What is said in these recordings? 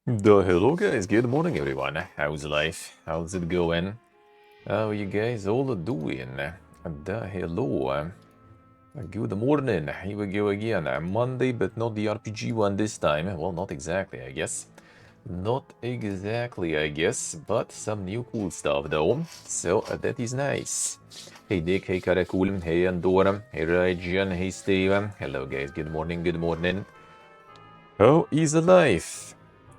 Hello guys, good morning everyone. How's life? How's it going? How you guys all doing? Hello. Good morning. Here we go again. Monday, but not the RPG one this time. Well, not exactly, I guess. Not exactly, I guess, but some new cool stuff though. So that is nice. Hey Nick, hey Karakul, hey Andorra, hey Rajan, hey Steven. Hello guys, good morning, good morning. How is life?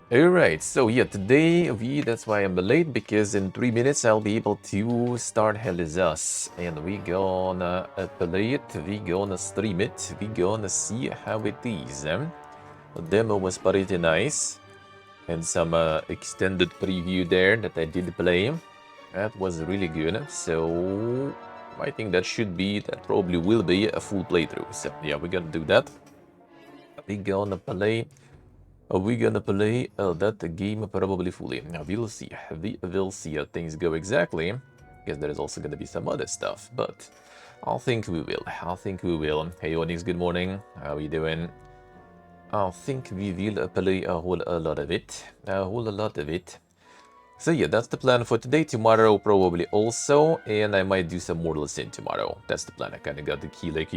Alright, so yeah, today that's why I'm late, because in 3 minutes I'll be able to start Hell is Us. And we gonna play it, we gonna stream it, we gonna see how it is. The demo was pretty nice, and some extended preview there that I did play. That was really good, so I think that probably will be a full playthrough. So yeah, we're gonna do that. We gonna play that game probably fully. Now we'll see. We will see how things go exactly. Guess there is also gonna be some other stuff, but I think we will. I think we will. Hey Onyx, good morning. How are you doing? I think we will play a whole lot of it. A whole lot of it. So yeah, that's the plan for today. Tomorrow probably also, and I might do some Mortal Sin tomorrow. That's the plan. I kind of got the key, like,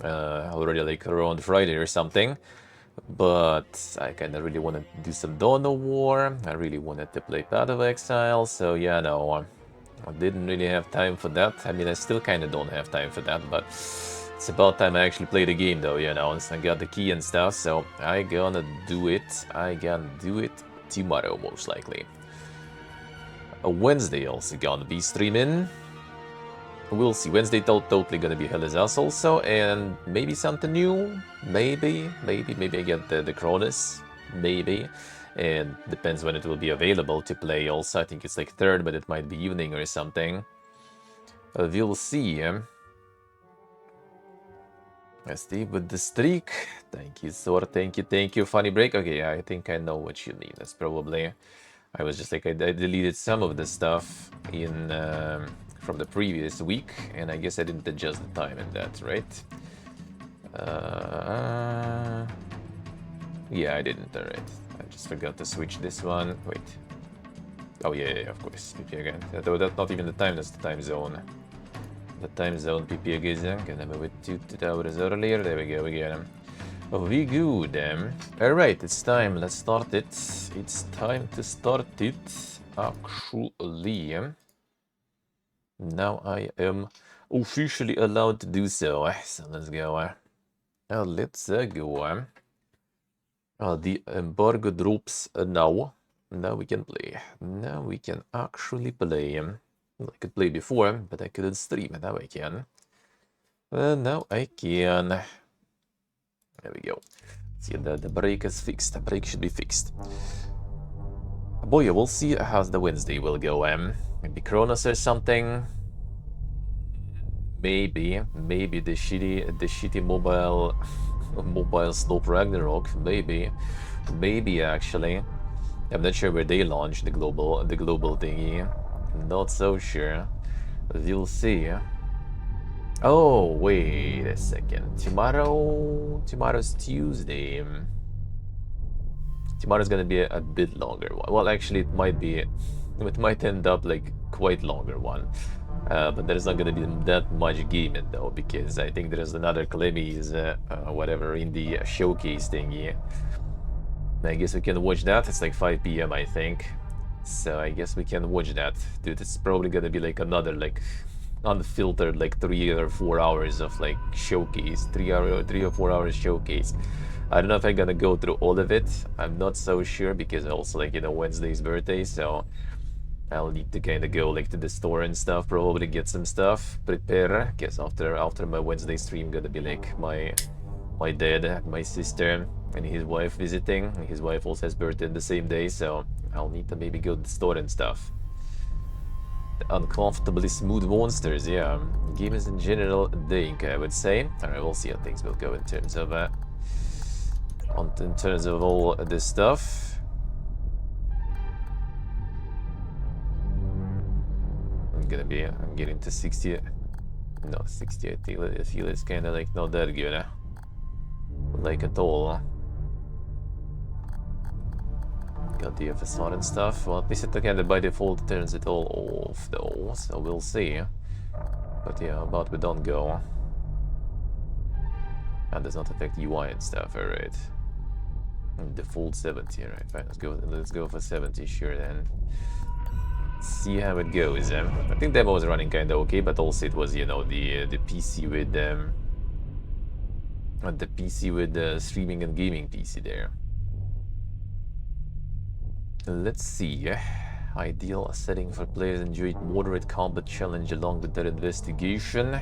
already like around Friday or something. But I kind of really wanted to do some Dawn of War. I really wanted to play Path of Exile. So yeah, no, I didn't really have time for that. I mean, I still kind of don't have time for that, but it's about time I actually play the game, though, once I got the key and stuff. So I gonna do it. I gonna do it tomorrow, most likely. A Wednesday also gonna be streaming. We'll see. Wednesday totally gonna be Hell is Us also, and maybe something new. Maybe I get the Cronus. Maybe. And depends when it will be available to play also. I think it's like 3rd, but it might be evening or something. We'll see. Steve with the streak. Thank you, Sor. Thank you. Funny break. Okay, I think I know what you mean. That's probably... I was just like, I deleted some of the stuff in from the previous week, and I guess I didn't adjust the time in that, right? Yeah, I didn't, alright. I just forgot to switch this one. Wait. Oh, yeah, of course. PP again. Though that's not even the time, that's the time zone. The time zone PP again. Gonna move it 2 hours earlier. There we go, we get him. Oh, we good. Alright, it's time. Let's start it. It's time to start it. Actually, now I am officially allowed to do so. So let's go. Let's go. The embargo drops now. Now we can play. Now we can actually play. I could play before, but I couldn't stream. Now I can. Now I can. There we go. See, the break is fixed. The break should be fixed. Boy, we'll see how the Wednesday will go. Maybe Kronos or something. Maybe the shitty mobile Slope Ragnarok. Maybe actually. I'm not sure where they launched the global thingy. Not so sure. We'll see. Oh, wait a second. Tomorrow's Tuesday. Tomorrow's gonna be a bit longer one. Well, actually, it might end up like quite longer one. But there's not gonna be that much gaming though, because I think there's another Clemmies, whatever, in the showcase thingy. I guess we can watch that. It's like 5 p.m. I think. So I guess we can watch that. Dude, it's probably gonna be like another like unfiltered like 3 or 4 hours of like showcase, 3 or 4 hours showcase. I don't know if I'm gonna go through all of it. I'm not so sure, because also like, Wednesday's birthday, so I'll need to kind of go like to the store and stuff, probably get some stuff, prepare, because after my Wednesday stream gonna be like my dad, my sister, and his wife visiting. His wife also has birthday the same day, so I'll need to maybe go to the store and stuff. The uncomfortably smooth monsters, yeah. Gamers in general, think, I would say. Alright, we'll see how things will go in terms of all this stuff. I'm getting to 60. No, 60, I feel it's kind of like not that good. Like at all. Got the FSR and stuff. Well, at least it again by default turns it all off though, so we'll see. But yeah, about we don't go. And does not affect UI and stuff, alright. Default 70, right? Fine, let's go for 70, sure then. See how it goes. I think demo was running kinda okay, but also it was, you know, the PC with the streaming and gaming PC there. Let's see. Ideal setting for players enjoy moderate combat challenge along with their investigation.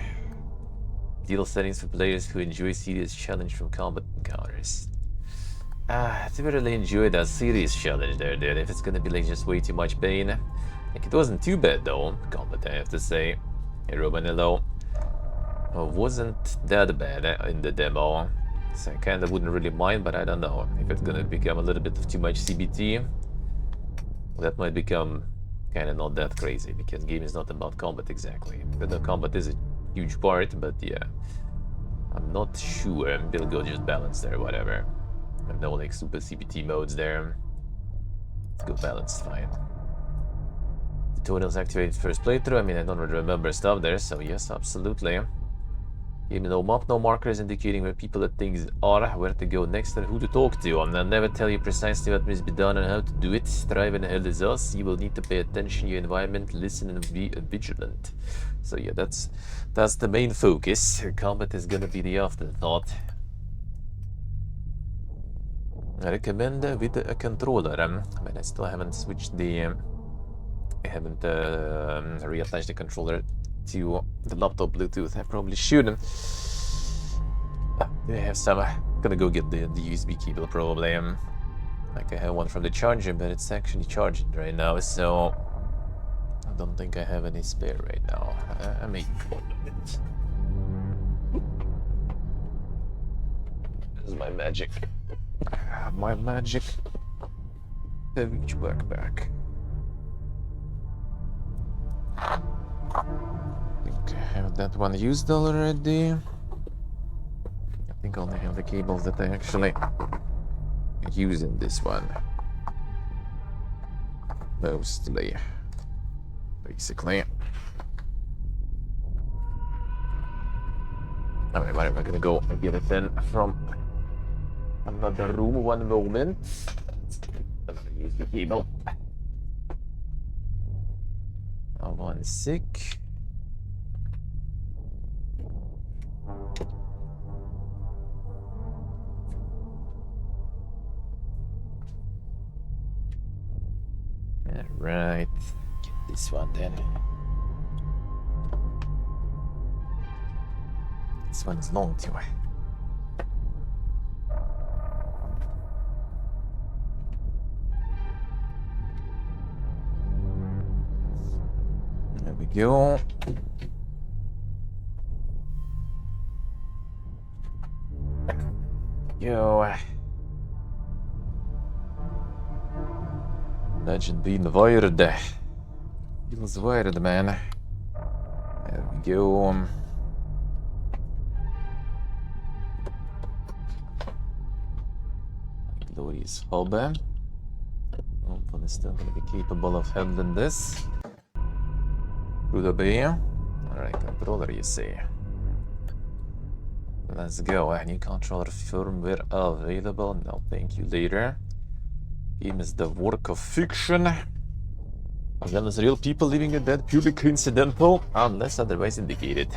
Ideal settings for players who enjoy serious challenge from combat encounters. I really enjoy that serious challenge there, dude. If it's gonna be like just way too much pain. Like, it wasn't too bad though, combat I have to say. Hero Vanillo wasn't that bad in the demo. So I kinda wouldn't really mind, but I don't know. If it's gonna become a little bit of too much CBT, that might become kinda not that crazy, because game is not about combat exactly. But the combat is a huge part, but yeah. I'm not sure. We'll go just balance there, whatever. And no like super CBT modes there. Let's go balanced, fine. Tutorials activated first playthrough. I mean, I don't really remember stuff there, so yes, absolutely. Give me no map, no markers indicating where people and things are, where to go next, and who to talk to. And I'll never tell you precisely what must be done and how to do it. Strive and hell is us. You will need to pay attention to your environment, listen, and be vigilant. So yeah, that's the main focus. Combat is gonna be the afterthought. I recommend with a controller. I mean, I still haven't switched the. I haven't reattached the controller to the laptop Bluetooth. I probably should. I have some. Gonna go get the USB cable probably. Like I have one from the charger, but it's actually charging right now, so I don't think I have any spare right now. I may. This is my magic. My magic. Savage backpack. I think I have that one used already. I think I only have the cables that I actually use in this one. Mostly. Basically. Alright, whatever, I'm gonna go and get it then from another room one moment. I'm gonna use the cable. One sick. Alright. Get this one then. This one is long too. There we go. Yo. Imagine being wired. Feels wired, man. There we go. Glorious hub. Hopefully still gonna be capable of handling this. Through the bay. Alright, controller you see. Let's go. New controller firmware available. No, thank you later. Game is the work of fiction. As well as real people living in bed, purely coincidental, unless otherwise indicated.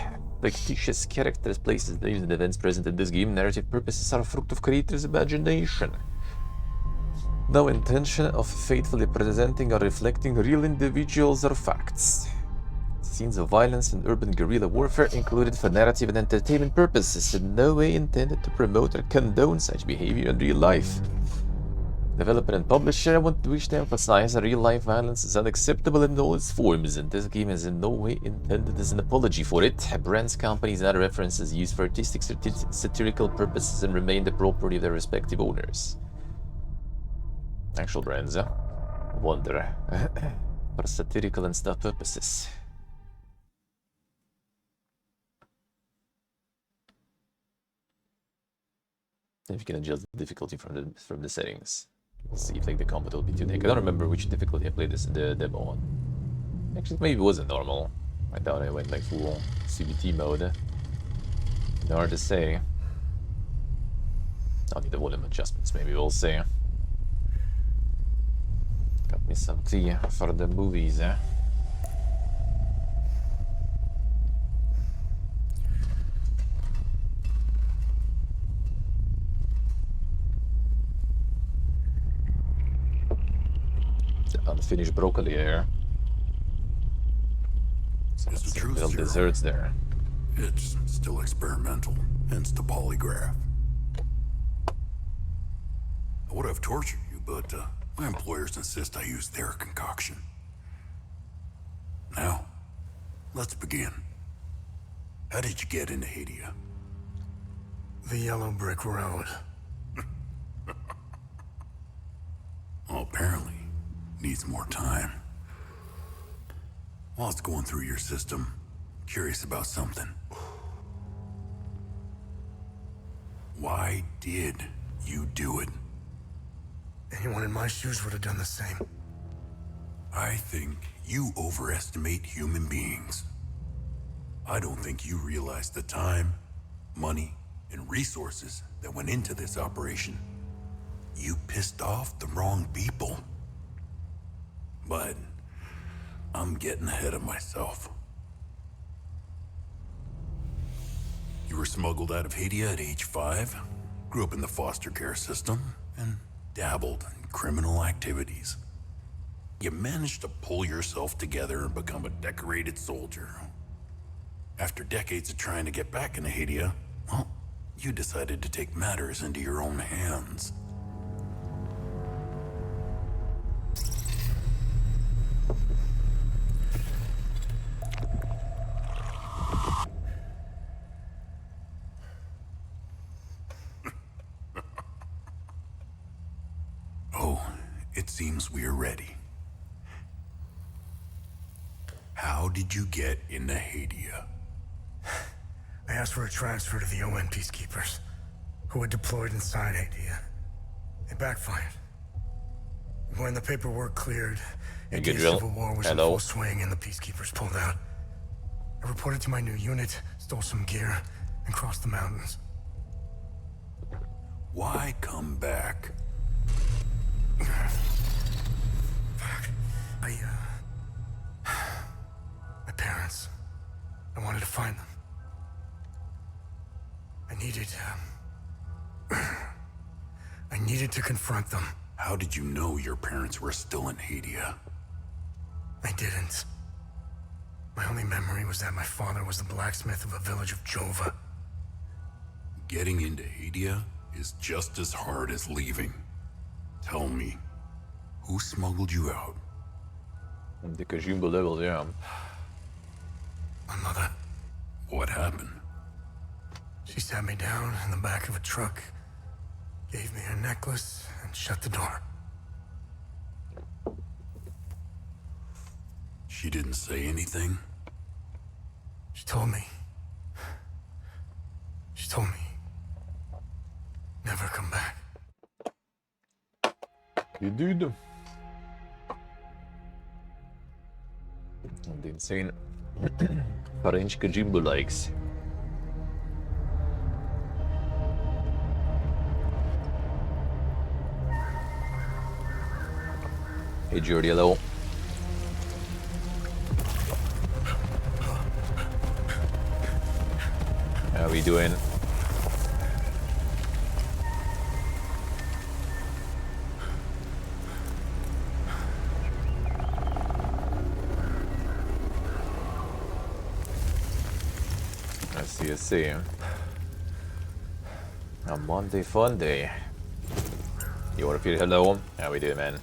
Fictitious characters, places, names, and events present in this game, narrative purposes are a fruit of creators' imagination. No intention of faithfully presenting or reflecting real individuals or facts. Scenes of violence and urban guerrilla warfare included for narrative and entertainment purposes, in no way intended to promote or condone such behavior in real life. Developer and publisher wish to emphasize that real-life violence is unacceptable in all its forms, and this game is in no way intended as an apology for it. Brands, companies, and other references used for artistic, satirical purposes and remain the property of their respective owners. Actual brands, huh? Wonder. For satirical and stuff purposes. If you can adjust the difficulty from the settings. Let's see if like the combat will be too thick. I don't remember which difficulty I played this the demo on. Actually, maybe it wasn't normal. I thought I went like full CBT mode. Hard to say. I'll need the volume adjustments, maybe we'll see. Got me some tea for the movies, eh? The unfinished broccoli here. Is the truth Little zero? desserts there. It's still experimental, hence the polygraph. I would have tortured you, but my employers insist I use their concoction. Now, let's begin. How did you get into Hadia? The Yellow Brick Road. Well, apparently, needs more time. While it's going through your system, curious about something. Why did you do it? Anyone in my shoes would have done the same. I think you overestimate human beings. I don't think you realize the time, money, and resources that went into this operation. You pissed off the wrong people. But I'm getting ahead of myself. You were smuggled out of Hadia at age 5, grew up in the foster care system, and dabbled in criminal activities. You managed to pull yourself together and become a decorated soldier. After decades of trying to get back into Hadia, well, you decided to take matters into your own hands. Oh, it seems we are ready. How did you get into Hadia? I asked for a transfer to the UN peacekeepers, who had deployed inside Hadia. It backfired. When the paperwork cleared, Hey, India's Goodwill. civil war was Hello. in full swing and the peacekeepers pulled out. I reported to my new unit, stole some gear, and crossed the mountains. Why come back? My parents. I wanted to find them. I needed to confront them. How did you know your parents were still in Hadia? I didn't. My only memory was that my father was the blacksmith of a village of Jova. Getting into Hadia is just as hard as leaving. Tell me, who smuggled you out? The Kajumbo level, yeah. My mother. What happened? She sat me down in the back of a truck, gave me a necklace, and shut the door. She didn't say anything? She told me, never come back. You did. And the insane French Kajimbo likes. Hey Jordy, hello. How we doing? I see. A Monday fun day. You wanna feel hello? How we doing, man?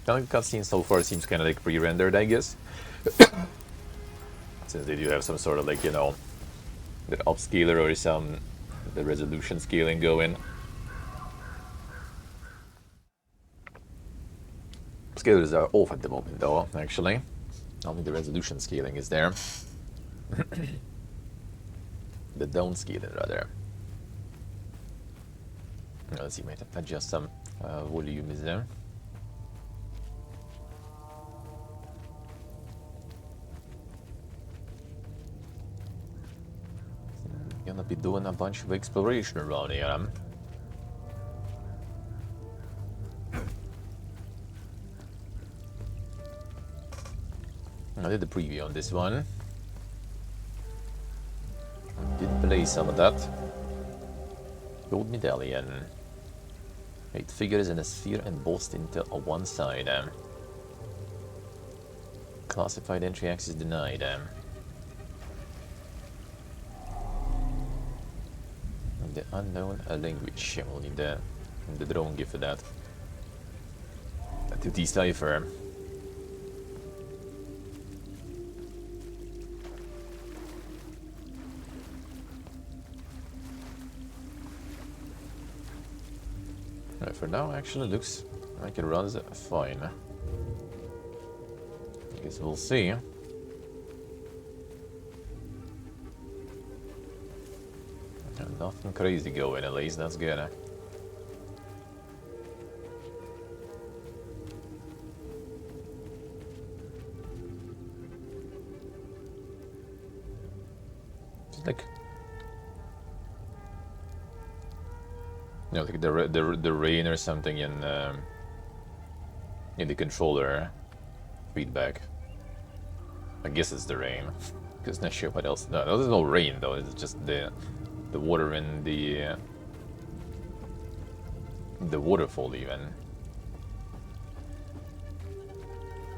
The cutscene so far seems kind of like pre-rendered, I guess. Since they do have some sort of like, you know, the upscaler or the resolution scaling going. Scalers are off at the moment though, actually. Only the resolution scaling is there. The down scaling rather. Let's see, might have to adjust some volumes there. Gonna be doing a bunch of exploration around here. I did the preview on this one. Did play some of that. Gold medallion. 8 figures in a sphere embossed into one side. Classified entry access denied. The unknown language. We'll need the drone gear for that. To decipher. For now, actually looks like it runs fine. I guess we'll see. Nothing crazy going, at least. That's good. It's like, you know, like the rain or something in the controller feedback. I guess it's the rain, because not sure what else. No, there's no rain though. It's just the water in the waterfall even.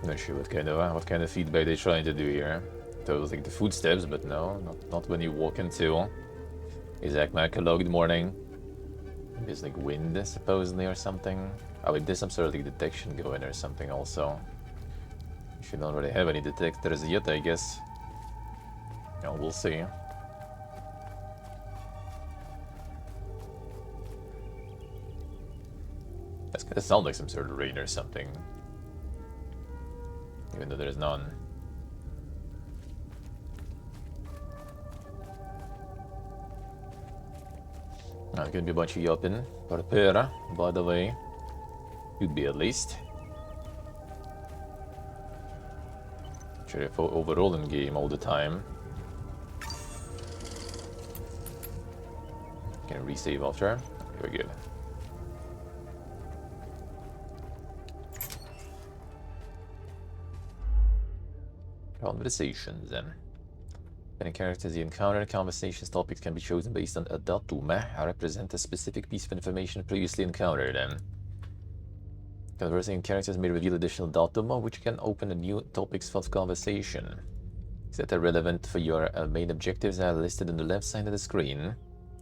Not sure what kind of feedback they're trying to do here. So it was like the footsteps, but no, not when you walk into Isaac Macaulay. Good morning. There's like wind supposedly or something. Oh, wait, there's some sort of like detection going or something also. Should not really have any detectors yet, I guess. Yeah, we'll see. That's gonna sound like some sort of rain or something. Even though there's none. There's gonna be a bunch of yapping. Prepare, by the way. Could be at least. Sure, if overall in game all the time. Can resave after. Very good. Conversations then. Any characters you encounter, conversations topics can be chosen based on a datum. Represent a specific piece of information previously encountered. Conversing characters may reveal additional datum, which can open a new topics of conversation. That are relevant for your main objectives are listed on the left side of the screen.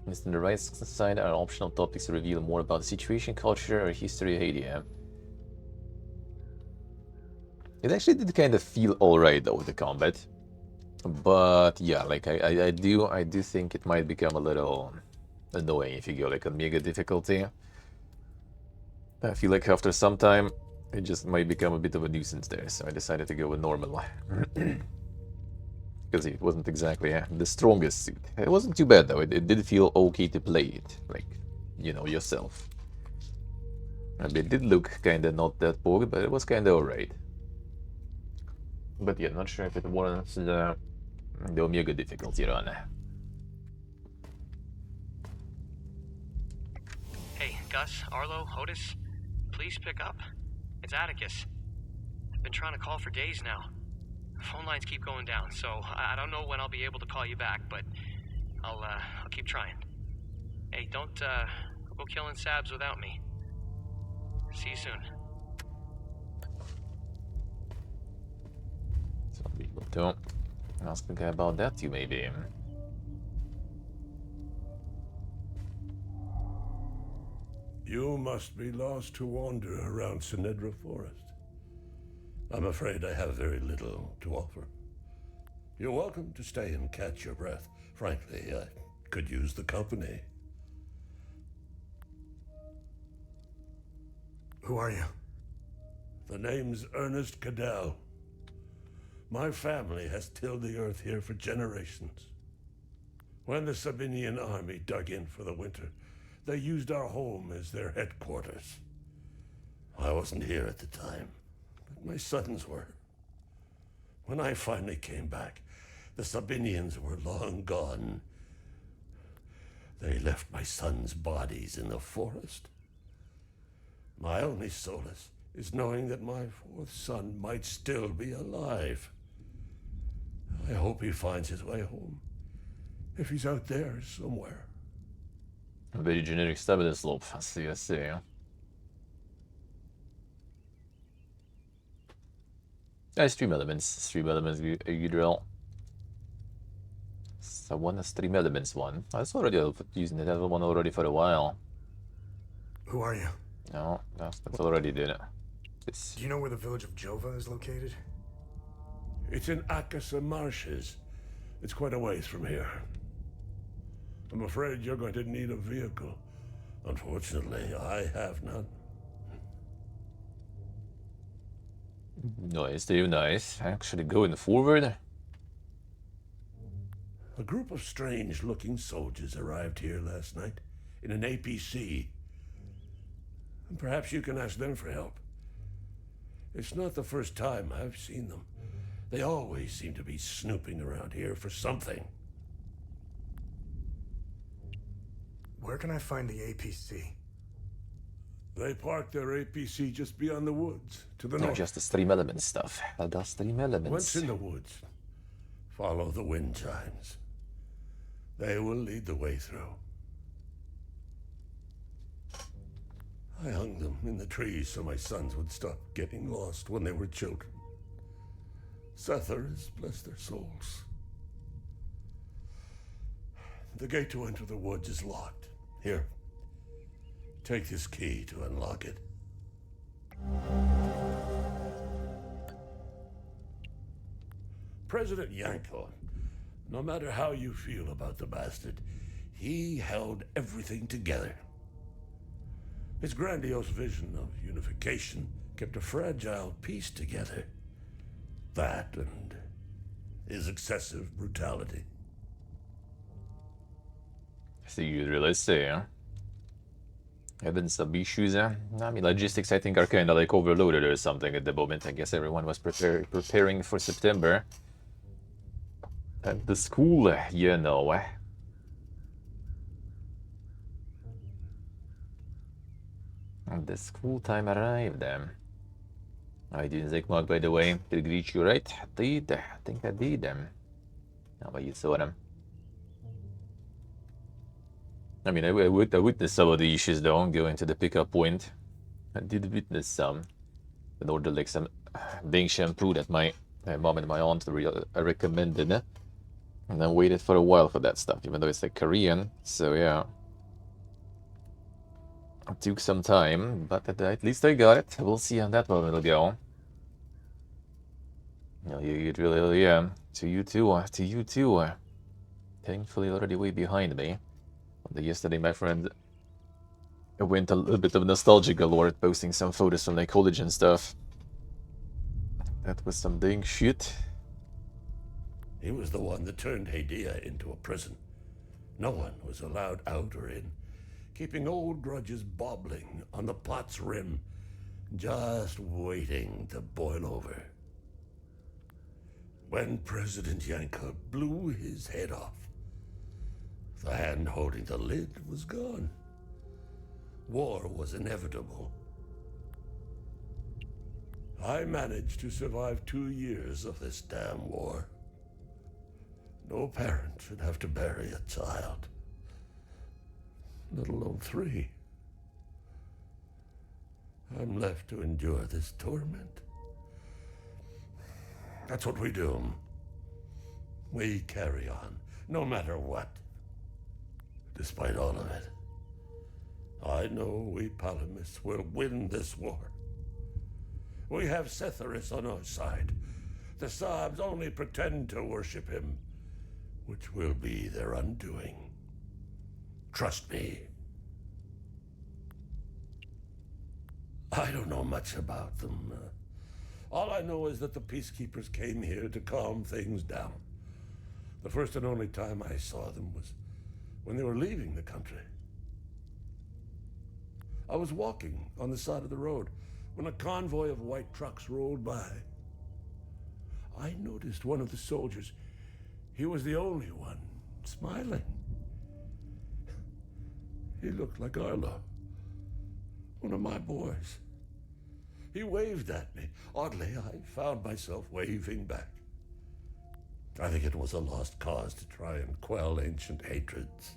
Listed on the right side are optional topics to reveal more about the situation, culture, or history of Hadia. It actually did kind of feel alright though, the combat. But yeah, like I do think it might become a little annoying if you go like on mega difficulty. I feel like after some time it just might become a bit of a nuisance there, so I decided to go with normal. Because it wasn't exactly the strongest suit. It wasn't too bad though, it did feel okay to play it, like, you know, yourself. And it did look kinda not that poor, but it was kinda alright. But yeah, not sure if it warrants the Omega difficulty run. Hey, Gus, Arlo, Otis, please pick up. It's Atticus. I've been trying to call for days now. Phone lines keep going down, so I don't know when I'll be able to call you back, but I'll keep trying. Hey, don't go killing Sabs without me. See you soon. Some people don't ask the guy about that, you maybe. You must be lost to wander around Sinedra Forest. I'm afraid I have very little to offer. You're welcome to stay and catch your breath. Frankly, I could use the company. Who are you? The name's Ernest Cadell. My family has tilled the earth here for generations. When the Sabinian army dug in for the winter, They used our home as their headquarters. I wasn't here at the time, but my sons were. When I finally came back, the Sabinians were long gone. They left my sons' bodies in the forest. My only solace is knowing that my fourth son might still be alive. I hope he finds his way home, if he's out there somewhere. A very generic stability slope. I see, I see. Yeah, stream elements. Stream elements, you drill. So one is stream elements one. I was already using that one already for a while. Who are you? No, that's already did it. It's... Do you know where the village of Jova is located? It's in Akasa Marshes. It's quite a ways from here. I'm afraid you're going to need a vehicle. Unfortunately, I have none. Nice, Dave, nice. Actually going forward. A group of strange-looking soldiers arrived here last night in an APC. And perhaps you can ask them for help. It's not the first time I've seen them. They always seem to be snooping around here for something. Where can I find the APC? They parked their APC just beyond the woods, to the Not north. just the stream element stuff. The stream elements. Once in the woods, follow the wind chimes. They will lead the way through. I hung them in the trees so my sons would stop getting lost when they were children. Setharus, bless their souls. The gate to enter the woods is locked. Here, take this key to unlock it. President Yanko, no matter how you feel about the bastard, he held everything together. His grandiose vision of unification kept a fragile peace together. That and his excessive brutality. So you'd really say, huh? Having some issues, I mean, logistics, I think, are kind of like overloaded or something at the moment. I guess everyone was preparing for September. And the school, you know. And the school time arrived. I didn't take Mark, by the way. Did I greet you right? I did. I think I did. How about you saw them? I mean, I witnessed some of the issues though, going to the pickup point. I did witness some. In order, like some Bing shampoo that my mom and my aunt recommended. And I waited for a while for that stuff, even though it's like Korean. So yeah. It took some time, but at least I got it. We'll see how that one will go. No, you really, yeah. To you too. Thankfully, already way behind me. Yesterday, my friend went a little bit of nostalgia galore, posting some photos from like college and stuff. That was some dang shit. He was the one that turned Hadia into a prison. No one was allowed out or in, keeping old grudges bobbling on the pot's rim, just waiting to boil over. When President Yanko blew his head off, the hand holding the lid was gone. War was inevitable. I managed to survive 2 years of this damn war. No parent should have to bury a child, let alone 3. I'm left to endure this torment. That's what we do. We carry on, no matter what. Despite all of it, I know we Palamists will win this war. We have Setharus on our side. The Sabs only pretend to worship him, which will be their undoing. Trust me. I don't know much about them. All I know is that the peacekeepers came here to calm things down. The first and only time I saw them was when they were leaving the country. I was walking on the side of the road when a convoy of white trucks rolled by. I noticed one of the soldiers. He was the only one smiling. He looked like Arlo, one of my boys. He waved at me. Oddly, I found myself waving back. I think it was a lost cause to try and quell ancient hatreds.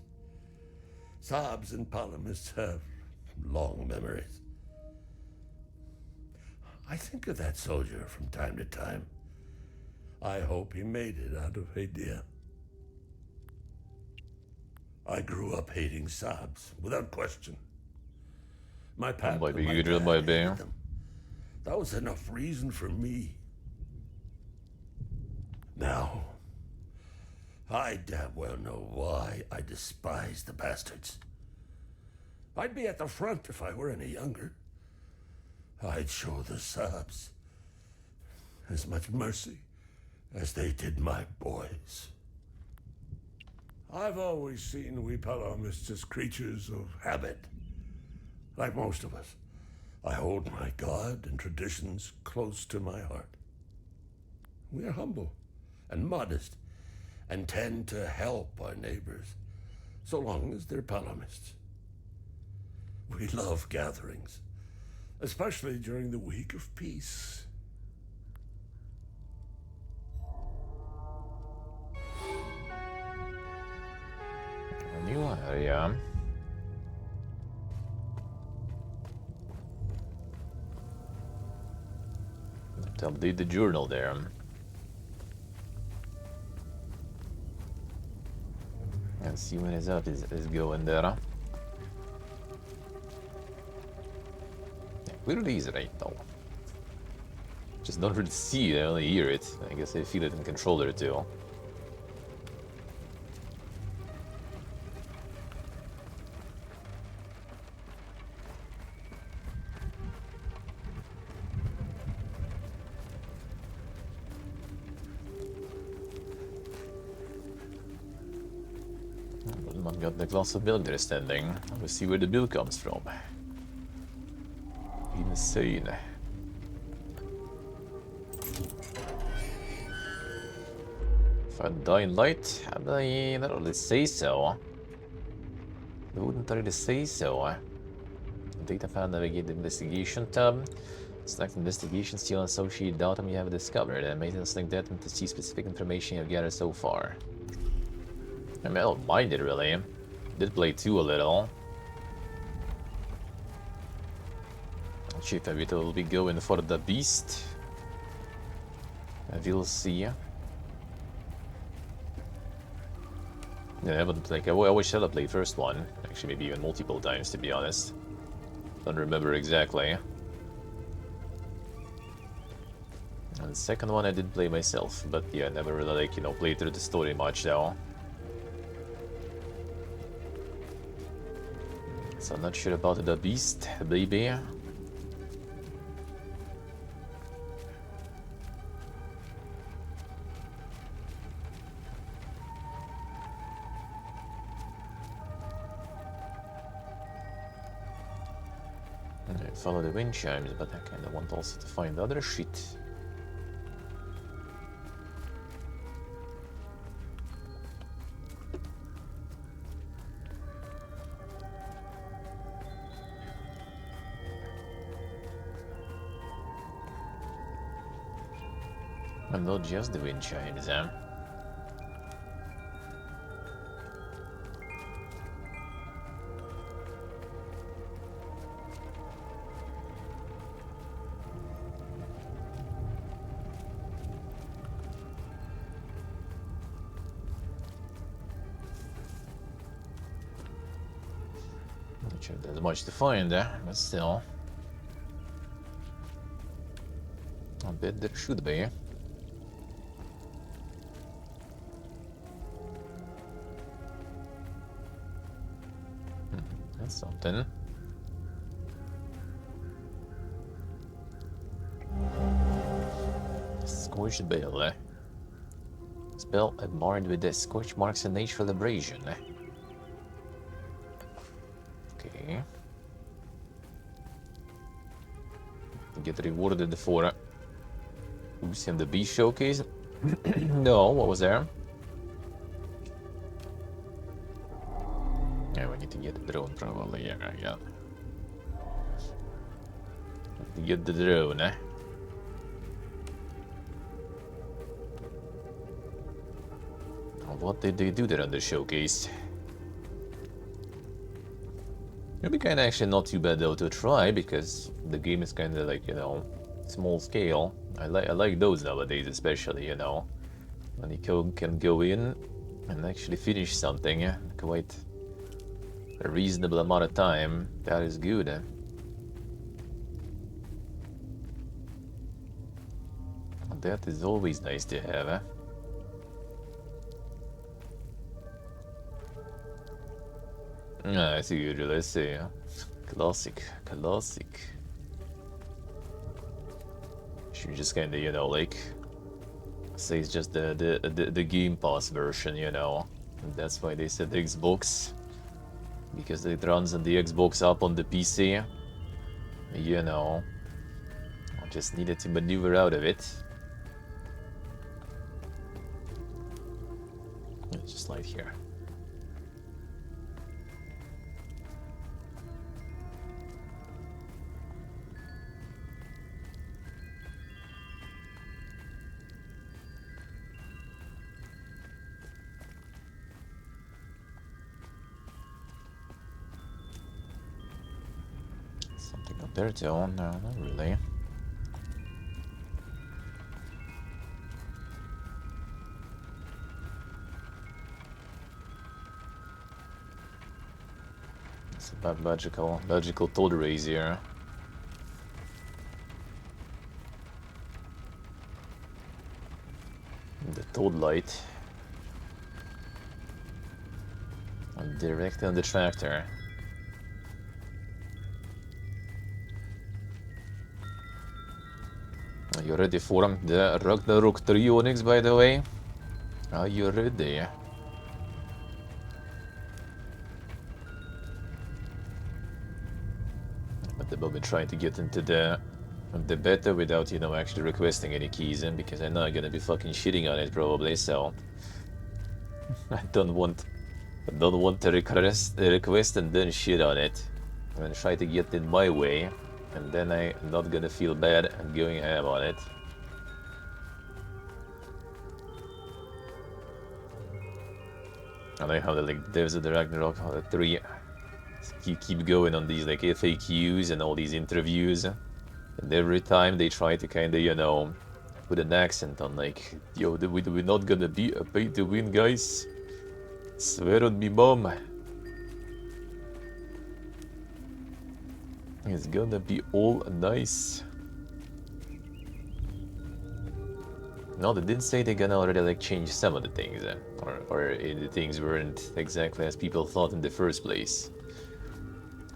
Saabs and Palamists have long memories. I think of that soldier from time to time. I hope he made it out of Hadia. I grew up hating Saabs, without question. My path Might be good, it might be. That was enough reason for me. Now, I damn well know why I despise the bastards. I'd be at the front if I were any younger. I'd show the Saabs as much mercy as they did my boys. I've always seen we Palamists as creatures of habit. Like most of us, I hold my God and traditions close to my heart. We are humble and modest and tend to help our neighbors, so long as they're Palamists. We love gatherings, especially during the week of peace. A new area. To update the journal there. And see when his up is going there. Yeah, clearly he's right though. Just don't really see it, I only hear it. I guess I feel it in controller too. I've got the glass of milk there standing. Let's see where the bill comes from. Insane. If I die in light, I don't really say so. I wouldn't really say so. Data file, navigate the investigation tab. Select investigation, seal and associate data you have discovered, and maintenance link data to see specific information you've gathered so far. I mean, I don't mind it really. Did play 2 a little. Chief Avita will be going for the beast. We'll see. Yeah, I haven't like I wish I had played first one. Actually, maybe even multiple times to be honest. Don't remember exactly. And the second one I did play myself, but yeah, never really like played through the story much though. So I'm not sure about the beast, baby. Follow the wind chimes, but I kinda want also to find other shit. And not just the wind chimes, eh? Not sure there's much to find there, but still. I bet there should be. That's something. Scorched Bill, eh? Spell admired with the scorch marks and natural abrasion. Okay. get rewarded for boosting the beast showcase. No, what was there? Yeah, we need to get the drone probably. Yeah. To get the drone, eh? What did they do there on the showcase? It'd be kinda actually not too bad though to try, because the game is kinda like, you know, small scale. I like those nowadays, especially, you know, when you can go in and actually finish something quite a reasonable amount of time. That is good. That is always nice to have, eh? I see you, let's see. Classic. Should just kinda, you know, like say it's just the Game Pass version, you know. And that's why they said Xbox. Because it runs on the Xbox up on the PC. You know. I just needed to maneuver out of it. It's just like here. Something up there too? No, not really. It's about magical toad rays here. The toad light. And directly on the tractor. Are you ready for the Ragnarok 3 Onyx, by the way? Are you ready? At the moment, trying to get into the beta without, you know, actually requesting any keys in, because I know I'm gonna be fucking shitting on it probably, so I don't want to request and then shit on it. I'm gonna try to get it my way, and then I'm not gonna feel bad going ham on it. I like how like there's a Ragnarok 3 keep going on these like FAQs and all these interviews, and every time they try to kind of, you know, put an accent on like, yo, we're not gonna be a pay to win, guys. Swear on me, mom. It's gonna be all nice. No, they didn't say they're gonna already like change some of the things, or the things weren't exactly as people thought in the first place.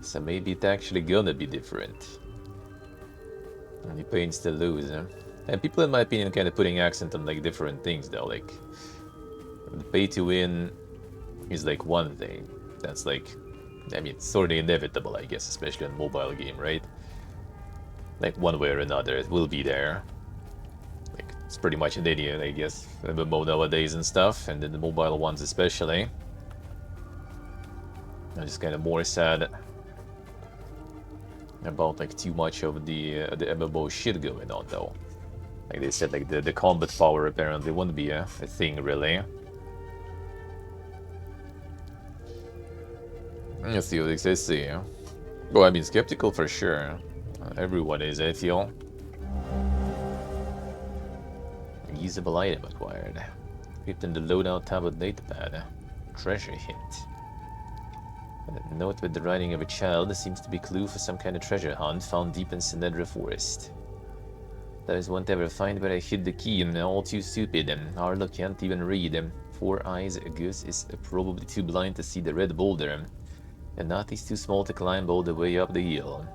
So maybe it's actually gonna be different. And you pains to lose, And people, in my opinion, kind of putting accent on like different things though. Like the pay to win is like one thing. That's like, I mean, sort of inevitable, I guess, especially on mobile game, right? Like one way or another, it will be there. Like it's pretty much an idiot, I guess, MMO nowadays and stuff, and then the mobile ones especially. I'm just kind of more sad about like too much of the MMO shit going on though. Like they said, like the combat power apparently won't be a thing really. Let's see what they say. Well, I mean, skeptical for sure. Everyone is, I feel. Usable item acquired. Equipped in the loadout tablet datapad. Treasure hint. A note with the writing of a child seems to be a clue for some kind of treasure hunt found deep in Sinedra Forest. That is won't ever find where I hid the key, and all too stupid. Arlo can't even read. 4 eyes, Gus is probably too blind to see the red boulder. And Nati is too small to climb all the way up the hill.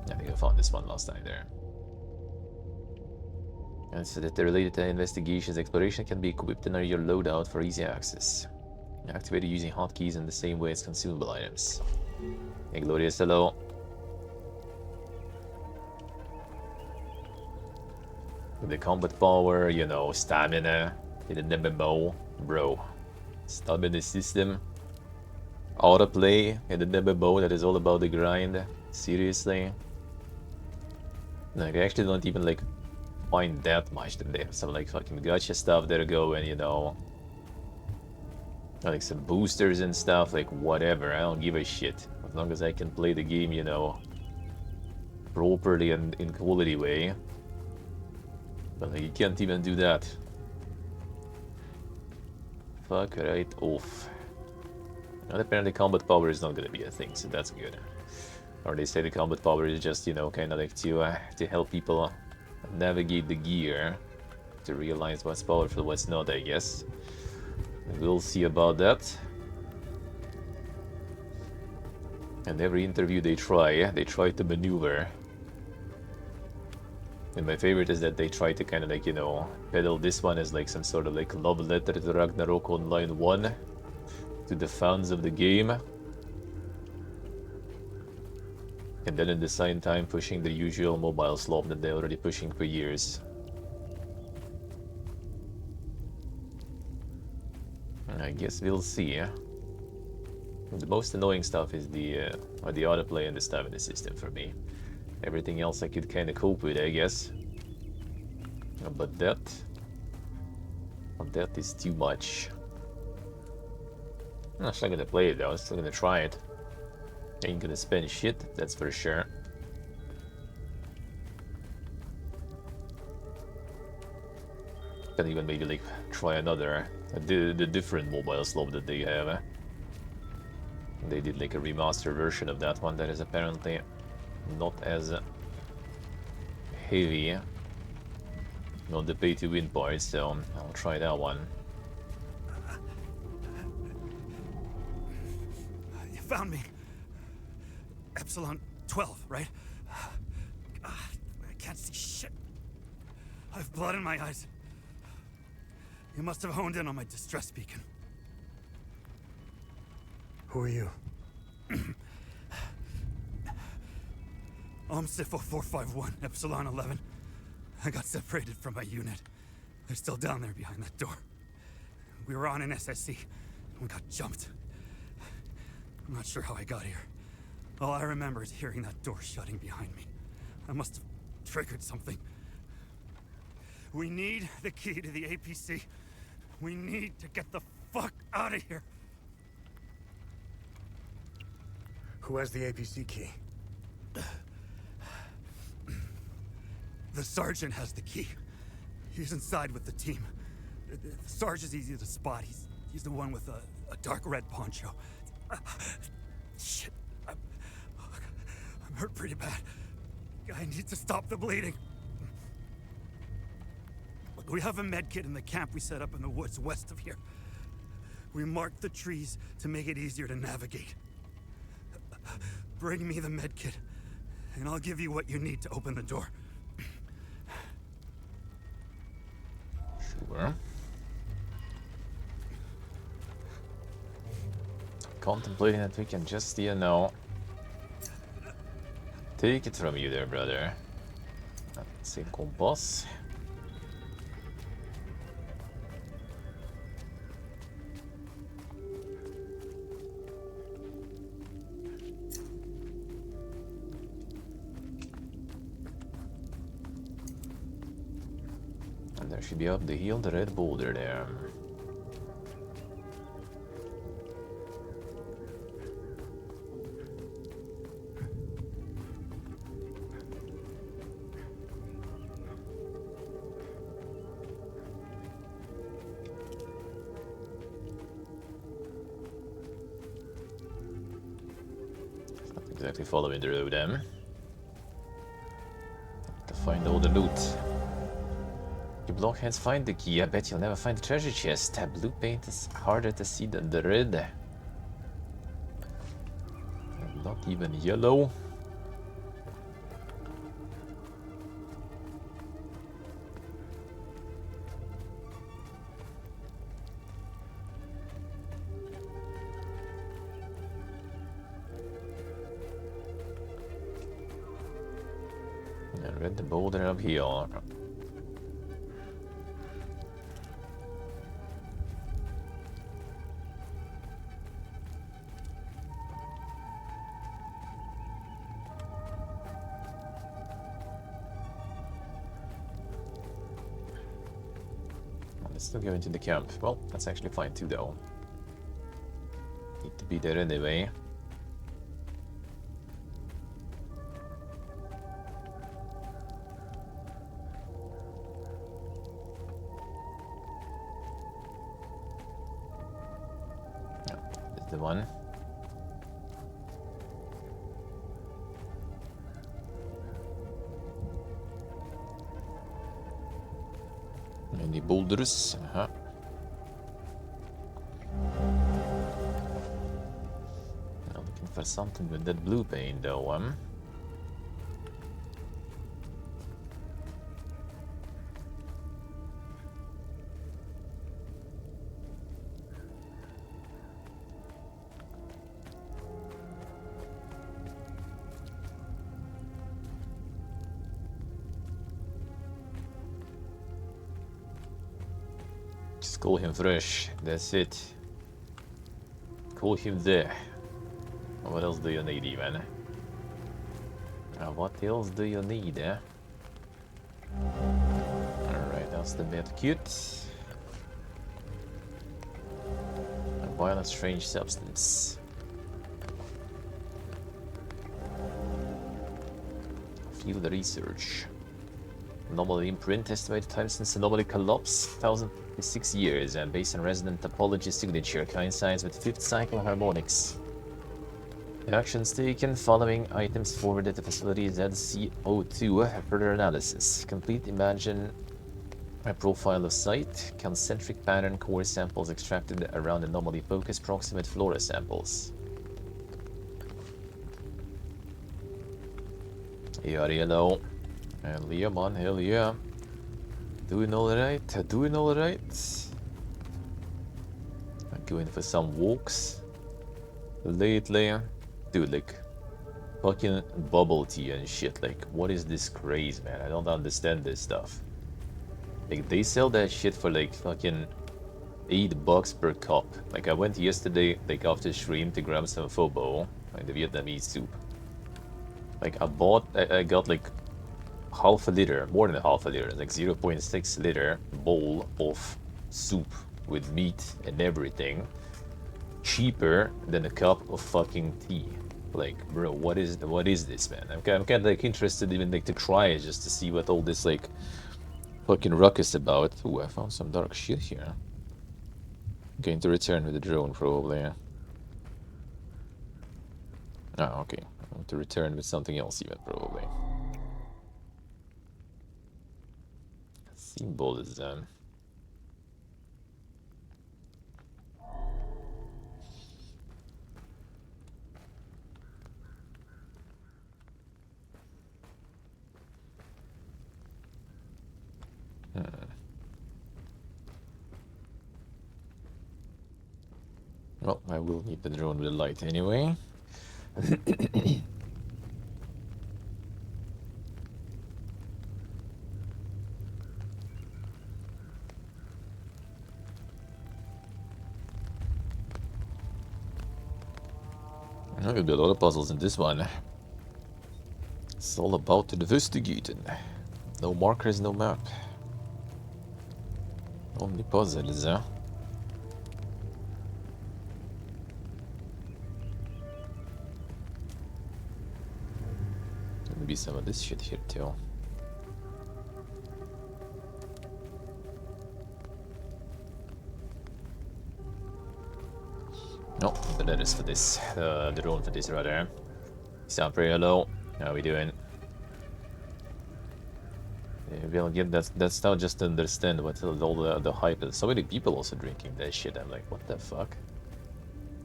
I think I found this one last time there. And so that the related to investigations exploration can be equipped in your loadout for easy access. Activated using hotkeys in the same way as consumable items. Hey Glorious, hello. The combat power, you know, stamina in an MMO, bro. Stamina system. Autoplay in an MMO that is all about the grind. Seriously. Like, I actually don't even, like, find that much that they have some, like, fucking gacha stuff there going, you know. Like, some boosters and stuff, like, whatever. I don't give a shit. As long as I can play the game, you know, properly and in quality way. But, like, you can't even do that. Fuck right off. And apparently combat power is not gonna be a thing, so that's good. Or they say the combat power is just, you know, kind of like to help people navigate the gear, to realize what's powerful, what's not, I guess. We'll see about that. And every interview they try to maneuver. And my favorite is that they try to kind of like, you know, peddle this one as like some sort of like love letter to Ragnarok Online 1, to the fans of the game. And then at the same time pushing the usual mobile slop that they're already pushing for years. I guess we'll see. The most annoying stuff is the autoplay and the stamina system for me. Everything else I could kind of cope with, I guess. But that is too much. I'm still gonna play it though, I'm still gonna try it. Ain't gonna spend shit, that's for sure. Can even maybe like try another, the different mobile slop that they have. They did like a remaster version of that one that is apparently not as heavy on the pay to win part, so I'll try that one. You found me. Epsilon 12, right? I can't see shit. I have blood in my eyes. You must have honed in on my distress beacon. Who are you? I'm Sifo 451, Epsilon 11. I got separated from my unit. They're still down there behind that door. We were on an SSC, and we got jumped. I'm not sure how I got here. All I remember is hearing that door shutting behind me. I must have triggered something. We need the key to the APC. We need to get the fuck out of here. Who has the APC key? The sergeant has the key. He's inside with the team. The sergeant's easy to spot. He's the one with a dark red poncho. Shit. I'm hurt pretty bad. I need to stop the bleeding. Look, we have a med kit in the camp we set up in the woods west of here. We marked the trees to make it easier to navigate. Bring me the med kit, and I'll give you what you need to open the door. Sure. Contemplating that we can just, you know, take it from you there, brother. Sem compass. And there should be up the hill, the red boulder there. Not exactly following the road, to find all the loot. You blockheads find the key. I bet you'll never find the treasure chest. Blue paint is harder to see than the red. Not even yellow. I read the boulder up here. Still going to the camp. Well, that's actually fine too, though. Need to be there anyway. No, that's the one. Any boulders? Uh-huh. Now looking for something with that blue paint though, Just call him fresh, that's it. Call him there. What else do you need even? What else do you need, eh? Alright, that's the med kit. A violent strange substance. Field research. Anomaly imprint, estimated time since anomaly collapse, 1056 years, and based on resident topology signature, coincides with 5th cycle harmonics. Actions taken following items forwarded to facility ZCO2. Further analysis. Complete imagine a profile of site. Concentric pattern core samples extracted around anomaly focus proximate flora samples. Yellow. Hell yeah, man, hell yeah. Doing alright, doing alright. I'm going for some walks lately. Dude, like, fucking bubble tea and shit. Like, what is this craze, man? I don't understand this stuff. Like, they sell that shit for like fucking $8 per cup. Like, I went yesterday, like, after stream to grab some pho bo, like the Vietnamese soup. Like, I got like half a liter, more than half a liter, like 0.6 liter bowl of soup with meat and everything. Cheaper than a cup of fucking tea. Like, bro, what is this, man? I'm kind of like interested even like to try it just to see what all this like fucking ruckus about. Ooh, I found some dark shit here. I'm going to return with the drone probably. Ah, okay. I want to return with something else even probably. Symbol is Well, I will need the drone with the light anyway. There'll be a lot of puzzles in this one. It's all about investigating. No markers, no map. Only puzzles, huh? Gonna be some of this shit here too. No, the letters for this, the drone for this rather. Sound pretty low. How we doing? Well, again, that's now just to understand what all the hype is. So many people also drinking that shit. I'm like, what the fuck?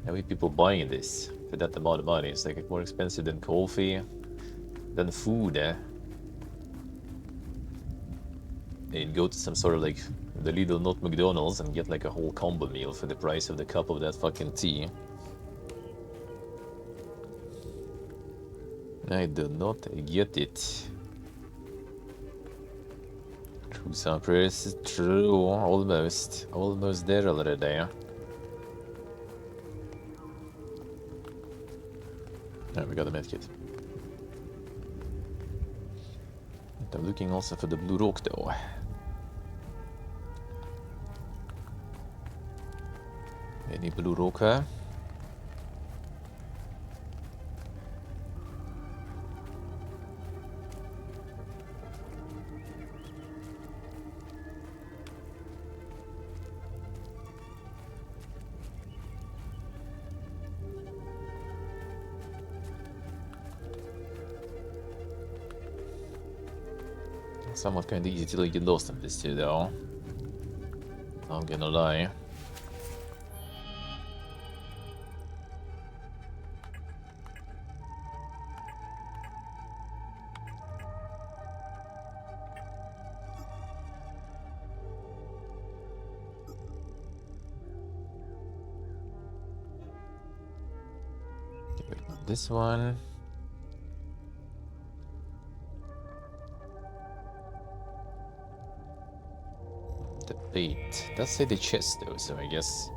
How many people buying this for that amount of money? It's like more expensive than coffee, than food, eh? And go to some sort of like the Lidl, not McDonald's, and get like a whole combo meal for the price of the cup of that fucking tea. I do not get it. True, some prayers, true, almost there already. Yeah, we got a medkit. I'm looking also for the blue rock though. Any blue roka? Somewhat kinda easy to get lost in this too, though. Not gonna lie. Wait, not this one. The bait. Does say the chest though, so I guess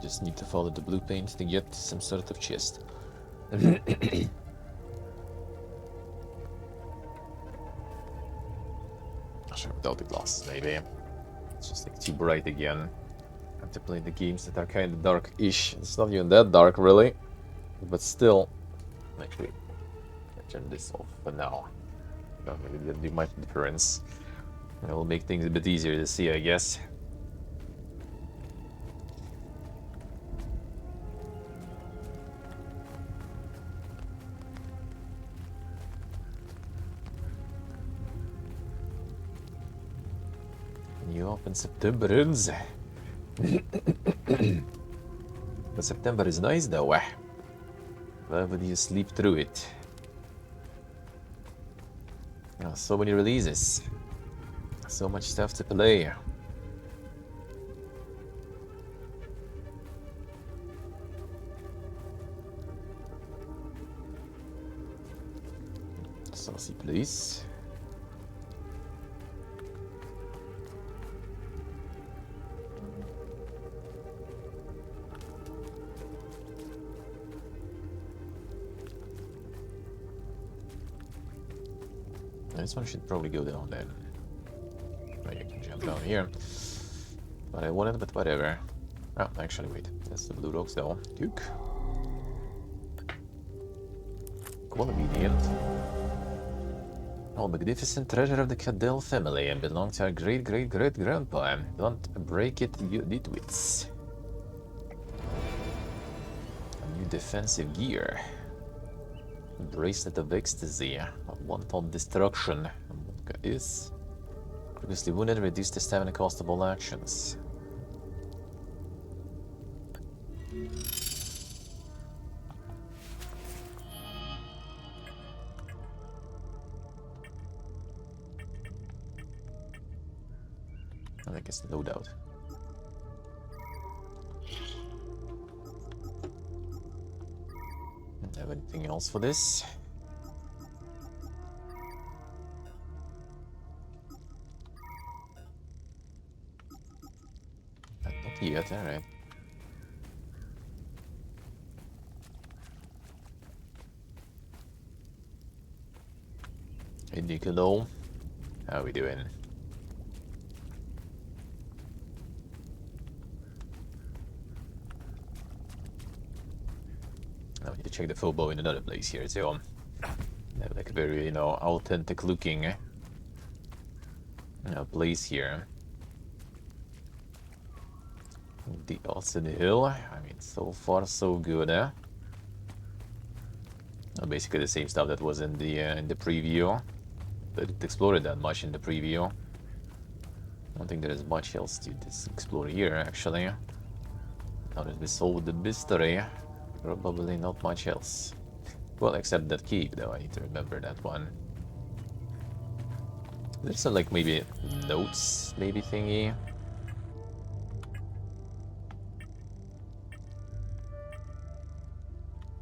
just need to follow the blue paint to get some sort of chest. Sure, without the glasses, maybe. It's just like too bright again. I have to play the games that are kind of dark-ish. It's not even that dark, really, but still. Actually, I turn this off for now. Not really that do much difference. It will make things a bit easier to see, I guess. New up in September ends. But September is nice though. Why would you sleep through it? Oh, so many releases. So much stuff to play. Saucy please. This one should probably go down then. Oh, you can jump down here. But I wanted, but whatever. Oh, actually, wait. That's the blue rocks though. Duke. Convenient. Oh, magnificent treasure of the Cadell family and belonged to our great-great-great-grandpa. Don't break it, you nitwits. A new defensive gear. Bracelet of Ecstasy, one-ton destruction. What is previously wounded, reduce the stamina cost of all actions. I think it's no doubt. Have anything else for this? Not yet, alright. Hey Niccolo, how are we doing? I need to check the Phobo in another place here too. They have like a very, you know, authentic looking place here. The Austin Hill. I mean, so far so good, eh? Basically the same stuff that was in the preview. But it explored that much in the preview. I don't think there is much else to explore here, actually. Now that we solved the mystery. Probably not much else. Well, except that cave, though. I need to remember that one. There's some, like, maybe notes, maybe thingy.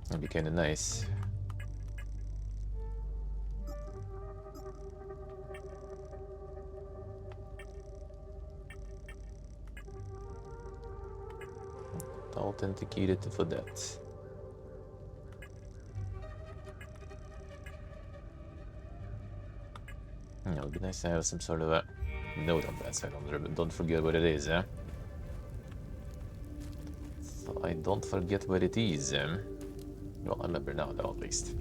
That'd be kind of nice. Authenticated for that. It would be nice to have some sort of a note on that, so don't forget what it is, eh? So I don't forget what it is. Well, I remember now, though, at least.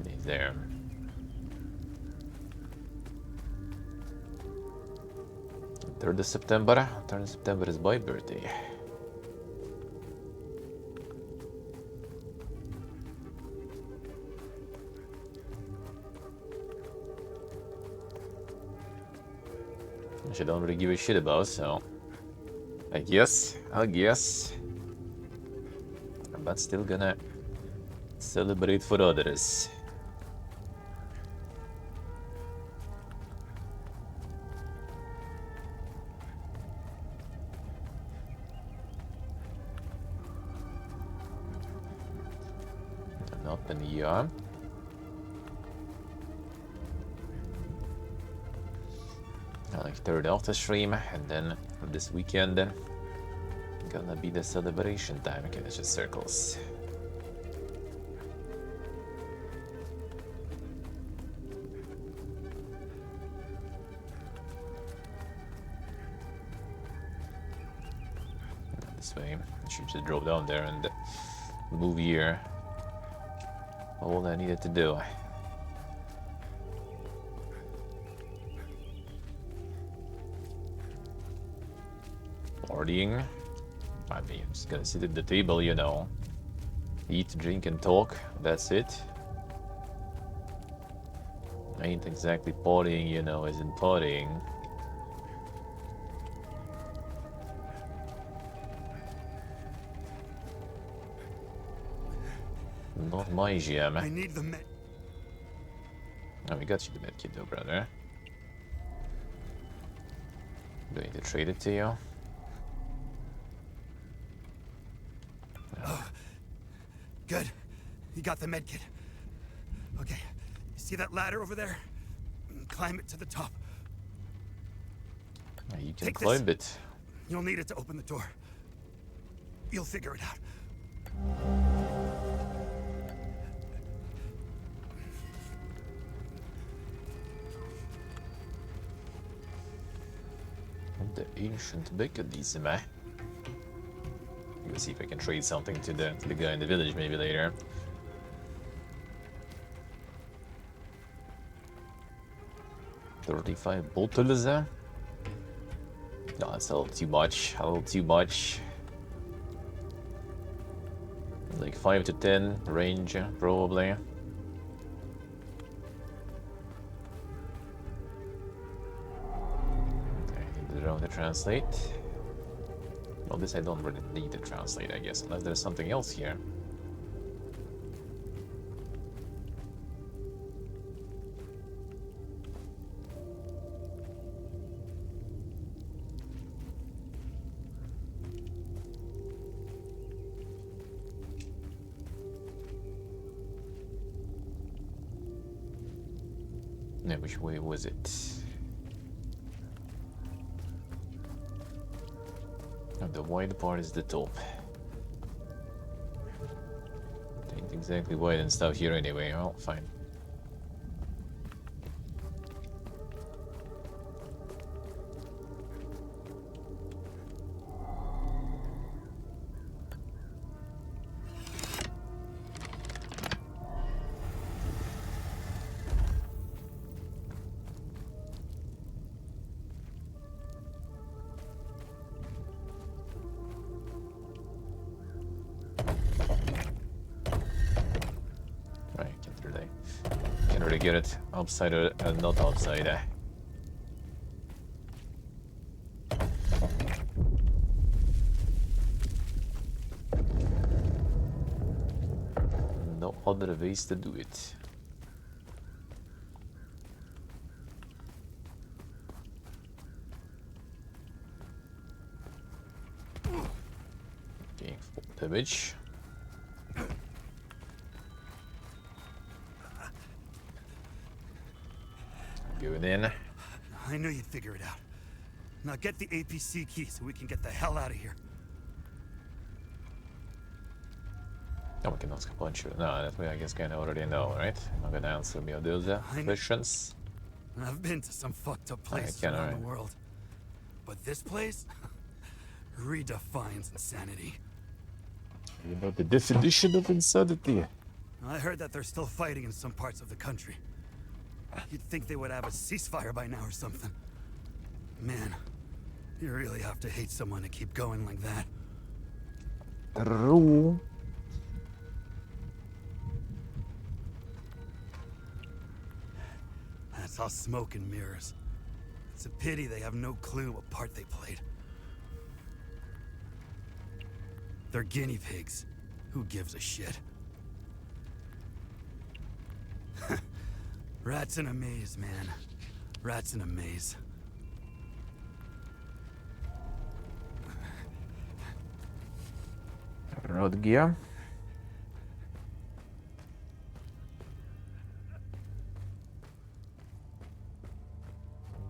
He's there. Third of September. 3rd of September is my birthday. Which I don't really give a shit about, so I guess. But still gonna celebrate for others. Not in here. Like third off the stream, and then this weekend gonna be the celebration time. Okay, it's just circles. This way, I should just drove down there and move here. All I needed to do. Partying. I mean, I'm just gonna sit at the table, you know. Eat, drink, and talk. That's it. I ain't exactly partying, you know, as in partying. Not my jam. I need the med. Oh, we got you the medkit though, brother. Do I need to trade it to you? Good. You got the med kit. Okay. You see that ladder over there? Climb it to the top. You can Take climb this. it. You'll need it to open the door. You'll figure it out. The ancient mechanism, eh? Let's see if I can trade something to the guy in the village maybe later. $35 bottles. No, that's a little too much. A little too much. Like 5 to 10 range, probably. Okay, the drone to translate. Well, this I don't really need to translate, I guess, unless there's something else here. Yeah, which way was it? The white part is the top. Ain't exactly white and stuff here anyway. Well, fine. Get it upside or not upside. No other ways to do it. Okay, full damage. Going in. I knew you'd figure it out. Now get the APC key so we can get the hell out of here. Oh, we can also punch you. No, that way I guess kind of already know, right? I'm not gonna answer me on those questions. I've been to some fucked up places can, around alright. the world. But this place redefines insanity. You know the definition of insanity. I heard that they're still fighting in some parts of the country. You'd think they would have a ceasefire by now or something. Man, you really have to hate someone to keep going like that. True. That's all smoke and mirrors. It's a pity they have no clue what part they played. They're guinea pigs. Who gives a shit? Rats in a maze, man. Rats in a maze. Road gear.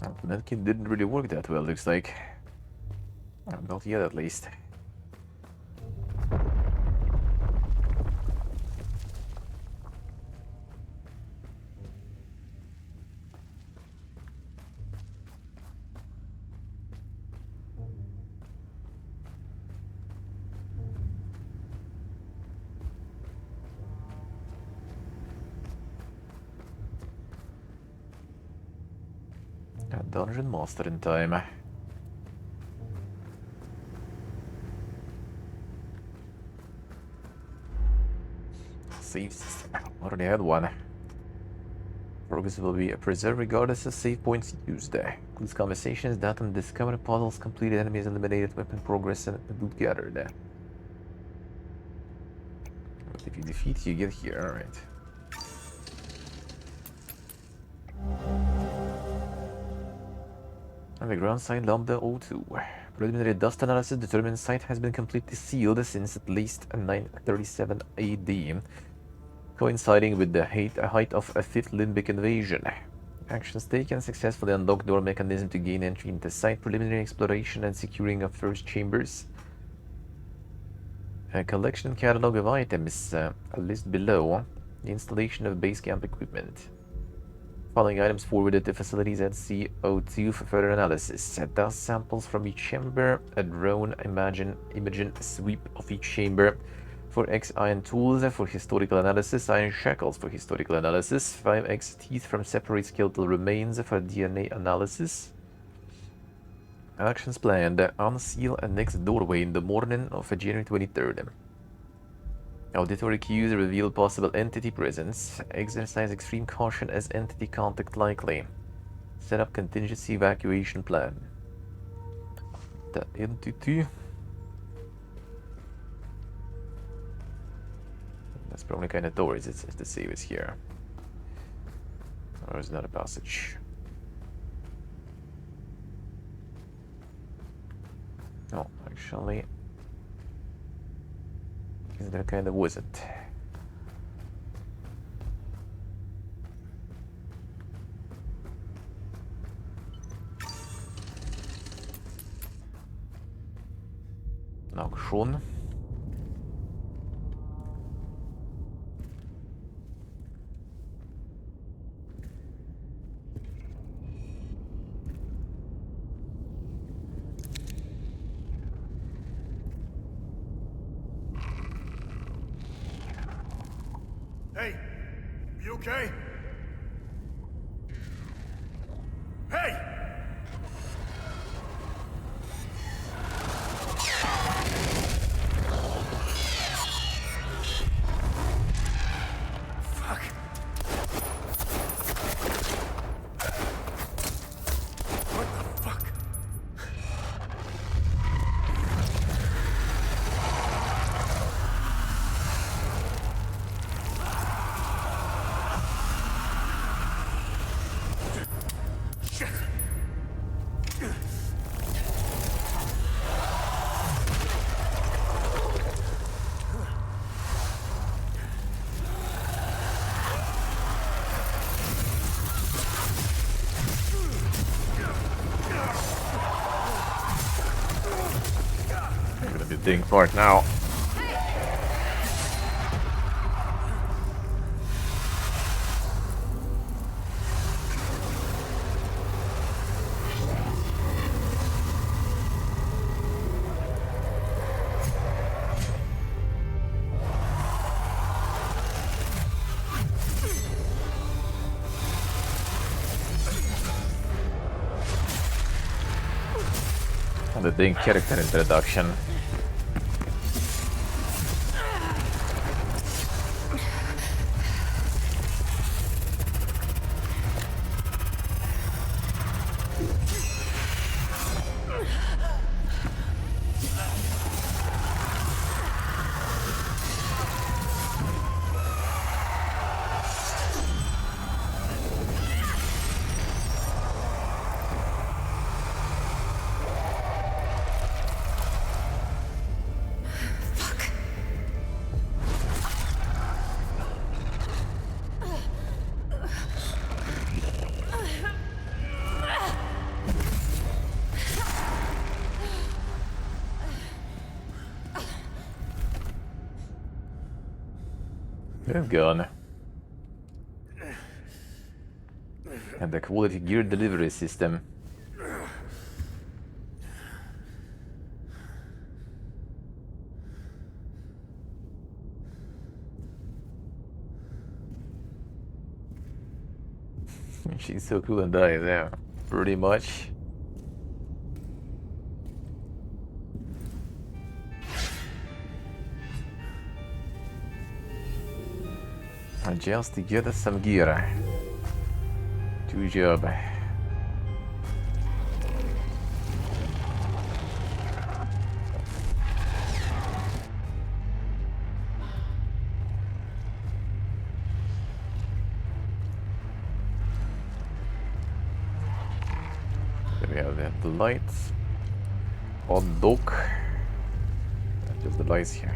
Well, that kid didn't really work that well, looks like. Not yet, at least. Dungeon master in time. Save system. Already had one. Progress will be preserved regardless of save points used. Includes conversations, data discovered, puzzles, completed, enemies eliminated, weapon progress, and loot gathered. But if you defeat, you get here. Alright. Underground site Lambda 02. Preliminary dust analysis determines site has been completely sealed since at least 937 AD, coinciding with the height of a 5th limbic invasion. Actions taken successfully unlocked door mechanism to gain entry into site, preliminary exploration and securing of first chambers. A collection and catalog of items, a list below, the installation of base camp equipment. Following items forwarded to facilities at CO2 for further analysis. Dust samples from each chamber, a drone imaging sweep of each chamber. For X iron tools for historical analysis, iron shackles for historical analysis, 5X teeth from separate skeletal remains for DNA analysis. Actions planned: unseal a next doorway in the morning of January 23rd. Auditory cues reveal possible entity presence. Exercise extreme caution as entity contact likely. Set up contingency evacuation plan. The entity. That's probably kind of doors. It's the save is here. Or is not a passage? No, actually. There kind of wasn't. Nou, schon. Hey, you okay? Hey! Fuck. What the fuck? Gonna be a ding part now. The dang character introduction. Good gun. And the quality gear delivery system. She's so cool and dies, yeah. Pretty much. And just to get us some gear. Good job. There we have the lights. Hot dog. Just the lights here.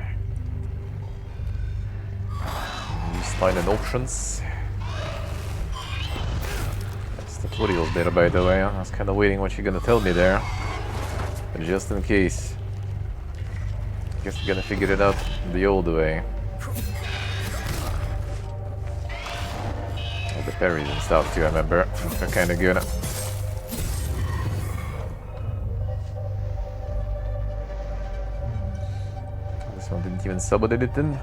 New style and options. That's tutorials there, by the way. I was kind of waiting what you're gonna tell me there. But just in case. Guess we're gonna figure it out the old way. Oh, the parries and stuff too, I remember. They're kinda good. This one didn't even sub it in.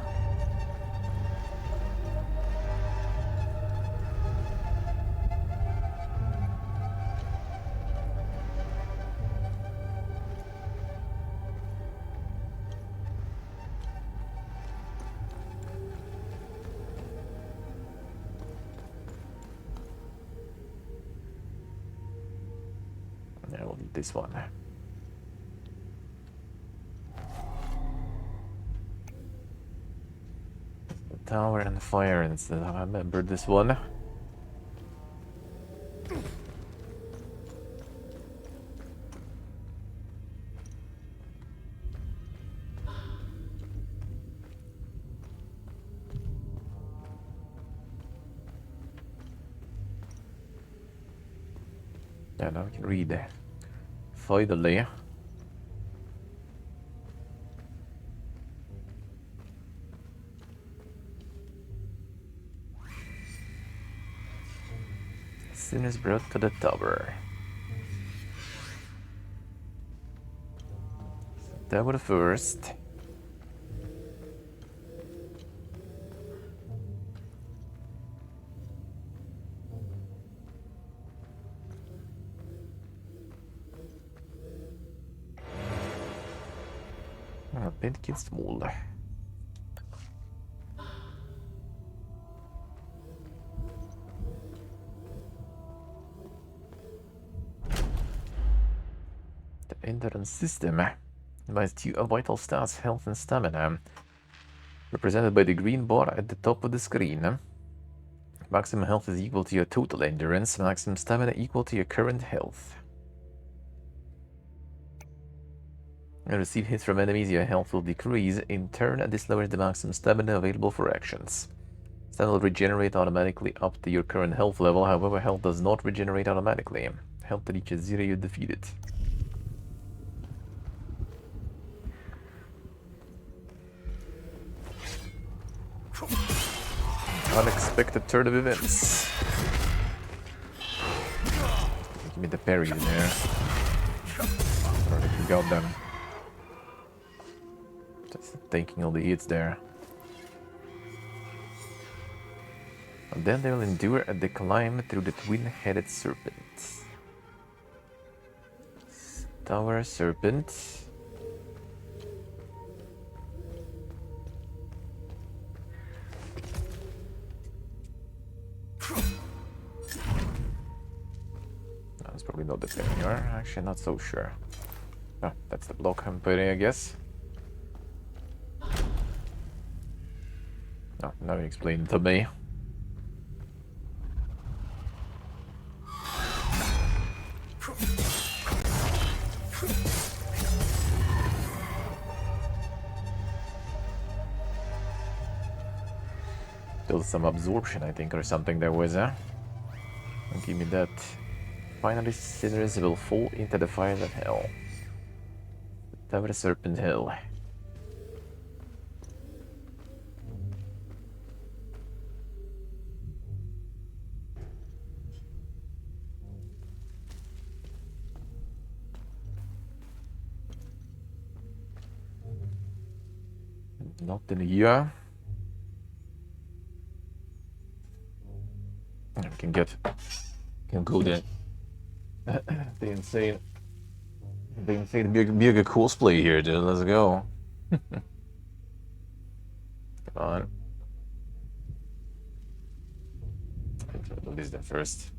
Yeah, we'll need this one. The tower and the fire instead. I remember this one. Yeah, now we can read that. Finally. Sin is brought to the tower. Tower first. Pinkin small. The endurance system combines two vital stats, health and stamina, represented by the green bar at the top of the screen. Maximum health is equal to your total endurance, maximum stamina equal to your current health. When you receive hits from enemies, your health will decrease. In turn, this lowers the maximum stamina available for actions. Stamina will regenerate automatically up to your current health level, however, health does not regenerate automatically. Health reaches 0, you defeat it. Unexpected turn of events. Give me the parry in there. Already got them. Just taking all the hits there. And then they will endure the climb through the twin-headed serpent. Tower Serpent. That's probably not the failure. Actually, not so sure. Oh, that's the block I'm putting, I guess. Oh, now you explain it to me. Still some absorption, I think, or something there was, huh? Give me that. Finally, sinners will fall into the fires of hell. Tower Serpent Hill. Not in a year. We can go there. the insane be a good cosplay here, dude. Let's go. Come on. I'll move this first.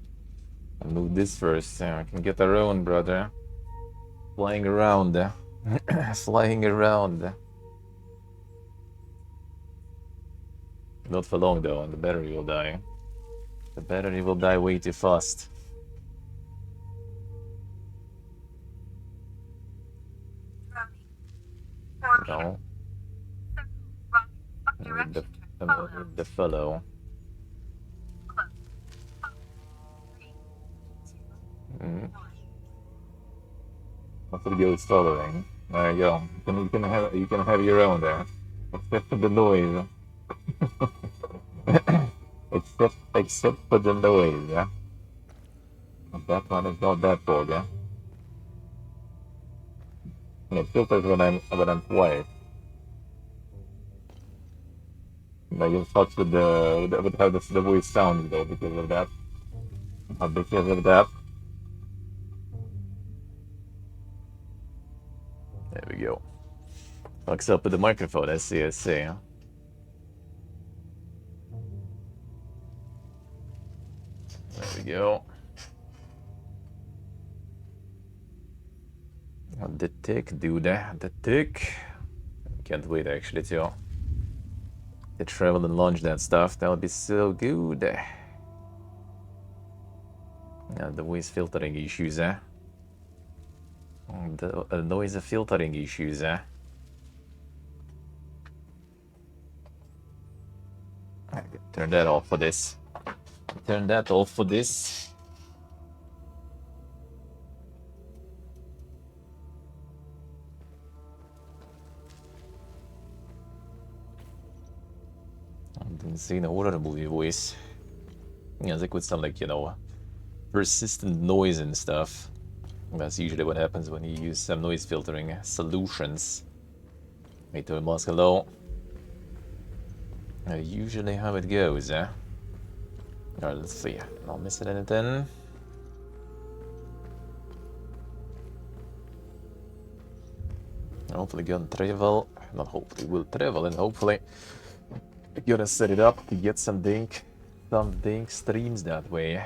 I'll move this first. I can get around, brother. Flying around. Flying around. Not for long though, and the battery will die. The battery will die way too fast. No. The fellow. That's what the is following. There you go. You can have your own there. Except for the noise. except for the noise, yeah. That one is not that bad, yeah. It filters when I'm quiet. Now you'll touch with how the voice sounds though because of that. Because of that. There we go. Fucks up with the microphone, I see. Huh? There we go. The tick, dude. The tick. Can't wait actually to travel and launch that stuff. That would be so good. Yeah, the voice filtering issues, eh? The noise filtering issues, eh? Turn that off for this. Turn that off for this. I didn't see no horror movie voice. Yeah, like with some like, you know, persistent noise and stuff. That's usually what happens when you use some noise filtering solutions. Wait till mask hello. Usually how it goes, eh? Alright, let's see. Not missing anything. Hopefully gonna travel. Not hopefully, we'll travel and hopefully gonna set it up to get some dink streams that way.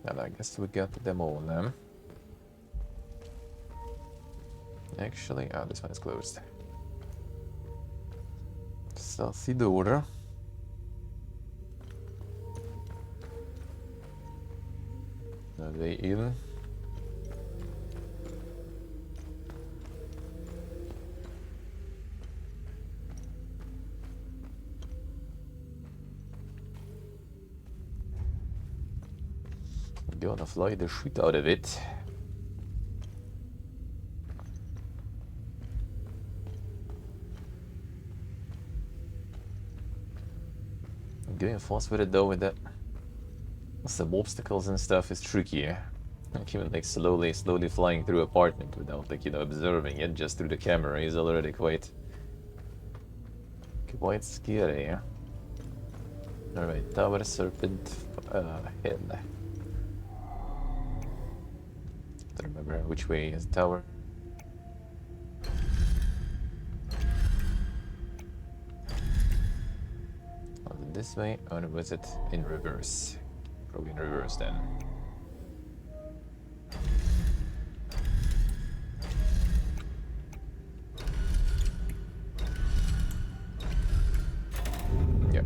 And I guess we got them all now. Actually, this one is closed. Stealthy door. Are they in? Gonna fly the shit out of it. Going fast with it though, with that some obstacles and stuff is tricky. Like even like slowly flying through apartment without like, you know, observing it just through the camera is already quite scary. Alright, Tower Serpent Hill. Don't remember which way is the tower. Was it this way, or was it in reverse? Probably in reverse then. Yep.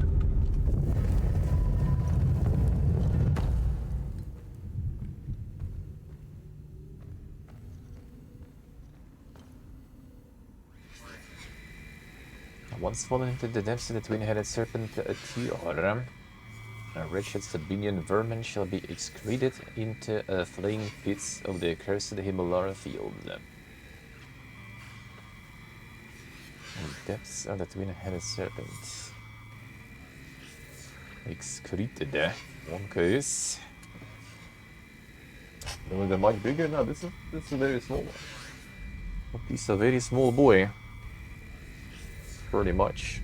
Once fallen into the depths of the twin-headed serpent Tior, a wretched Sabinian vermin shall be excreted into flaying pits of the accursed Himalara field. The depths of the twin-headed serpent. Excreted, Okay. They're much bigger now. This is a very small one. He's a very small boy. Pretty much.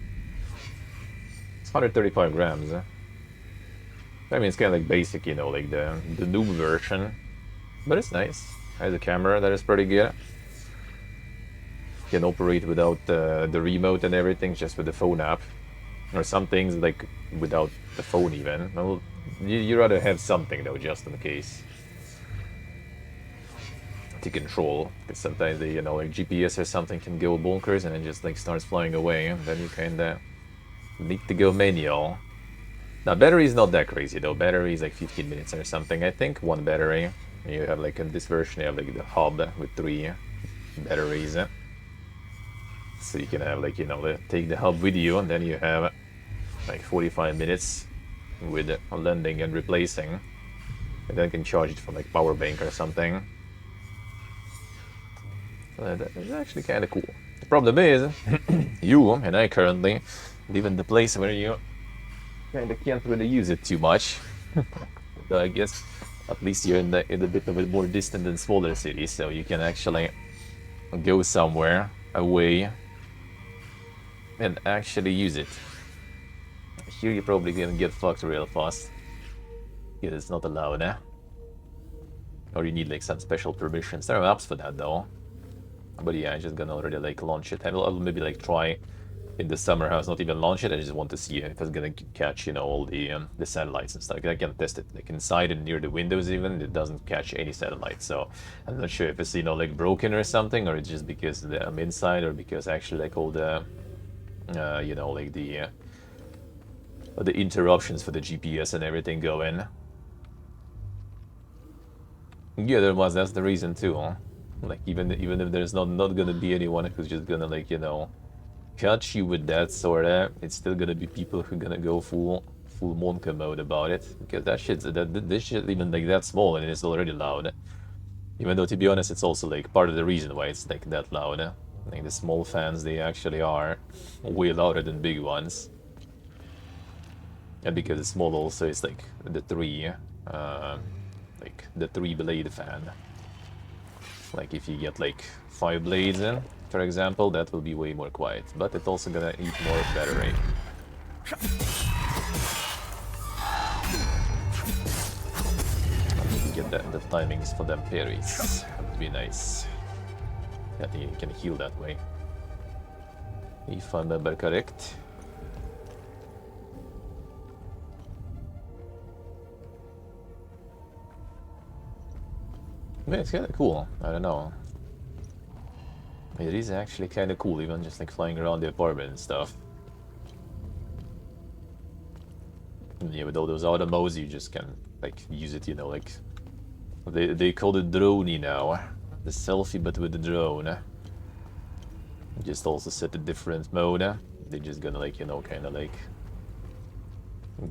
It's 135 grams. I mean, it's kind of like basic, you know, like the noob version. But it's nice. Has a camera that is pretty good. Can operate without the remote and everything, just with the phone app. Or some things like without the phone even. Well, you rather have something though, just in case. To control, because sometimes the, you know, like GPS or something can go bonkers and it just like starts flying away, and then you kinda need to go manual. Now battery is not that crazy though. Battery is like 15 minutes or something. I think one battery. You have like in this version you have like the hub with 3 batteries. So you can have like, you know, take the hub with you, and then you have like 45 minutes with landing and replacing, and then you can charge it from like power bank or something. That is actually kind of cool. The problem is, you and I currently live in the place where you kind of can't really use it too much. So I guess at least you're in a bit of a more distant and smaller city, so you can actually go somewhere away and actually use it. Here you're probably gonna get fucked real fast. Yeah, it's not allowed, eh? Or you need like some special permissions. There are apps for that though. But yeah, I'm just gonna already like launch it. I'll maybe like try in the summer house, not even launch it. I just want to see if it's gonna catch, you know, all the satellites and stuff. I can test it like inside and near the windows even. It doesn't catch any satellites, so I'm not sure if it's, you know, like broken or something, or it's just because I'm inside, or because actually like all the you know, like the interruptions for the GPS and everything go in. Yeah, there was. That's the reason too. Huh? Like even if there's not gonna be anyone who's just gonna like, you know, catch you with that sorta, it's still gonna be people who are gonna go full Monka mode about it, because this shit even like that small and it's already loud. Even though, to be honest, it's also like part of the reason why it's like that loud. Like the small fans, they actually are way louder than big ones. And because it's small also, it's like the 3 blade fan. Like if you get like 5 blades in, for example, that will be way more quiet, but it's also gonna eat more battery. Get the timings for them parries. That would be nice. I think you can heal that way, if I remember correct. Yeah, it's kind of cool. I don't know. It is actually kind of cool, even just like flying around the apartment and stuff. And yeah, with all those auto modes, you just can like use it, you know, like they call it droney now. The selfie, but with the drone. You just also set a different mode. They're just gonna like, you know, kind of like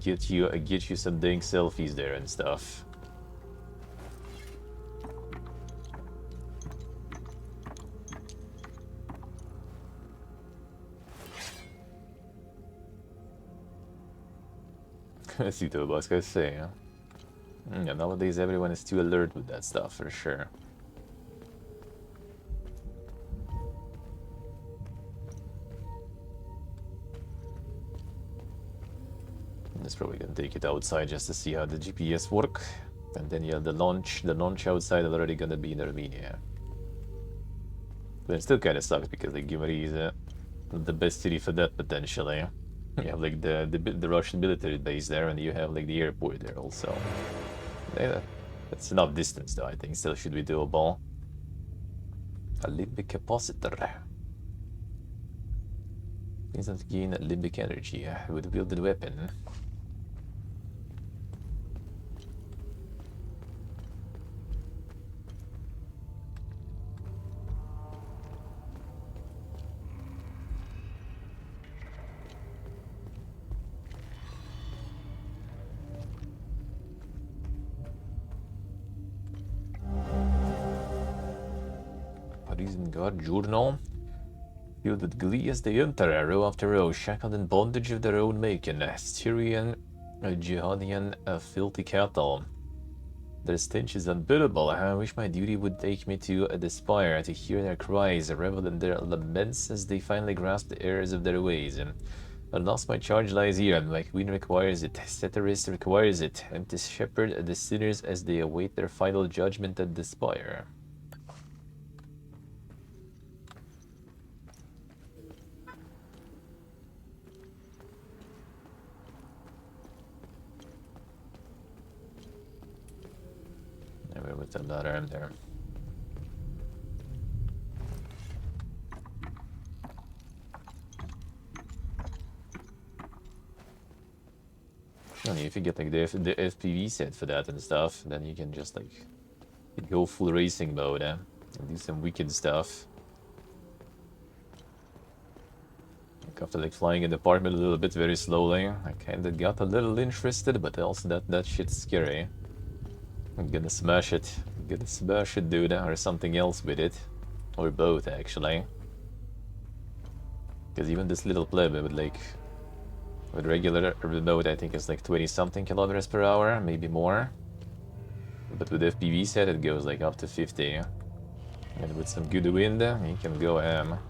get you some dang selfies there and stuff. I see what I was gonna say, huh? Yeah, nowadays everyone is too alert with that stuff, for sure. I'm just probably gonna take it outside just to see how the GPS work. And then yeah, the launch outside is already gonna be in Armenia. But it still kind of sucks because like Gyumri is the best city for that potentially. You have like the Russian military base there, and you have like the airport there also. Yeah, that's enough distance though. I think still should be doable. A limbic capacitor. Instant gain limbic energy with wielded weapon. Isengard Journal. Filled with glee as they enter, row after row, shackled in bondage of their own making, Styrian, Jihadian, filthy cattle. Their stench is unbearable. I wish my duty would take me to the spire to hear their cries, revel in their laments as they finally grasp the errors of their ways. Alas, my charge lies here. My queen requires it. Ceteris requires it. I'm to shepherd the sinners as they await their final judgment at the spire. With that arm there. And if you get like the FPV set for that and stuff, then you can just like go full racing mode and do some wicked stuff. Like after like flying in the apartment a little bit very slowly, I kinda got a little interested, but also that shit's scary. I'm gonna smash it. I'm gonna smash it, dude, or something else with it. Or both, actually. Because even this little pleb with regular remote, I think it's like 20-something kilometers per hour, maybe more. But with FPV set, it goes like up to 50. And with some good wind, you can go ham.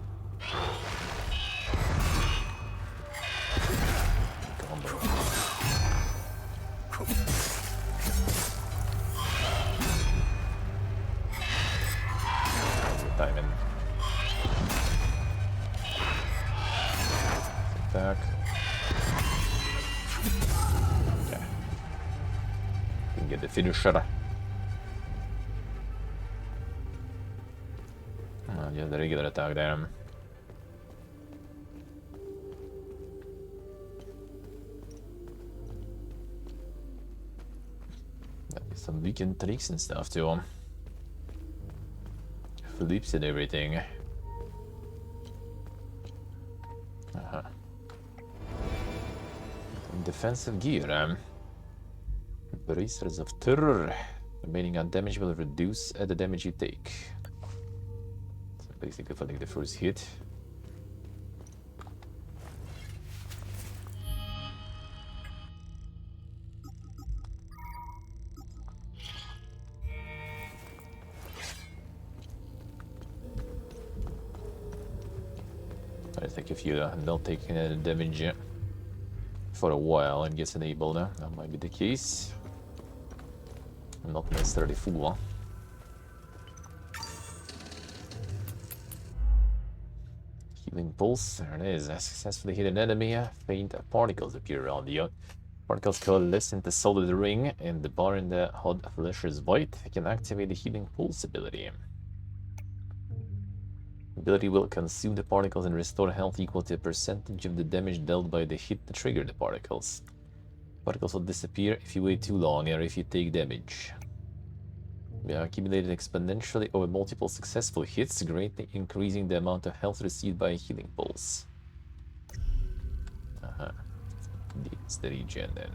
Back. Okay. Can get the finisher. Yeah, the regular attack there. Some weekend tricks and stuff too. Flips and everything. Defensive gear. Bracers of Terror. Remaining undamaged will reduce the damage you take. So basically for like the first hit. I think if you don't take any damage for a while, it gets enabled. That might be the case. Not necessarily full. Healing pulse, there it is. Successfully hit an enemy. Faint particles appear around you. Particles coalesce into solid ring, and the bar in the hot flesher's void can activate the healing pulse ability. Ability will consume the particles and restore health equal to a percentage of the damage dealt by the hit to trigger the particles. Particles will disappear if you wait too long or if you take damage. They are accumulated exponentially over multiple successful hits, greatly increasing the amount of health received by a healing pulse. It's the regen then.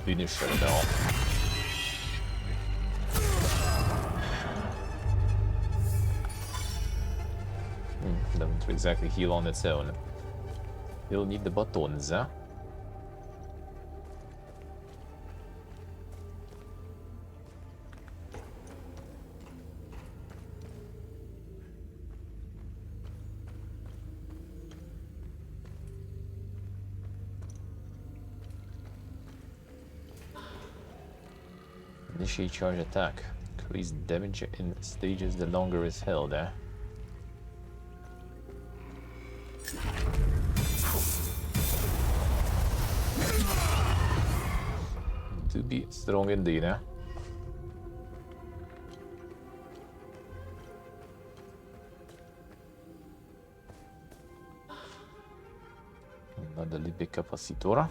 Finish it now. Doesn't exactly heal on its own. You'll need the buttons, huh? Initiate charge attack. Increase damage in stages the longer it's held, eh? To be strong indeed, eh? Another Lippe Capacitora.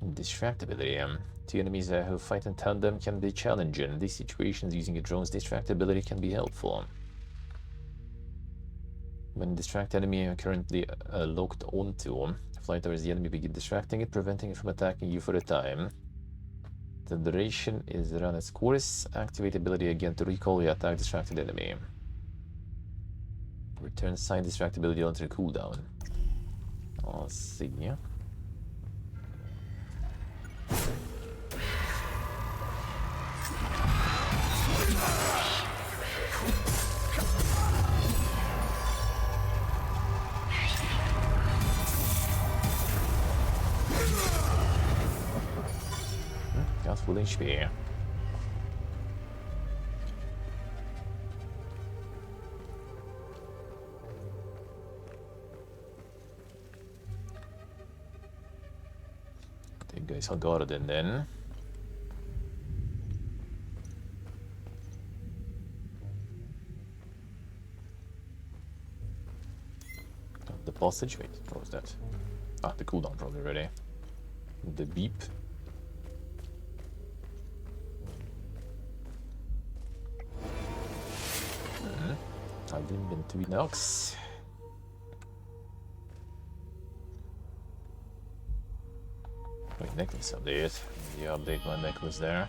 Distractibility. Two enemies who fight in tandem can be challenging. In these situations, using a drone's distractibility can be helpful. When distract enemy are currently locked onto, fly towards the enemy, begin distracting it, preventing it from attacking you for a time. The duration is run its course. Activate ability again to recall the attack distracted enemy. Return sign distractibility onto the cooldown. Let's see. Got full HP. You guys all got it in then. The postage? Wait, what was that? Ah, the cooldown probably ready. The beep. I've been to Inox. Wait, necklace update. Yeah, update my necklace there.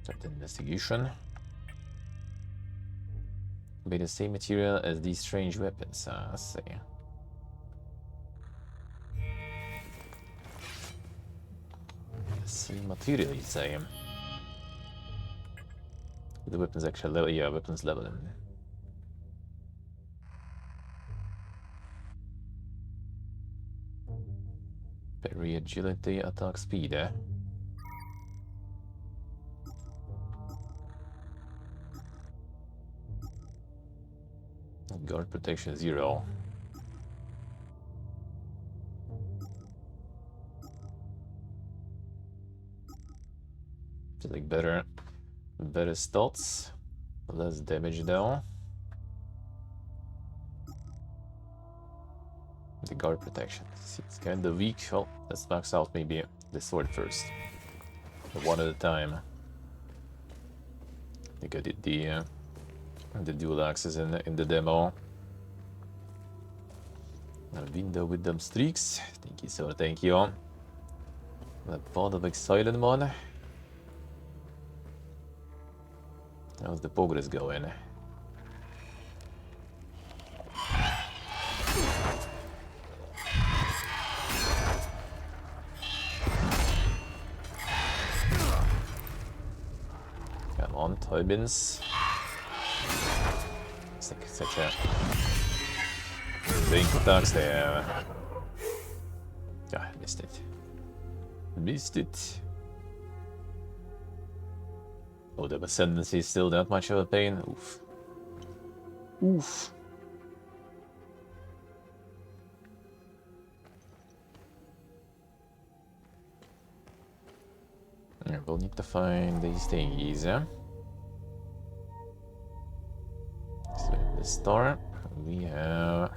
Start the investigation. Be the same material as these strange weapons. Let's see. Same material, you say. The weapons actually level. Yeah, weapons level. Parry, agility, attack speed, eh? Guard protection 0. Just like better stats, less damage though. The guard protection. See, it's kind of weak. Well, let's max out maybe the sword first. One at a time. I think I did the dual axes in the demo. A window with them streaks. Thank you, sir. Thank you. A pot of silent one. How's the progress going? Come on, Toybins. It's like such a big attacks there. Yeah, missed it. Missed it. Oh, the ascendancy is still that much of a pain. Oof. Oof. Yeah, we'll need to find these thingies, yeah? So the star, we have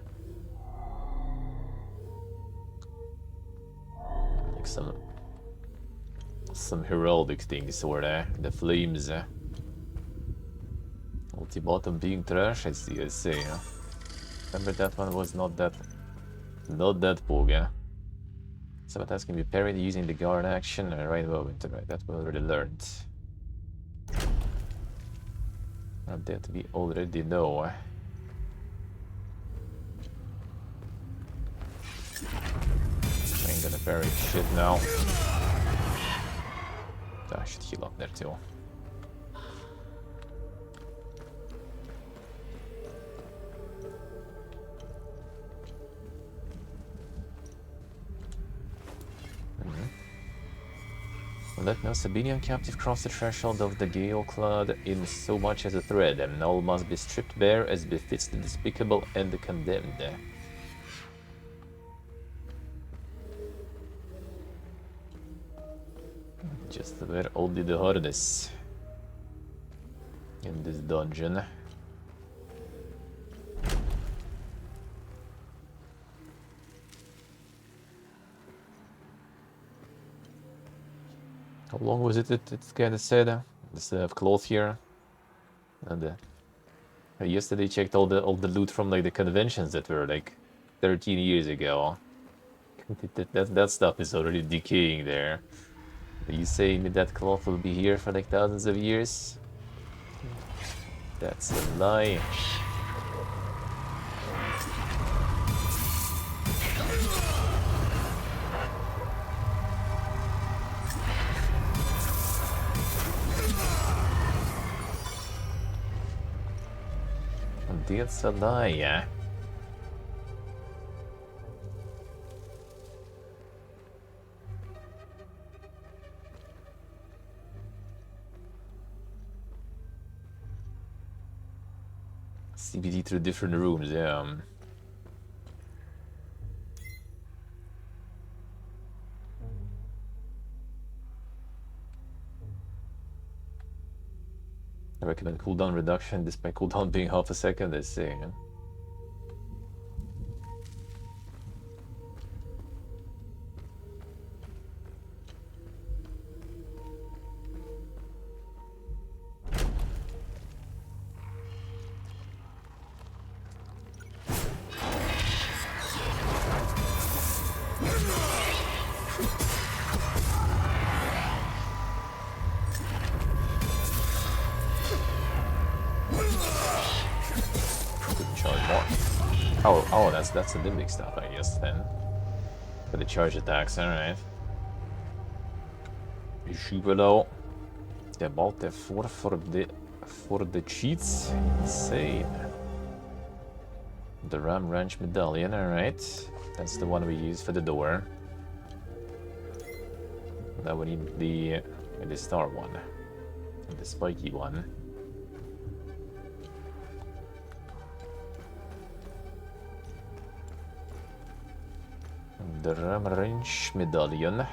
like some heraldic things over there. The flames. Ultimatum being trash, I see, yeah. Remember that one was not that bug, yeah. Sabotage can be parried using the guard action at the right moment, right? That we already learned. That we already know. Ain't gonna bury shit now. I should heal up there too. Let no Sabinian captive cross the threshold of the Gale Clad in so much as a thread, and all must be stripped bare as befits the despicable and the condemned. Just where only the hardness in this dungeon. How long was it? It's kind of said. Does it have cloth here? And yesterday checked all the loot from like the conventions that were like 13 years ago. that stuff is already decaying there. Are you saying that cloth will be here for like thousands of years? That's a lie. That's a lie, yeah. CBD through different rooms, yeah. I recommend cooldown reduction despite cooldown being half a second, they say. Yeah? That's the limbic stuff, I guess, then. For the charge attacks, alright. Super low. They bought the 4 for the cheats. Insane. The Ram Ranch medallion, alright. That's the one we use for the door. Now we need the star one. And the spiky one. The Ram Ranch medallion.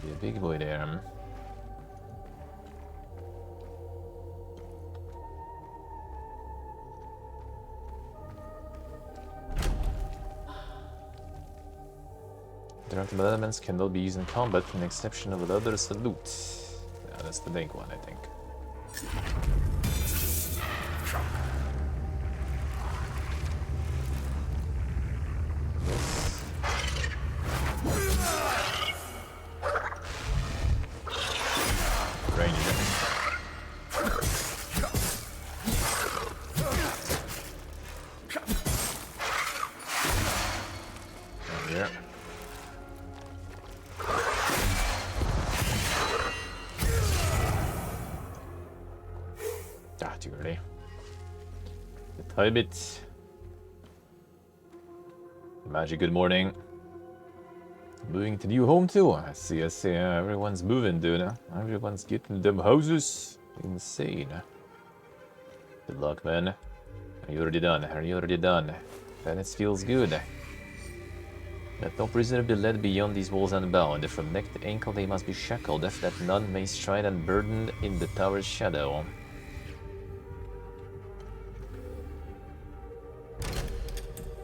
Maybe a big boy there. Direct elements cannot be used in combat with an exception of another salute. Yeah, that's the big one, I think. Too early. The time it. Magic, good morning. Moving to new home too. I see, everyone's moving, dude. Everyone's getting them houses. Insane. Good luck, man. Are you already done? Are you already done? Then it feels good. Let no prisoner be led beyond these walls unbound. From neck to ankle they must be shackled, that none may stride unburdened in the tower's shadow.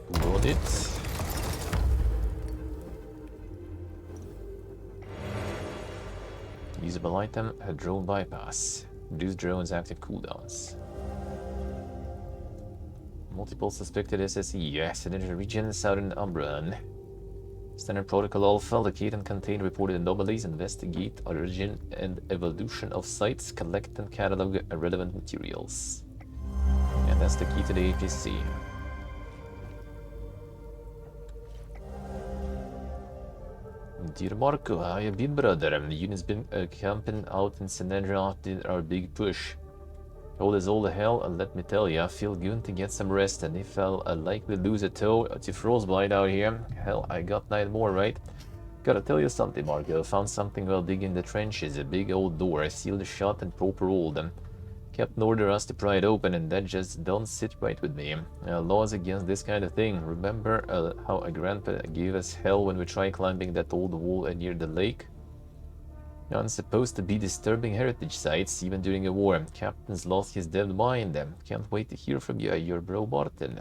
Load it. Usable item, a drone bypass. Reduce drones active cooldowns. Multiple suspected SSE. Synergy region, Southern Umbran. Standard Protocol Alpha, locate and contain reported anomalies, investigate origin and evolution of sites, collect and catalog relevant materials. And that's the key to the APC. Dear Marco, how you been, brother? The unit's been camping out in Sinedra after our big push. Cold as all the hell, and let me tell ya, I feel good to get some rest, and if I'll likely lose a toe to frostbite out here, hell, I got 9 more, right? Gotta tell you something, Marco, found something while digging the trenches, a big old door, I sealed shut and proper-rolled them. Kept an order us to pry it open, and that just don't sit right with me. Laws against this kind of thing. Remember how a grandpa gave us hell when we tried climbing that old wall near the lake? Not supposed to be disturbing heritage sites, even during a war. Captain's lost his dead mind. Can't wait to hear from you, your bro Barton.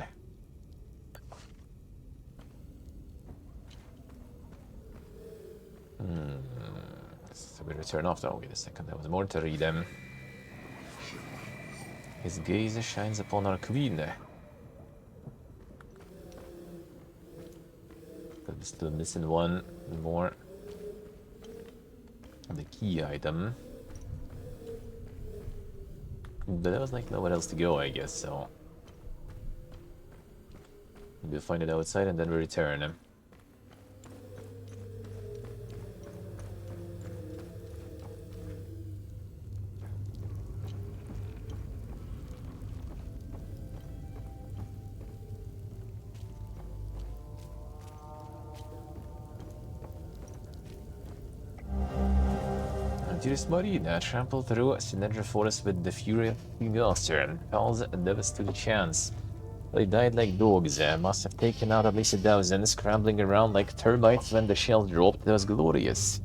So we return after. Oh, wait a second, there was more to read. His gaze shines upon our queen. But we're still missing one more. The key item. But there was like nowhere else to go, I guess, so we'll find it outside and then we return. Dearest Marina, trampled through Sinedra Forest with the fury of King Oster. Pals never stood a chance. They died like dogs. Must have taken out at least a dozen, scrambling around like termites when the shell dropped. It was glorious.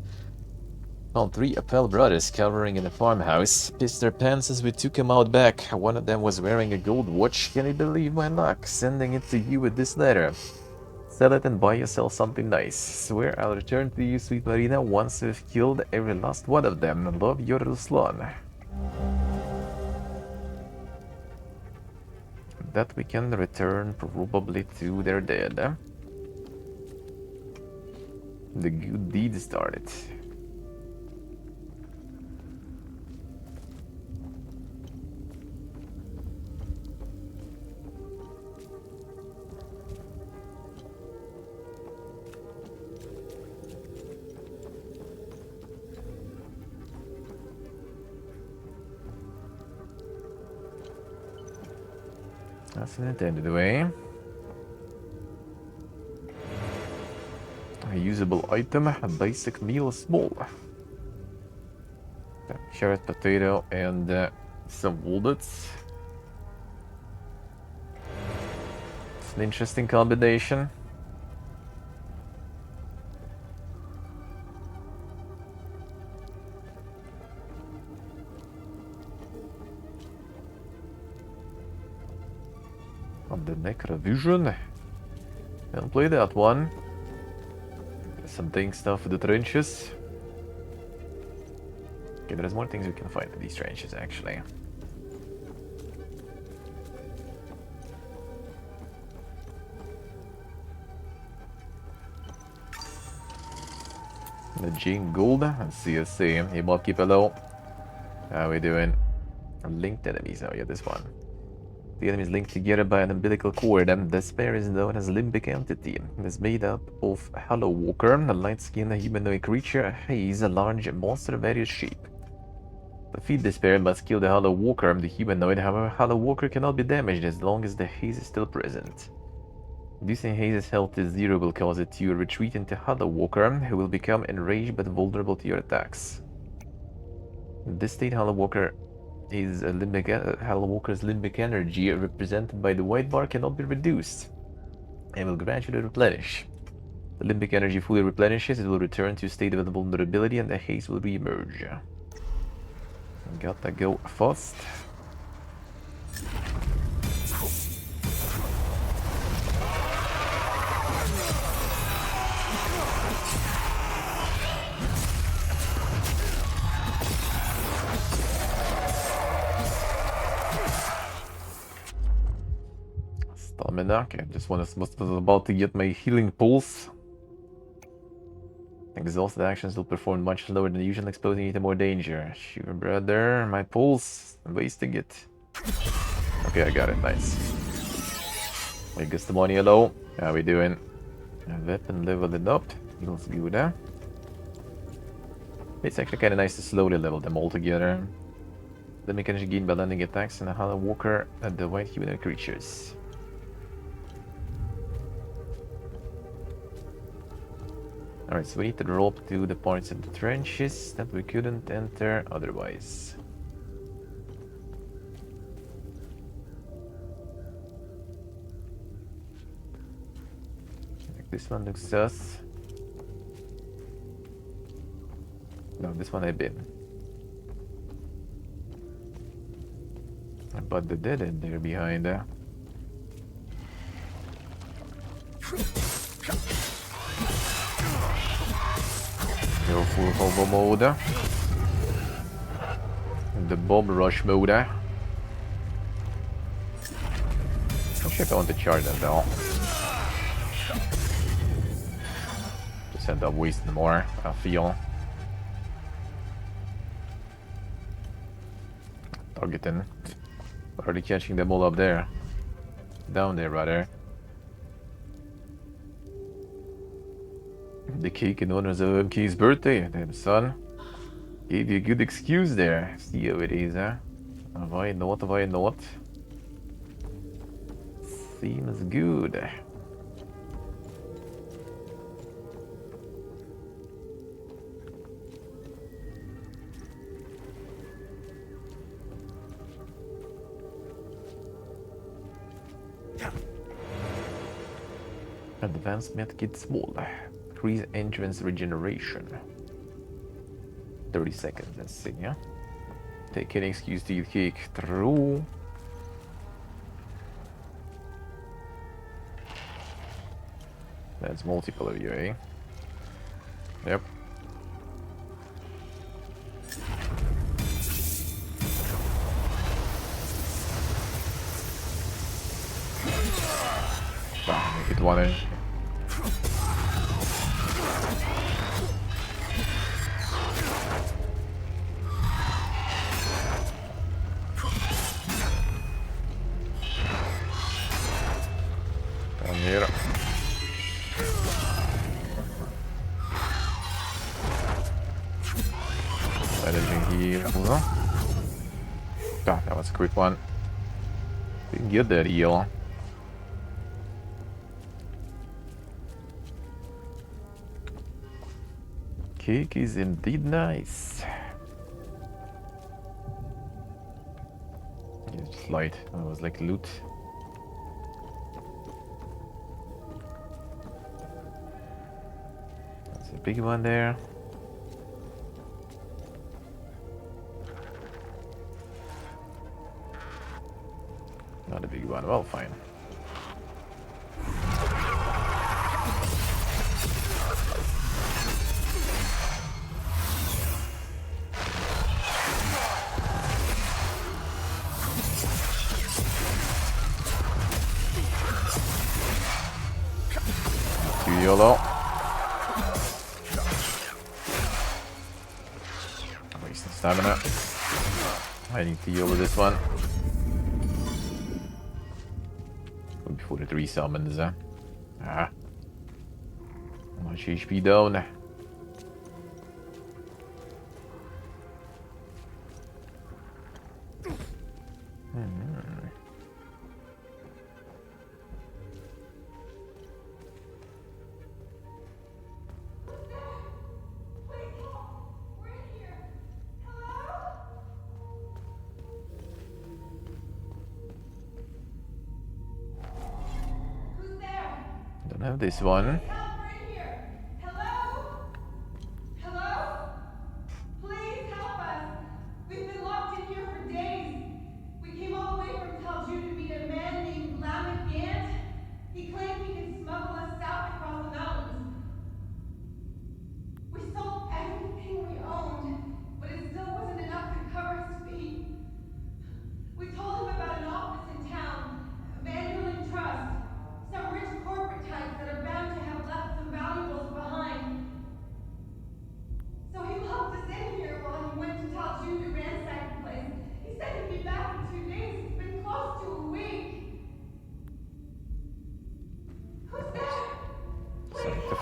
Found 3 Appel brothers cowering in a farmhouse. Pissed their pants as we took them out back. One of them was wearing a gold watch. Can you believe my luck? Sending it to you with this letter. Sell it and buy yourself something nice. Swear I'll return to you, sweet Marina, once we've killed every last one of them. Love, your Ruslan. That we can return probably to their dead. The good deed started. That's an intended way. A usable item, a basic meal small. Carrot, potato, and some walnuts. It's an interesting combination. The Necrovision. Don't play that one. Some thing stuff with the trenches. Okay, there's more things we can find in these trenches actually. The Jane Gold and CSC. Hey Bobkeep, hello. How we doing? Linked enemies. Oh yeah, this one. The enemy is linked together by an umbilical cord, and the spare is known as Limbic Entity. It is made up of Hollow Walker, a light-skinned humanoid creature, Haze, a large monster of various shape. To feed the spare, must kill the Hollow Walker, the humanoid. However, Hollow Walker cannot be damaged as long as the Haze is still present. Reducing Haze's health to 0 will cause it to retreat into Hollow Walker, who will become enraged but vulnerable to your attacks. In this state, Hollow Walker's limbic energy, represented by the white bar, cannot be reduced and will gradually replenish. The limbic energy fully replenishes, it will return to a state of vulnerability and the haze will re-emerge. Gotta go fast. stamina. Okay, just was about to get my healing pulse. Exhausted actions will perform much slower than usual, exposing you to more danger. Sure, brother. My pulse. I'm wasting it. Okay, I got it. Nice. I guess the money low. How we doing? Weapon leveled up. Feels good, huh? It's actually kind of nice to slowly level them all together. The mechanic gained by landing attacks and a Hollow Walker at the white humanoid creatures. Alright, so we need to drop to the parts of the trenches that we couldn't enter otherwise. This one looks sus. No, this one I've been. But the dead end there behind there. Go full hobo mode. The bomb rush mode. Not sure if I want to charge them though. Just end up wasting more, I feel. Targeting. Already catching them all up there. Down there, rather. The cake in honor of MK's birthday. Damn, son. Gave you a good excuse there. See how it is, huh? Why not? Why not? Seems good. Advanced medkit small. Increase entrance regeneration. 30 seconds, let's see, yeah? Take any excuse to eat cake. True. That's multiple of you, eh? Yep. Make it one. Down here. Anything here? God, that was a quick one. Didn't get that eel. Cake is indeed nice. Yeah, just light. It was like loot. That's a big one there. Not a big one. Well, fine. YOLO. Wasting stamina. I need to YOLO this one. Before the 3 summons, huh? Ah. Much HP down. Don't have this one. Help, we're in here. Hello? Hello? Please help us. We've been locked in here for days. We came all the way from Talju to meet a man named Lamek Gant. He claimed he could smuggle us south across the mountains. We sold everything we owned, but it still wasn't enough to cover his feet. We told him about an office in town, Vanderlyn Trust.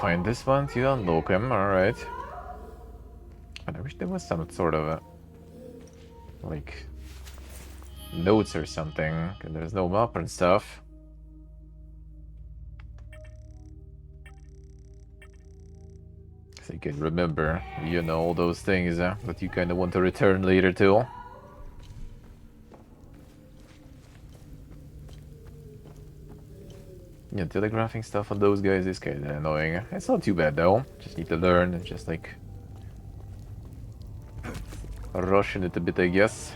find this one to unlock him, alright. But I wish there was some sort of like notes or something, 'cause there's no map and stuff. So you can remember, you know, all those things that you kind of want to return later too. Yeah, telegraphing stuff on those guys is kind of annoying. It's not too bad though. Just need to learn and just like rushing it a bit, I guess.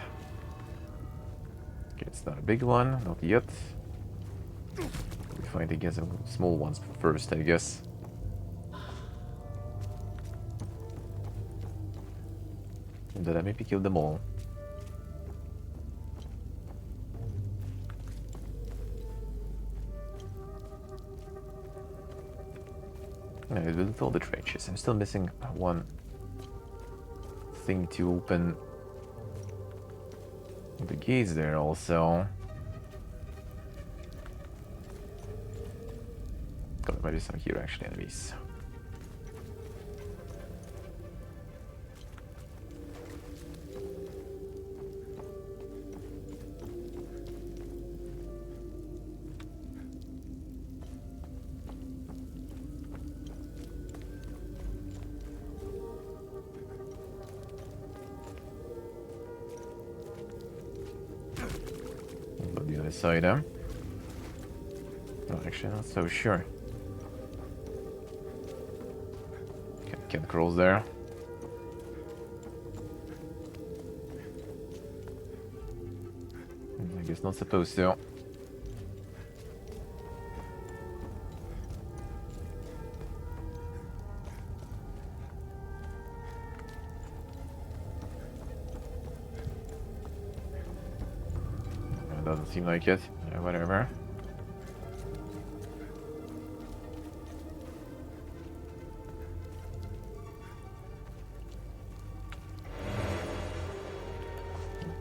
Okay, it's not a big one, not yet. We find to get some small ones first, I guess. And then I maybe kill them all. I built all the trenches. I'm still missing one thing to open the gates there also. God, maybe some here actually enemies. Side, huh? Oh, actually, not so sure. Can't cross there. I guess not supposed to. Doesn't seem like it. Yeah, whatever.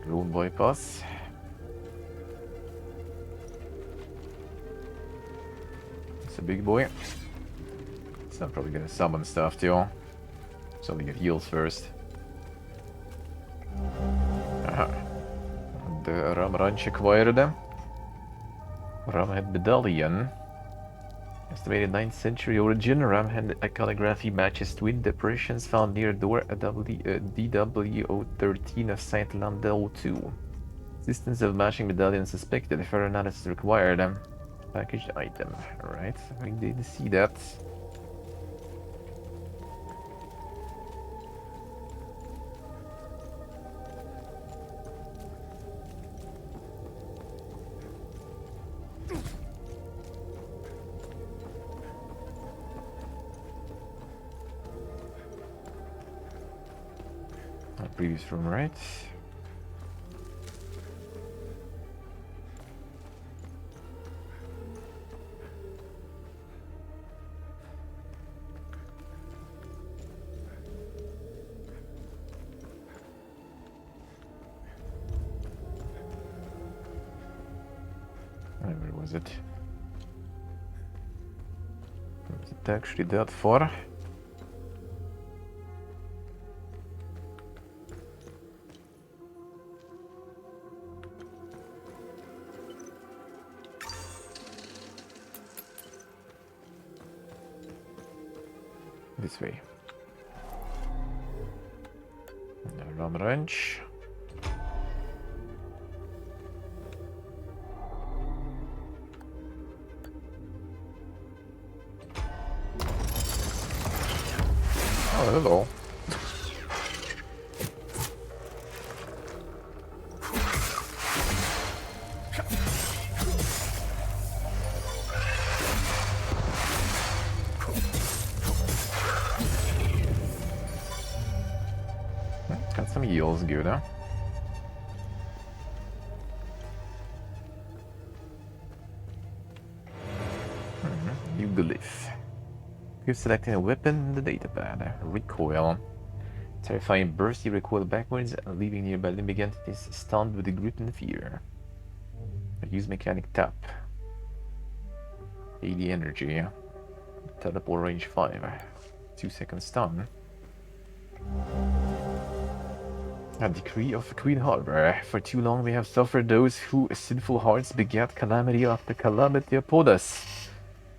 Drone bypass. It's a big boy. It's not probably gonna summon stuff too. So we get heals first. Aha. The Ram Ranch acquired them. Ramhead Medallion. Estimated 9th century origin. Ramhead iconography matches twin depressions found near door DW013 of Saint Landel 2. Existence of matching medallion suspected. Further analysis required. Packaged item. Alright, we did see that. Previous room, right? Where was it? Was it actually that far? This way. Ram Ranch. Oh, hello. Got some heals, good, huh? New glyph. You're selecting a weapon in the datapad. Recoil. Terrifying burst, you recoil backwards, leaving nearby limbic entities stunned with the grip and fear. Use mechanic tap. 80 energy. Teleport range 5. 2 seconds stun. A decree of Queen Harbor. For too long we have suffered those who sinful hearts begat calamity after calamity upon us.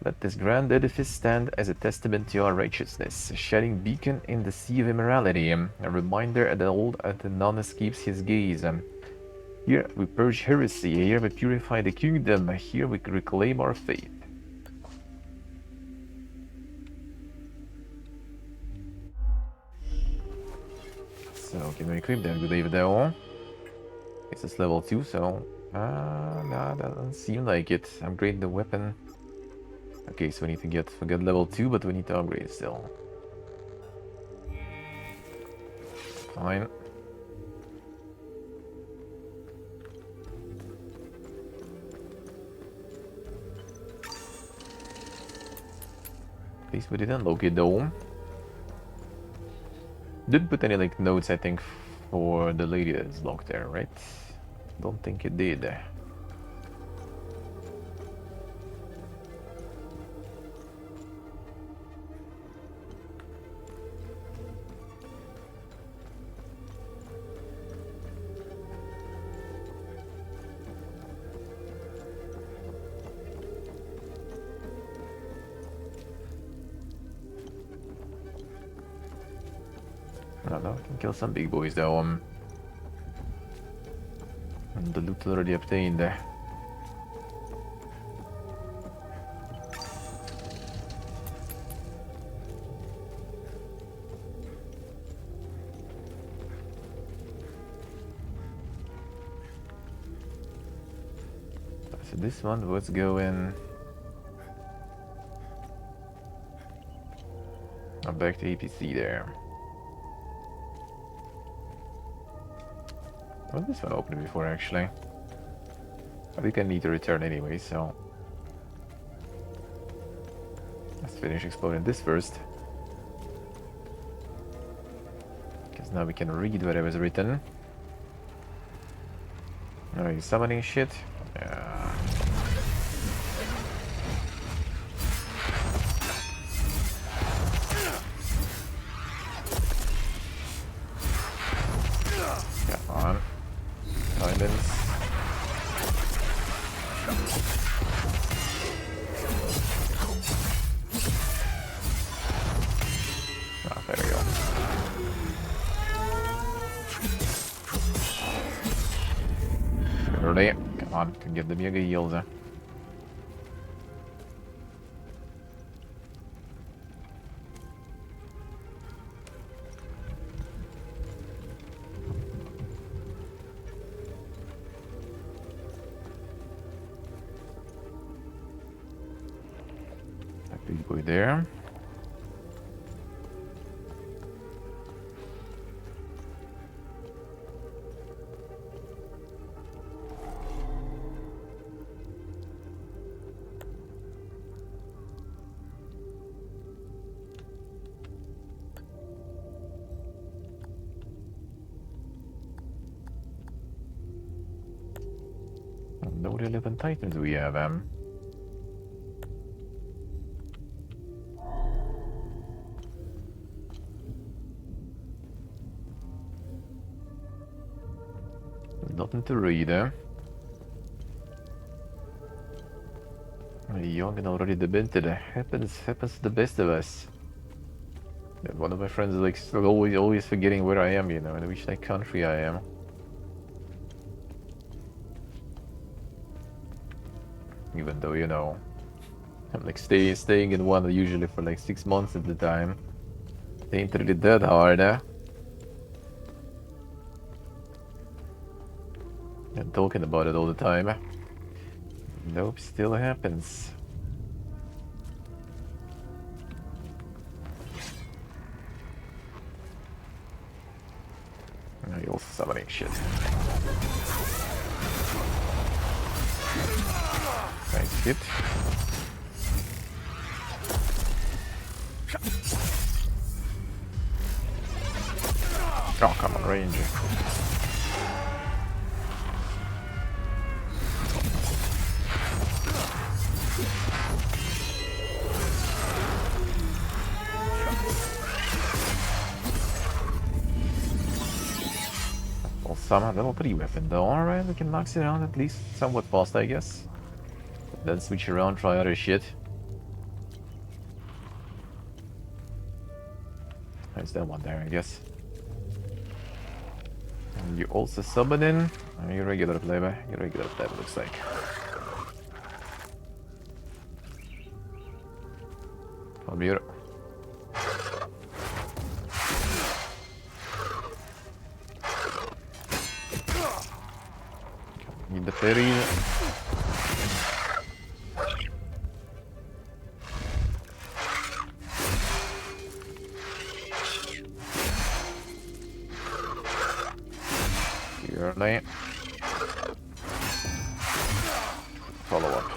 Let this grand edifice stand as a testament to our righteousness, a shining beacon in the sea of immorality, a reminder that old that none escapes his gaze. Here we purge heresy, here we purify the kingdom, here we reclaim our faith. So can we equip that? We leave it there. This is level 2, so nah, that doesn't seem like it. Upgrade the weapon. Okay, so we need to get level 2, but we need to upgrade still. Fine. At least we didn't locate though. Didn't put any like notes, I think, for the lady that's locked there, right? Don't think it did. I don't know, I can kill some big boys though. And the loot already obtained there. So this one was going back to APC there. Well, this one opened before actually. I think I need to return anyway, so let's finish exploring this first. Because now we can read whatever's written. Are you summoning shit? Yeah. Come on. Diamonds. Ah, there we go. Surely. Come on, can get the mega heals. Big boy there. No relevant titans we have, Nothing to read, Young and already demented. Happens to the best of us. And one of my friends is like still always forgetting where I am, you know, and which like country I am. Even though, you know, I'm like staying in one usually for like 6 months at the time. It ain't really that hard, And talking about it all the time. Nope, still happens. You're also summoning shit. Nice hit. Oh, come on, Ranger. some level 3 weapon though. Alright, we can max it out at least somewhat fast, I guess. Then switch around, try other shit. There's that one there, I guess. And you also summoning. You're regular flavor. You're regular flavor, looks like. Come here. Need the ferry. Early. Follow up.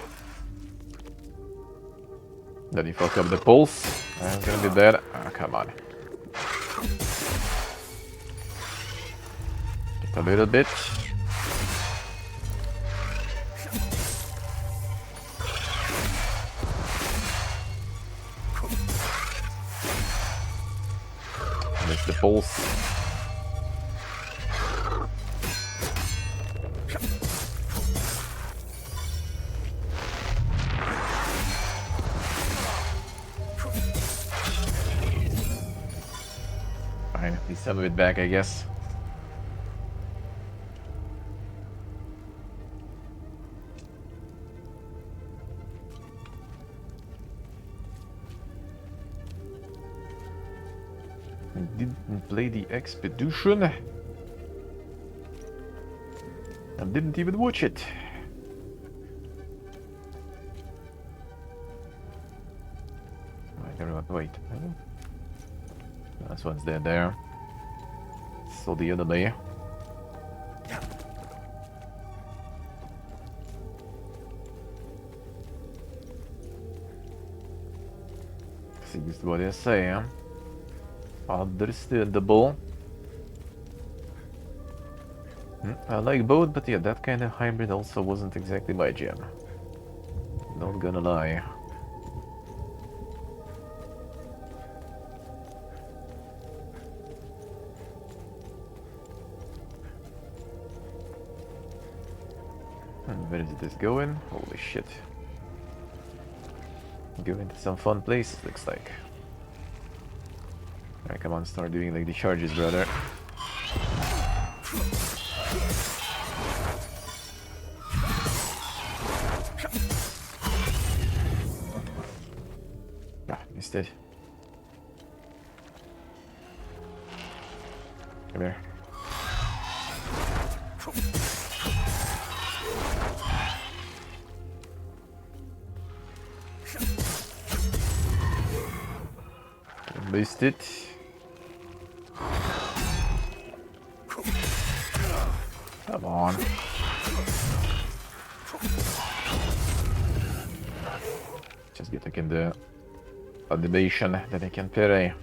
Then you fuck up the pulse. I'm gonna be dead. Oh, come on. Just a little bit. Miss the pulse. Fine, at least some of it back, I guess. I didn't play the expedition. I didn't even watch it. Wait. This one's dead there. So the other layer. Seems what they say, huh? Understandable. I like both, but yeah, that kind of hybrid also wasn't exactly my jam. Not gonna lie. Where is this going? Holy shit. Going to some fun places, looks like. Alright, come on, start doing like the charges, brother. Ah, missed it. Come here. Missed it. Come on. Just get in the animation that I can parry.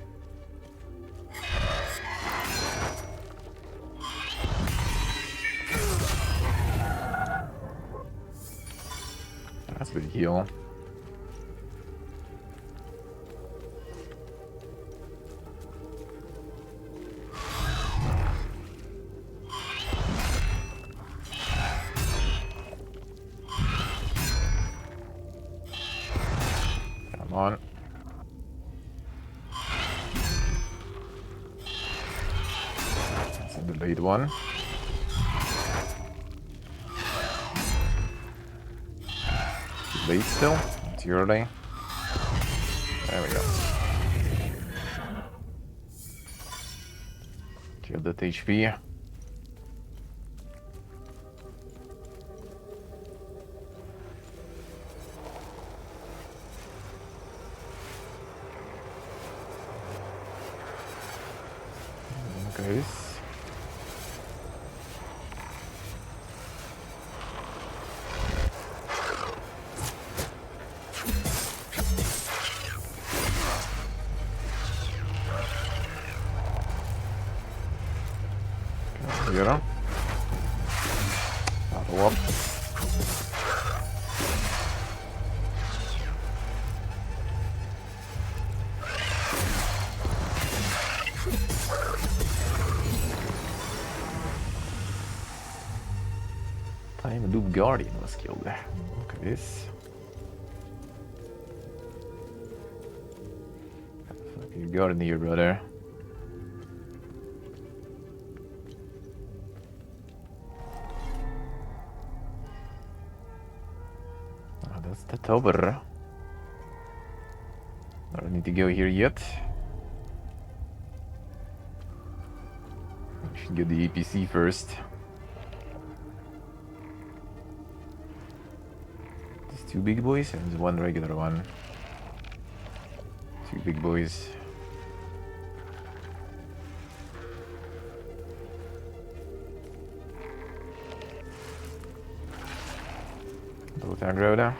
That's pretty heal. On. That's a delayed one. Delayed still? It's early. There we go. Kill that HP. Goes. Göra. Follow up. Time Loop Guardian was killed. Look at this. Fuck you got in here, brother. Oh, that's the tower. I don't need to go here yet. We should get the APC first. There's 2 big boys and there's 1 regular one. 2 big boys. Both aggro now.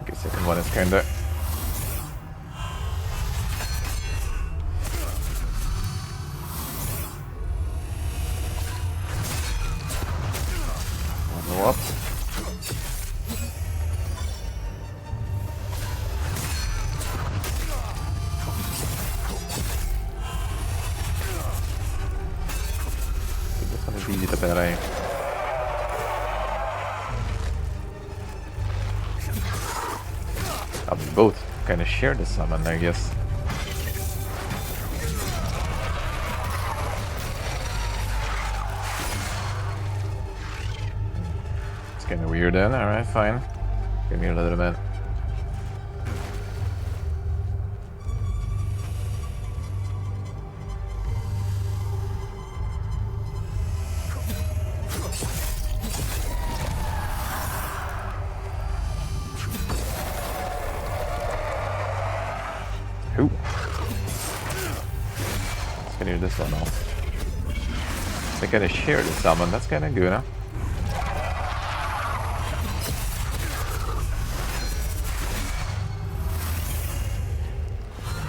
Okay, second one is kinda. Go up. This one is easy to parry. We both kind of share the summon, I guess. It's kind of weird then. Alright, fine. Give me a little bit. Ooh. Let's finish this one off. They gotta share the summon, that's kinda good, huh?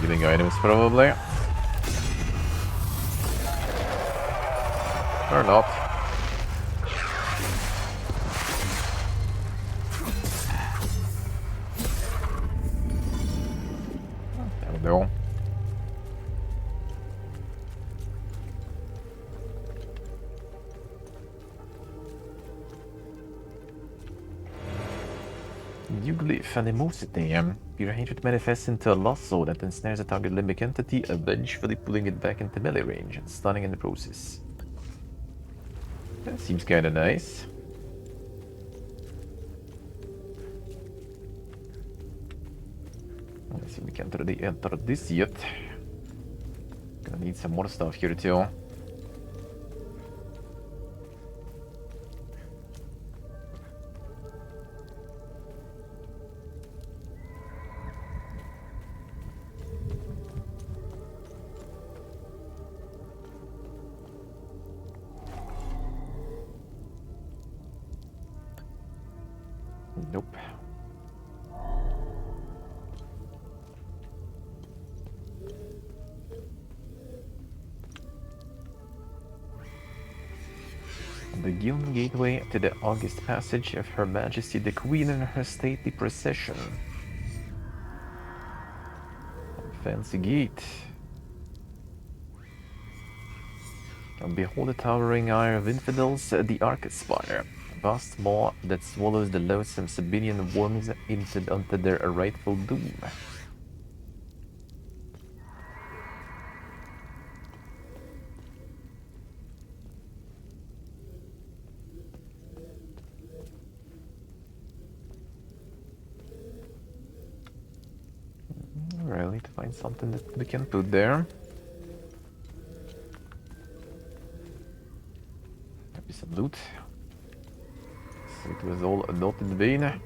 Giving items probably. Or not. There we go. You glyph and Animosity. Your hatred manifests into a lasso that ensnares a target limbic entity, eventually pulling it back into melee range and stunning in the process. That seems kinda nice. Let's see if we can't really enter this yet. Gonna need some more stuff here too. Nope. The Guild Gateway to the August Passage of Her Majesty the Queen in her stately procession. Fancy gate. And behold the towering ire of infidels, the Arcaspire. Vast maw that swallows the loathsome Sabinian worms onto their rightful doom. Really, to find something that we can put there. Maybe some loot. So it was all not in vain. I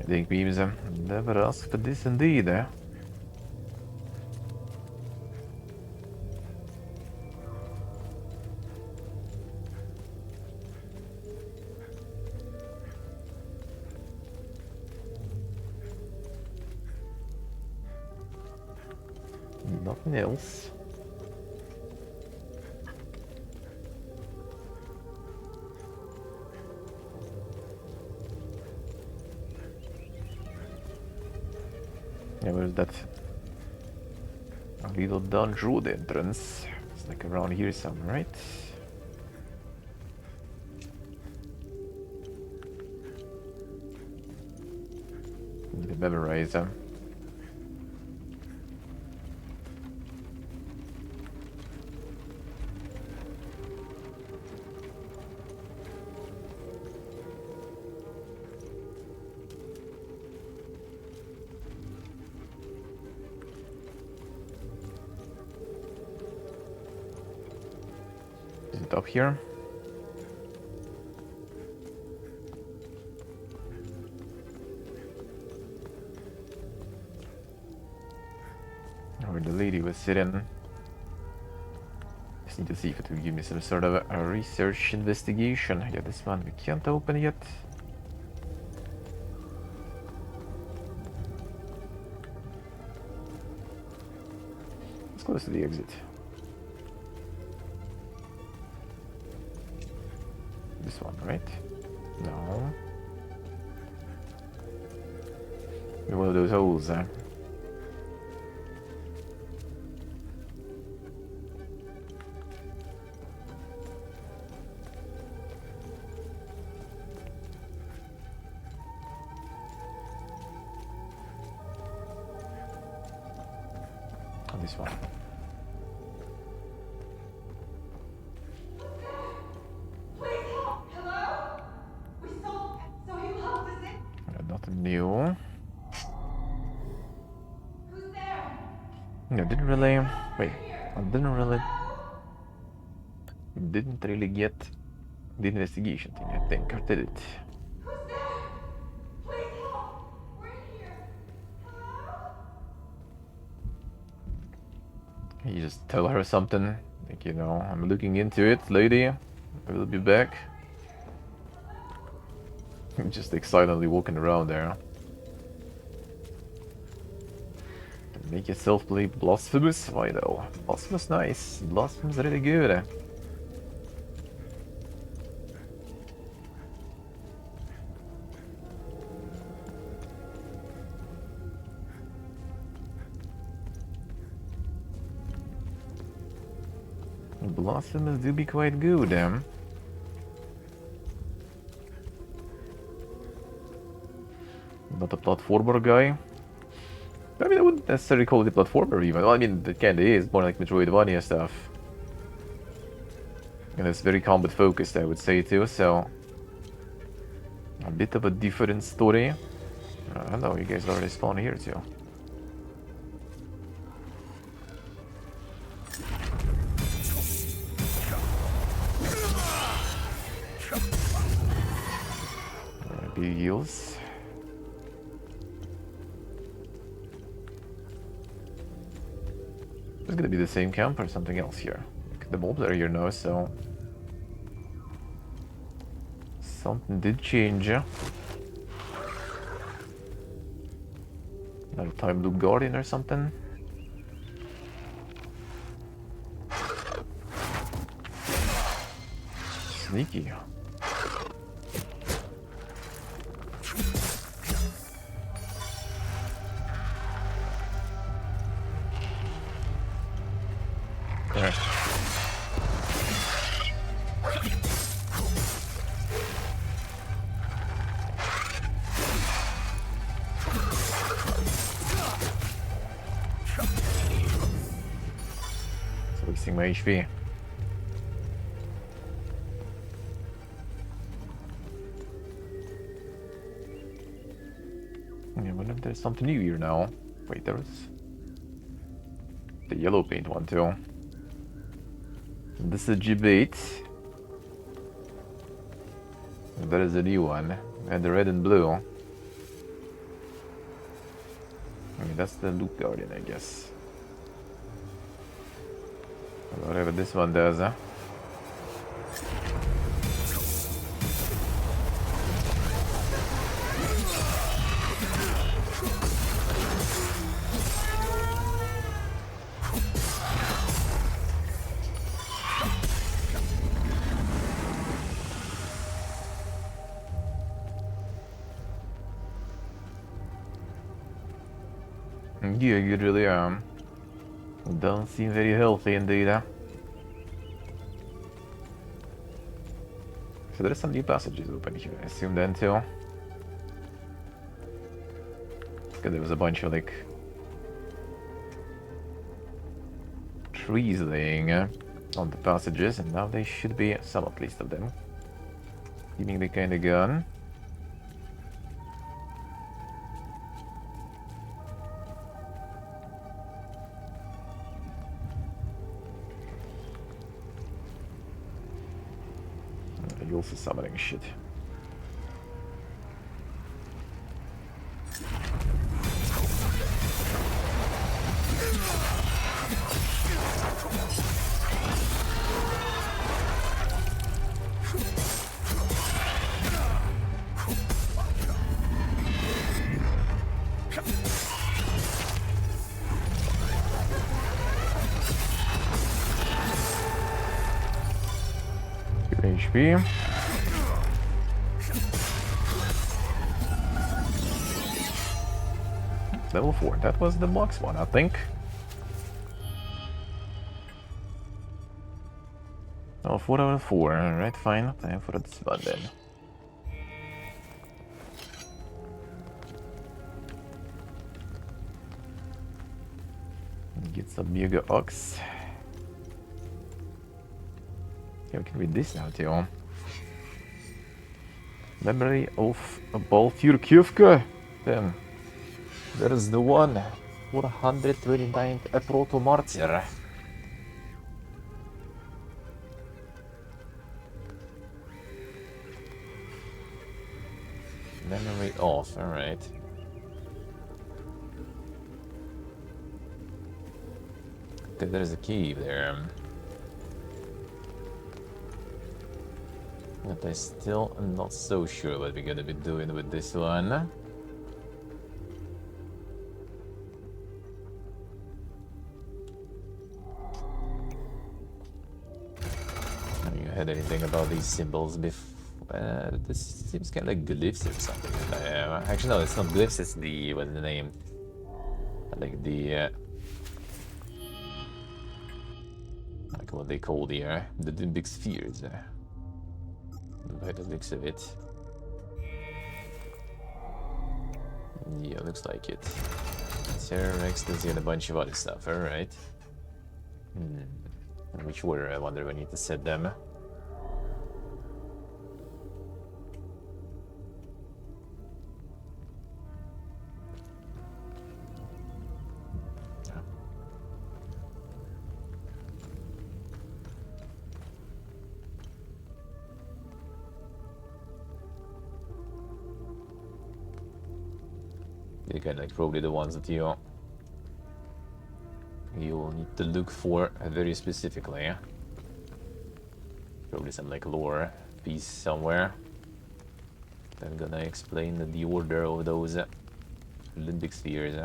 think we never asked for this indeed, eh? Nothing else. Yeah, where's that little dungeon road entrance? It's like around here somewhere, right? Need to memorize them. Is it up here? Where the lady was sitting. Just need to see if it will give me some sort of a research investigation. Yeah, this one we can't open yet. Let's close to the exit. This one, right? No. One of those holes, This one. Please help! Hello? We sold, so he locked us in. Nothing new. Who's there? No, didn't really. Wait, I didn't really get the investigation thing, I think, or did it? Who's there? Please help! We're in here. Hello? You just tell her something, like, you know, I'm looking into it, lady. I will be back. Just like silently walking around there. Make yourself play Blasphemous? Why though? Blasphemous nice. Blasphemous really good. Blasphemous do be quite good, Not a platformer guy. I mean, I wouldn't necessarily call it a platformer even. Well, I mean, it kinda is, more like Metroidvania stuff. And it's very combat focused, I would say too, so... A bit of a different story. Hello, you guys already spawned here too. Big heals. It's gonna be the same camp or something else here. The mobs are here now, so... Something did change. Another time loop guardian or something. Sneaky. There. It's wasting my HP. I wonder if there's something new here now. Wait, there was the yellow paint one too. This is G8. That is a new one. And the red and blue. I mean, that's the Loop Guardian, I guess. Whatever this one does, huh? Yeah, you really don't seem very healthy indeed, huh? So there's some new passages open here, I assume then too. Because there was a bunch of like trees laying on the passages, and now there should be some at least of them. Giving the kind of gun. You're also summoning shit. HP. Level 4. That was the box one, I think. Oh, 4 out of 4. Alright, fine. Time for this one then. Get some bigger ox. Yeah, we can read this now too. Memory of Balfurkjufke. Then there's the one. 429th Proto-Martyr. Memory off, alright. Okay, there's a cave there. But I still am not so sure what we're gonna be doing with this one. Have you heard anything about these symbols before? This seems kind of like glyphs or something. Actually, no, it's not glyphs, it's the... what's the name? Like the... like what they call the big spheres. By the looks of it. Yeah, looks like it. Terror Ecstasy and a bunch of other stuff, alright. In which order, I wonder, we need to set them. Again, like probably the ones that you'll need to look for very specifically. Probably some like lore piece somewhere. I'm gonna explain the order of those limbic spheres.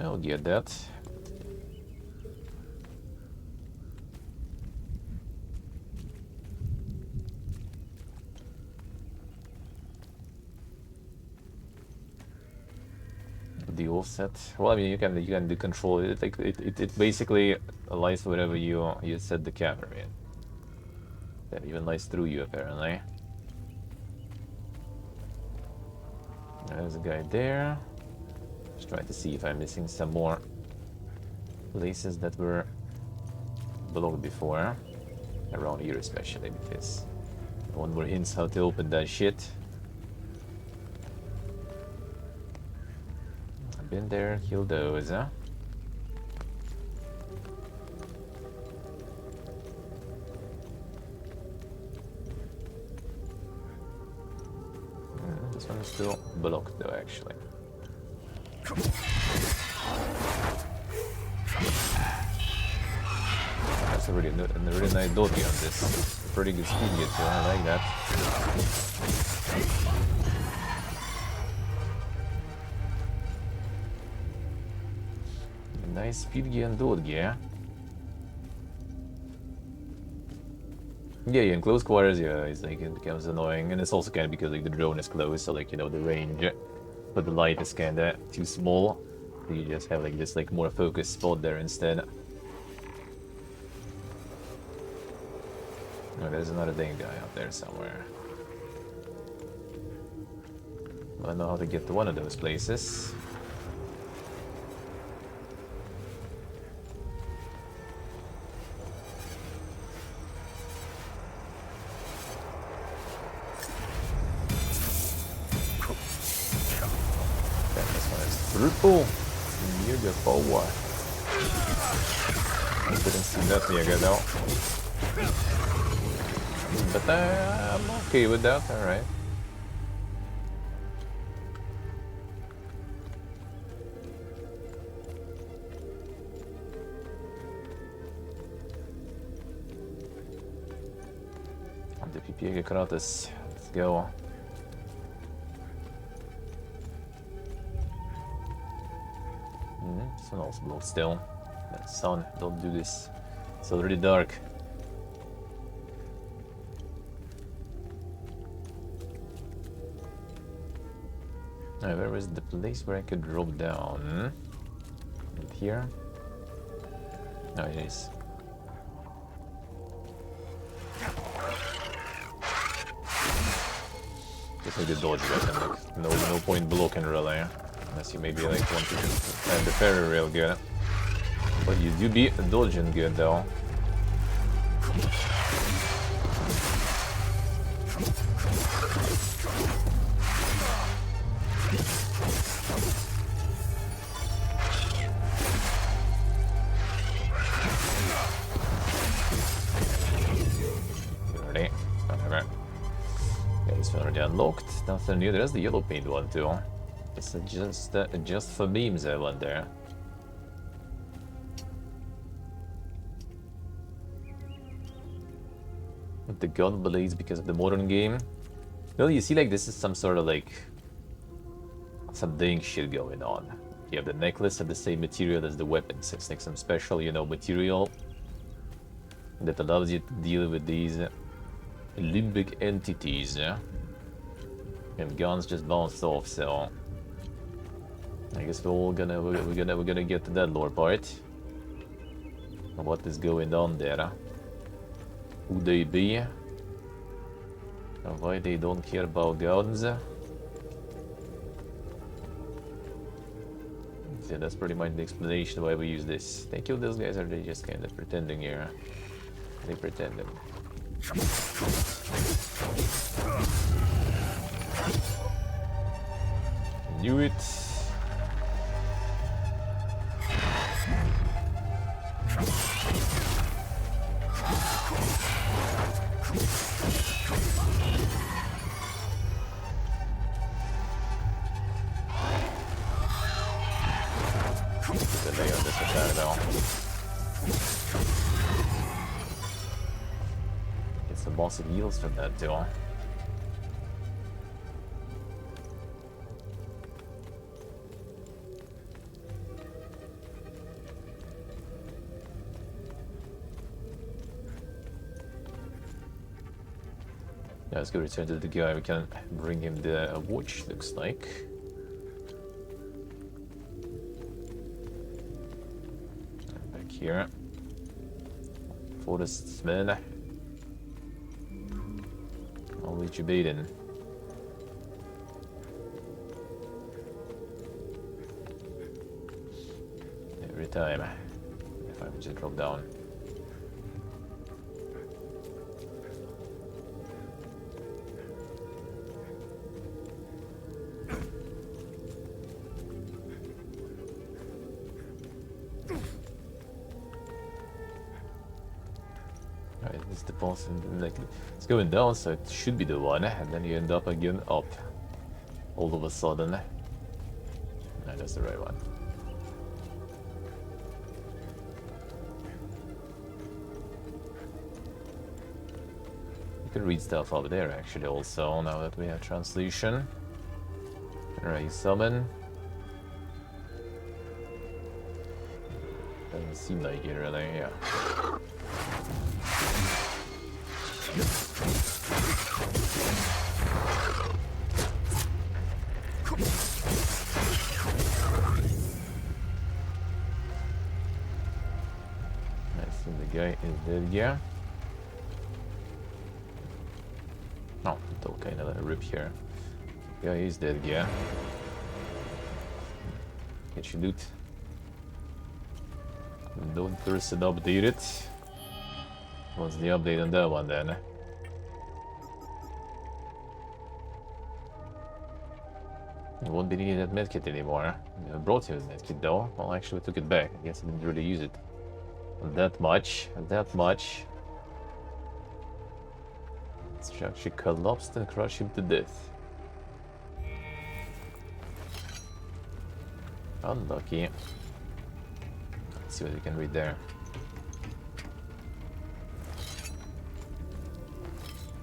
I'll get that. The offset. Well, I mean, you can control it. Like it basically lies wherever you set the camera in. That even lies through you apparently. There's a guy there. Just trying to see if I'm missing some more places that were blocked before. Around here especially, because no one more hints how to open that shit. I've been there, killed those, huh? This one is still blocked though, actually. That's a really nice dodgy on this. Pretty good speed here too, I like that. Nice speed and dot gear. Yeah, in close quarters, yeah, it's like it becomes annoying, and it's also kind of because like the drone is close, so like, you know, the range for the light is kind of too small. So you just have like this like more focused spot there instead. Oh, there's another dang guy out there somewhere. I know how to get to one of those places. Triple. Beautiful. I didn't see that Mega though. But I'm okay with that, alright. The PPA Kratos. Let's go. Sun also blows still. Sun, don't do this. It's already dark. Now, where is the place where I could drop down? Right here? Oh, it is. Just need to dodge that, and like, no point blocking really. Unless you maybe like want to have the ferry real good. But you do be dodging good though. Ready? Whatever. Okay, it's already unlocked. Nothing new. There's the yellow paint one too. It's just for memes, I wonder. The gun blades because of the modern game. Well, you see, like this is some sort of like some dang shit going on. You have the necklace of the same material as the weapons. It's like some special, you know, material that allows you to deal with these limbic entities. And guns just bounced off, so I guess we're gonna get to that lore part. What is going on there? Who they be? And why they don't care about guns? Yeah, that's pretty much the explanation why we use this. Thank you, those guys are they just kind of pretending here. They pretended. Knew it. Delay on this attack though. Get some bossy heals from that too. Yeah, let's go return to the guy. We can bring him the watch, looks like. Back here. Forestman. I'll let you bait in. Every time. If I would just drop down. It's the boss, and like it's going down, so it should be the one, and then you end up again up all of a sudden. No, that's the right one. You can read stuff up there actually also, now that we have translation. Raise summon. Doesn't seem like it really, yeah. I think the guy is dead, yeah. Oh, it's all kind of a rip here. Guy is dead, yeah. Get your loot. Don't person update it. What's the update on that one then? You won't be needing that medkit anymore. I brought you a medkit though. Well, actually, I took it back. I guess I didn't really use it that much. That much. Structure collapsed and crushed him to death. Unlucky. Let's see what we can read there.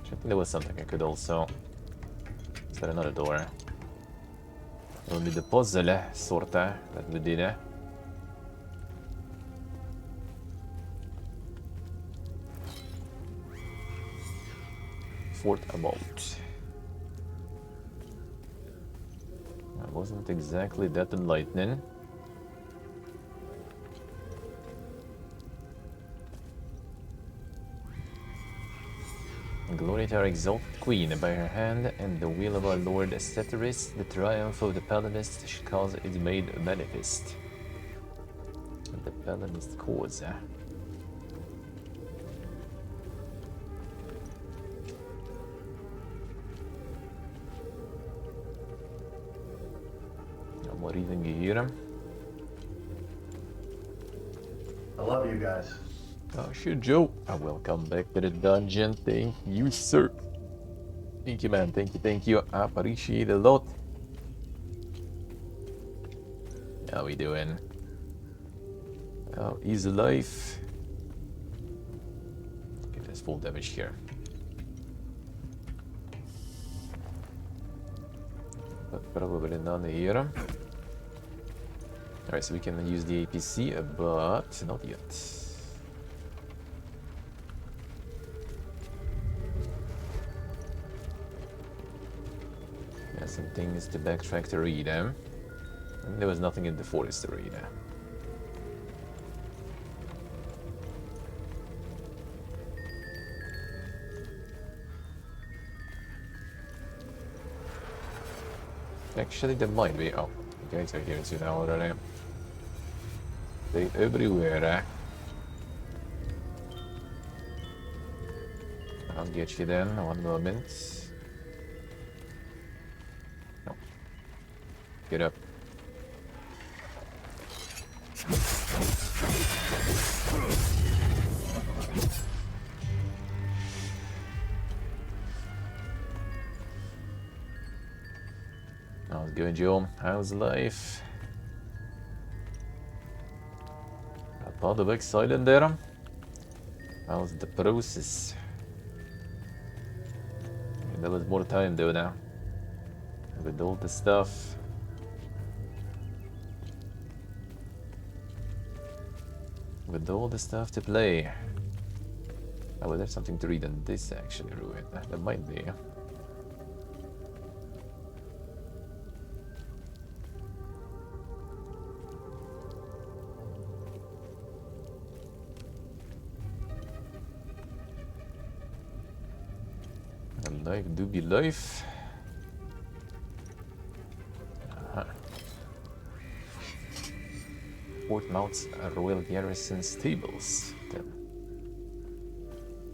I think there was something I could also... Is there another door? Only the puzzle, sorta, that we did. Fort About. That wasn't exactly that enlightening. Glory to our exalted queen, by her hand and the will of our lord Ceteris, the triumph of the Palinist shall cause it made manifest. The Palinist cause. No more reading here. I love you guys. Oh, sure, Joe. Welcome back to the dungeon. Thank you, sir. Thank you, man. Thank you, thank you. I appreciate it a lot. How we doing? How is life? Okay, there's full damage here. But probably none here. Alright, so we can use the APC, but not yet. Some things to backtrack to read, eh? And there was nothing in the forest to read. Actually, there might be. Oh, the guys are here too now already. They everywhere, eh? I'll get you then. 1 moment. Get up. How's it going, Joe? How's life? A lot of excitement there. How's the process? There was more time though now. With all the stuff. With all the stuff to play. Oh, well, there's something to read on this actually, Ruin. There might be. Life do be life. Fort Mount's Royal Garrison Stables.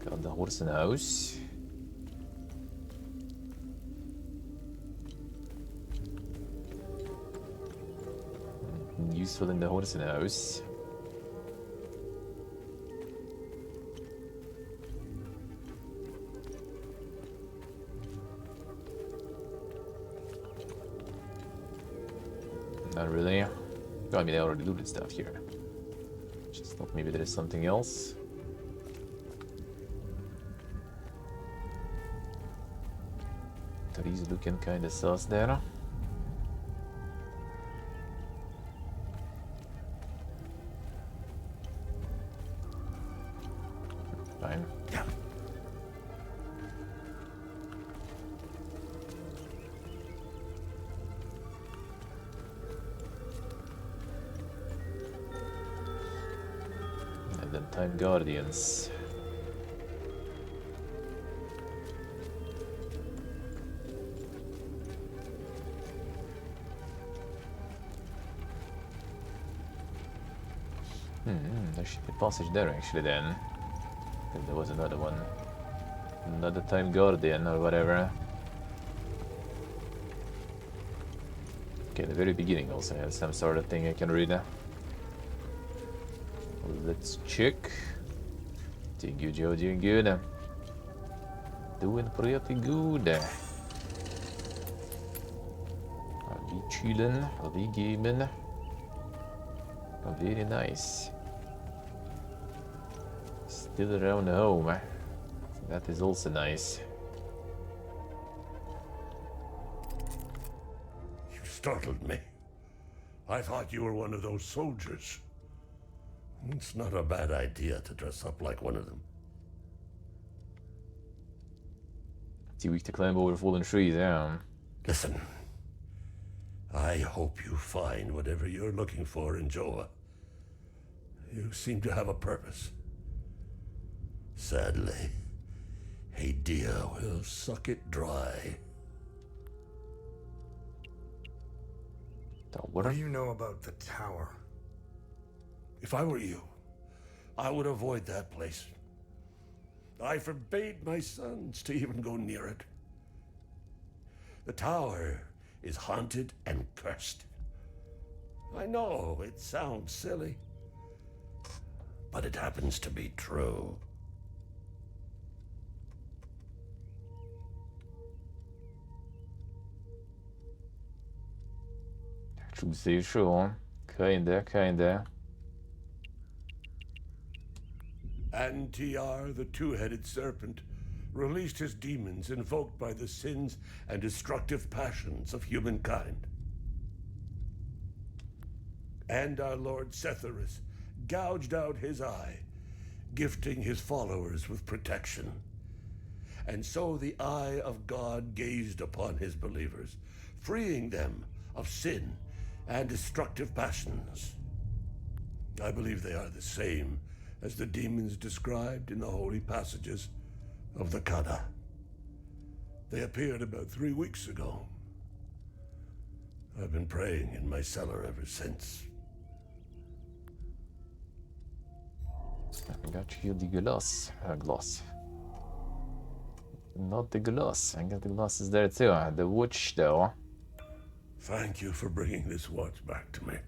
Got the horse and house. Useful in the horse and house. Not really. Oh, I mean, I already looted stuff here. Just thought maybe there is something else. Tree's looking kinda sus there. Then Time Guardians. There should be a passage there actually then. If there was another one. Another Time Guardian or whatever. Okay, the very beginning also has some sort of thing I can read. Let's check. Doing good, Joe, doing good. Doing pretty good. Are we chilling? Are we gaming? Oh, very nice. Still around home. That is also nice. You startled me. I thought you were one of those soldiers. It's not a bad idea to dress up like one of them. Too weak to climb over fallen trees, yeah. Listen, I hope you find whatever you're looking for in Joa. You seem to have a purpose. Sadly, Hadia will suck it dry. What do you know about the tower? If I were you, I would avoid that place. I forbade my sons to even go near it. The tower is haunted and cursed. I know it sounds silly, but it happens to be true. True, say sure. Kinda. Antiar, the two-headed serpent, released his demons invoked by the sins and destructive passions of humankind. And our Lord Setherus gouged out his eye, gifting his followers with protection. And so the eye of God gazed upon his believers, freeing them of sin and destructive passions. I believe they are the same as the demons described in the holy passages of the Kada. They appeared about 3 weeks ago. I've been praying in my cellar ever since. I got you the glass. Not the glass. I got the glasses there too. The watch though. Thank you for bringing this watch back to me. It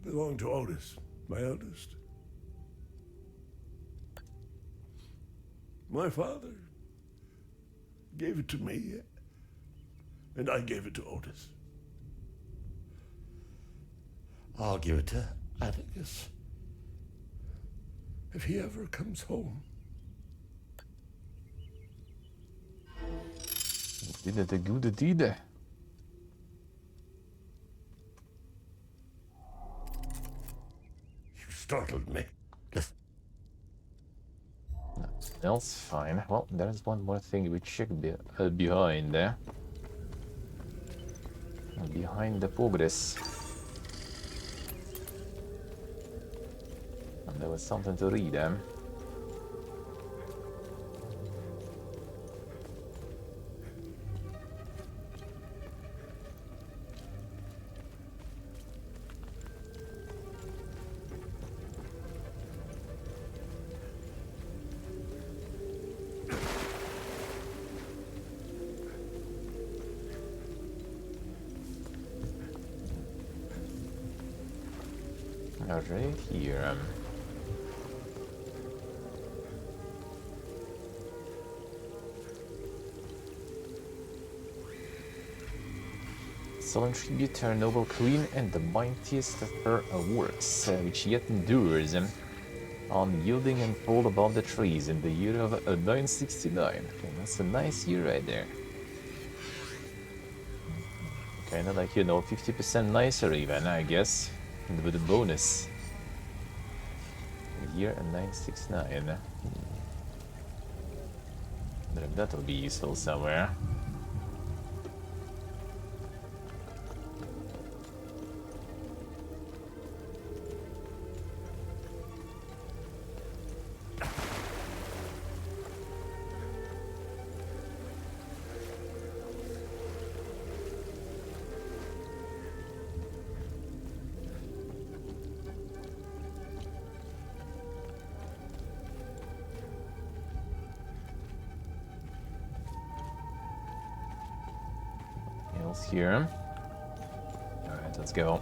belonged to Otis, my eldest. My father gave it to me, and I gave it to Otis. I'll give it to Atticus if he ever comes home. Did it a good deed? Startled me. Listen. Nothing else, fine. Well, there's one more thing we check behind there. Behind the progress. And there was something to read there. Right here. Solemn tribute to our noble queen and the mightiest of her works, which yet endures, unyielding and tall above the trees in the year of 969. Okay, that's a nice year right there. Kinda like, 50% nicer even, I guess, with a bonus. Year 969. But that'll be useful somewhere. here. Alright, let's go.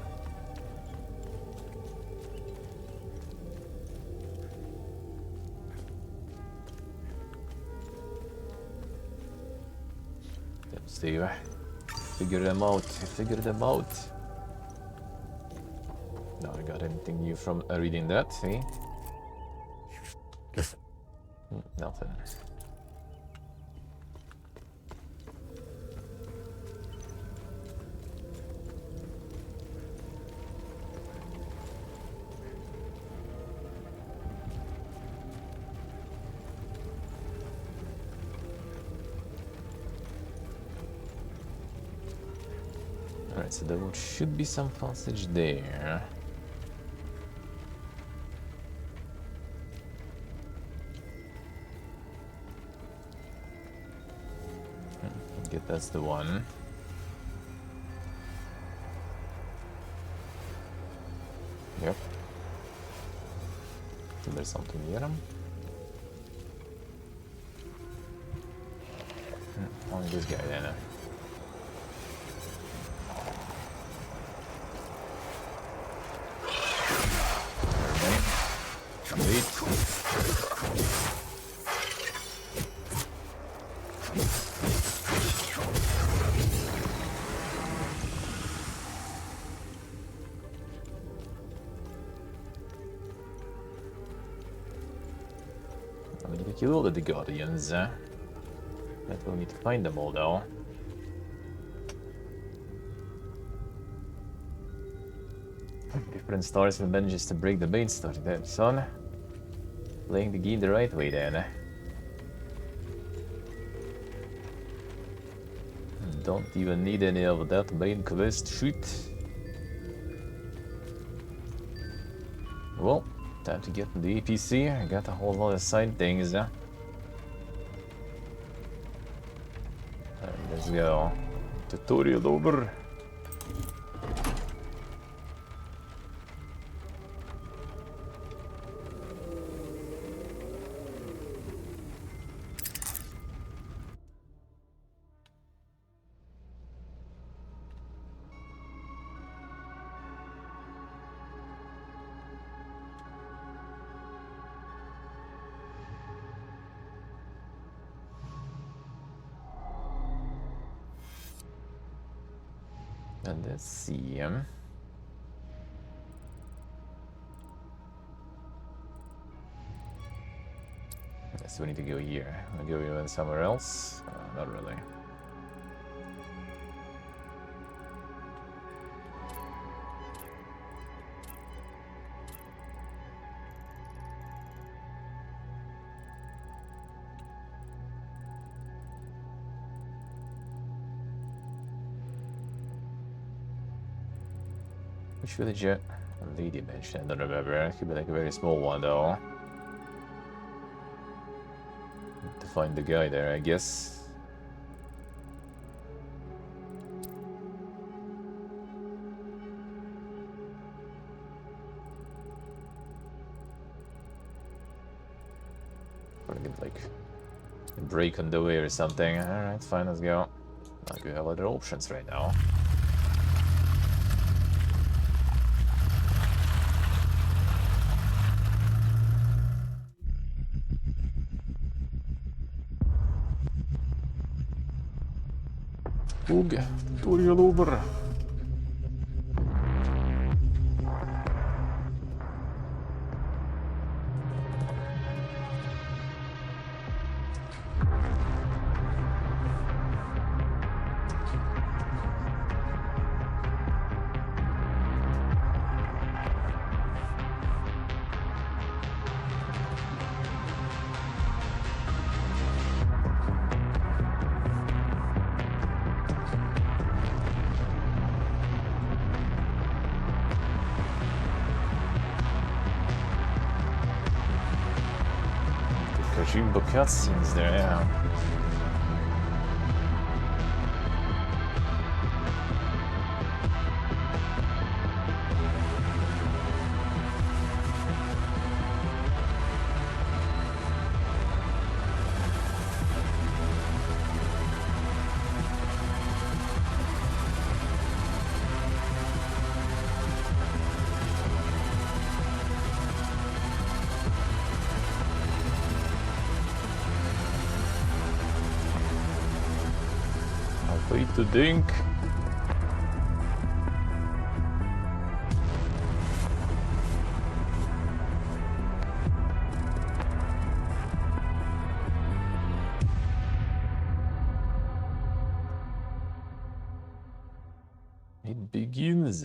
Steve, figure them out. Figure them out. No, I got anything new from reading that, see? Nothing. Alright, so there should be some passage there. I guess that's the one. Yep. So there's something near him. Only this guy then. I need to kill all the Guardians. That we'll need to find them all though. Different stars and manages to break the main story then, son. Playing the game the right way then. Don't even need any of that main quest shit. Well, time to get in the APC. I got a whole lot of side things. Alright, let's go. Tutorial over. And let's see. Guess we need to go here. I'll go even somewhere else. Not really. Which village yet? Lady mentioned, I don't remember. It could be like a very small one though. Need to find the guy there, I guess. Probably get like a break on the way or something. Alright, fine, let's go. Like we have other options right now. Ugh, tutorial over. Kojimbo cutscenes there, yeah. Way to dink. It begins.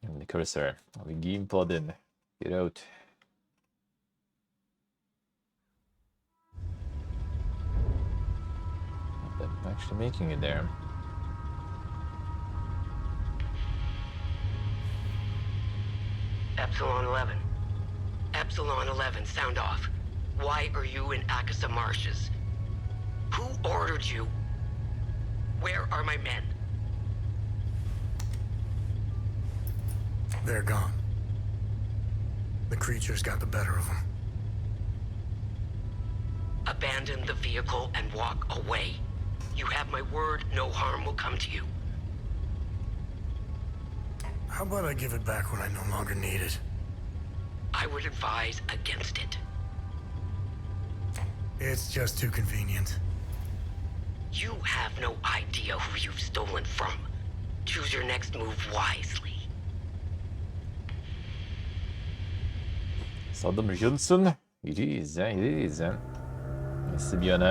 And the cursor. The game pod in. Get out. Not that actually making it there. Epsilon 11. Epsilon 11, sound off. Why are you in Akasa Marshes? Who ordered you? Where are my men? They're gone. The creatures got the better of them. Abandon the vehicle and walk away. You have my word, no harm will come to you. How about I give it back when I no longer need it? I would advise against it. It's just too convenient. You have no idea who you've stolen from. Choose your next move wisely. Saddam Johnson. It is. C'est bien.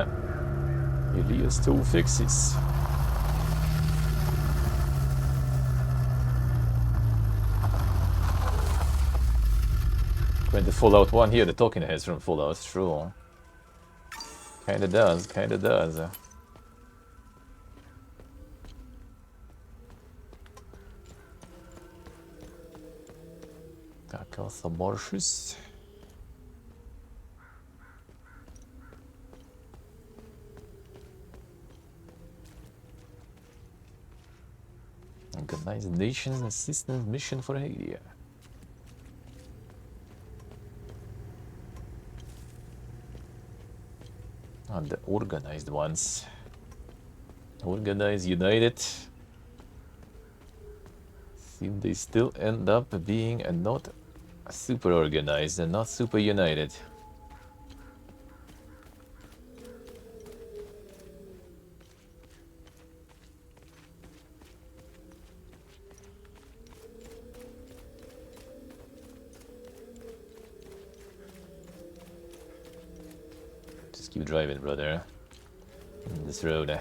Elias to fixes. When the Fallout 1 here, the talking heads from Fallout, true. Kinda does. Akasa Marshes. Organize Nations Assistance Mission for Haiti. And the organized ones. Organized, united. Seem they still end up being not super organized and not super united. Just keep driving, brother. On this road. A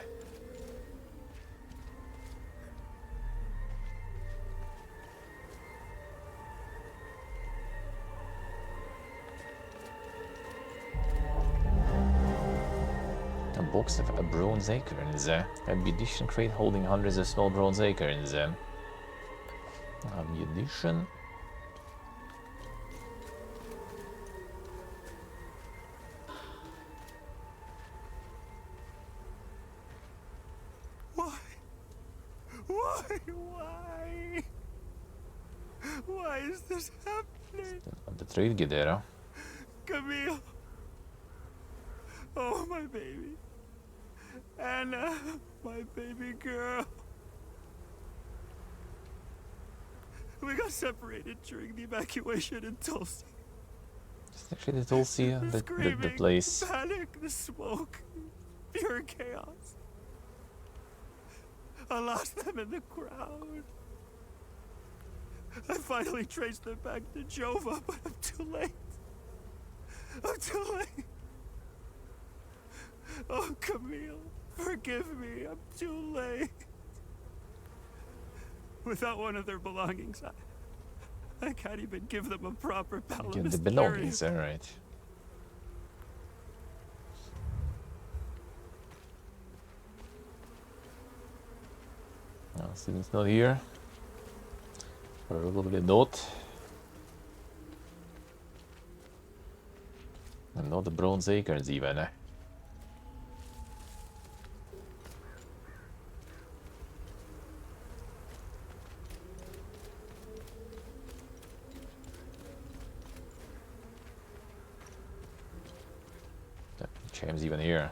box of bronze acorns. Ammunition crate holding hundreds of small bronze acorns. Ammunition. Why is this happening? The trade Gidera. Camille. Oh, my baby. Anna, my baby girl. We got separated during the evacuation in Tulsi. It's actually the Tulsi, the place. Panic, the smoke, pure chaos. I lost them in the crowd. I finally traced them back to Jova, but I'm too late. I'm too late. Oh, Camille, forgive me. I'm too late. Without one of their belongings, I can't even give them a proper Palamas Get the belongings, alright. Steven's not here. Probably not. And not the bronze acorns even. James even here.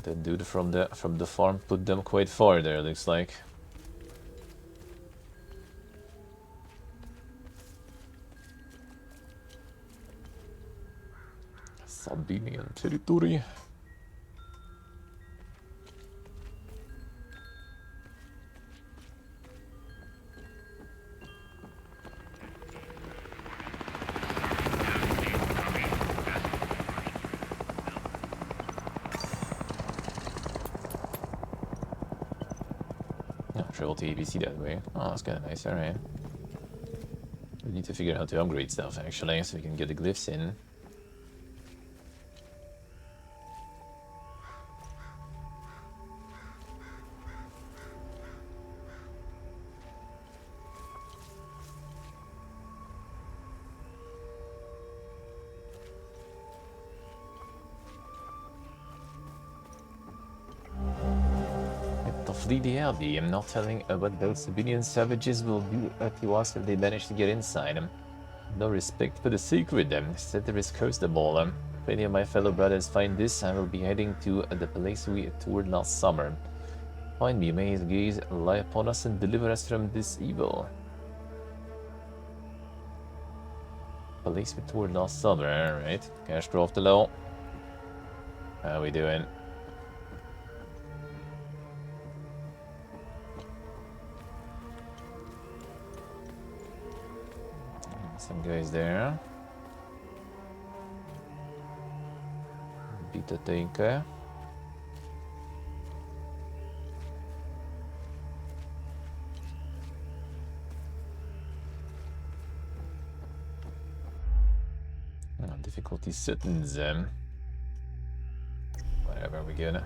The dude from the farm put them quite far there, looks like. Sardinian territory. Travel to ABC that way. Oh, that's kind of nice, alright. We need to figure out how to upgrade stuff, actually, so we can get the glyphs in. I'm not telling what those civilian savages will do to us if they manage to get inside. No respect for the secret. Set the risk host the ball. If any of my fellow brothers find this, I will be heading to the place we toured last summer. Find me, may his gaze lie upon us and deliver us from this evil. Place we toured last summer, alright. Cash off the low. How we doing? Some guys there. Beat the tanker. Difficulty settings. Whatever, we get it.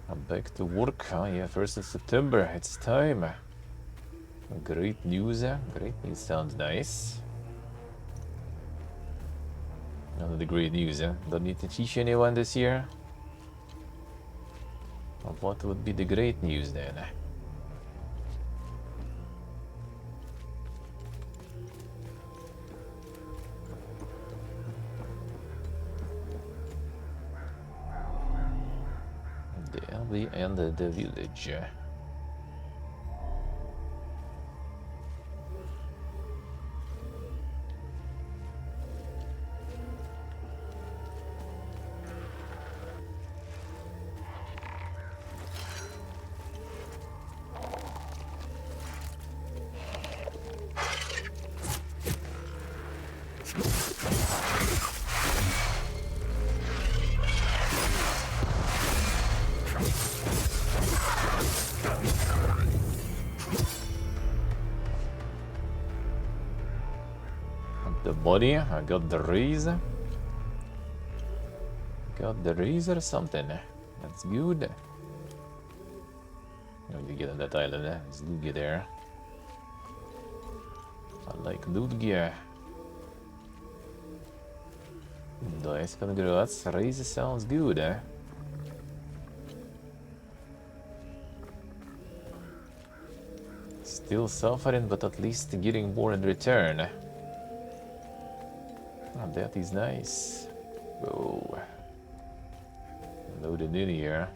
I'm back to work. Oh yeah, 1st of September. It's time. Great news. Great news sounds nice. None of the great news. Don't need to teach anyone this year. Well, what would be the great news then? And the village. Body, I got the raise. Got the raise or something. That's good. When you get on that island, there's Lugia there. I like Lugia. Nice congrats. Raise sounds good, Still suffering, but at least getting more in return. Oh, that is nice. Whoa. Loaded in here.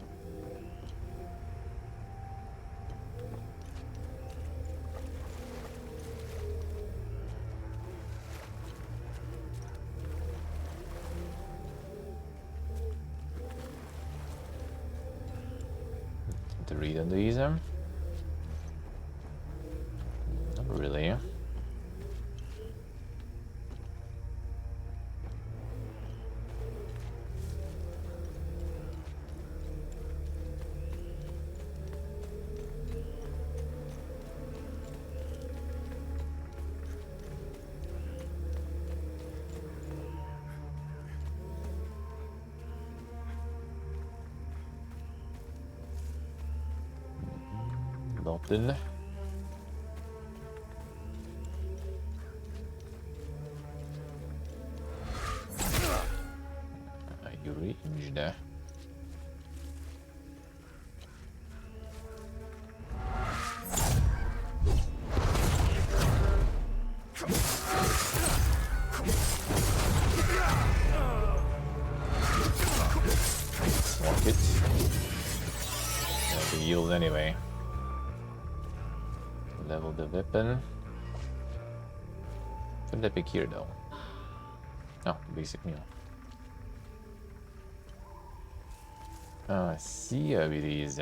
To read on these? Not really. Nothing. You ranged. to heal anyway. Level the weapon. What did I pick here though? Oh, basic meal. I see how it is,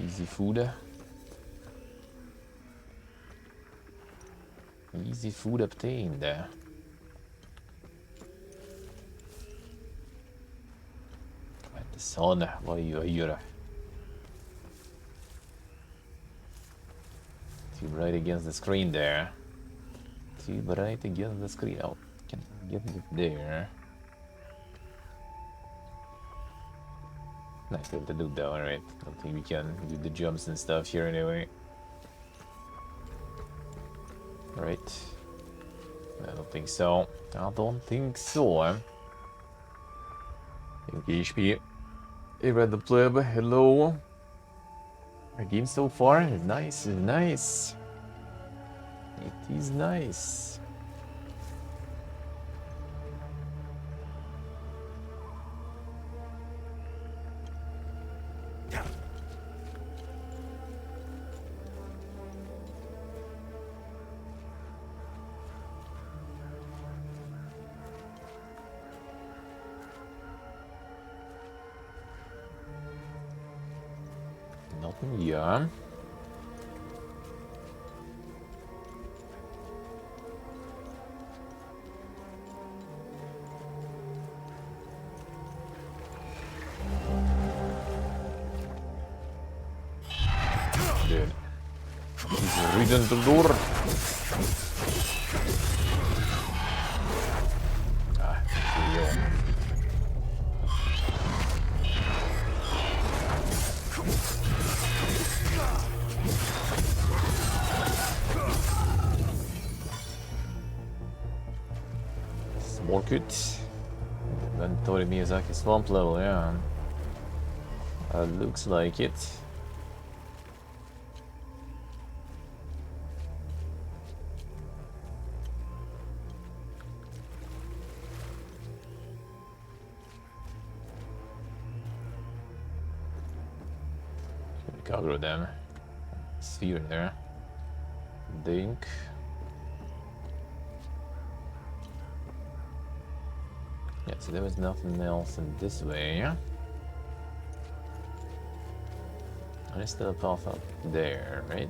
Easy food. Easy food obtained. The sun, vad gör jag? Too bright against the screen there. Too bright against the screen. Oh, can get it there. Nice to do though, alright. Don't think we can do the jumps and stuff here anyway. Right. I don't think so. I don't think so. HP. Hey, Red the Pleb, hello. Our game so far is nice, is nice. It is nice. Nothing here. Dude. He's ridden the door. Ah, here we go. Smorkut. Inventory Miyazaki swamp level, yeah. Looks like it. Cover them. Sphere there. Dink. Yeah, so there was nothing else in this way. And it's still a path up there, right?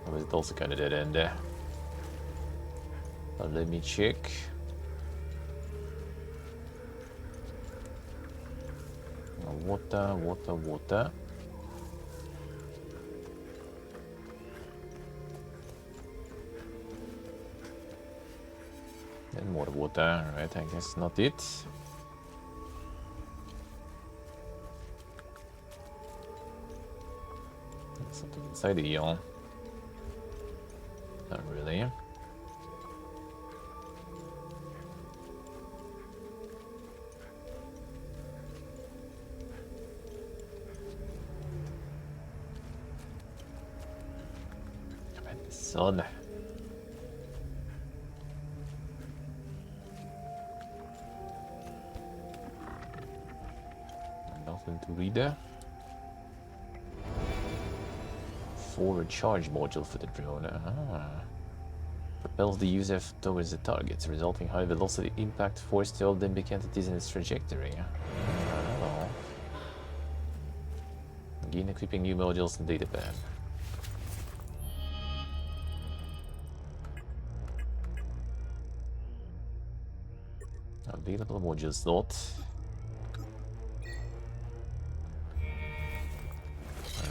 Or was it also kind of dead end there? But let me check. Water, water, water. And more water, right? I guess not it. Something inside the eel. Not really. Sun. Nothing to read there. Forward charge module for the drone. Propels the user towards the target, resulting high velocity impact force to all limbic entities in its trajectory. Oh. Again, equipping new modules and data pad. Available module slot.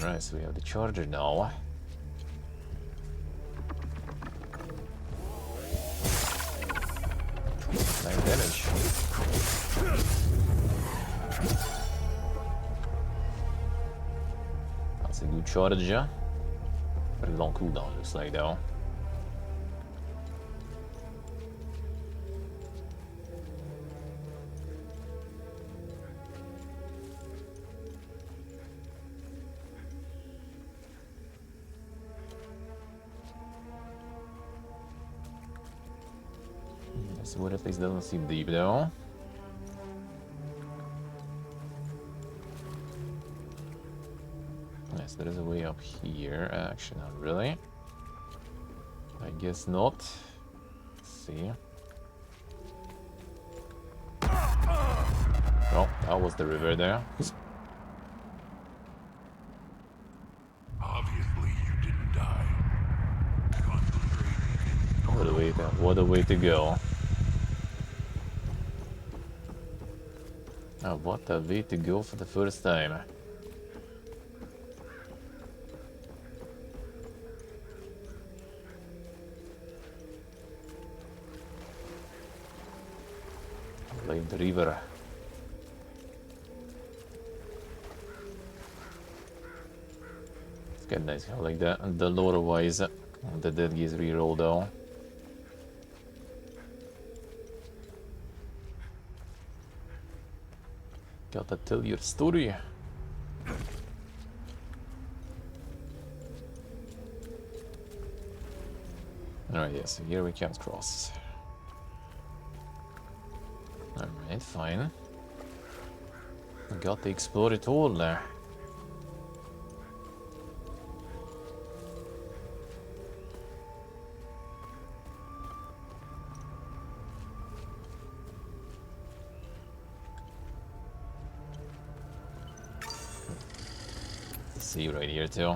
Alright, so we have the charger now. 9 damage. That's a good charge. Very long cooldown, looks like though. This wood at least doesn't seem deep though. Yes, there is a way up here. Actually, not really. I guess not. Let's see. Well, that was the river there. Obviously, you didn't die. Concentrate. What a way to go. Oh, what a way to go for the first time. Blame the river. It's kind of nice how like that. And the lore wise, the dead geese reroll though. Gotta tell your story. Alright, yeah, so here we can't cross. Alright, fine. Got to explore it all there. See right here too.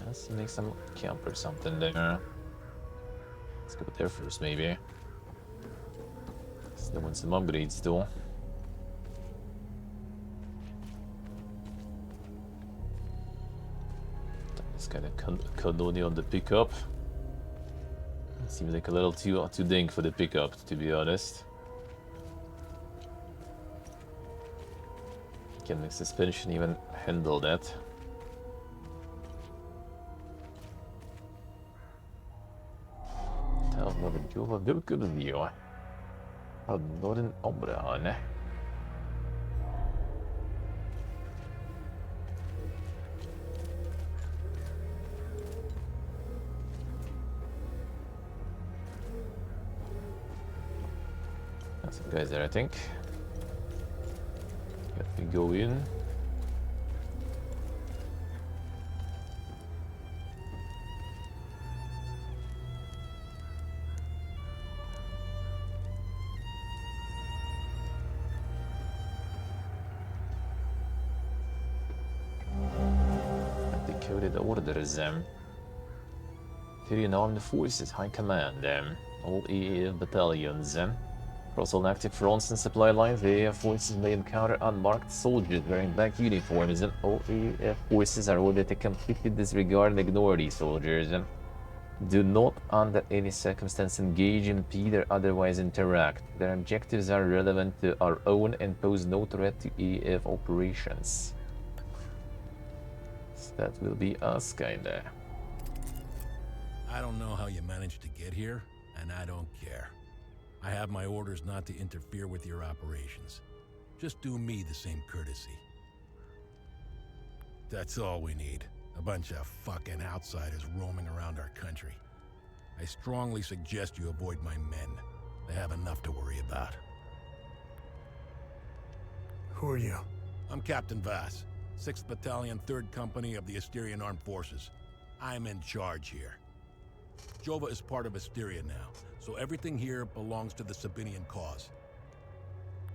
Let's make some camp or something there. Let's go there first, maybe. Still want some upgrades too. This kind of cannoni on the pickup. It seems like a little too ding for the pickup, to be honest. Can the suspension even handle that? Jova vilken view. Hade en område. That's some guys there, I think. Let me go in. Decoded orders. Syrian Armed Forces High Command. All EAF battalions. Across all active fronts and supply lines, the EAF forces may encounter unmarked soldiers wearing black uniforms, and all EAF forces are ordered to completely disregard and ignore these soldiers. Do not, under any circumstance, engage, impede, or otherwise interact. Their objectives are relevant to our own and pose no threat to EAF operations. So that will be us, kinda. I don't know how you managed to get here, and I don't care. I have my orders not to interfere with your operations. Just do me the same courtesy. That's all we need. A bunch of fucking outsiders roaming around our country. I strongly suggest you avoid my men. They have enough to worry about. Who are you? I'm Captain Vass, 6th Battalion, 3rd Company of the Asterian Armed Forces. I'm in charge here. Jova is part of Asteria now, so everything here belongs to the Sabinian cause.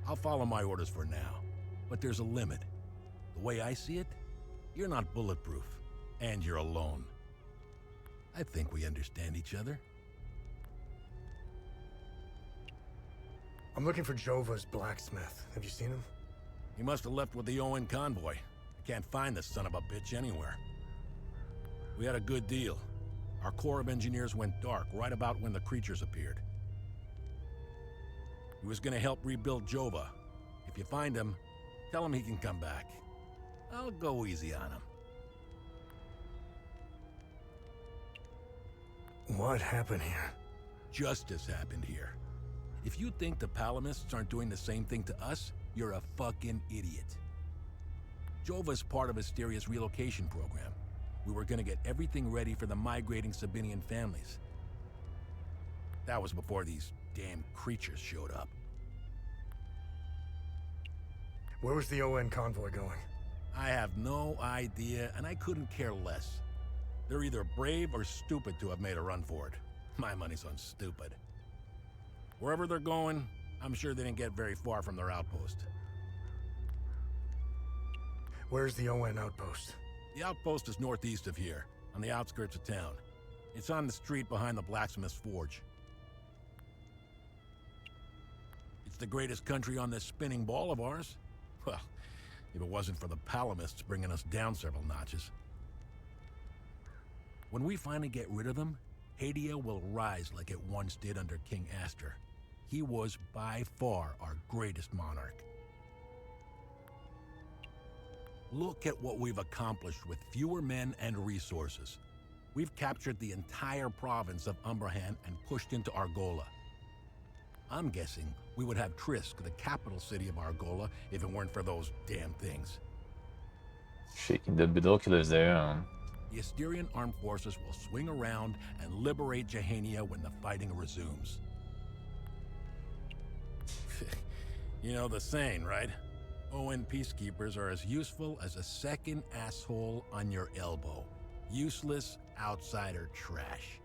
I'll follow my orders for now, but there's a limit. The way I see it, you're not bulletproof, and you're alone. I think we understand each other. I'm looking for Jova's blacksmith. Have you seen him? He must have left with the ON convoy. I can't find this son of a bitch anywhere. We had a good deal. Our Corps of Engineers went dark right about when the creatures appeared. He was gonna help rebuild Jova. If you find him, tell him he can come back. I'll go easy on him. What happened here? Justice happened here. If you think the Palamists aren't doing the same thing to us, you're a fucking idiot. Jova's part of Asteria's relocation program. we were gonna get everything ready for the migrating Sabinian families. That was before these damn creatures showed up. Where was the ON convoy going? I have no idea, and I couldn't care less. They're either brave or stupid to have made a run for it. My money's on stupid. Wherever they're going, I'm sure they didn't get very far from their outpost. Where's the ON outpost? The outpost is northeast of here, on the outskirts of town. It's on the street behind the blacksmith's forge. It's the greatest country on this spinning ball of ours. Well, if it wasn't for the Palamists bringing us down several notches. When we finally get rid of them, Hadia will rise like it once did under King Astor. He was by far our greatest monarch. Look at what we've accomplished with fewer men and resources. We've captured the entire province of Umbrahan and pushed into Argola. I'm guessing we would have Trisk, the capital city of Argola, if it weren't for those damn things. Shaking the binoculars there. The Asterian armed forces will swing around and liberate Jehania when the fighting resumes. You know the saying, right? ON peacekeepers are as useful as a second asshole on your elbow. Useless outsider trash.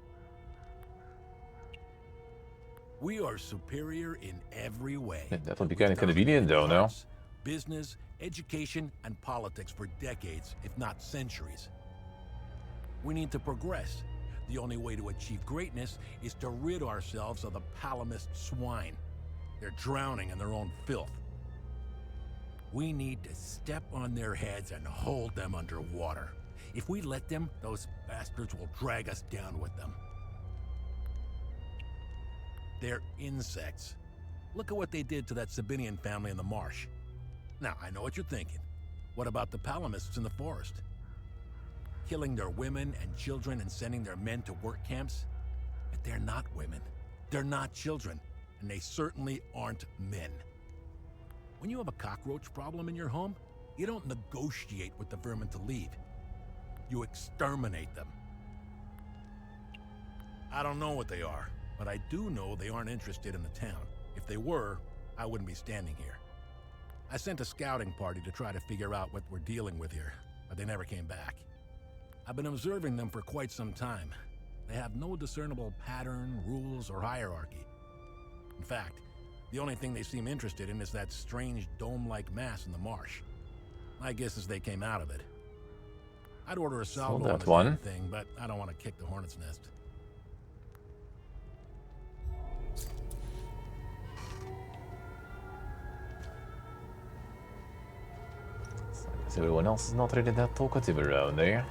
We are superior in every way. That would be kind of convenient though, no? Business, education, and politics for decades, if not centuries. We need to progress. The only way to achieve greatness is to rid ourselves of the Palamist swine. They're drowning in their own filth. We need to step on their heads and hold them underwater. If we let them, those bastards will drag us down with them. They're insects. Look at what they did to that Sabinian family in the marsh. Now, I know what you're thinking. What about the Palamists in the forest? Killing their women and children and sending their men to work camps? But they're not women. They're not children. And they certainly aren't men. When you have a cockroach problem in your home, you don't negotiate with the vermin to leave. You exterminate them. I don't know what they are, but I do know they aren't interested in the town. If they were, I wouldn't be standing here. I sent a scouting party to try to figure out what we're dealing with here, but they never came back. I've been observing them for quite some time. They have no discernible pattern, rules, or hierarchy. In fact, the only thing they seem interested in is that strange dome-like mass in the marsh. My guess is they came out of it. I'd order a salvo on the damn thing, but I don't want to kick the hornet's nest. So I guess everyone else is not really that talkative around there.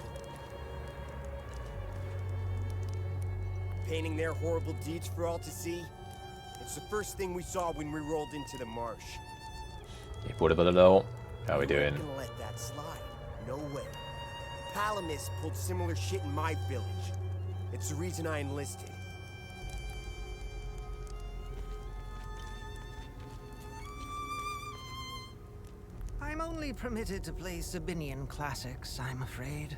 Painting their horrible deeds for all to see? It's the first thing we saw when we rolled into the marsh. Hey, Portobello, how we doing? I'm not gonna let that slide. No way. Palamis pulled similar shit in my village. It's the reason I enlisted. I'm only permitted to play Sabinian classics, I'm afraid.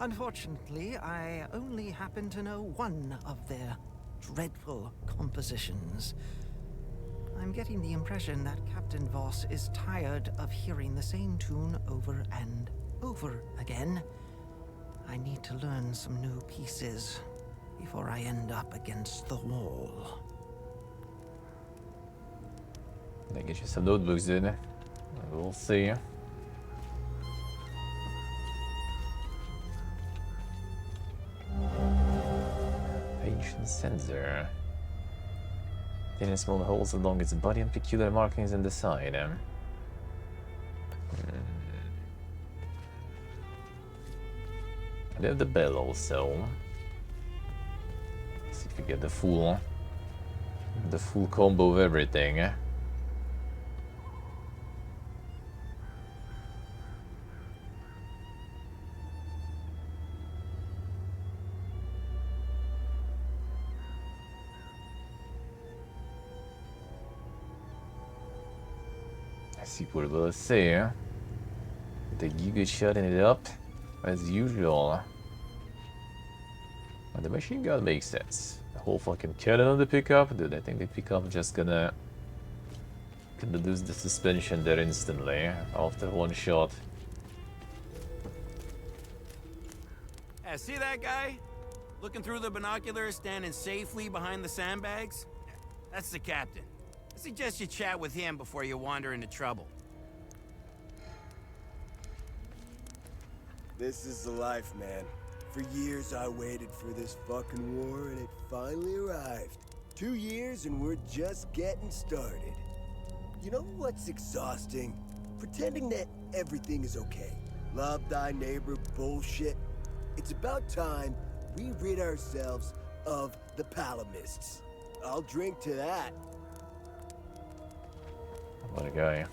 Unfortunately, I only happen to know one of their dreadful compositions. I'm getting the impression that Captain Voss is tired of hearing the same tune over and over again. I need to learn some new pieces before I end up against the wall. I get you some notebooks, dude. We'll see. Ancient sensor. Thin and small holes along its body and peculiar markings in the side. I have the bell also. Let's see if we get the full combo of everything. Si potrebbe essere. The Giga shutting it up as usual. And the machine gun makes sense. The whole fucking cannon on the pickup, dude. I think the pickup just gonna lose the suspension there instantly after one shot. See that guy? Looking through the binoculars, standing safely behind the sandbags? That's the captain. I suggest you chat with him before you wander into trouble. This is the life, man. For years I waited for this fucking war, and it finally arrived. 2 years and we're just getting started. You know what's exhausting? Pretending that everything is okay. Love thy neighbor bullshit. It's about time we rid ourselves of the Palamists. I'll drink to that. What a guy.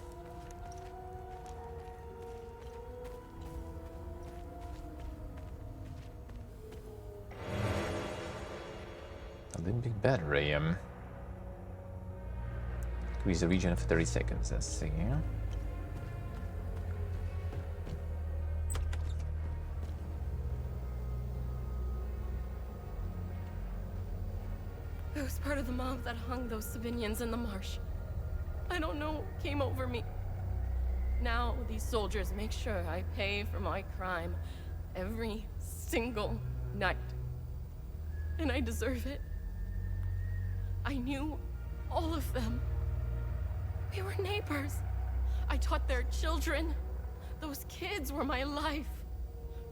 Olympic battery. Increase the region for 30 seconds. Let's see. I was part of the mob that hung those civilians in the marsh. I don't know what came over me. Now these soldiers make sure I pay for my crime every single night. And I deserve it. I knew all of them. We were neighbors. I taught their children. Those kids were my life.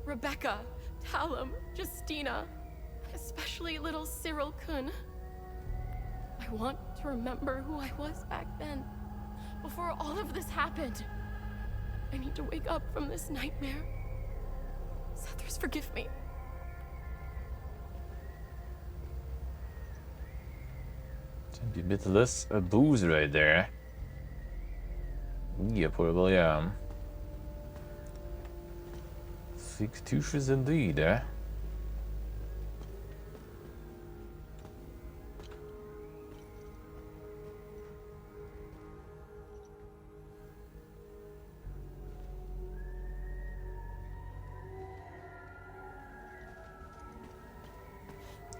Rebecca, Talum, Justina, especially little Cyril Kun. I want to remember who I was back then, before all of this happened. I need to wake up from this nightmare. Sethers, forgive me. A bit less booze right there. Yeah, portable, yeah. Fictitious indeed, eh?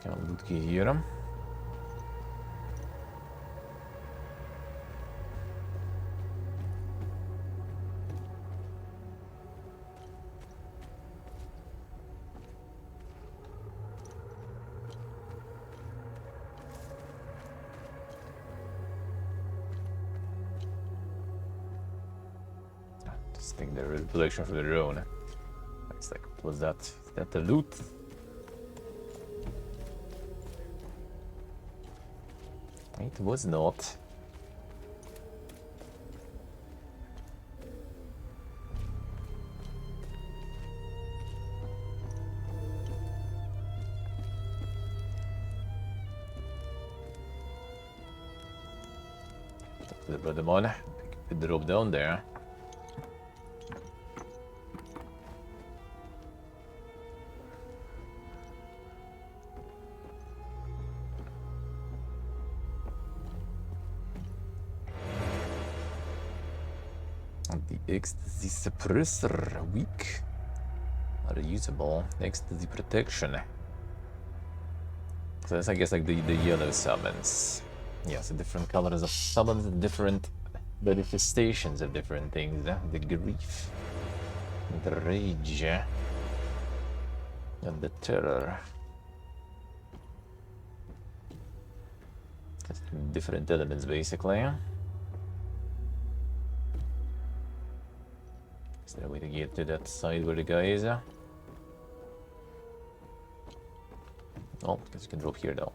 Kan we loot hier. Just think there is a collection for the drone. It's like, what was that? Is that the loot? It was not. Talk to the brother man. Pick the drop down there. The ecstasy suppressor weak. Not usable. Ecstasy protection. So that's, I guess, like the yellow summons. Yeah, so different colors of summons, different manifestations of different things. The grief, the rage, and the terror. Just different elements, basically. Is there a way to get to that side where the guy is? Oh, because you can drop here though.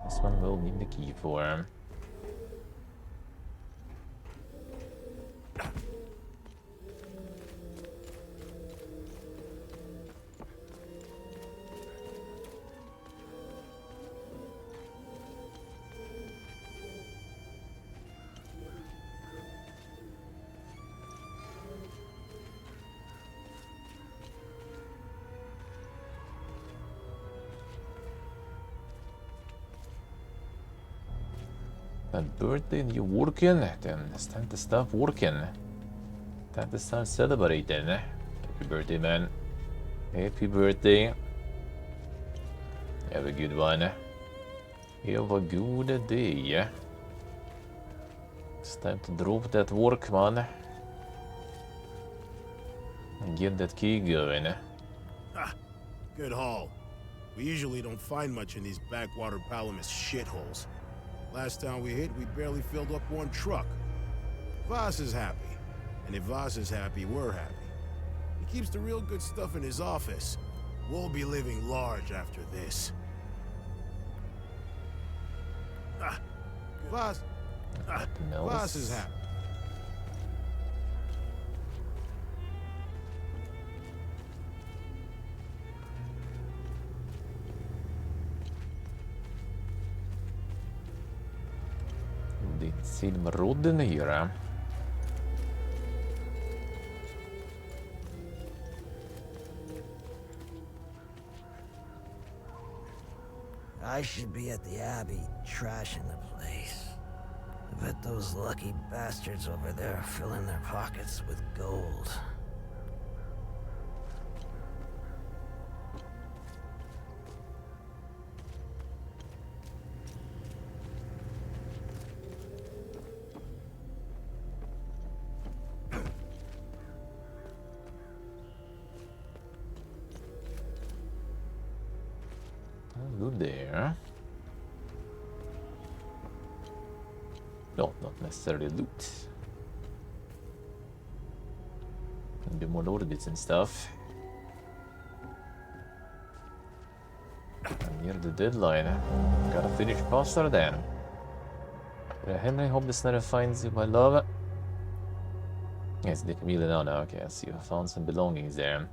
This one will need the key for. That birthday, you're working, then it's time to stop working. Time to start celebrating. Happy birthday, man. Happy birthday. Have a good one. Have a good day. It's time to drop that work, man. And get that key going. Ah, good haul. We usually don't find much in these backwater Palamas shitholes. Last time we hit, we barely filled up one truck. Voss is happy. And if Voss is happy, we're happy. He keeps the real good stuff in his office. We'll be living large after this. Ah, Voss. Ah, Voss is happy. Didn't see him rodden here. I should be at the Abbey, trashing the place. I bet those lucky bastards over there are filling their pockets with gold. Good there. No, not necessarily loot. Maybe more loaded bits and stuff. I'm near the deadline. Gotta finish faster then. Henry, hope this never finds you, my love. Yes, the Camille now. Okay, I see you found some belongings there.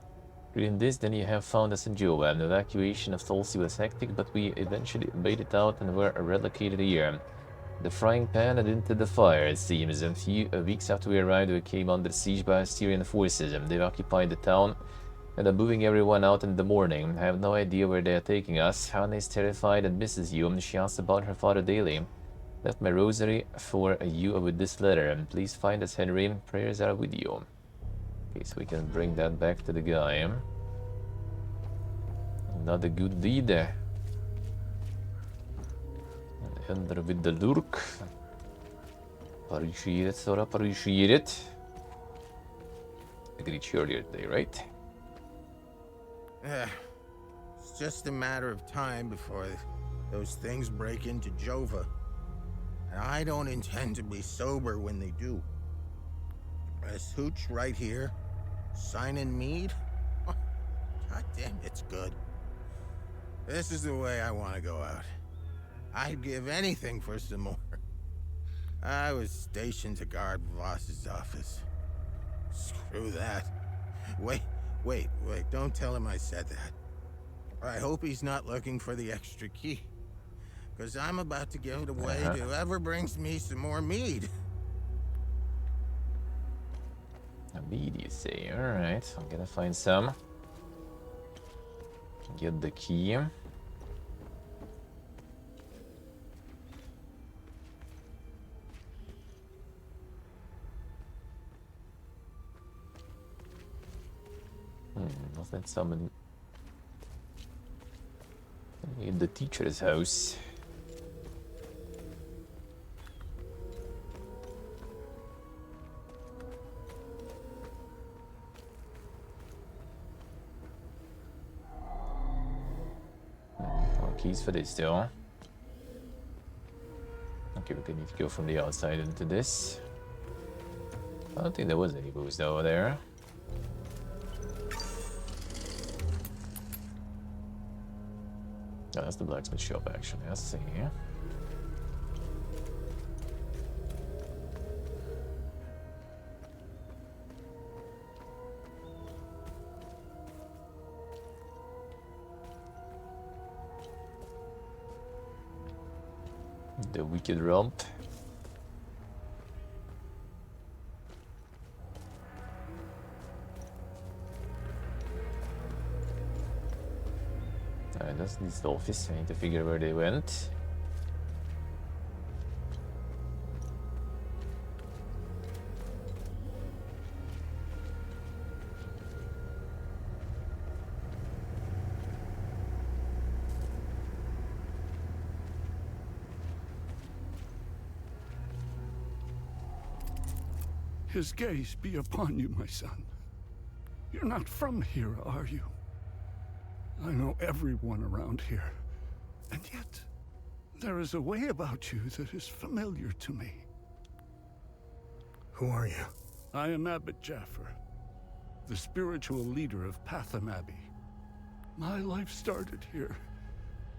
Reading this, then you have found us in Jova. The evacuation of Tulsi was hectic, but we eventually made it out and were relocated here. The frying pan and into the fire, it seems. A few weeks after we arrived, we came under siege by Assyrian forces. They've occupied the town and are moving everyone out in the morning. I have no idea where they are taking us. Hannah is terrified and misses you. She asks about her father daily. Left my rosary for you with this letter. And please find us, Henry. Prayers are with you. Okay, so we can bring that back to the guy. Another good deed. And enter with the lurk. Appreciate it, sir. Appreciate it. I agreed earlier today, right? It's just a matter of time before those things break into Jova. And I don't intend to be sober when they do. This hooch right here, signing mead? Oh, God damn, it's good. This is the way I want to go out. I'd give anything for some more. I was stationed to guard Voss's office. Screw that. Wait, don't tell him I said that. I hope he's not looking for the extra key. Because I'm about to give it away to whoever brings me some more mead. Mead, you say? Alright, I'm gonna find some. Get the key. Was that someone in the teacher's house? Keys for this still. Okay, we're gonna need to go from the outside into this. I don't think there was any booze over there. Oh, that's the blacksmith shop actually, I see. The wicked romp. That's the office. I need to figure where they went. His gaze be upon you, my son. You're not from here, are you? I know everyone around here, and yet there is a way about you that is familiar to me. Who are you? I am Abbot Jaffer, the spiritual leader of Patham Abbey. My life started here,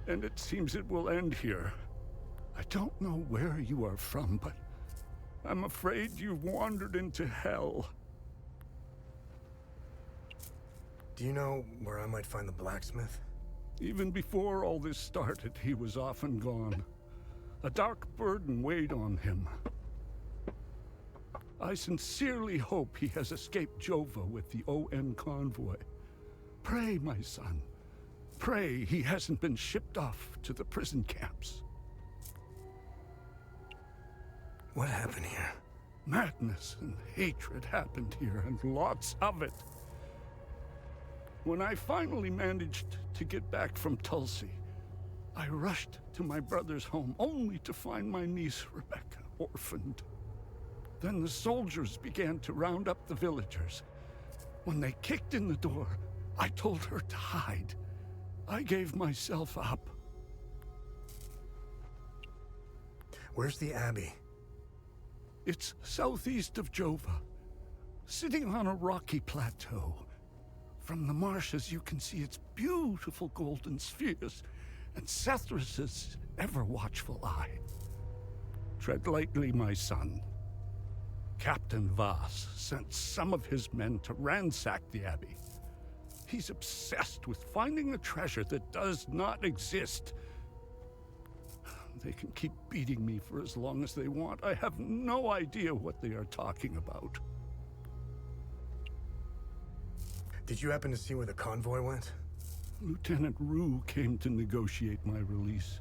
and it seems it will end here. I don't know where you are from, but I'm afraid you've wandered into hell. Do you know where I might find the blacksmith? Even before all this started, he was off and gone. A dark burden weighed on him. I sincerely hope he has escaped Jova with the ON convoy. Pray, my son. Pray he hasn't been shipped off to the prison camps. What happened here? Madness and hatred happened here, and lots of it. When I finally managed to get back from Tulsi, I rushed to my brother's home only to find my niece Rebecca orphaned. Then the soldiers began to round up the villagers. When they kicked in the door, I told her to hide. I gave myself up. Where's the Abbey? It's southeast of Jova, sitting on a rocky plateau. From the marshes you can see its beautiful golden spheres and Sethrus's ever-watchful eye. Tread lightly, my son. Captain Voss sent some of his men to ransack the Abbey. He's obsessed with finding a treasure that does not exist. They can keep beating me for as long as they want. I have no idea what they are talking about. Did you happen to see where the convoy went? Lieutenant Rue came to negotiate my release.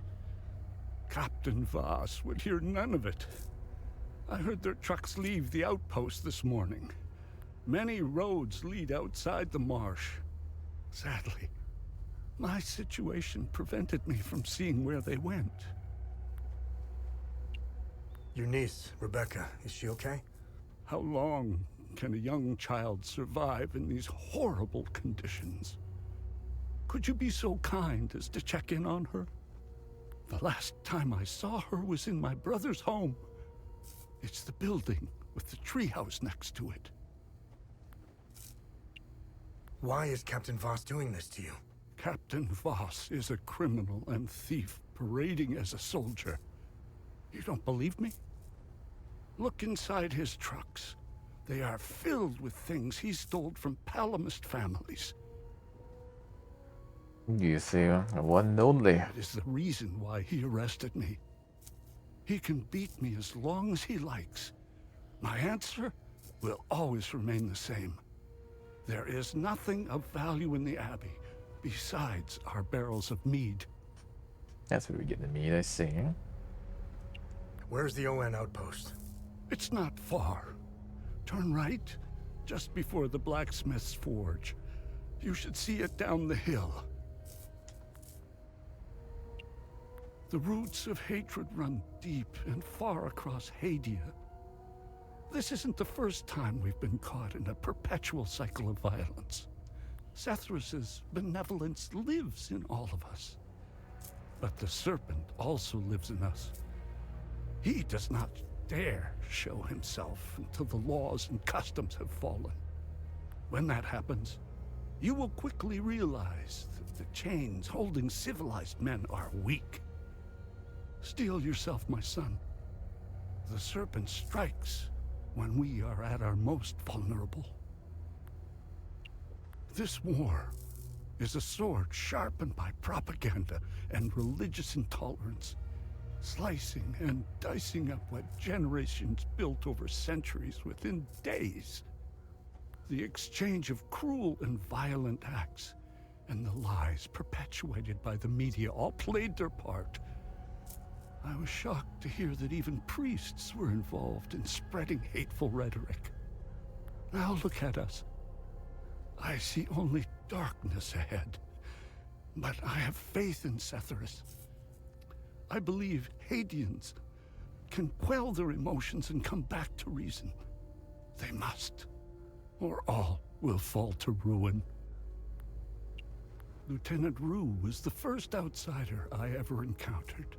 Captain Voss would hear none of it. I heard their trucks leave the outpost this morning. Many roads lead outside the marsh. Sadly, my situation prevented me from seeing where they went. Your niece, Rebecca, is she okay? How long can a young child survive in these horrible conditions? Could you be so kind as to check in on her? The last time I saw her was in my brother's home. It's the building with the treehouse next to it. Why is Captain Voss doing this to you? Captain Voss is a criminal and thief parading as a soldier. You don't believe me? Look inside his trucks. They are filled with things he stole from Palamist families. You see, one and only. That is the reason why he arrested me. He can beat me as long as he likes. My answer will always remain the same. There is nothing of value in the Abbey besides our barrels of mead. That's where we get the mead, I see. Where's the ON outpost? It's not far. Turn right, just before the blacksmith's forge. You should see it down the hill. The roots of hatred run deep and far across Hadia. This isn't the first time we've been caught in a perpetual cycle of violence. Sethrus's benevolence lives in all of us. But the serpent also lives in us. He does not dare show himself until the laws and customs have fallen. When that happens, you will quickly realize that the chains holding civilized men are weak. Steel yourself, my son. The serpent strikes when we are at our most vulnerable. This war is a sword sharpened by propaganda and religious intolerance, slicing and dicing up what generations built over centuries within days. The exchange of cruel and violent acts and the lies perpetuated by the media all played their part. I was shocked to hear that even priests were involved in spreading hateful rhetoric. Now look at us. I see only darkness ahead, but I have faith in Sethrus. I believe Hadians can quell their emotions and come back to reason. They must, or all will fall to ruin. Lieutenant Rue was the first outsider I ever encountered.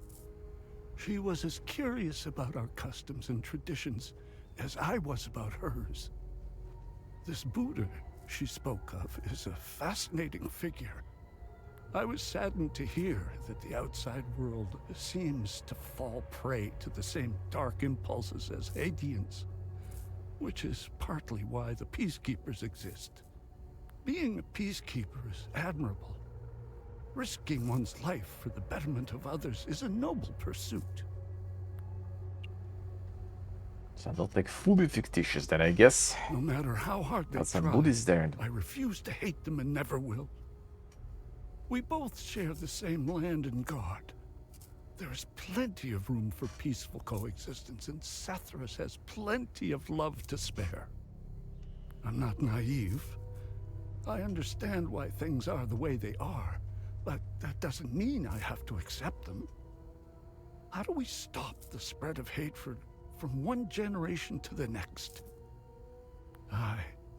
She was as curious about our customs and traditions as I was about hers. This Buddha she spoke of is a fascinating figure. I was saddened to hear that the outside world seems to fall prey to the same dark impulses as Haitians, which is partly why the Peacekeepers exist. Being a peacekeeper is admirable. Risking one's life for the betterment of others is a noble pursuit. Sounds like fully fictitious then, I guess. No matter how hard they Got some try, Buddhists there. I refuse to hate them and never will. We both share the same land and God. There is plenty of room for peaceful coexistence, and Sethras has plenty of love to spare. I'm not naive. I understand why things are the way they are, but that doesn't mean I have to accept them. How do we stop the spread of hatred from one generation to the next? I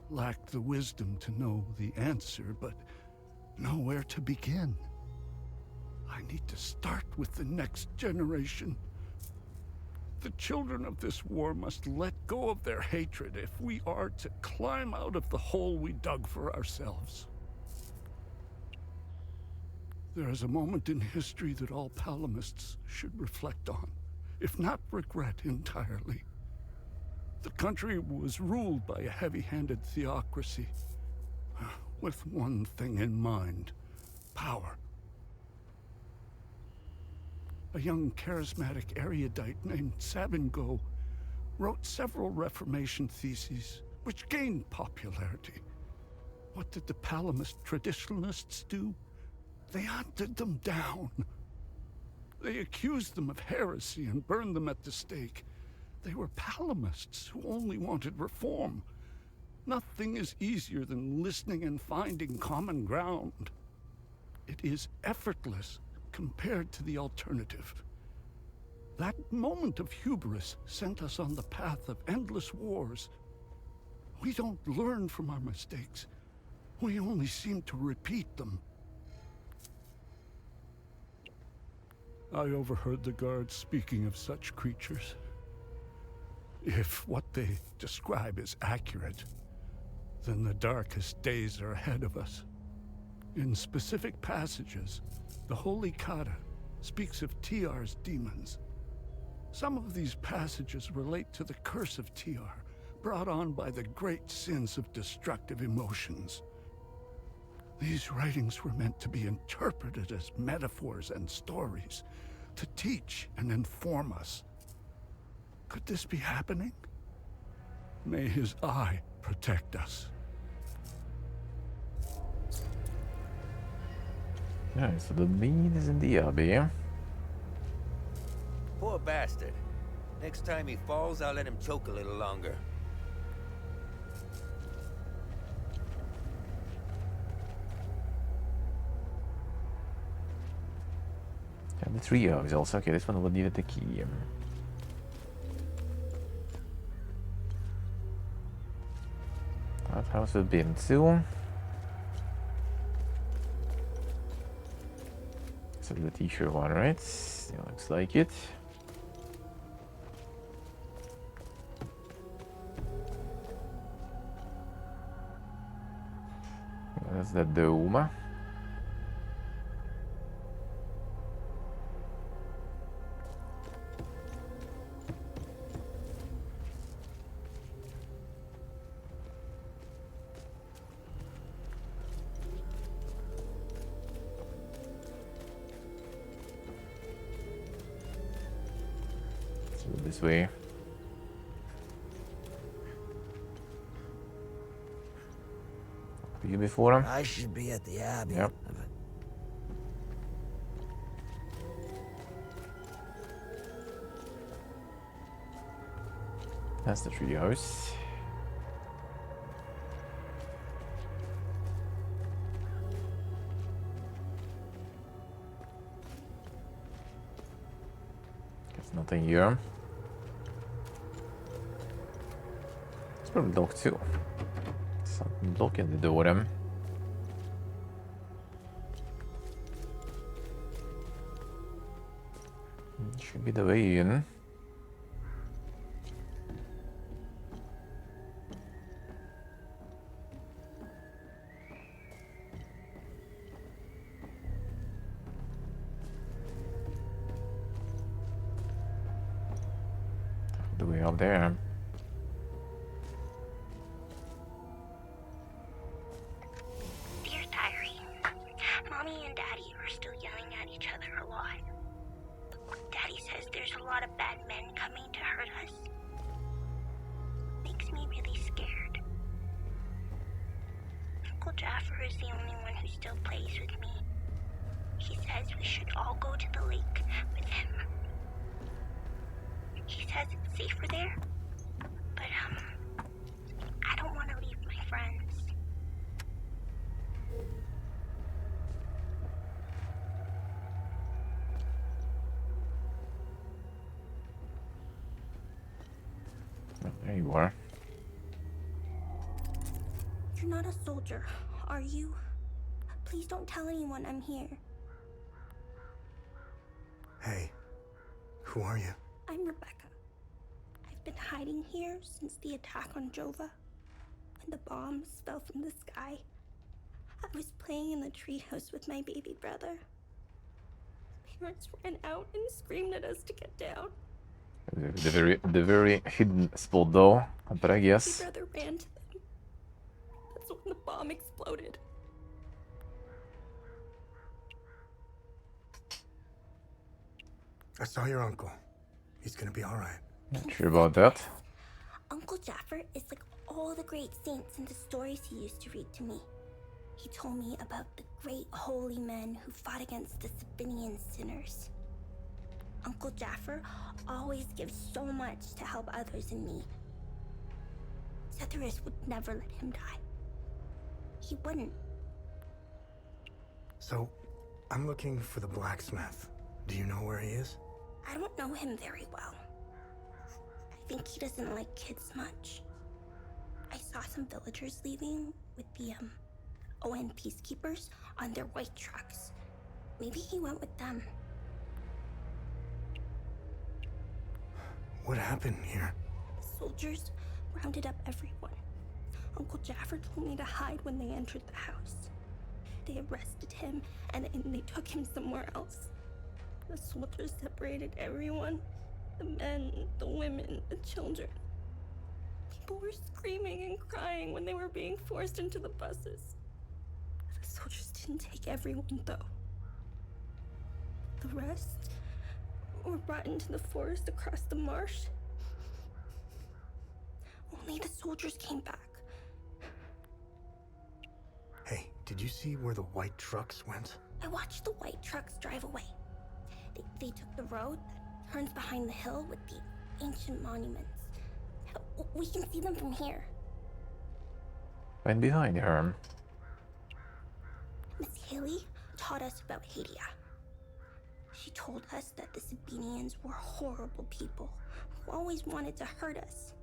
lack the wisdom to know the answer, but know where to begin. I need to start with the next generation. The children of this war must let go of their hatred if we are to climb out of the hole we dug for ourselves. There is a moment in history that all Palamists should reflect on, if not regret entirely. The country was ruled by a heavy-handed theocracy, with one thing in mind: power. A young charismatic erudite named Sabingo wrote several Reformation theses, which gained popularity. What did the Palamist traditionalists do? They hunted them down. They accused them of heresy and burned them at the stake. They were Palamists who only wanted reform. Nothing is easier than listening and finding common ground. It is effortless compared to the alternative. That moment of hubris sent us on the path of endless wars. We don't learn from our mistakes. We only seem to repeat them. I overheard the guards speaking of such creatures. If what they describe is accurate, then the darkest days are ahead of us. In specific passages, the Holy Kata speaks of TR's demons. Some of these passages relate to the curse of TR, brought on by the great sins of destructive emotions. These writings were meant to be interpreted as metaphors and stories, to teach and inform us. Could this be happening? May his eye protect us. Alright, so the bean is in the abbey. Poor bastard. Next time he falls, I'll let him choke a little longer. And the three O's also. Okay, this one will need the key. That house we've been to. So the t-shirt one, right? Yeah, looks like it. That's the dome. This way. Were you before him? I should be at the Abbey. Yep. That's the treehouse. There's nothing here. probably locked too. Something blocking the door then. Should be the way in. What do we have there? Dear Diary, Mommy and Daddy are still yelling at each other a lot. Daddy says there's a lot of bad men coming to hurt us. Makes me really scared. Uncle Jaffer is the only one who still plays with me. He says we should all go to the lake with him. He says it's safer there, but I don't want to leave my friends. There you are. You're not a soldier, are you? Please don't tell anyone I'm here. Hey, who are you? I'm Rebecca. I've been hiding here since the attack on Jova. When the bombs fell from the sky, I was playing in the treehouse with my baby brother. Parents ran out and screamed at us to get down. The very hidden spot though, but I guess. My brother ran to them. That's when the bomb exploded. I saw your uncle. He's gonna be all right. Not sure about that. Uncle Jaffer is like all the great saints in the stories he used to read to me. He told me about the great holy men who fought against the Sabinian sinners. Uncle Jaffer always gives so much to help others in need. Cethulus would never let him die. He wouldn't. So, I'm looking for the blacksmith. Do you know where he is? I don't know him very well. I think he doesn't like kids much. I saw some villagers leaving with the ON peacekeepers on their white trucks. Maybe he went with them. What happened here? The soldiers rounded up everyone. Uncle Jaffer told me to hide when they entered the house. They arrested him and they took him somewhere else. The soldiers separated everyone. The men, the women, the children. People were screaming and crying when they were being forced into the buses. The soldiers didn't take everyone, though. The rest were brought into the forest across the marsh. Only the soldiers came back. Hey, did you see where the white trucks went? I watched the white trucks drive away. They took the road that turns behind the hill with the ancient monuments. We can see them from here. Right behind her. Miss Haley taught us about Hadia. She told us that the Sabinians were horrible people who always wanted to hurt us.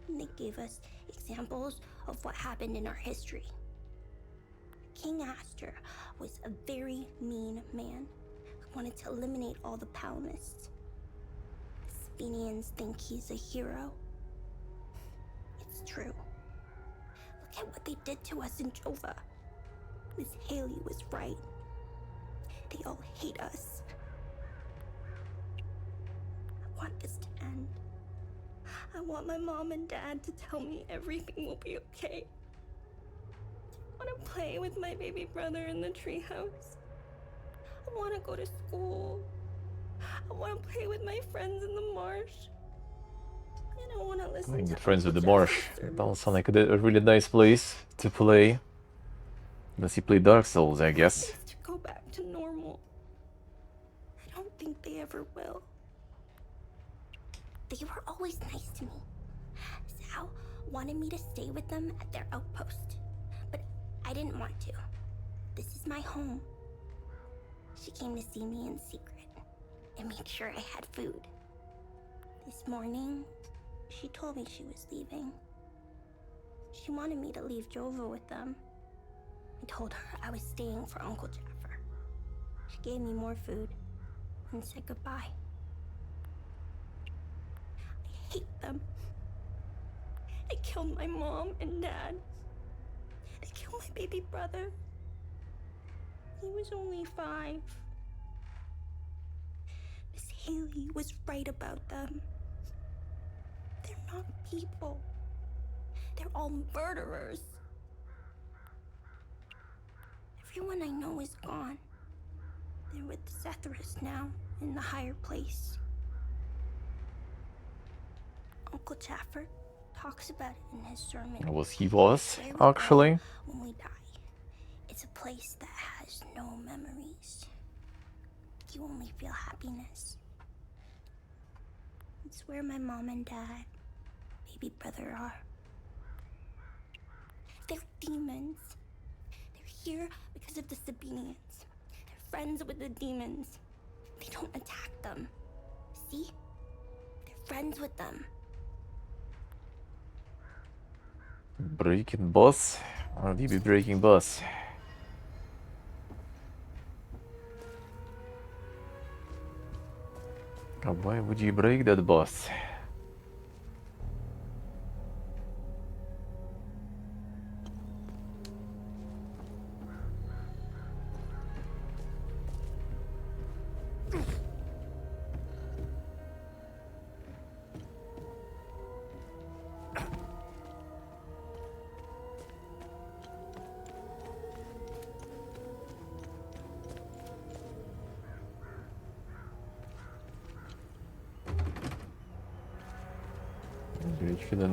And they gave us examples of what happened in our history. King Astor was a very mean man who wanted to eliminate all the Palamists. The Sabinians think he's a hero. It's true. Look at what they did to us in Jova. Miss Haley was right. They all hate us. I want this to end. I want my mom and dad to tell me everything will be okay. I want to play with my baby brother in the treehouse. I want to go to school. I want to play with my friends in the marsh. And I want to listen Playing to with friends with the Uncle marsh. Jaffer's That sermons. would sound like a really nice place to play. Unless you play Dark Souls, I guess. To go back to normal. I don't think they ever will. They were always nice to me. Sal wanted me to stay with them at their outpost, but I didn't want to. This is my home. She came to see me in secret and make sure I had food. This morning, she told me she was leaving. She wanted me to leave Jova with them. I told her I was staying for Uncle Jaffer. She gave me more food and said goodbye. I hate them. They killed my mom and dad. They killed my baby brother. He was only 5. Miss Haley was right about them. They're not people. They're all murderers. Everyone I know is gone. They're with Zethris now, in the higher place. Uncle Jaffer talks about it in his sermon. He was, actually. When we die, it's a place that has no memories. You only feel happiness. It's where my mom and dad, baby brother are. They're demons. They're here because of the Sabinians. They're friends with the demons. They don't attack them. See? They're friends with them. Breaking boss? Or did be breaking boss? Why would you break that boss?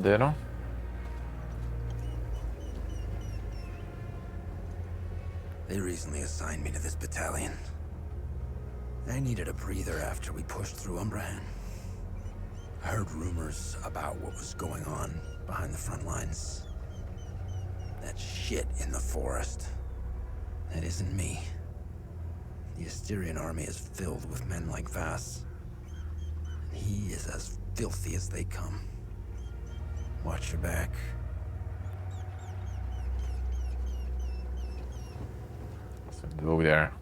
There. They recently assigned me to this battalion. I needed a breather after we pushed through Umbrahan. I heard rumors about what was going on behind the front lines. That shit in the forest. That isn't me. The Asterian army is filled with men like Vass. And he is as filthy as they come. Watch your back. Go there.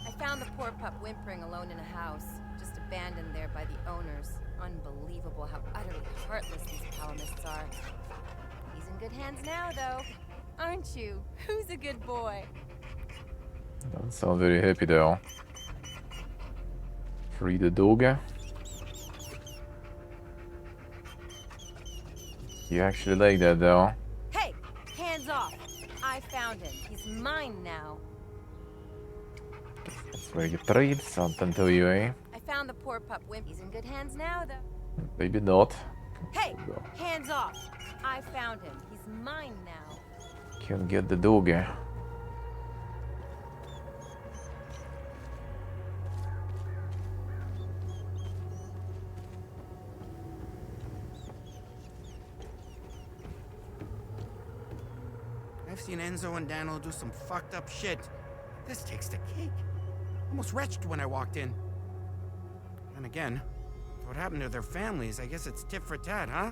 I found the poor pup whimpering alone in a house, just abandoned there by the owners. Unbelievable how utterly heartless these Palamists are. He's in good hands now, though. Aren't you? Who's a good boy? Don't sound very happy though. Free the dog. You actually like that though. Hey! Hands off! I found him. He's mine now. That's where you trade something to you, eh? I found the poor pup wimp. He's in good hands now, though. Maybe not. Hey! Hands off! I found him. He's mine now. Can get the dog. I've seen Enzo and Daniel do some fucked up shit. This takes the cake. Almost retched when I walked in. And again, what happened to their families? I guess it's tit for tat, huh?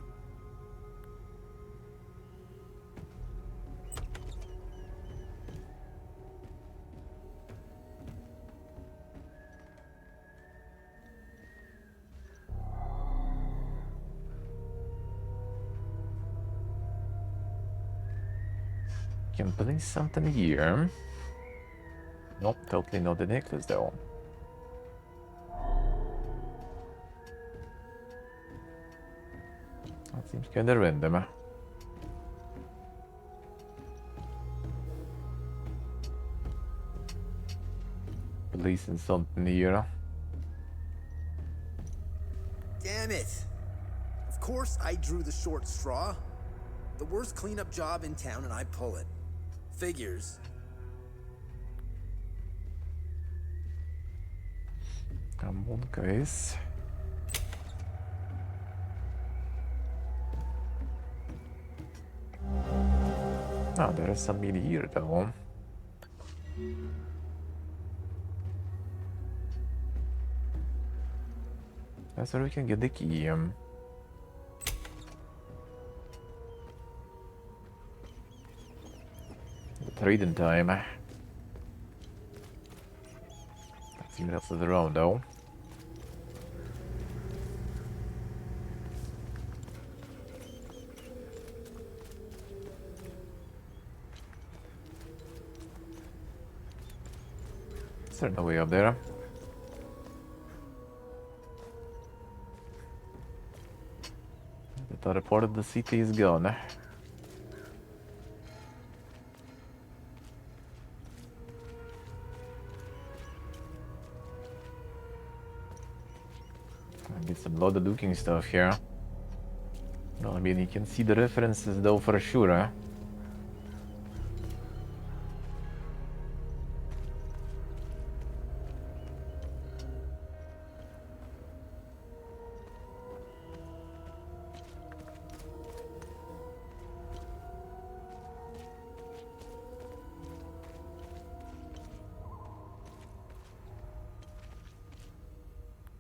Can place something here. Nope, totally not the necklace though. That seems kinda random. Placing something here. Damn it! Of course I drew the short straw. The worst cleanup job in town and I pull it. Figures. Come on, guys. Ah, there is some meat here though. That's where we can get the key. Trading time. Let's see what else is around though. Is there no way up there? The other part of the city is gone. Get some lot of looking stuff here. No, I mean you can see the references though for sure. Huh?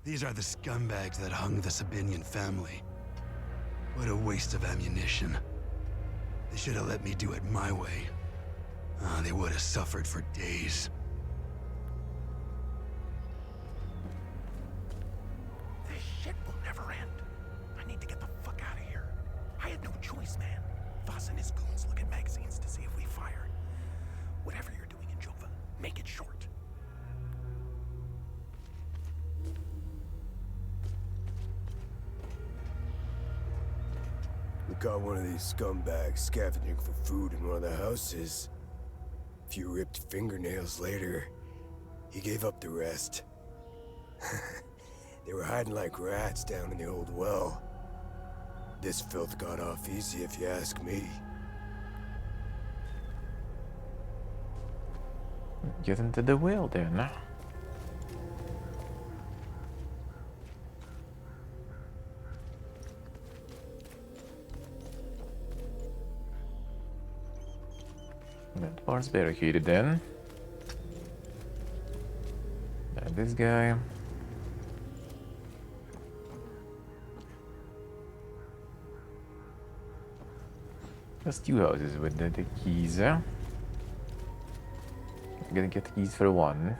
These are the scumbags that hung the Sabinian family. What a waste of ammunition. They should have let me do it my way. They would have suffered for days. This shit will never end. I need to get the fuck out of here. I had no choice, man. Voss and his goons look at magazines to see if we fire. Whatever you're doing in Jova, make it short. We caught one of these scumbags scavenging for food in one of the houses. A few ripped fingernails later, he gave up the rest. They were hiding like rats down in the old well. This filth got off easy if you ask me. Get into the well then. That part's barricaded then. And this guy. There's two houses with the keys. I'm gonna get the keys for one.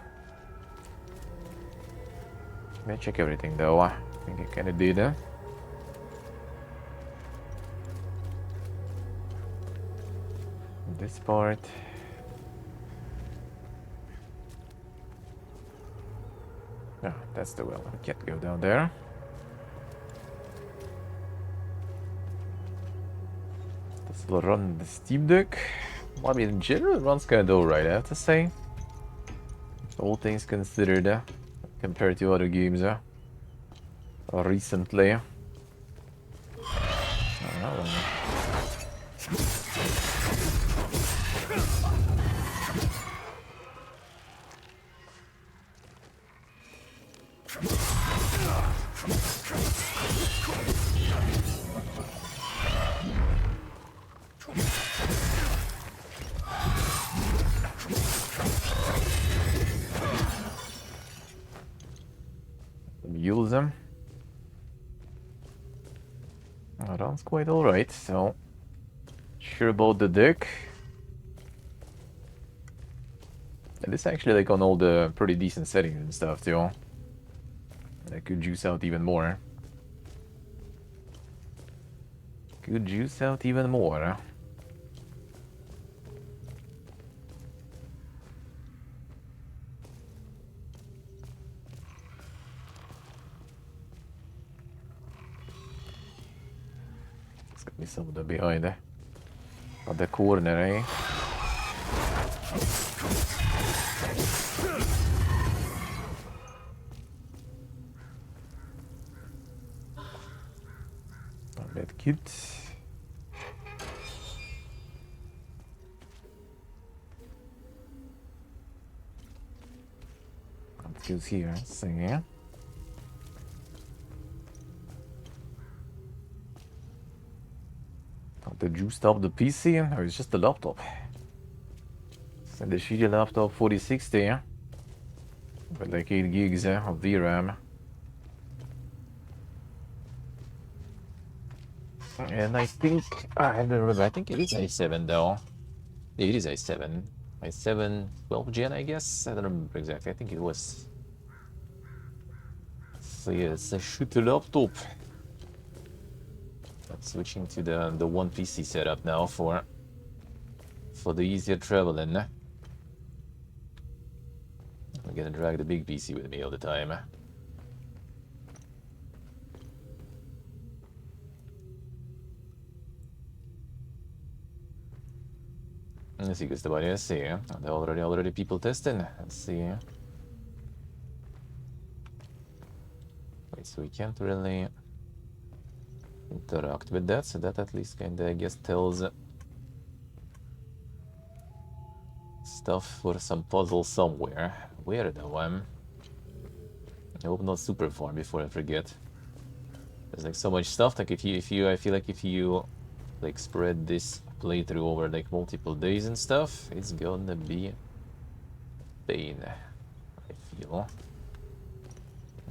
I'm gonna check everything though. I think I kinda did. This part. Ah, that's the well. I can't go down there. This will run the steep deck. Well, I mean, in general, it runs kind of alright, I have to say. All things considered, compared to other games recently. Use them. Oh, runs quite alright, so sure about the deck. And this actually like on all the pretty decent settings and stuff too. I could juice out even more. Could juice out even more. It's got me some of them behind at the corner, eh? Med kit. What goes here? Thing here. The juiced up the PC, or it's just the laptop? Send the shitty laptop 4060 with like 8 gigs of VRAM. And I think, I don't remember, I think it is i7 though. Yeah, it is i7. i7 12 gen, I guess? I don't remember exactly, I think it was. So yeah, it's a shooter laptop. Switching to the one PC setup now for the easier traveling. I'm gonna drag the big PC with me all the time. Let's see, questo pare sì, eh? Already people testing. Let's see. Wait, so we can't really interact with that, so that at least kinda, I guess, tells stuff for some puzzle somewhere. Where though? I hope not super far before I forget. There's like so much stuff. Like if you, I feel like if you like spread this playthrough over like multiple days and stuff, it's gonna be a pain. I feel.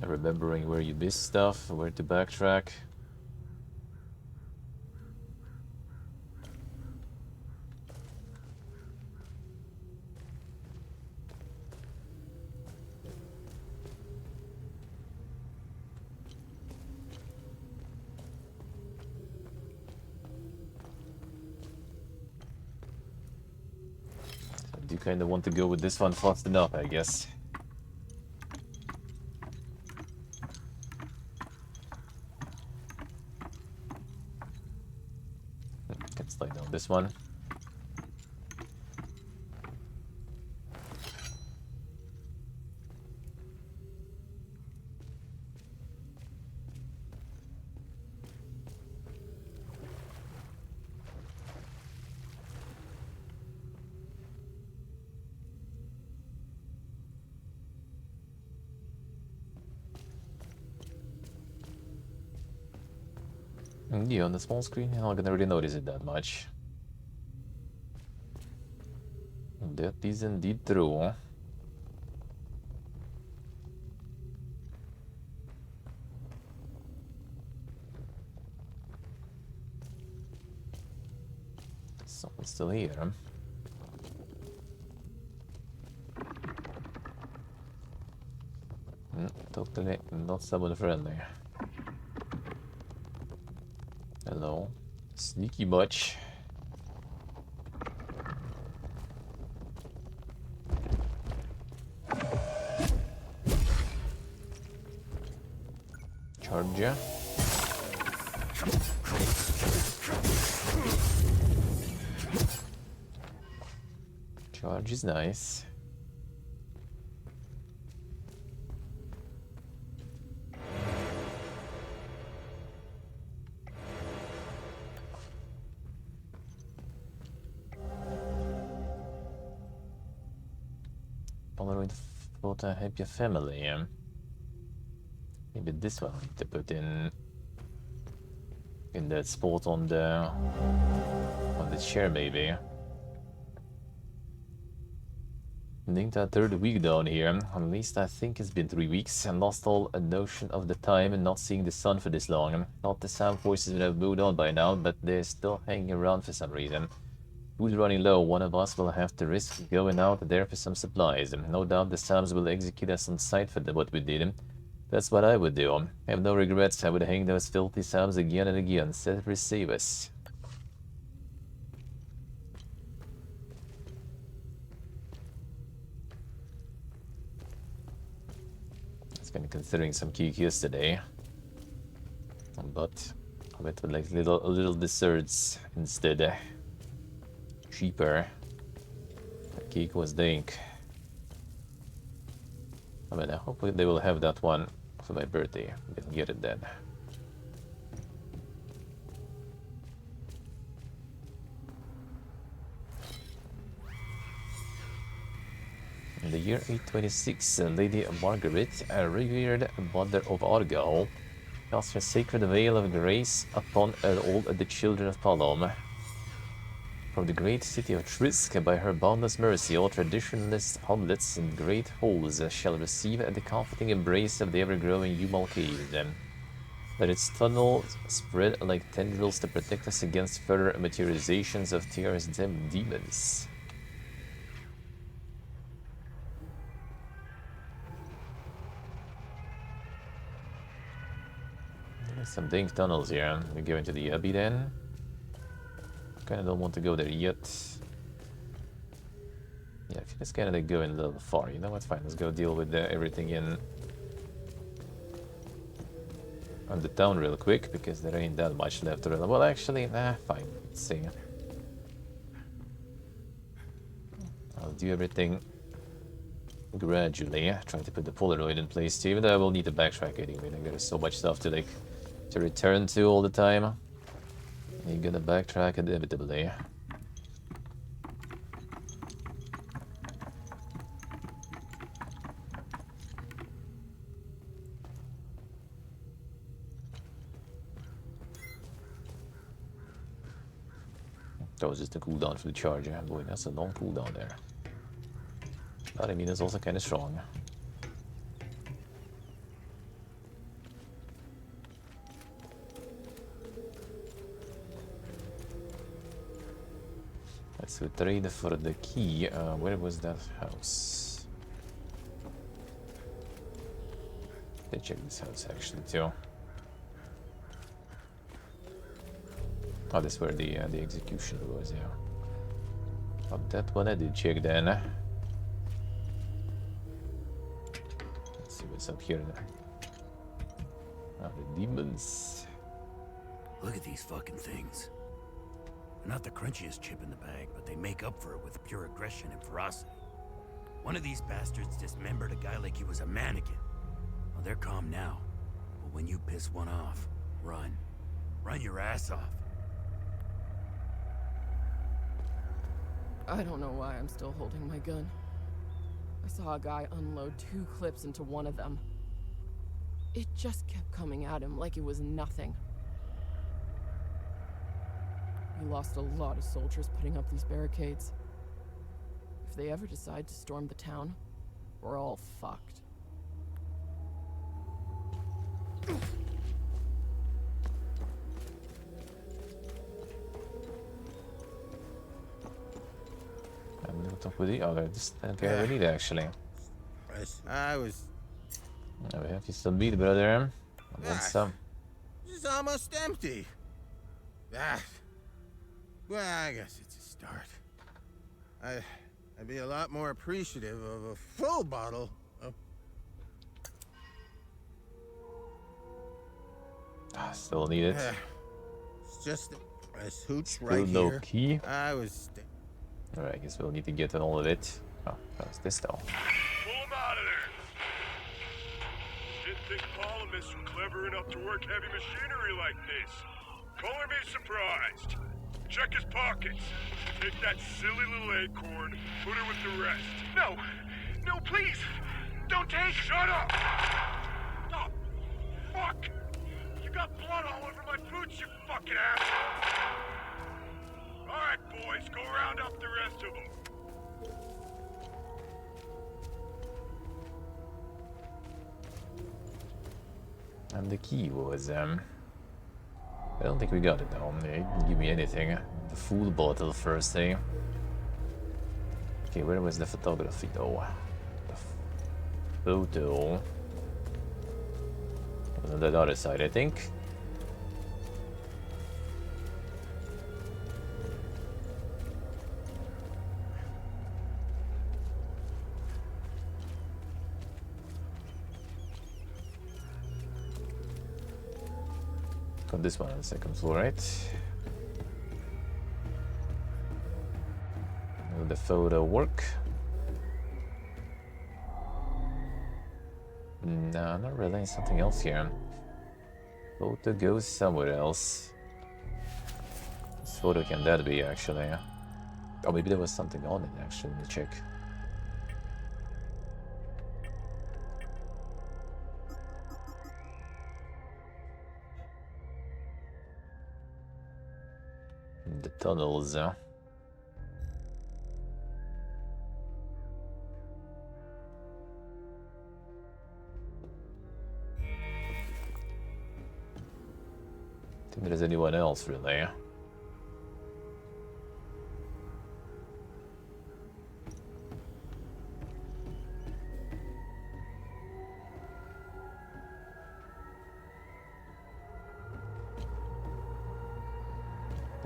Remembering where you missed stuff, where to backtrack. I do kind of want to go with this one fast enough, I guess. Can slide down this one. Yeah, on the small screen, you're not gonna really notice it that much. That is indeed true. Someone's still here. Totally not someone friendly. Hello. Sneaky much. Charger. Charge is nice. Polaroid photo, help your family. Maybe this one I need to put in that spot on the chair, maybe. I think that third week down here, at least I think it's been 3 weeks, and lost all a notion of the time and not seeing the sun for this long. Not the SAM forces would have moved on by now, but they're still hanging around for some reason. Who's running low? One of us will have to risk going out there for some supplies. No doubt the SAMs will execute us on sight for what we did. That's what I would do. I have no regrets. I would hang those filthy SAMs again and again. Set receive us. I was kind of considering some cake yesterday, but I went with like little desserts instead. Cheaper. The cake was dank. I mean, I hope they will have that one for my birthday. We can get it then. In the year 826, Lady Margaret, a revered mother of Argyll, cast her sacred veil of grace upon all the children of Palom. From the great city of Trisk, by her boundless mercy, all traditionalist hamlets and great halls shall receive the comforting embrace of the ever-growing Umal Cave. Let its tunnels spread like tendrils to protect us against further materializations of TR's demons. There's some dank tunnels here. We go into the Abbey then. Kinda don't want to go there yet. Yeah, I feel it's kinda going a little far. You know what? Fine, let's go deal with everything in on the town real quick, because there ain't that much left. Well, actually, fine. Let's see. I'll do everything gradually. Try to put the Polaroid in place too, even though I will need to backtrack anyway. Like, there's so much stuff to return to all the time. You're gonna backtrack inevitably. That was just a cooldown for the charger. Boy, that's a long cooldown there. But I mean, it's also kind of strong. Let's trade for the key. Where was that house? Let's check this house actually too. Oh, that's where the executioner was, yeah. Oh, that one I did check then. Let's see what's up here. Oh, the demons. Look at these fucking things. They're not the crunchiest chip in the bag, but they make up for it with pure aggression and ferocity. One of these bastards dismembered a guy like he was a mannequin. Well, they're calm now, but when you piss one off, run. Run your ass off. I don't know why I'm still holding my gun. I saw a guy unload 2 clips into one of them. It just kept coming at him like it was nothing. We lost a lot of soldiers putting up these barricades. If they ever decide to storm the town, we're all fucked. I'm gonna talk with you. Oh, this guy we need actually. I was. We have you some meat, brother. I want some. It's almost empty. Ah. Well, I guess it's a start. I'd be a lot more appreciative of a full bottle of... Still need it. It's just a hooch Still right no here. key. I was... Alright, I guess we'll need to get on all of it. Oh, how's this though? Pull him out of there! Didn't think Polymus were clever enough to work heavy machinery like this. Color me surprised. Check his pockets. Take that silly little acorn, put her with the rest. No! No, please! Don't take... Shut up! Oh, fuck! You got blood all over my boots, you fucking asshole! Alright, boys, go round up the rest of them. And the key was, I don't think we got it though. It didn't give me anything. The food bottle first, eh? Okay, where was the photography though? The photo. On the other side, I think. Got this one on the second floor, right? Will the photo work? No, not really. Something else here. Photo goes somewhere else. This photo can that be actually? Oh, maybe there was something on it actually. Let me check. The tunnels. think there's anyone else really.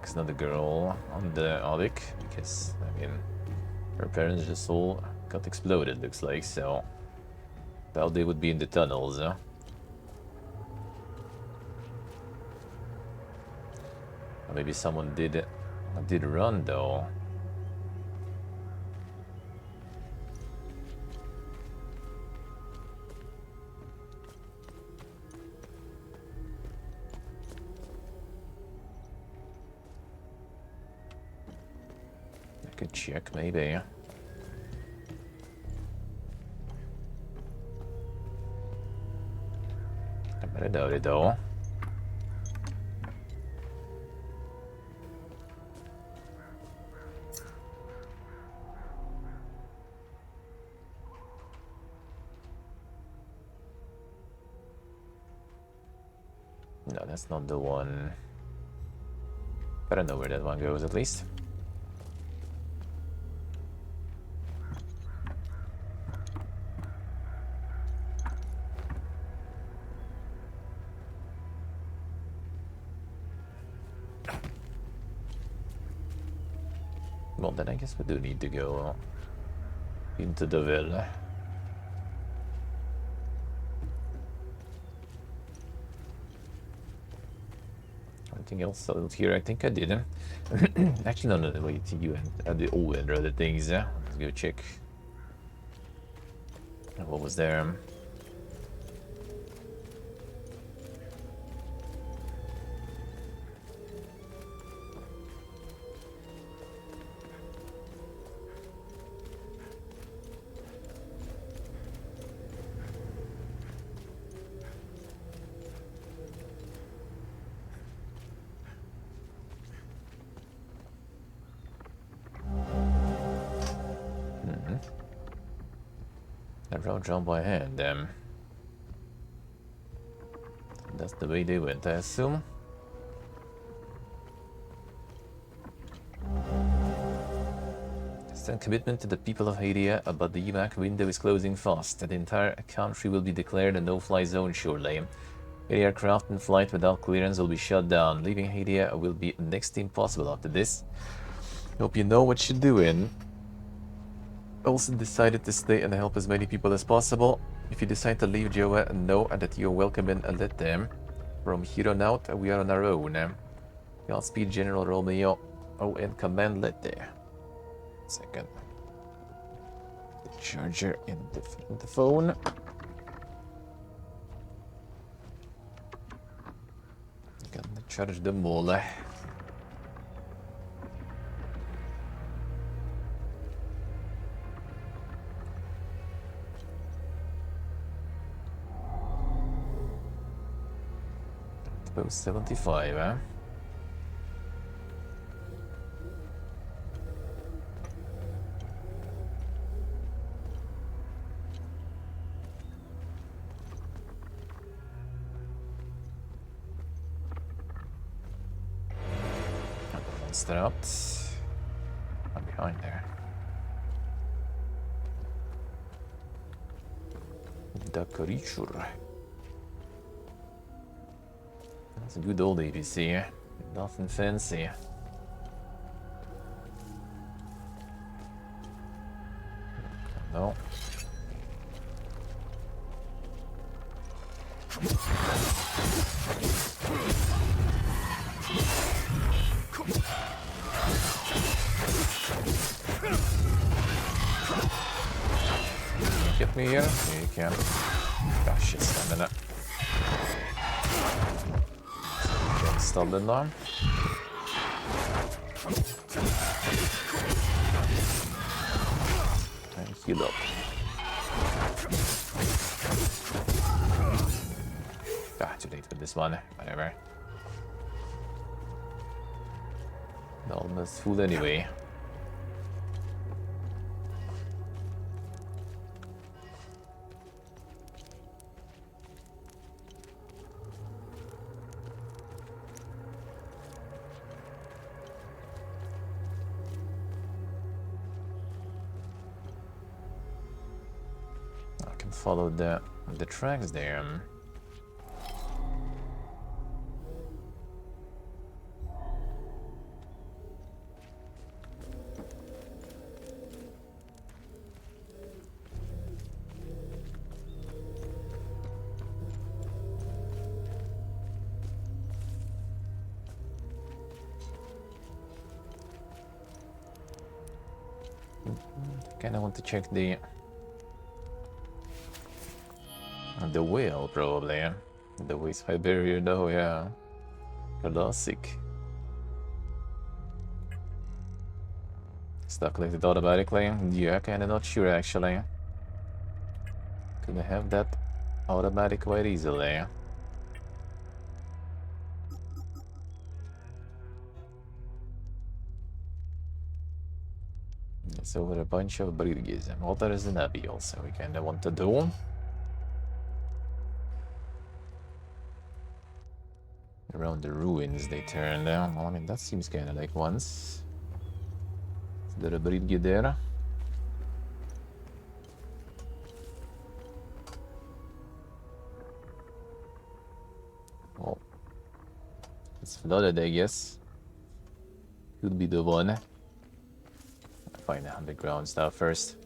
It's another girl on the Avik, because I mean her parents just all got exploded, looks like, so well, they would be in the tunnels, huh? Or maybe someone did run though. I could check maybe. I doubt it though. No, that's not the one. But I know where that one goes at least. Well, then I guess we do need to go into the villa. Anything else out here? I think I did. Actually, no, wait, you had the and other things. Let's go check. What was there? I wrote down by hand. That's the way they went, I assume. Stand commitment to the people of Hadia, but the evac window is closing fast. The entire country will be declared a no-fly zone shortly. Any aircraft in flight without clearance will be shut down. Leaving Hadia will be next to impossible after this. Hope you know what you're doing. Also decided to stay and help as many people as possible. If you decide to leave Joa, know that you're welcome in Alette. From here on out, we are on our own. Godspeed, General Romeo. Oh, and command Lette. Second. The charger in the phone. Gonna charge the mole. About 75, huh? Monster out. I'm behind there. The creature. That's a good old ABC. Nothing fancy. No. Get me here? Yeah, you can. Gosh, shit, stamina. Stop den da. And heal up. Ah, too late for this one. Whatever. Almost full anyway. follow the tracks there. Kinda want to check the whale, probably. The waste pipe barrier, though, yeah. Classic. Stuff collected automatically? Yeah, kinda not sure, actually. Could I have that automatic quite easily? It's over a bunch of bridges, and well, there is an abbey also we kinda want to do. Around the ruins they turn down. Well, I mean, that seems kinda like once. Is there a bridge there? Well, it's flooded, I guess. Could be the one. Find the underground stuff first.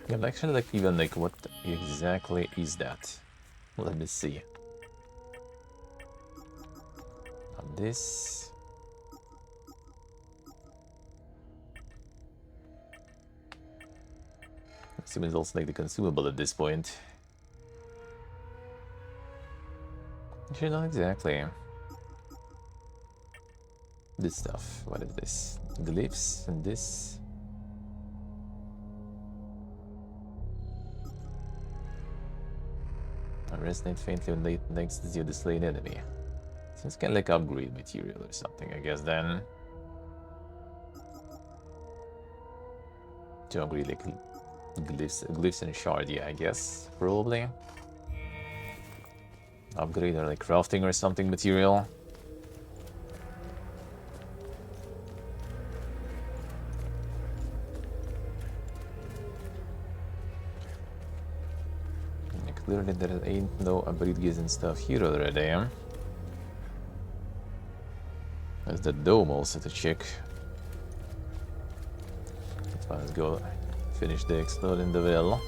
Yeah, but actually, like, even like, what exactly is that? Let me see. And this. Assuming it's also like the consumable at this point. Actually, not exactly. This stuff. What is this? Glyphs and this. Resonate faintly when next to the slain enemy. Seems kind of like upgrade material or something, I guess. Then to upgrade like glyphs and shard, yeah, I guess probably. Upgrade or like crafting or something material. And clearly there ain't no upgrades and stuff here already. There's the dome also to check. Let's go finish the exploring the well.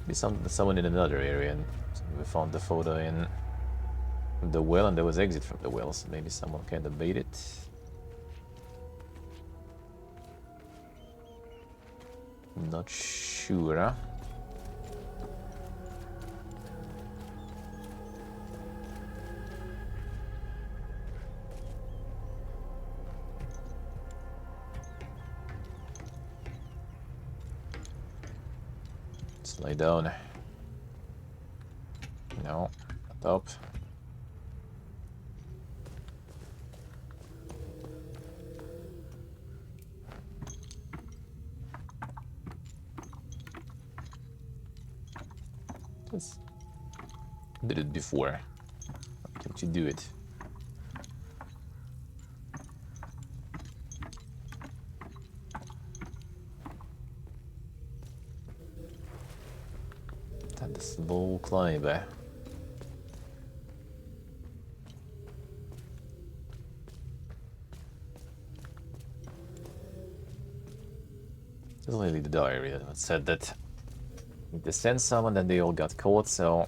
Be someone in another area, and we found the photo in the well, and there was exit from the well, so maybe someone kind of made it. Not sure. Huh? Lay down. No, not up. Just did it before. Why can't you do it? The slow climb. There's only the diary that said that they sent someone and they all got caught, so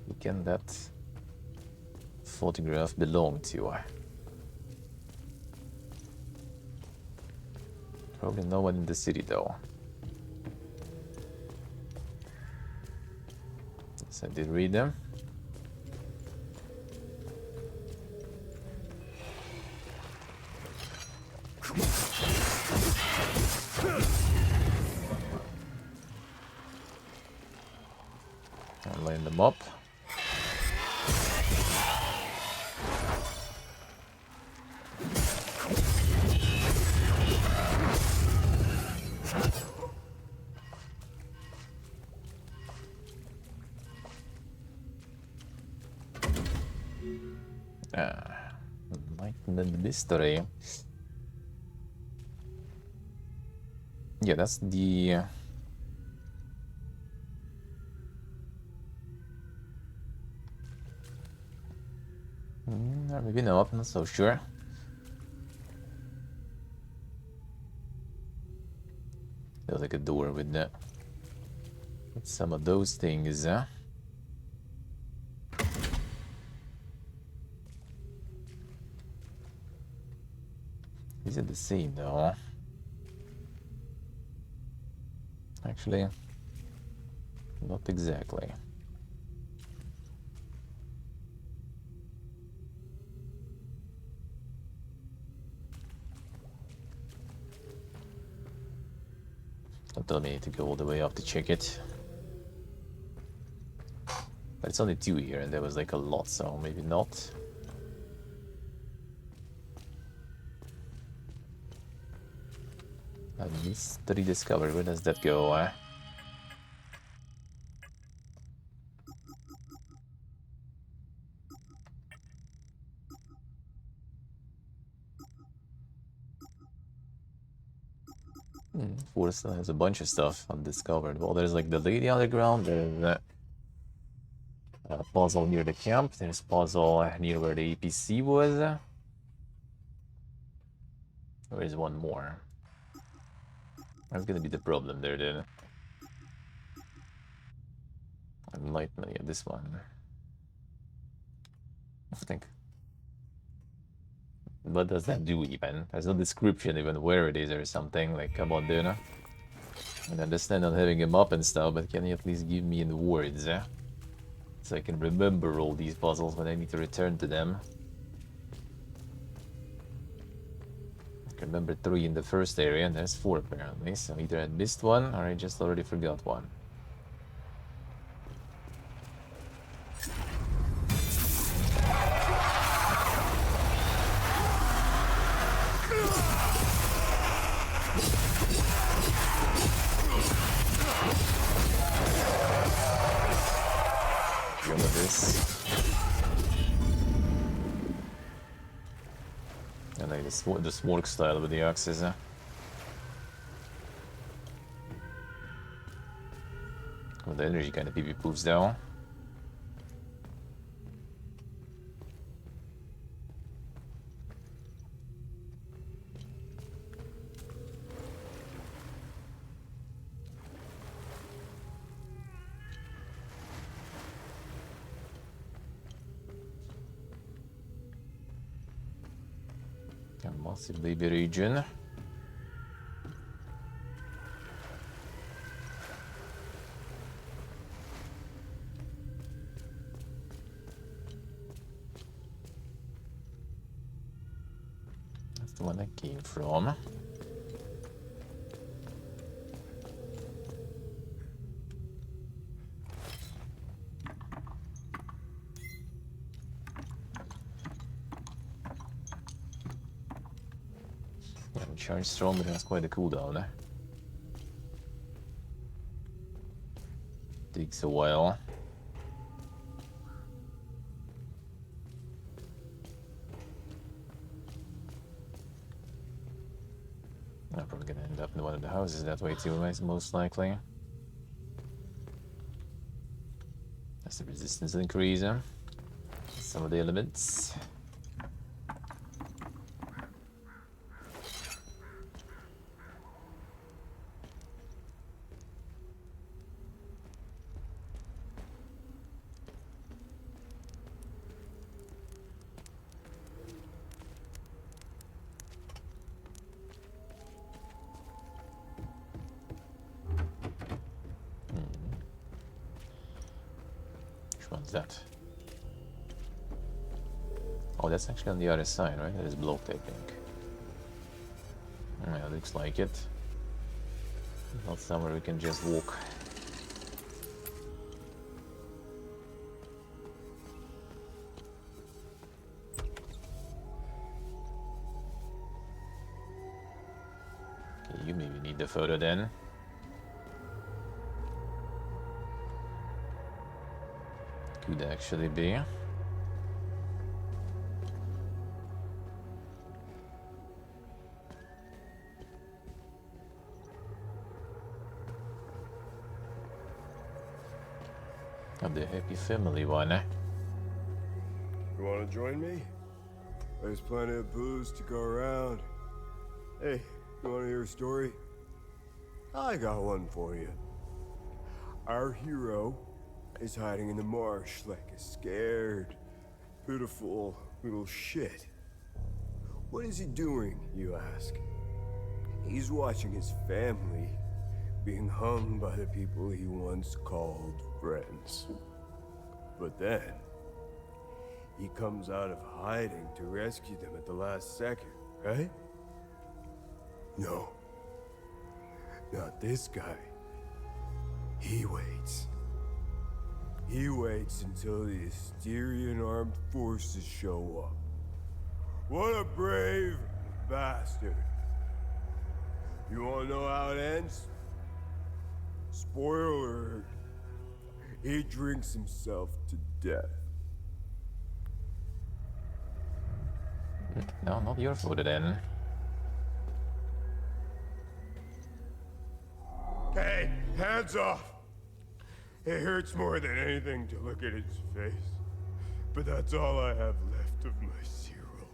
who can that photograph belong to? Probably no one in the city though. I did read them. I'll line them up. Enlightenment Mystery. Yeah, that's the... maybe not, I'm not so sure. There's like a door with that. With some of those things, Is it the same though? Actually, not exactly. Don't tell me I need to go all the way up to check it. But it's only 2 here, and there was like a lot, so maybe not. A mystery discovered. Where does that go? Forest has a bunch of stuff undiscovered. Well, there's like the lady underground. There's a puzzle near the camp. There's puzzle near where the APC was. There is one more. That's gonna be the problem there then. Enlightenment, yeah, this one. I think. What does that do even? There's no description even where it is or something. Like, come on, dude. I understand not having him up and stuff, but can you at least give me in words, so I can remember all these puzzles when I need to return to them. I can remember 3 in the first area, and there's 4 apparently, so either I missed one or I just already forgot one. And like the smoke style with the axes. Well, the energy kind of PV moves down. Massive baby region. That's the one I came from. Charge strong, but that's quite a cooldown. Takes a while. I'm probably gonna end up in one of the houses that way too, most likely. That's the resistance increase. Some of the elements. That? Oh, that's actually on the other side, right? That is blocked, I think. Yeah, looks like it. Not somewhere we can just walk. Okay, you maybe need the photo then. Could actually be. Of the happy family one, eh? You want to join me? There's plenty of booze to go around. Hey, you want to hear a story? I got one for you. Our hero is hiding in the marsh like a scared, pitiful little shit. What is he doing, you ask? He's watching his family being hung by the people he once called friends. But then, he comes out of hiding to rescue them at the last second, right? No. Not this guy. He waits. He waits until the Asterian armed forces show up. What a brave bastard. You wanna know how it ends? Spoiler alert. He drinks himself to death. No, not your photo then. Hey, hands off! It hurts more than anything to look at his face. But that's all I have left of my Cyril.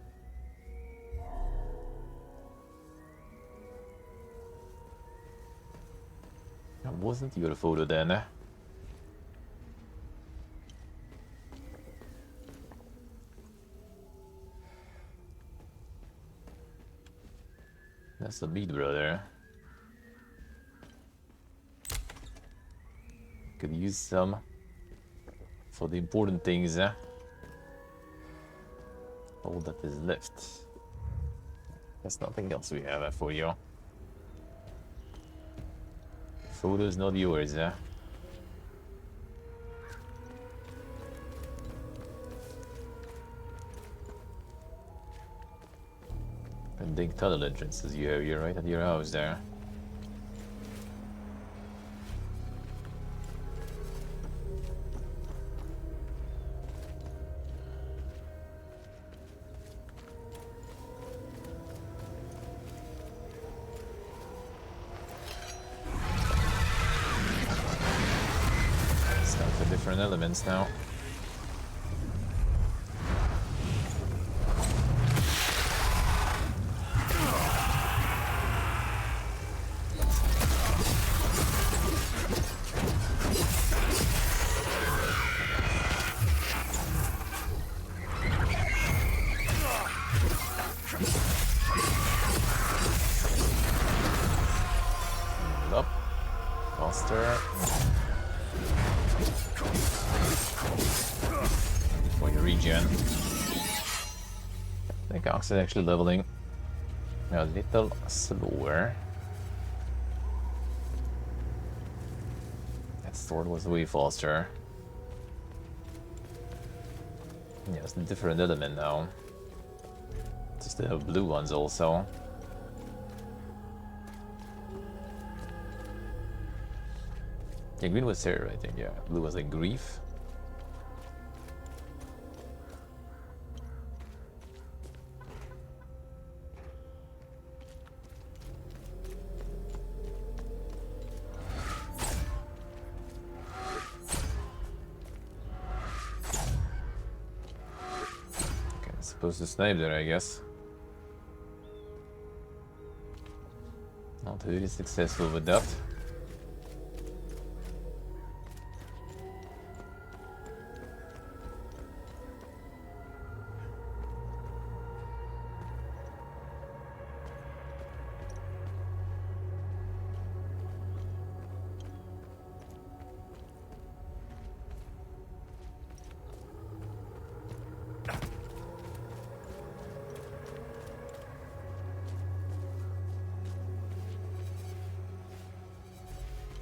That wasn't your photo then, eh? That's the beat, brother. Could use some for the important things, eh? All that is left. There's nothing else we have for you. Photo's not yours, eh? And big tunnel entrances you have here, right at your house there. It's time for different elements now. Up. Faster. For your regen. I think Ox is actually leveling a little slower. That sword was way faster. Yeah, it's a different element now. Just the blue ones also. Yeah, green was terror, I think, yeah. Blue was like grief. Okay, I'm supposed to snipe there, I guess. Not really successful with that.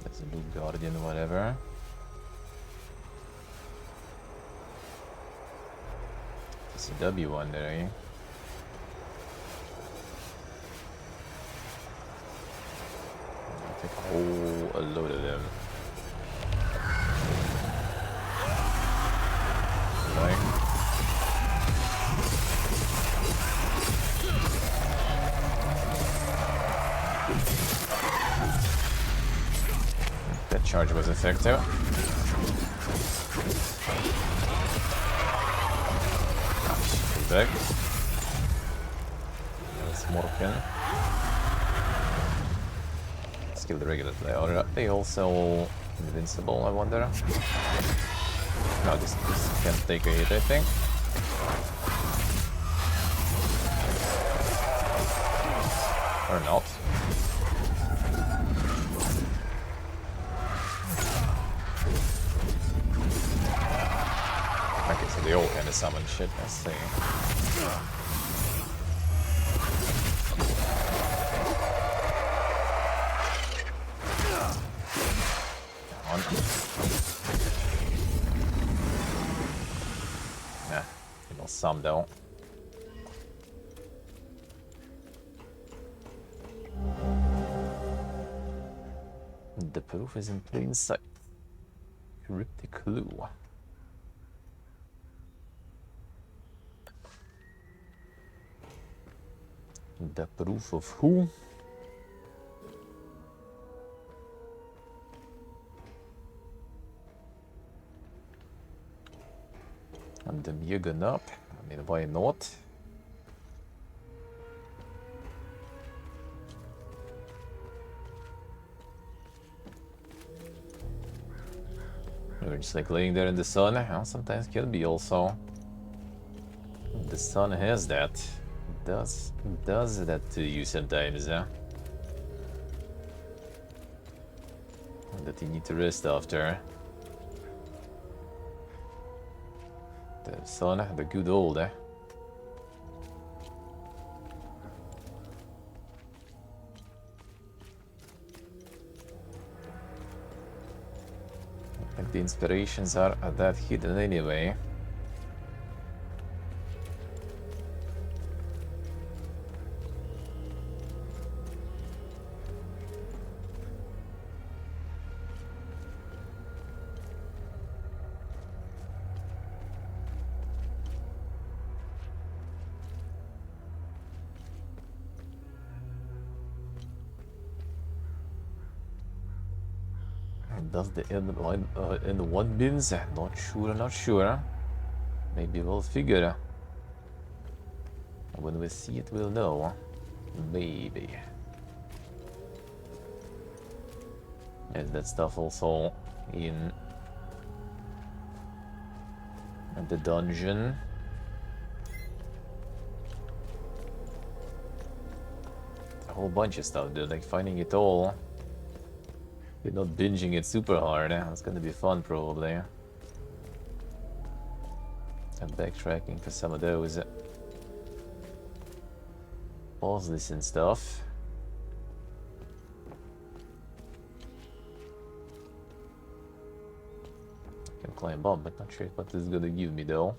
There's a blue guardian, whatever. There's a W one there, eh? I'll take a whole load of them. Right. That charge was effective. back. There's Morgan. Let's kill the regular player. Are they also invincible, I wonder? No, this can't take a hit, I think. Or not. Okay, so they all kind of summon shit, let's see. Come on. Yeah, you know, some though. The proof is in plain sight. Cryptic clue. The proof of who? And the Mugen up. I mean, why not? We're just like laying there in the sun. Well, sometimes can be also. The sun has that. Does that to you sometimes, huh? That you need to rest after. The sun, the good old, eh? I think the inspirations are that hidden anyway. Does the in one bins? Not sure. Maybe we'll figure. When we see it, we'll know. Maybe. Is that stuff also in the dungeon? A whole bunch of stuff, dude. Like finding it all. You're not binging it super hard. It's gonna be fun, probably. And backtracking for some of those. Pause this and stuff. I can climb up, but not sure what this is gonna give me, though.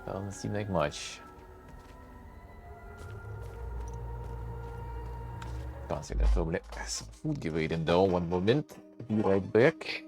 Doesn't seem like much. Consider probably some food give it in though. One moment. Be right back.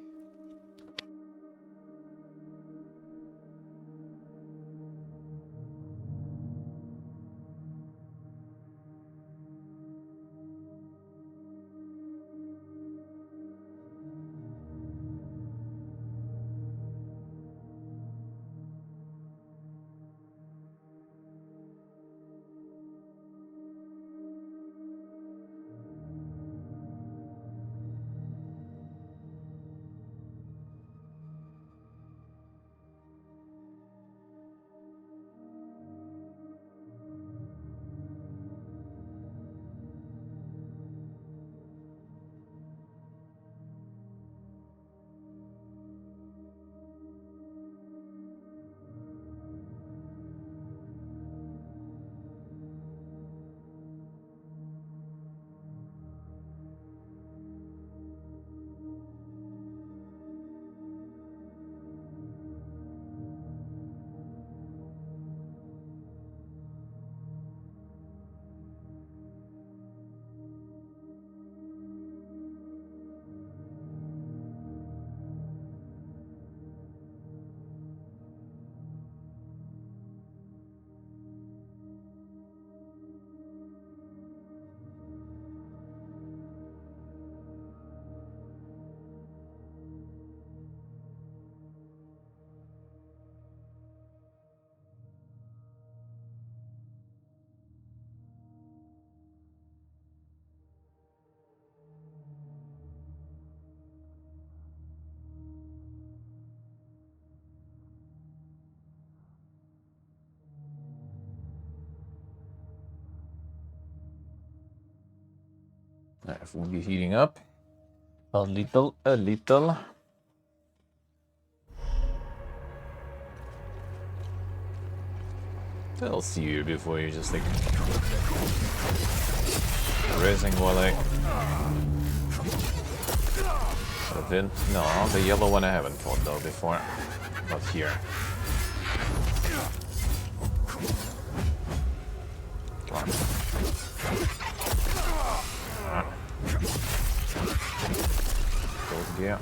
Food is heating up. A little, a little. I'll see you before you just like raising while I no, the yellow one I haven't fought though before. Not here. Come on. Gold gear.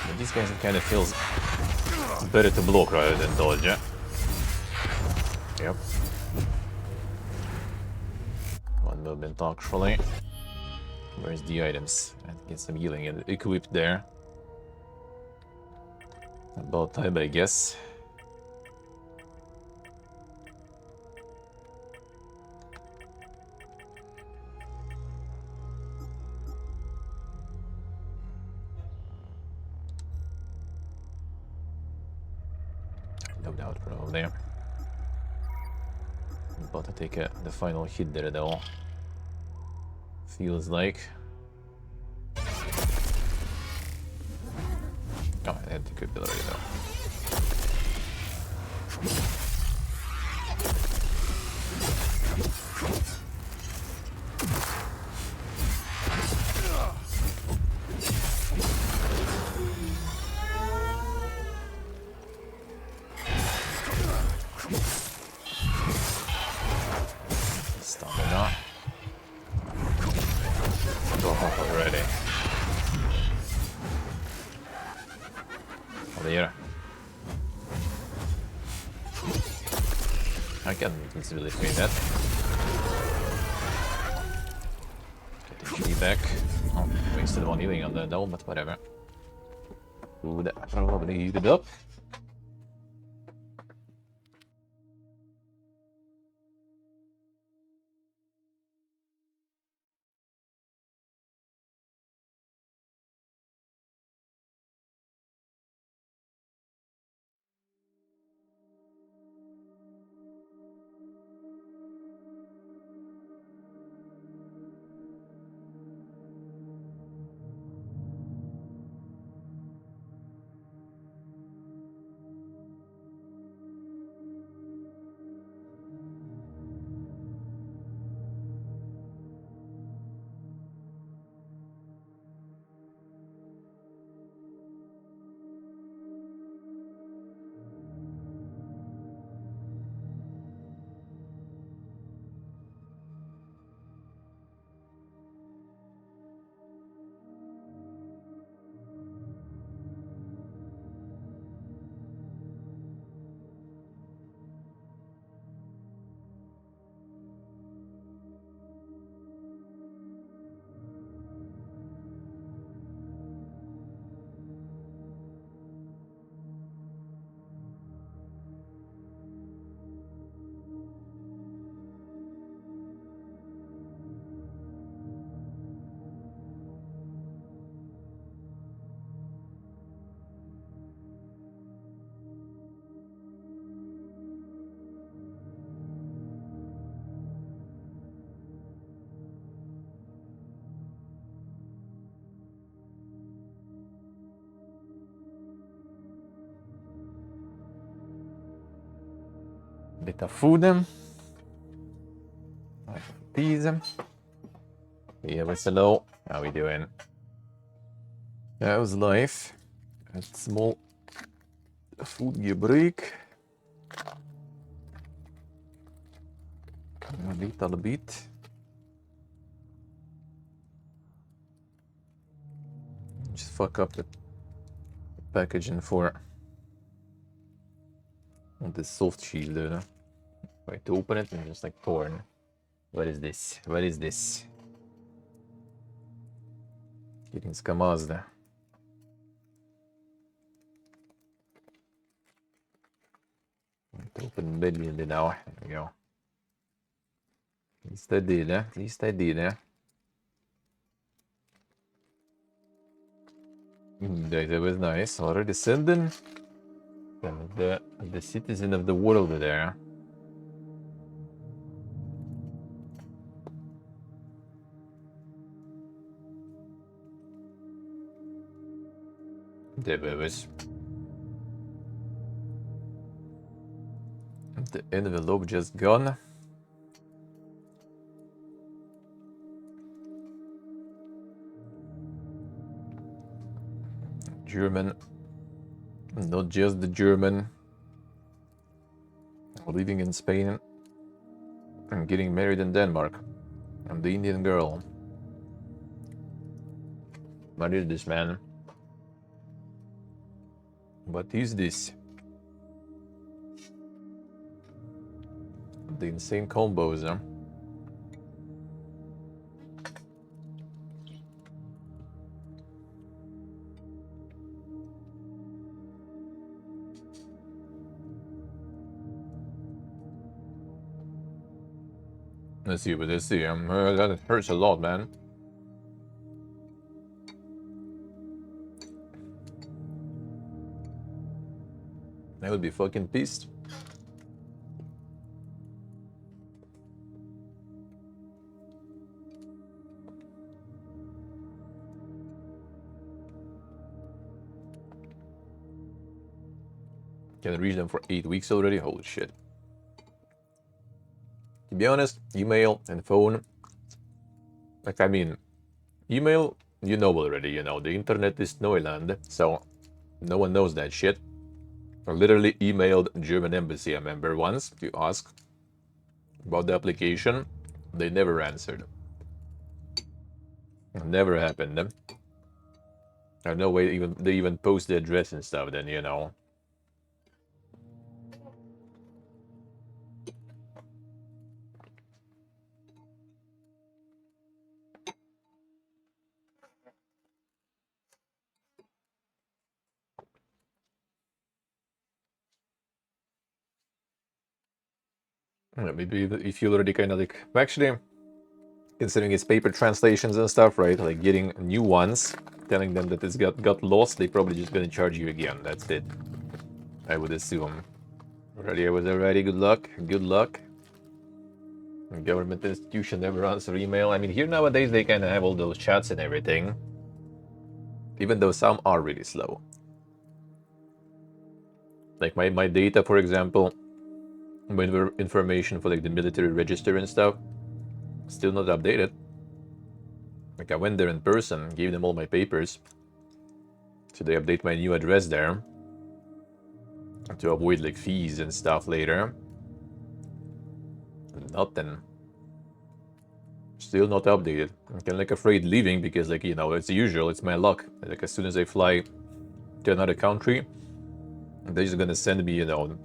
But these guys, it kind of feels better to block rather than dodge, yeah? Yep. One movement actually. Where's the items? And get some healing and equipped there. About time, I guess. No doubt, probably. About to take the final hit there, though. Feels like. Oh, I had to equip it already, though. Stamina. Go off already. There. I can easily free that. Get HP back. Oh, wasted one healing on the dome, but whatever. Would probably heat it up. Bit of food. These. Yeah, what's hello? How we doing? That was life. A small food gear break. A little bit. Just fuck up the packaging for the soft shield. Try to open it and just like torn. What is this? What is this? Kirinska Mazda. Open belly now. There we go. At least I did, eh? At least I did, eh? That was nice. Already sending the citizen of the world there. There was. The envelope just gone. German. Not just the German. Living in Spain. And getting married in Denmark. I'm the Indian girl. What is this, man? What is this? The insane combos, huh? Let's see what they see. That hurts a lot, man. I would be fucking pissed. Can reach them for 8 weeks already? Holy shit. To be honest, email and phone, like, I mean, email, you know already, you know, the internet is Neuland, so no one knows that shit. I literally emailed German embassy, I remember once, to ask about the application. They never answered. Never happened. There's no way they even post the address and stuff, then, you know. Maybe if you already kind of like, actually, considering it's paper translations and stuff, right? Like getting new ones, telling them that it's got lost, they probably just gonna charge you again. That's it. I would assume. Already, I was already. Good luck. Good luck. Government institution never answer email. I mean, here nowadays they kind of have all those chats and everything. Even though some are really slow. Like my data, for example. My information for like the military register and stuff, still not updated. Like I went there in person, gave them all my papers, so they update my new address there to avoid like fees and stuff later. Nothing. Still not updated. I'm kind of like afraid leaving because, like, you know, it's usual, it's my luck. Like as soon as I fly to another country, they're just gonna send me, you know,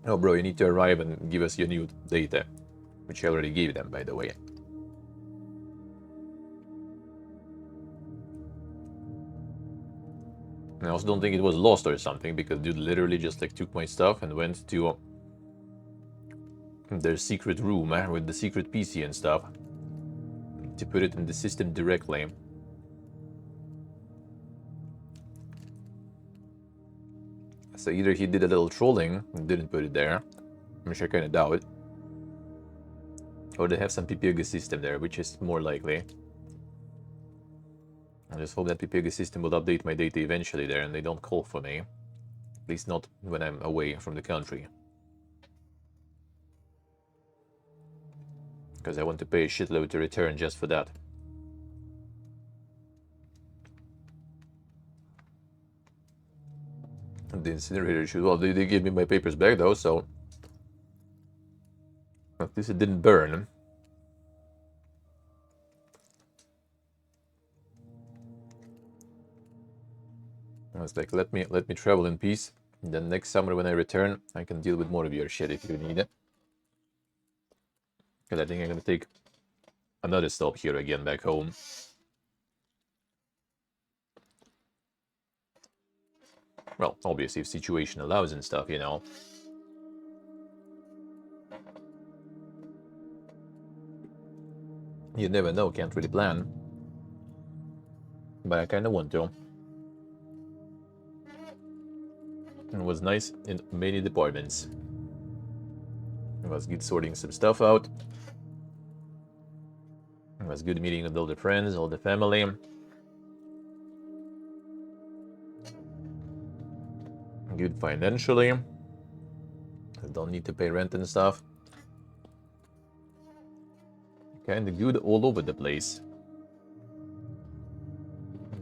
oh bro, you need to arrive and give us your new data, which I already gave them, by the way. I also don't think it was lost or something, because dude literally just like took my stuff and went to their secret room with the secret PC and stuff to put it in the system directly. So either he did a little trolling and didn't put it there, which I kind of doubt, or they have some PPG system there, which is more likely. I just hope that PPG system will update my data eventually there and they don't call for me. At least not when I'm away from the country. Because I want to pay a shitload to return just for that. The incinerator issue. Well, they gave me my papers back though, so at least it didn't burn. I was like, let me travel in peace. And then next summer when I return, I can deal with more of your shit if you need it. Because I think I'm gonna take another stop here again back home. Well, obviously, if situation allows and stuff, you know. You never know, can't really plan. But I kind of want to. It was nice in many departments. It was good sorting some stuff out. It was good meeting with all the friends, all the family. Good financially. Don't need to pay rent and stuff. Kinda good all over the place.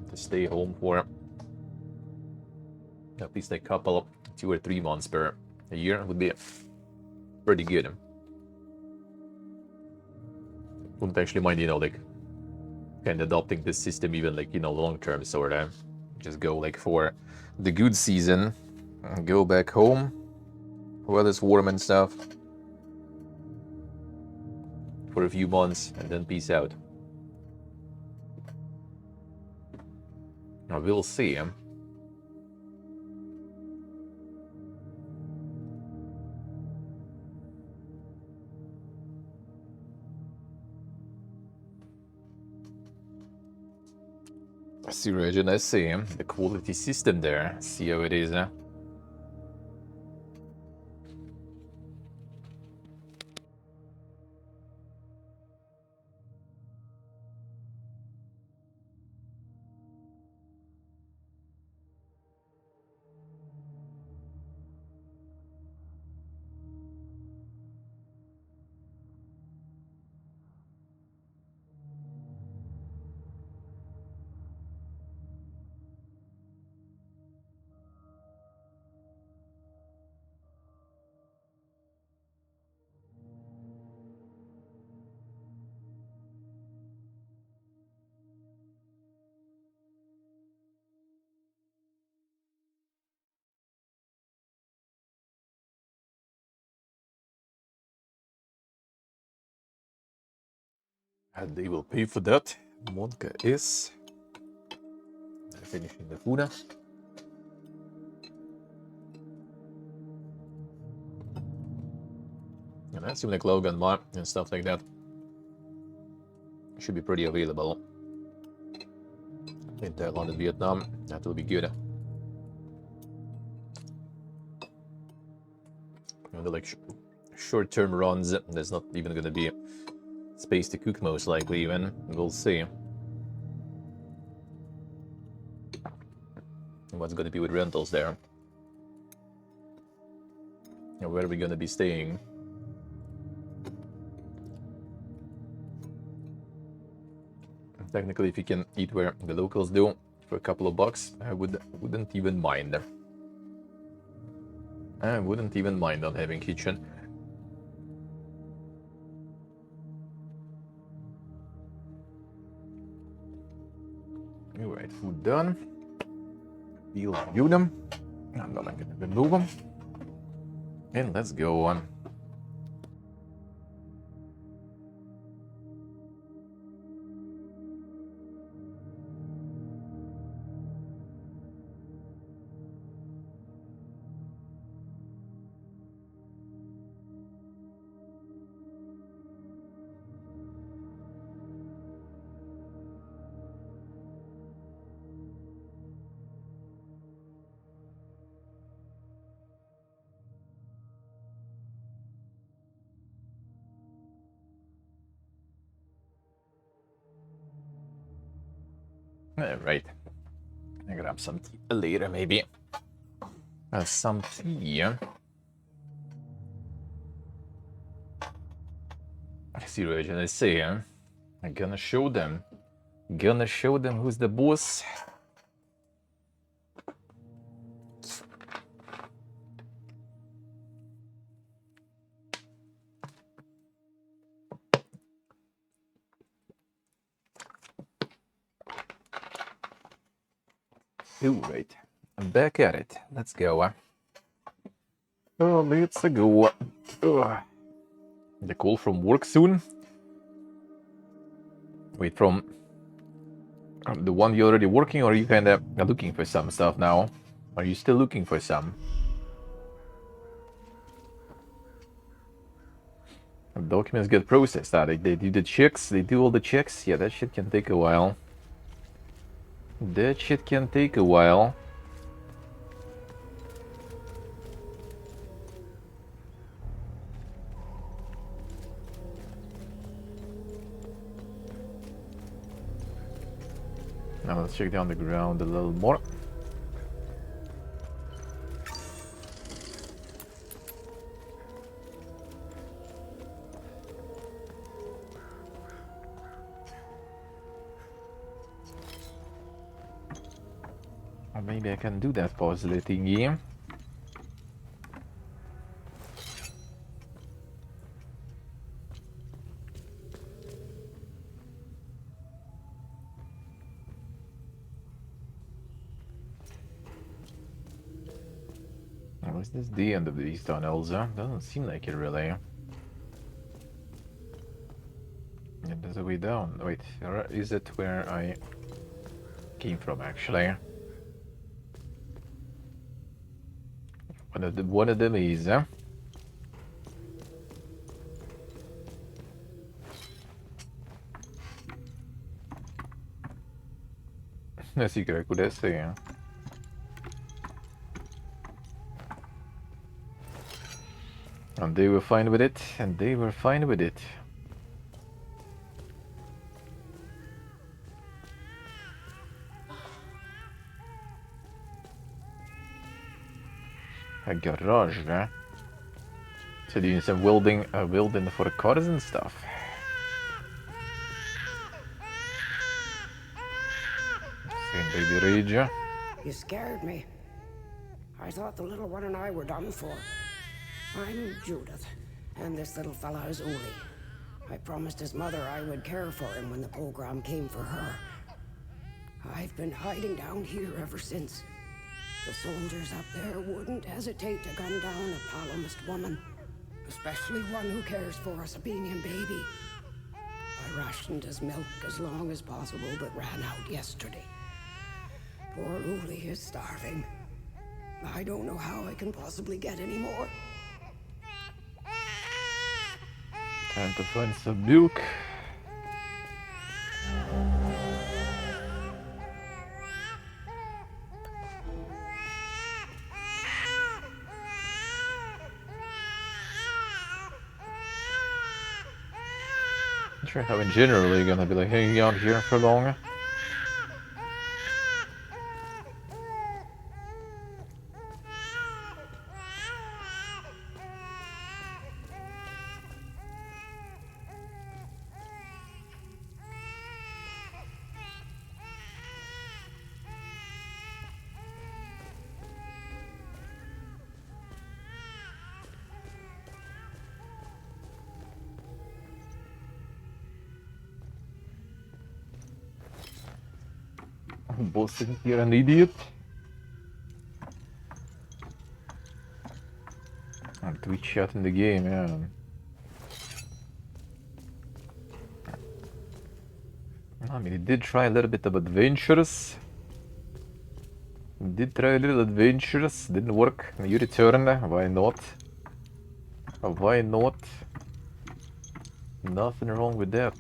To stay home for at least a couple, 2 or 3 months per year would be pretty good. Wouldn't actually mind, you know, like kind of adopting this system even like, you know, long term, sort of. Just go like for the good season, go back home while it's warm and stuff for a few months, and then peace out. Now we'll see. See, Regin, I see the quality system there. See how it is. And they will pay for that. Monka is finishing the food. And that seems like Logan Mart and stuff like that should be pretty available in Thailand and Vietnam. That will be good. And the like short-term runs, there's not even going to be space to cook, most likely, even. We'll see what's going to be with rentals there. And where are we going to be staying? Technically, if you can eat where the locals do for a couple of bucks, I wouldn't even mind. I wouldn't even mind not having kitchen. Alright, food done. We'll view them. I'm not going to remove them. And let's go on. Alright. I grab some tea later, maybe. Some tea. I see, Regin, I say, I'm gonna show them. Gonna show them who's the boss. Alright, I'm back at it. Let's go. Oh, let's go. The call from work soon. Wait, from the one you're already working, or are you kind of looking for some stuff now? Are you still looking for some? Documents get processed. They do the checks. They do all the checks. Yeah, that shit can take a while. That shit can take a while. Now let's check down the ground a little more. Or maybe I can do that puzzle thingy. Is this the end of these tunnels? Doesn't seem like it really. Yeah, there's a way down. Wait, is it where I came from actually? One of them is. Sì, credo che sia. And they were fine with it, and they were fine with it. A garage, huh? So doing some welding for cars and stuff. Same baby rage. You scared me. I thought the little one and I were done for. I'm Judith, and this little fella is Uli. I promised his mother I would care for him when the program came for her. I've been hiding down here ever since. The soldiers up there wouldn't hesitate to gun down a Palomist woman, especially one who cares for a Sabinian baby. I rationed his milk as long as possible, but ran out yesterday. Poor Uli is starving. I don't know how I can possibly get any more. Time to find some milk. Not sure how in general you're gonna be like hanging out here for long. Bossing here an idiot. I'm Twitch chat in the game, yeah. I mean, it did try a little bit of adventures. Did try a little adventures, didn't work. You return, why not? Why not? Nothing wrong with that.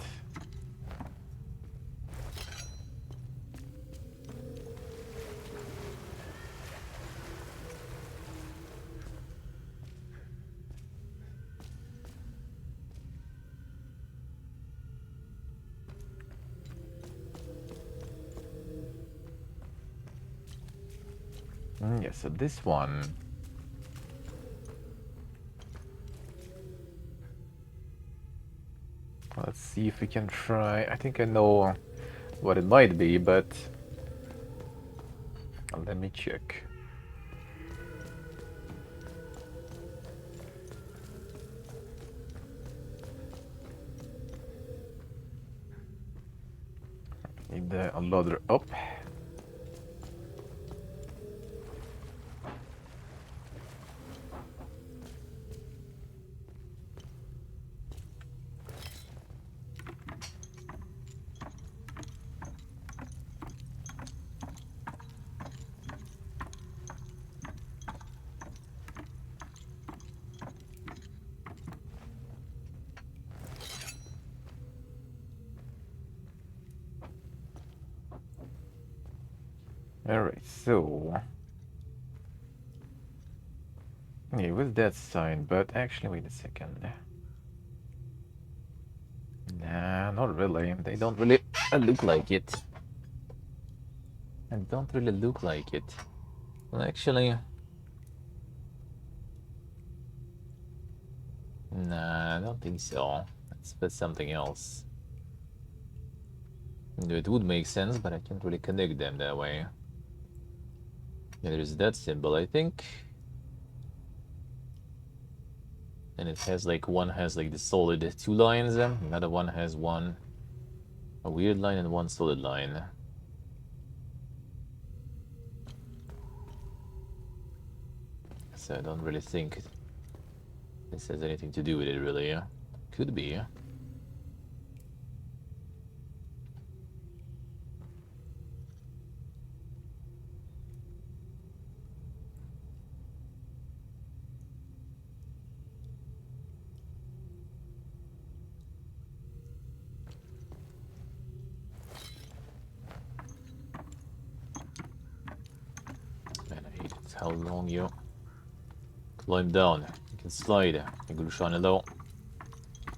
Yeah, so this one. Let's see if we can try. I think I know what it might be, but let me check. Need a ladder up. Alright, so yeah, with that sign, but actually wait a second. Nah, not really. They don't really look like it. And don't really look like it. Well, actually, nah, I don't think so. That's something else. It would make sense, but I can't really connect them that way. Yeah, there's that symbol, I think. And it has like, one has like the solid 2 lines, another one has a weird line and one solid line. So I don't really think this has anything to do with it, really. Could be. Man, I hate it. How long you climb down. You can slide. You can shine low.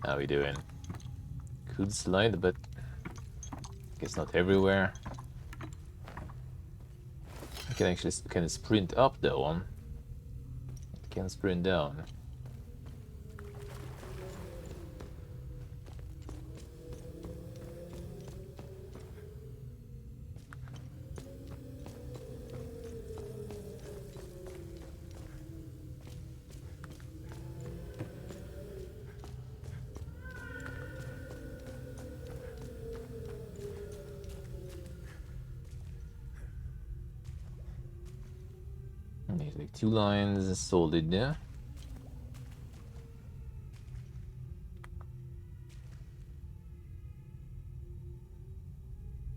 How we doing? Could slide, but I guess not everywhere. I can actually sprint up though. I can sprint down. There's like 2 lines solid there.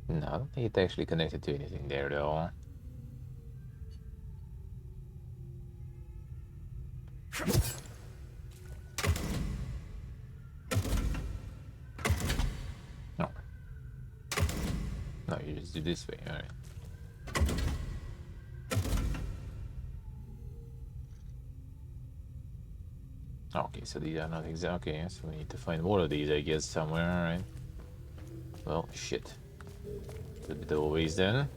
No, I don't think it's actually connected to anything there though. No. No, you just do this way, alright. Okay, so these are not exactly. Okay, so we need to find more of these, I guess, somewhere, alright. Well, shit. A bit of a ways then.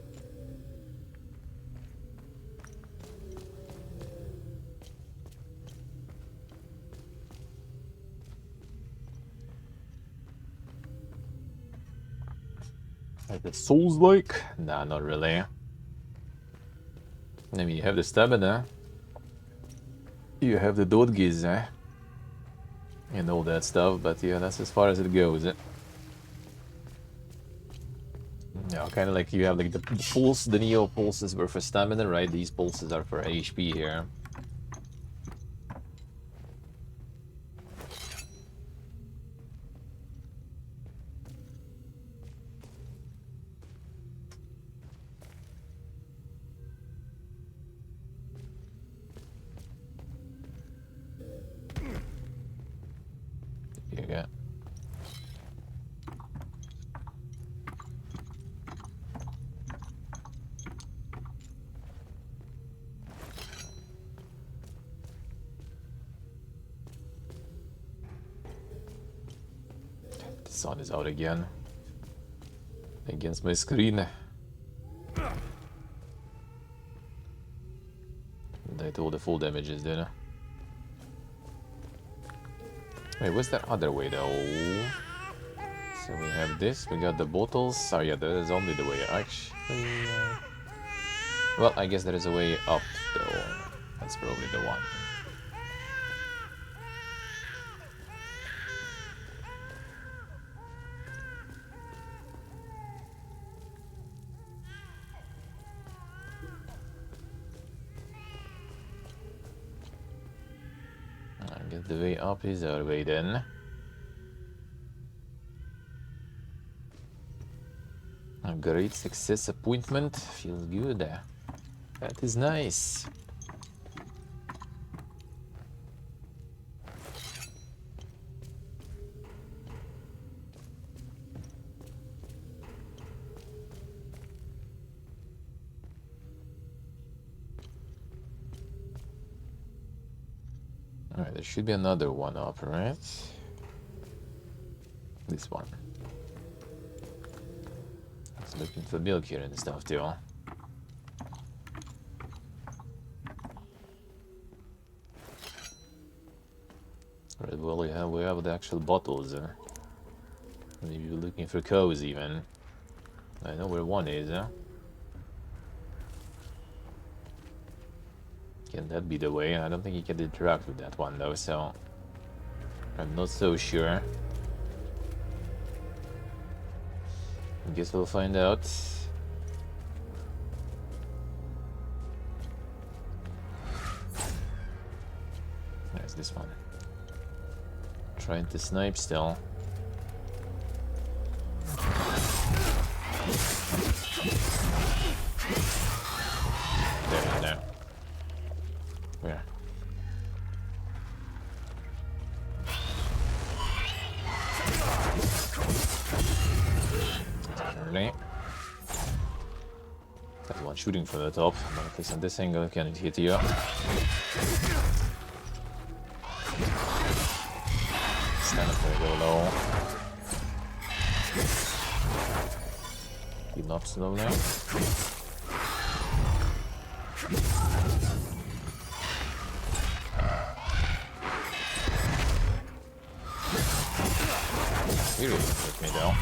Like the Souls-like? Nah, not really. I mean, you have the stamina. You have the dodges, and all that stuff, but yeah, that's as far as it goes. Yeah, kind of like you have like the pulse, the Neo pulses were for stamina, right? These pulses are for HP here. You got. The sun is out again. Against my screen. They told the full damages, didn't I? Wait, what's that other way though? So we have this, we got the bottles. Oh yeah, that is only the way actually. Well, I guess there is a way up though. That's probably the one. I guess the way up is our way then. A great success appointment. Feels good. That is nice. Alright, there should be another one up, right? This one. It's looking for milk here and stuff too. Right, well, we have the actual bottles. Maybe we're looking for cows even. I know where one is, Can that be the way? I don't think you can interact with that one though, so I'm not so sure. I guess we'll find out. There's this one. Trying to snipe still. There, there. Where? Early. That's one shooting from the top, but at least on this angle can it hit you? Stand up there, go low. Keep not slow now. He really hit me though.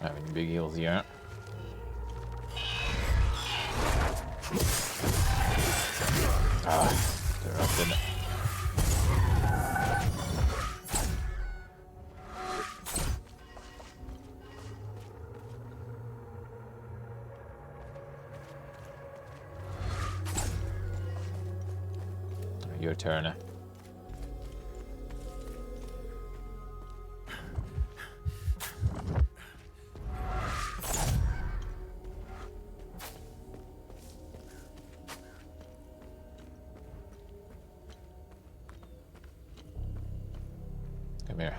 Having big heals here. Interrupted. Your turn. Come here.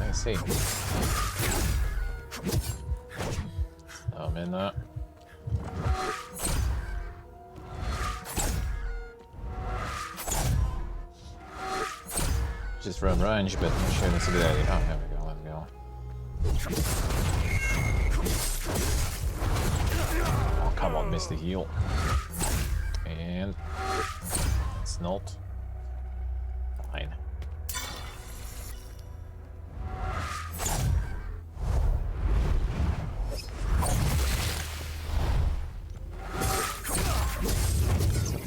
I see. I'm in that. Just from range, but I'm sure that's a good idea. Oh, there we go, let's go. Oh, come on, missed the heal. And it's not. Fine.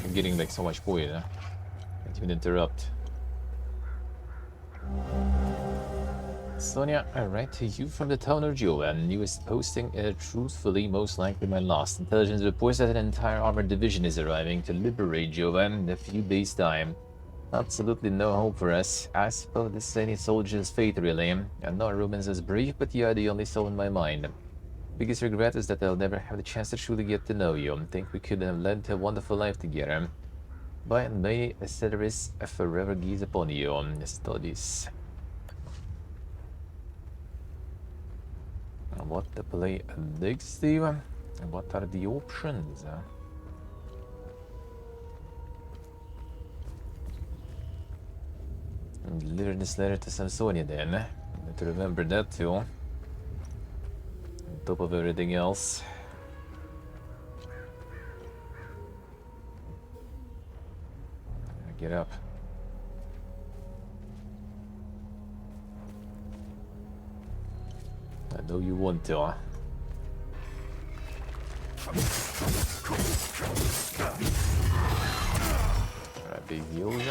I'm getting like so much poison. Can't even interrupt. Sonia, I write to you from the town of Jova. Newest posting, truthfully, most likely my last. Intelligence reports that an entire armored division is arriving to liberate Jova in a few days' time. Absolutely no hope for us. I suppose this is any soldier's fate, really. I know Rubens is brief, but you are the only soul in my mind. Biggest regret is that I'll never have the chance to truly get to know you. I think we could have led a wonderful life together. By and may Ceteris forever gaze upon you. Studies. What to play next, Steve? And what are the options? Deliver this letter to Samsonia then. Need to remember that too. On top of everything else. Get up. I know you want to, huh? Alright, big heals.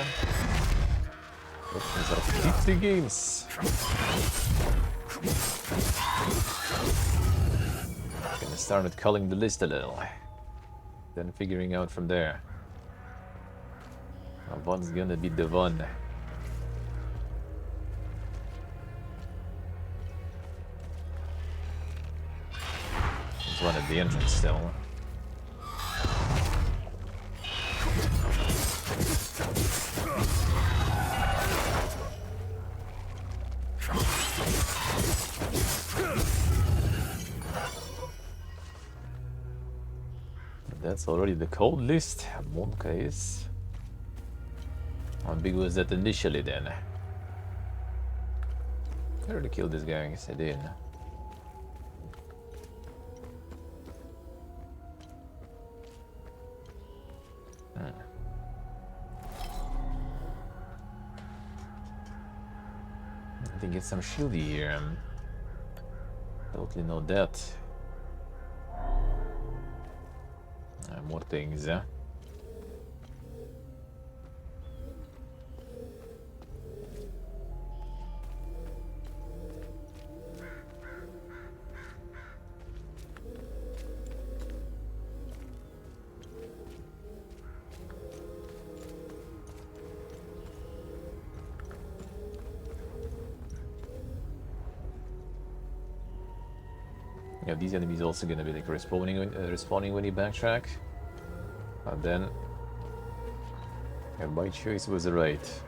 Opens up 50 games. Gonna start with culling the list a little. Then figuring out from there. What's gonna be the one? One at the entrance still. That's already the cold list. One case. How big was that initially then? I already killed this guy, I guess I did. I think it's some shieldy here. Totally know that. More things, yeah. Yeah, these enemies also gonna be like respawning when you backtrack. And then, yeah, my choice was right.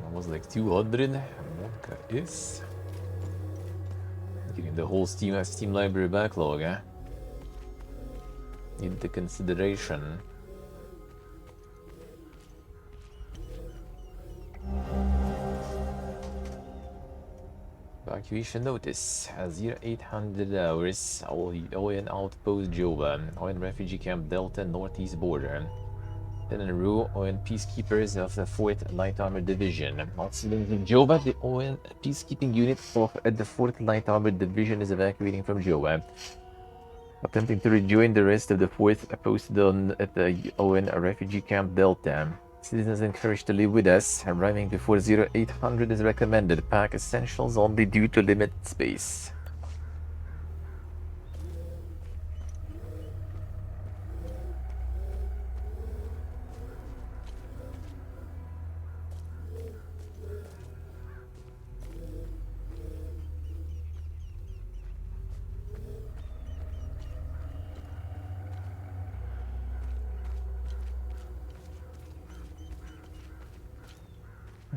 Almost like 200. Monka is getting the whole Steam library backlog, eh? Into consideration. Evacuation notice. 0800 hours. ON Outpost Jova. ON Refugee Camp Delta Northeast Border. Tenenru, ON Peacekeepers of the 4th Light Armored Division. Also in Jova, the ON Peacekeeping Unit of the 4th Light Armored Division is evacuating from Jova. Attempting to rejoin the rest of the 4th posted at the ON Refugee Camp Delta. Citizens encouraged to live with us. Arriving before 0800 is recommended. Pack essentials only due to limited space.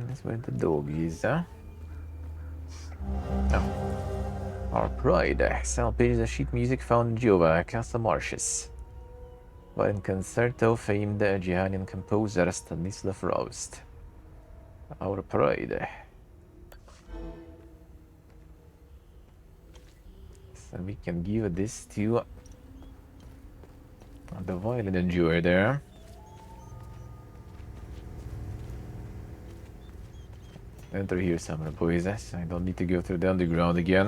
That's where the dog is, huh? Oh. Our pride. Salvage sheet music found in Jova, Casa Marshes. By in concerto famed Gihannian composer Stanislav Roust. Our pride. So we can give this to the violin enjoyer there. Enter here, Summoner Boys. I don't need to go through the underground again.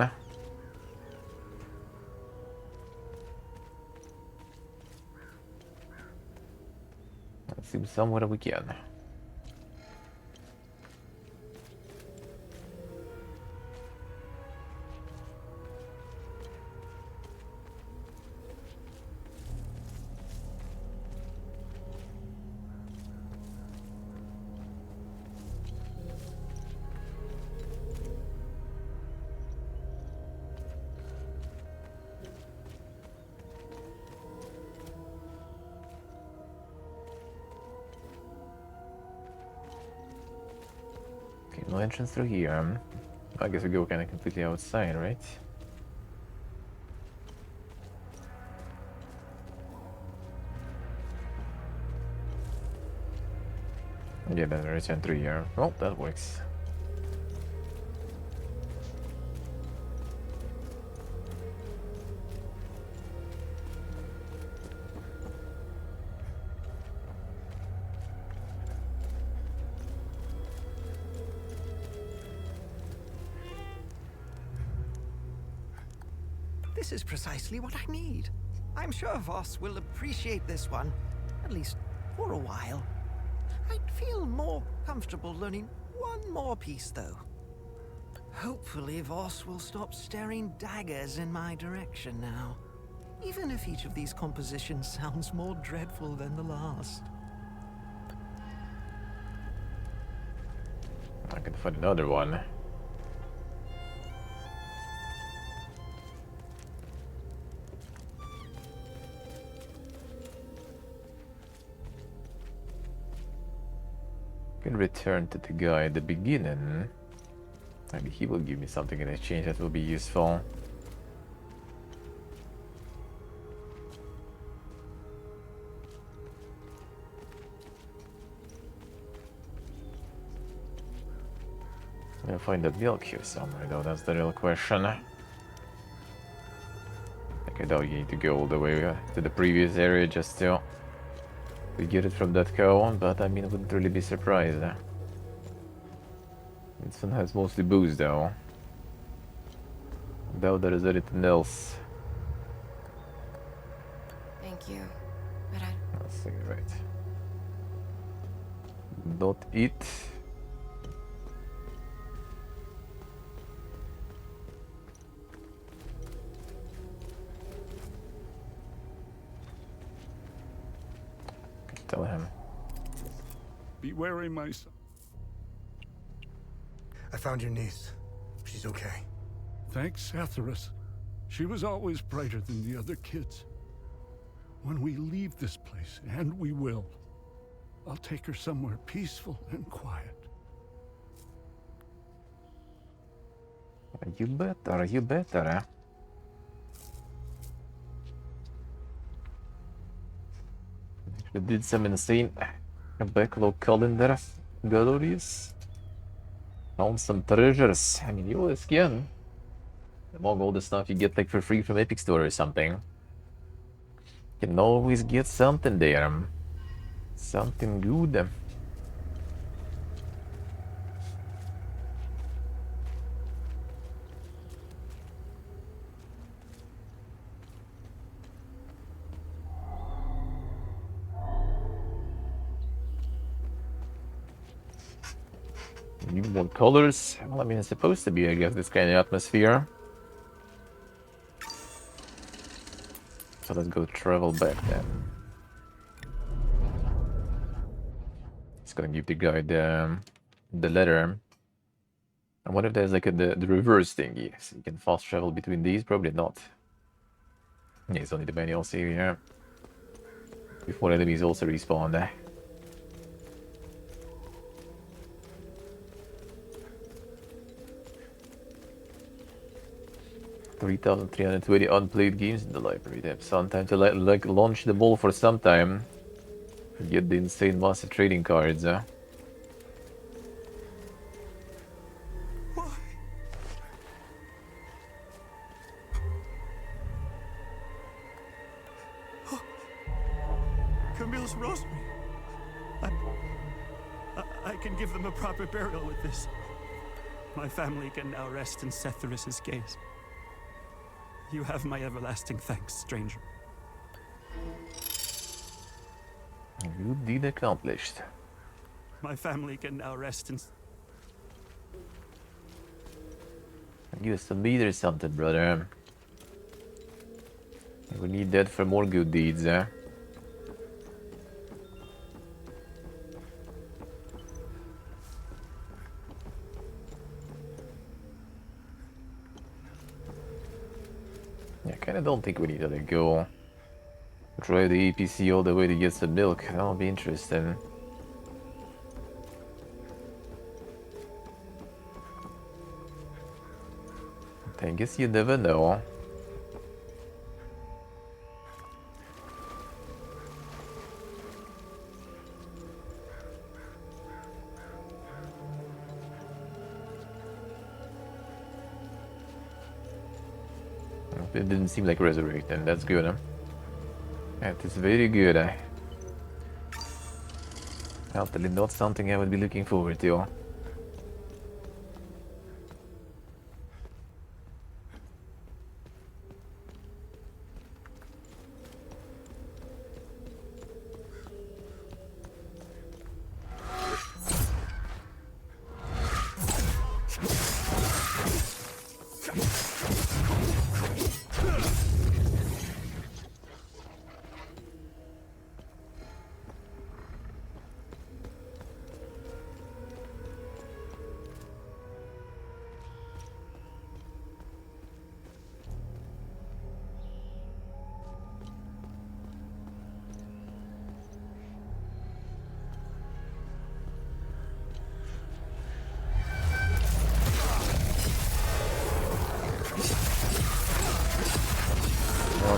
Let's see somewhere we can. No entrance through here. I guess we go kind of completely outside, right? Yeah, then return through here. Well, that works. This is precisely what I need. I'm sure Voss will appreciate this one, at least for a while. I'd feel more comfortable learning one more piece, though. Hopefully Voss will stop staring daggers in my direction now, even if each of these compositions sounds more dreadful than the last. I can find another one. Can return to the guy at the beginning. Maybe he will give me something in exchange that will be useful. We'll find the milk here somewhere, though. That's the real question. Okay, though you need to go all the way to the previous area just to get it from that cow. But I mean, I wouldn't really be surprised. This one has mostly booze, though. Doubt there is anything else. Thank you, but I... Let's see, right. Not eat. Tell him. Be wary, my son. I found your niece. She's okay. Thanks, Atheris. She was always brighter than the other kids. When we leave this place, and we will, I'll take her somewhere peaceful and quiet. You better, eh? We did some insane backlog calendar galleries. Found some treasures. I mean, you always can. Among all the stuff you get like for free from Epic Store or something. You can always get something there. Something good. New more colors. Well, I mean, it's supposed to be, I guess, this kind of atmosphere. So let's go travel back then. It's gonna give the guy the letter. I wonder if there's like the reverse thingy, so you can fast travel between these. Probably not. Yeah, it's only the manuals here. Before enemies also respawn there. 3,320 unplayed games in the library. They have some time to like launch them all for some time. Get the insane massive trading cards, huh? Camille's rosary. I can give them a proper burial with this. My family can now rest in Setharis' gaze. You have my everlasting thanks, stranger. Good deed accomplished. My family can now rest in... Give us some meat or something, brother. We need that for more good deeds, huh? I kinda don't think we need to like, go drive the APC all the way to get some milk. That'll be interesting. I guess you never know. It didn't seem like resurrecting. That's good, huh? That is very good, eh? Totally not something I would be looking forward to.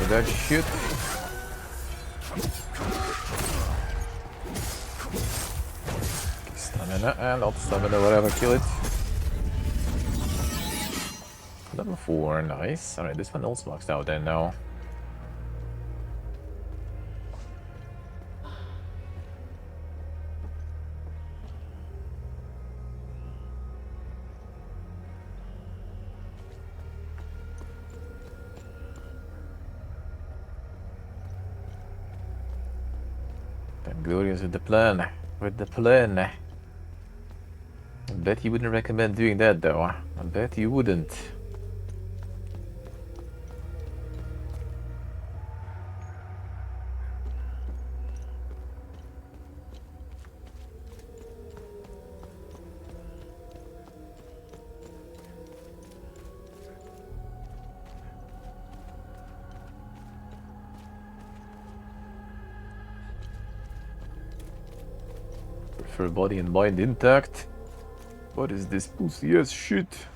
That shit. Stamina and not stamina, whatever, kill it. Level 4, nice. Alright, this one also maxed out then now. Glorious with the plan. With the plan. I bet you wouldn't recommend doing that though. I bet you wouldn't. Prefer body and mind intact. What is this pussy ass shit?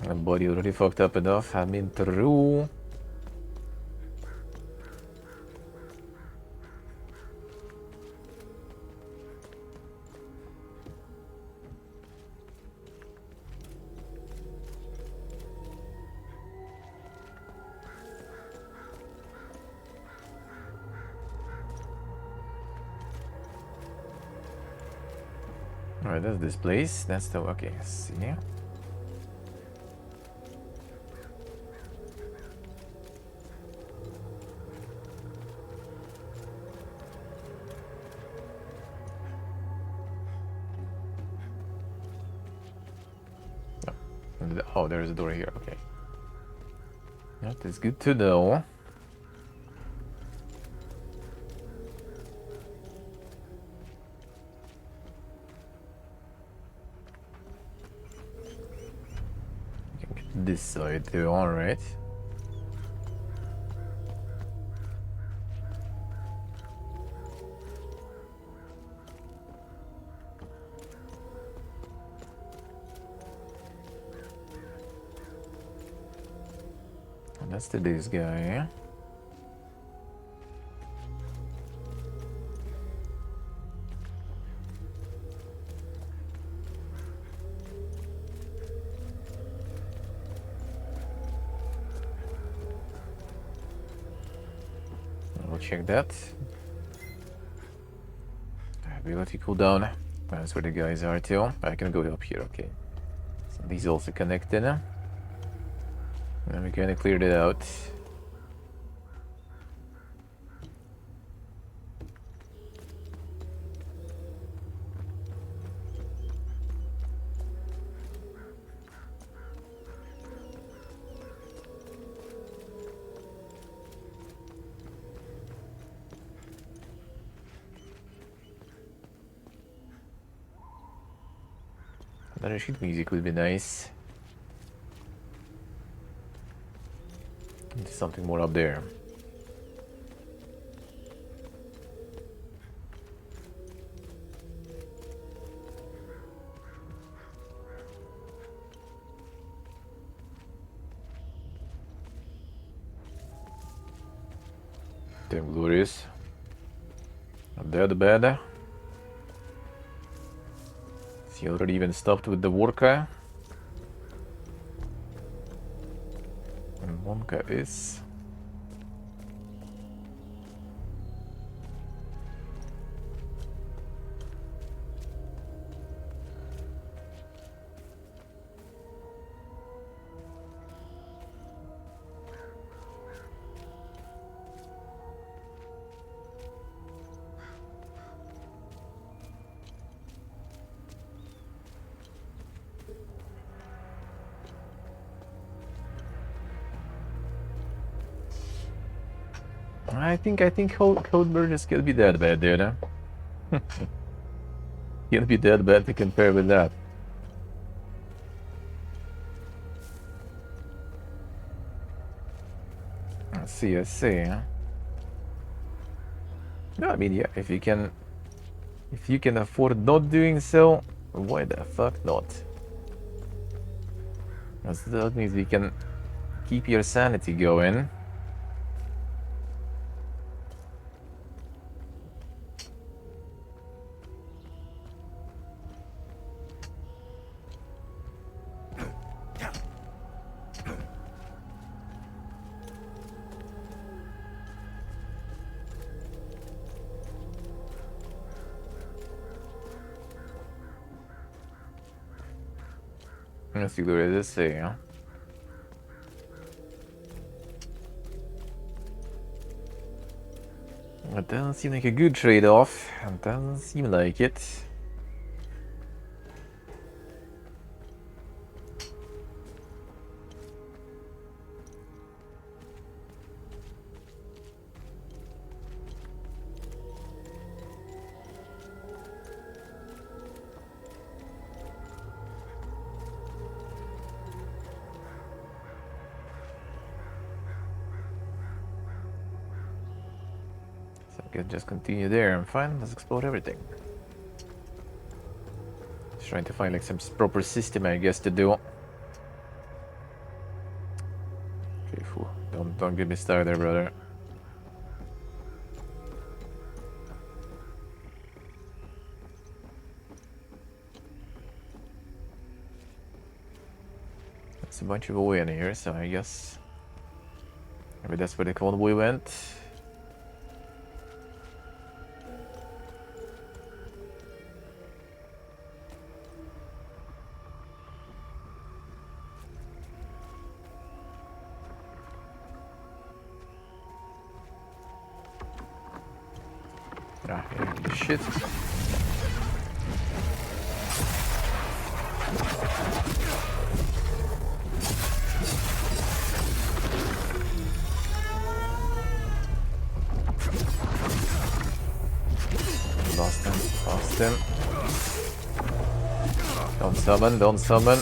My body already fucked up enough. I mean, through. Alright, that's this place. That's the okay. See. Oh, there's a door here. Okay. That is good to know. This side too, alright. And that's this guy. Check that. Ability cooldown. That's where the guys are too. I can go up here, okay. So these also connected. And we kinda cleared it out. Another sheet music would be nice. There's something more up there. Damn glorious. Not dead bad. He already even stopped with the Wonka. And Wonka is... I think Codeburn is gonna be that bad, dude. Huh? Gonna be that bad to compare with that. I see. Huh? No, I mean, yeah, if you can afford not doing so, why the fuck not? That means you can keep your sanity going. Let's see what does it say, huh? It doesn't seem like a good trade-off. It doesn't seem like it. Can just continue there. I'm fine. Let's explore everything. Just trying to find like some proper system, I guess, to do. Okay, fool. Don't get me started there, brother. There's a bunch of oil in here, so I guess maybe that's where the convoy went. Shit. Lost him. Don't summon.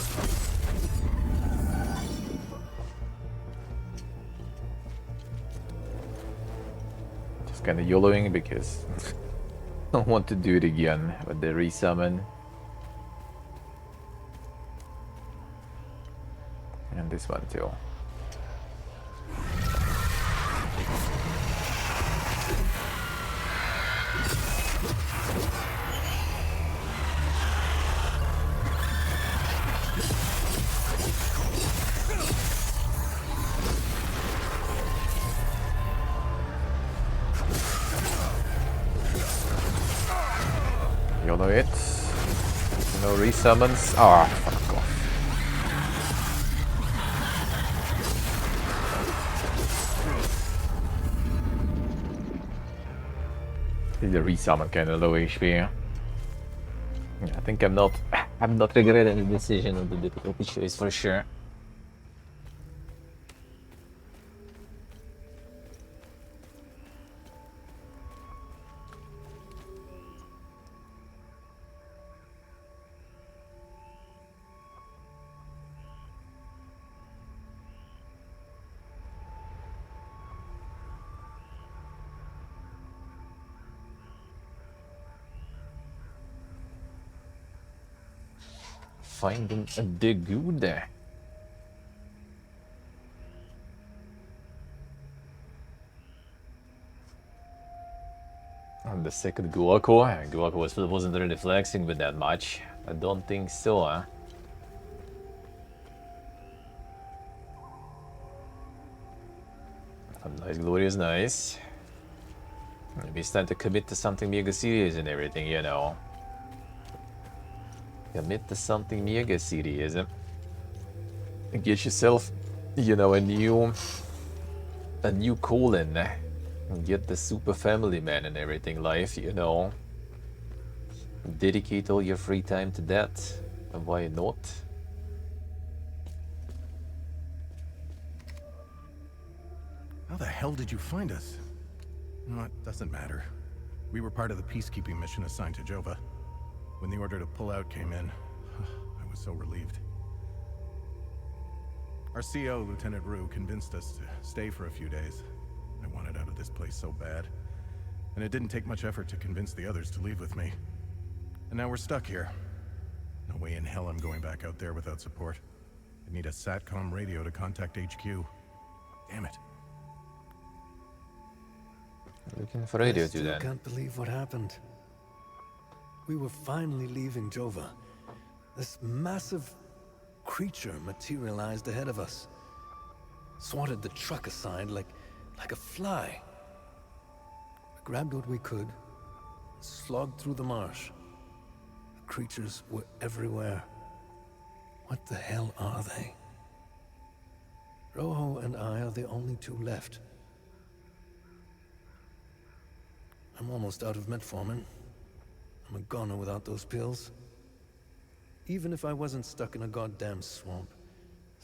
Just kinda YOLOing because I don't want to do it again with the resummon. And this one too. YOLO it. No resummons. Ah, fuck off. The resummon kinda low HP. Yeah, I think I'm not regretting the decision of the difficulty choice for sure. Finding a Degude. And the second Guaco. Guaco wasn't really flexing with that much. I don't think so, huh? Nice, glorious, nice. Maybe it's time to commit to something mega serious and everything, you know. Commit to something mega serious. Get yourself, you know, a new colon. Get the super family man and everything life, you know. Dedicate all your free time to that. And why not? How the hell did you find us? No, it doesn't matter. We were part of the peacekeeping mission assigned to Jova. When the order to pull out came in, I was so relieved. Our CO, Lieutenant Rue, convinced us to stay for a few days. I wanted out of this place so bad. And it didn't take much effort to convince the others to leave with me. And now we're stuck here. No way in hell I'm going back out there without support. I need a SATCOM radio to contact HQ. Damn it. Looking for radio I to then. can't believe what happened. We were finally leaving Jova. This massive creature materialized ahead of us. Swatted the truck aside like a fly. We grabbed what we could, slogged through the marsh. The creatures were everywhere. What the hell are they? Rojo and I are the only two left. I'm almost out of metformin. I'm a goner without those pills. Even if I wasn't stuck in a goddamn swamp,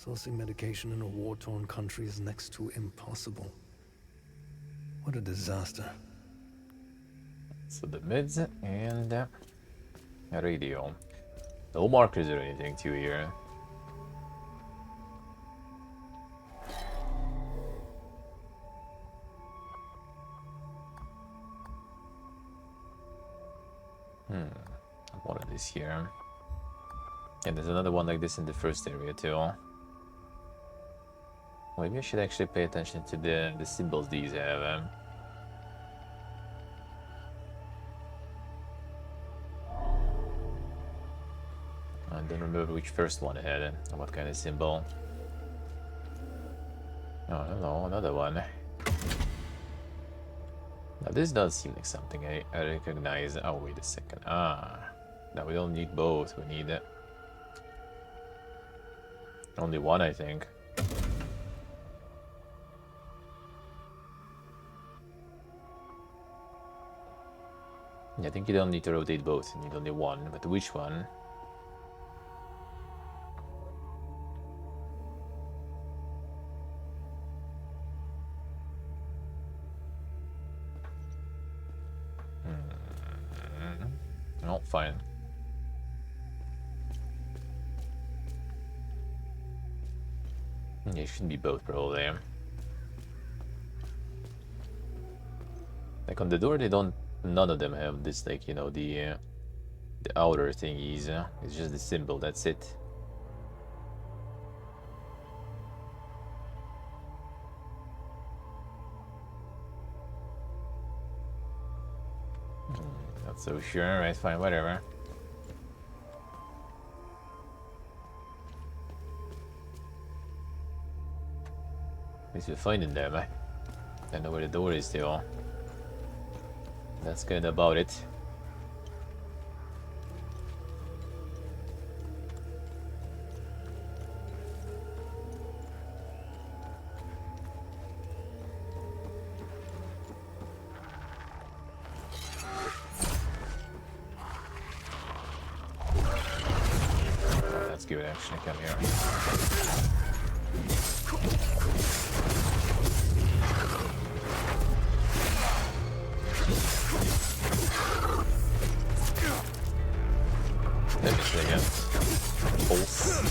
sourcing medication in a war-torn country is next to impossible. What a disaster. So the mids and radio. No markers or anything to here. One of this here. And there's another one like this in the first area too. Maybe I should actually pay attention to the symbols these have. I don't remember which first one had and what kind of symbol. Oh, hello, another one. Now this does seem like something I recognize. Oh, wait a second. Now we don't need both. We need only one, I think. Yeah, I think you don't need to rotate both. You need only one. But which one? No, fine. Yeah, it should be both probably. Like on the door, they don't. None of them have this, like, you know, the outer thingies. It's just the symbol. That's it. Not so sure. Right, fine, whatever. At least we're finding them. I know where the door is still. That's good about it. Oh, that's good, actually. Come here. Let me see again. Pulse.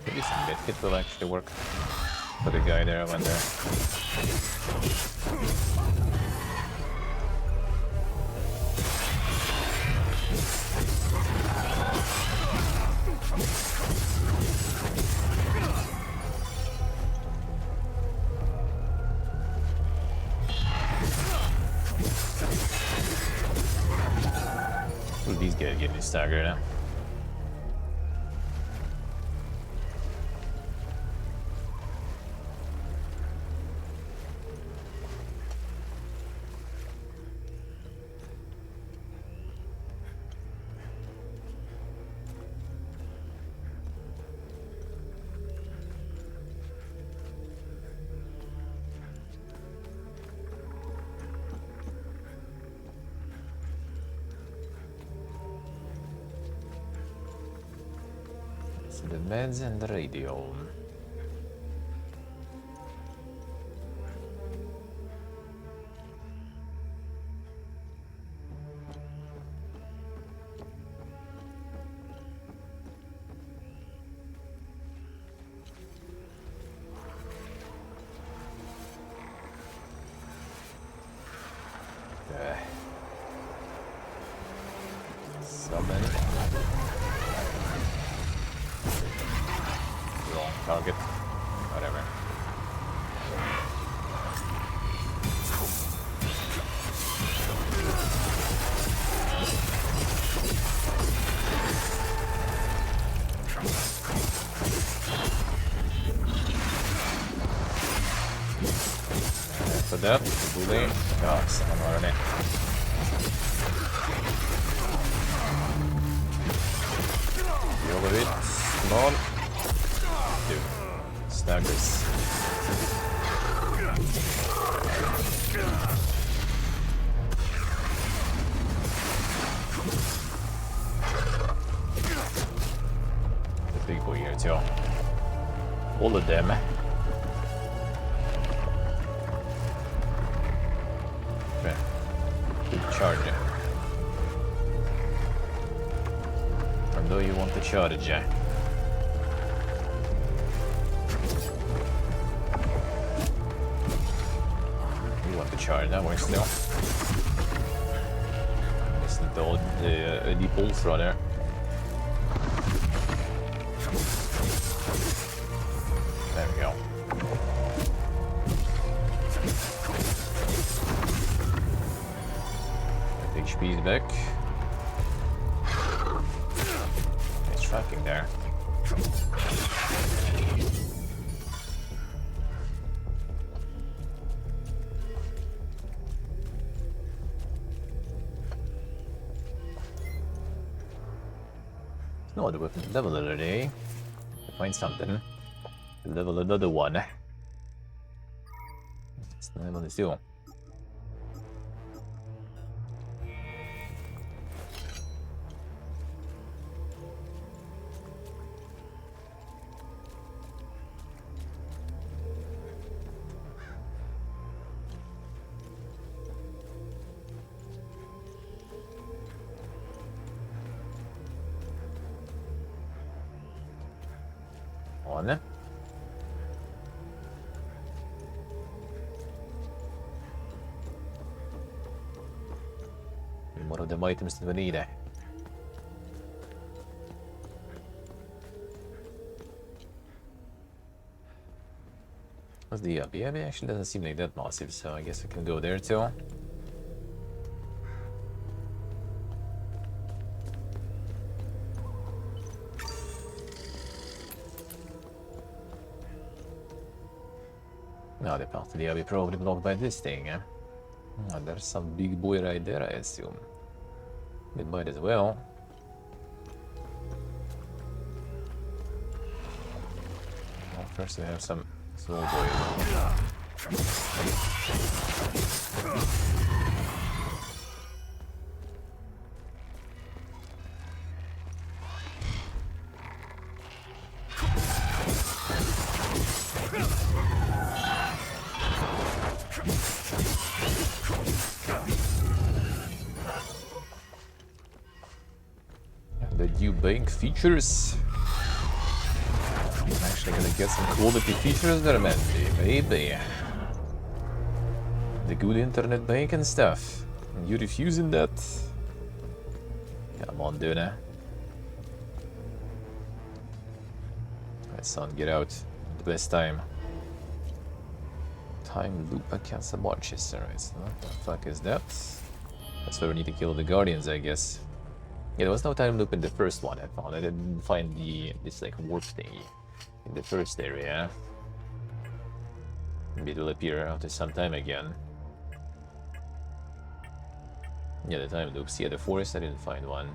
Maybe some medkit will actually work for the guy there. I wonder. Ooh, these guys getting staggered now. The meds and the radio. So many. Wrong target. Whatever. for that. Bully. Ja, samma var det. Jobbar vi. Bal. Du. Staggers. The big boy here too. All of them. Okay. Good charge. And though you want the charge, you want the charge, that works still. It's the pulse right there. There we go. HP is back. Nice tracking there. No other weapon level of the day. Find something. Level another one. It's not level 2. On. More of the items that we need. What's the up? Yeah, it actually doesn't seem like that massive, so I guess I can go there too. No, the path to the abbey probably blocked by this thing. Oh, there's some big boy right there, I assume. We might as well. Well, first we have some small boy. The new bank features. I'm actually gonna get some quality features there, man. Baby. The good internet bank and stuff. And you refusing that? Come on, dude. Alright, son, get out. The best time. Time loop against the Barchester. Right, what the fuck is that? That's where we need to kill the Guardians, I guess. Yeah, there was no time loop in the first one I found. I didn't find this like warp thingy in the first area. Maybe it will appear after some time again. Yeah, the time loops. Yeah, the forest, I didn't find one.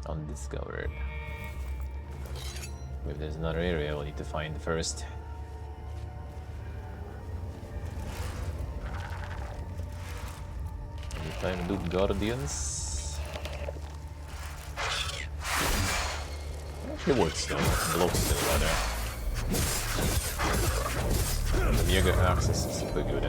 Undiscovered. Maybe there's another area we'll need to find first. Time loop Guardians. Actually works still. Blocks still rather. And the Mega Access is super good.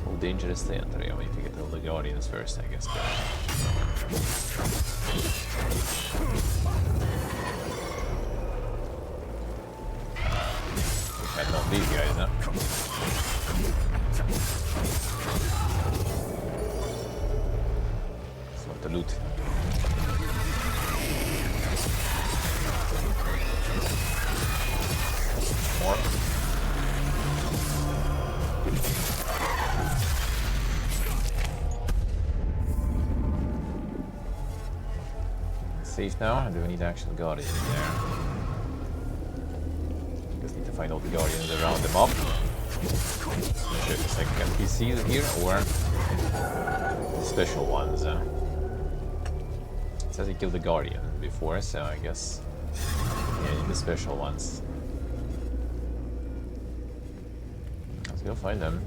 How dangerous they enter. Yeah, we need to get all the Guardians first, I guess. And not these guys, no? It's not the loot. More. safe now? Do we need actual guardians there? Just need to find all the guardians around them up. Not sure if it's like NPCs here or the special ones. It says he killed the guardian before, so I guess yeah, the special ones. Let's go find them.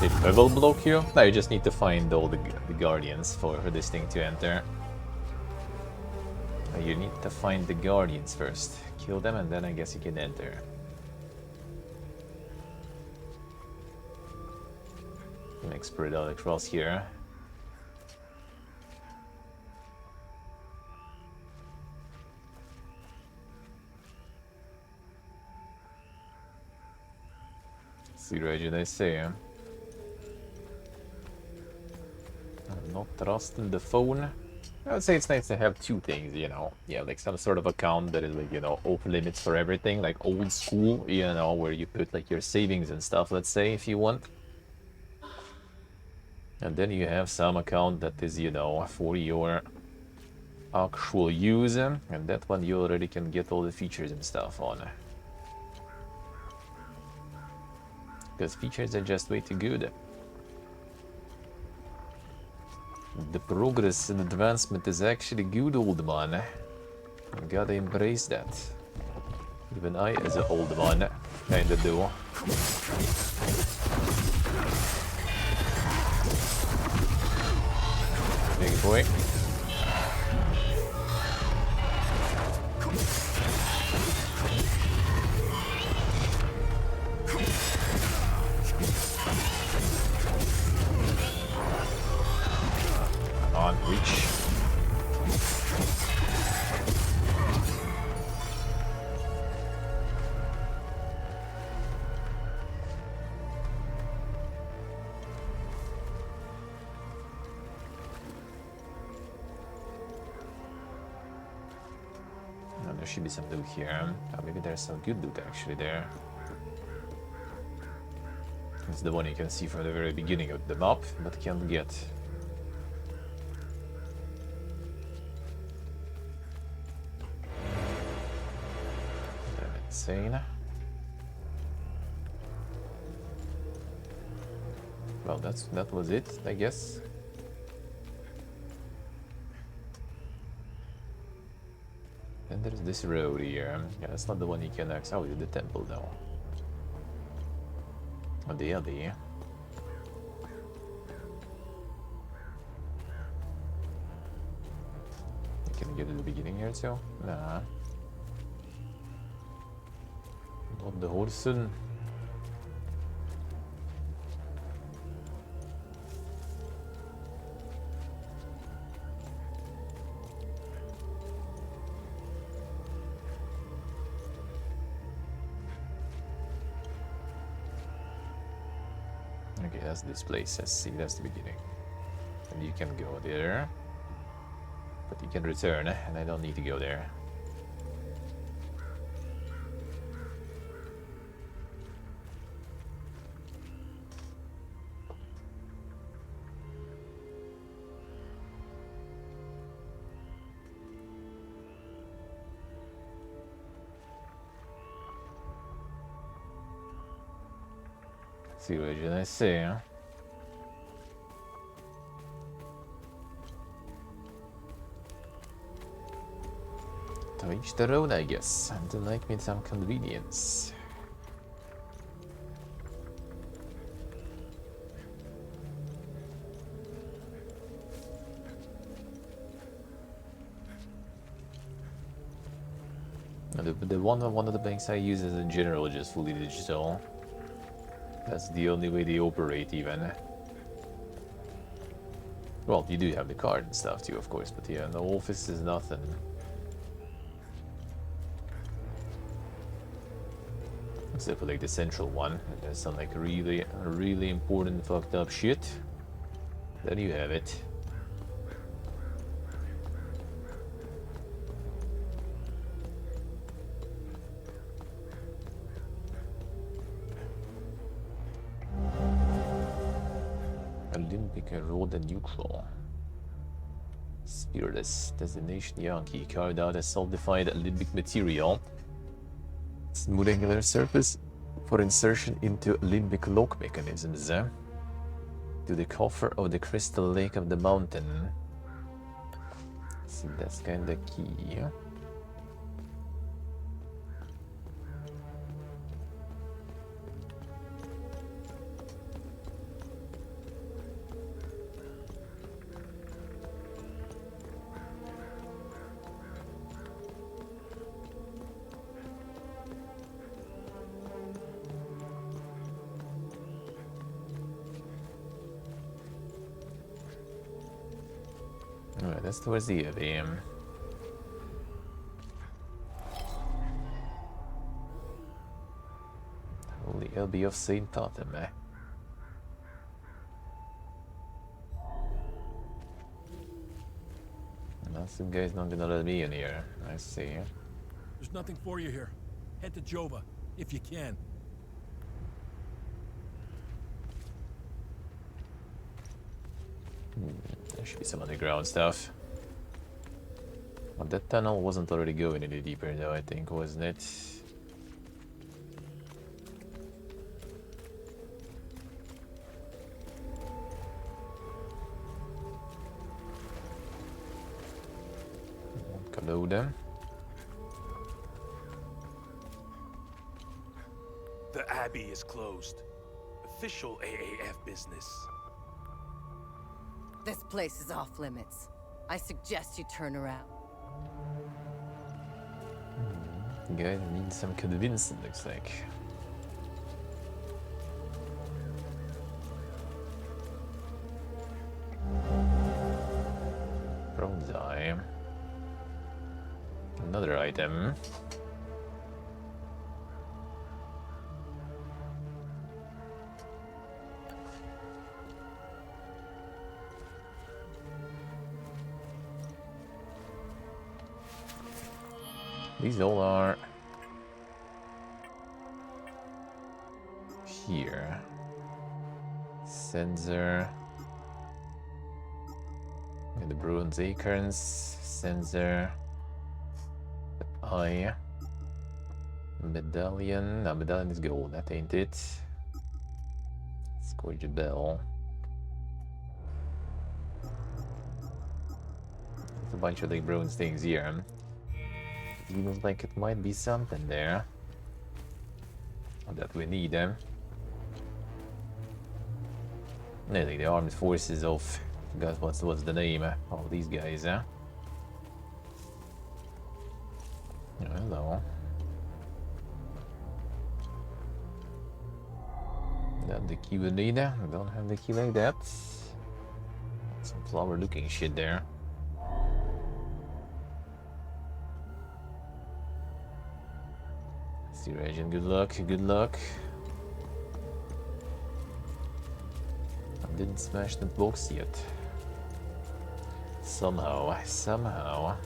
Did level block you? No, you just need to find all the guardians for this thing to enter. You need to find the guardians first. Kill them and then I guess you can enter. Make spread out across here. See what did I say? I'm not trusting the phone. I would say it's nice to have two things, you know. Yeah, like some sort of account that is like, you know, off limits for everything, like old school, you know, where you put like your savings and stuff, let's say, if you want. And then you have some account that is, you know, for your actual use, and that one you already can get all the features and stuff on. Because features are just way too good. The progress and advancement is actually good, old man. You gotta embrace that. Even I, as an old man, kinda do. Big boy. On, reach. No, there should be some loot here. Oh, maybe there's some good loot actually there. It's the one you can see from the very beginning of the map, but can't get. Insane. Well, that was it, I guess. Then there's this road here. Yeah, that's not the one you can access. Oh, the temple though. Oh, the other. You can get to the beginning here too? Nah. Not the horsen. Okay, that's this place. Let's see, that's the beginning. And you can go there. But you can return, and I don't need to go there. See what did I say, huh? To each their own, I guess, and to like me some convenience. The one of the banks I use is in general just fully digital. That's the only way they operate, even. Well, you do have the card and stuff too, of course, but yeah, the office is nothing. Except for like the central one, and there's some like really important fucked up shit. Then you have it. Olympic Road and Neutral. Spearless Destination Yankee carried out a self-defined Olympic material. Smooth angular surface for insertion into Olympic lock mechanisms. To the coffer of the Crystal Lake of the Mountain. So that's kinda key. Alright, that's towards the abbey. Holy Abbey of Saint Totem, eh? Well, some guy's not gonna let me in here. I see. There's nothing for you here. Head to Jova, if you can. There should be some underground stuff. Well, that tunnel wasn't already going any deeper though, I think, wasn't it? Kaloda. The Abbey is closed. Official AAF business. This place is off limits. I suggest you turn around. Guy needs some convincing, looks like. Bronze eye. Another item. These all are here. Sensor. And the bronze acorns. Sensor. The eye. Medallion. No, medallion is gold, that ain't it. Scourge bell. There's a bunch of like bronze things here. Seems like it might be something there that we need them. I think the armed forces of, guys, what's the name of these guys? Hello. That the key we need. I don't have the key like that. Some flower-looking shit there. Steel Agent, good luck, good luck. I didn't smash that box yet. Somehow.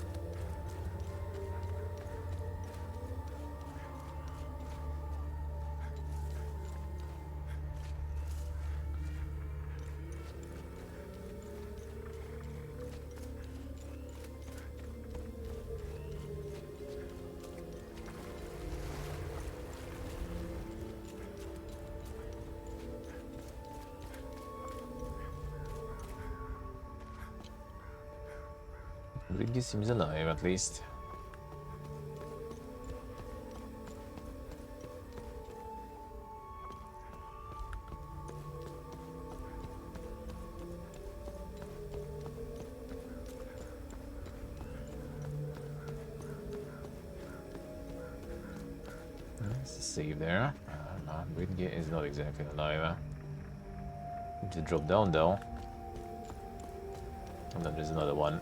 Riggy seems alive, at least. There's a save there. Wingate is not exactly alive. Need to drop down though. And then there's another one.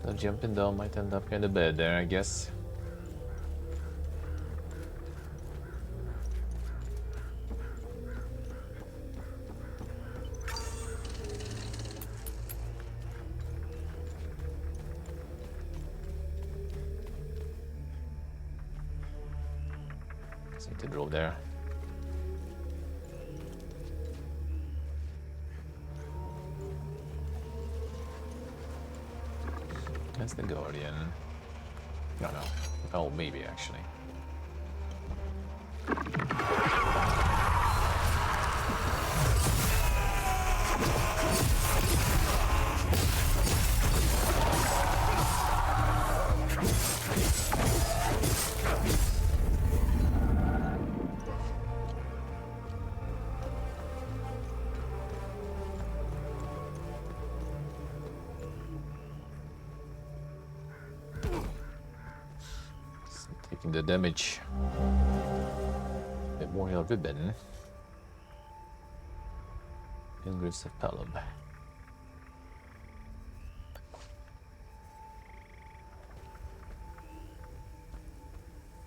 So jumping down might end up kind of bad there, I guess. Need to drop there. That's the Guardian. No. Oh, maybe actually. Taking the damage. Memorial Ribbon. Pilgrims of Pelham.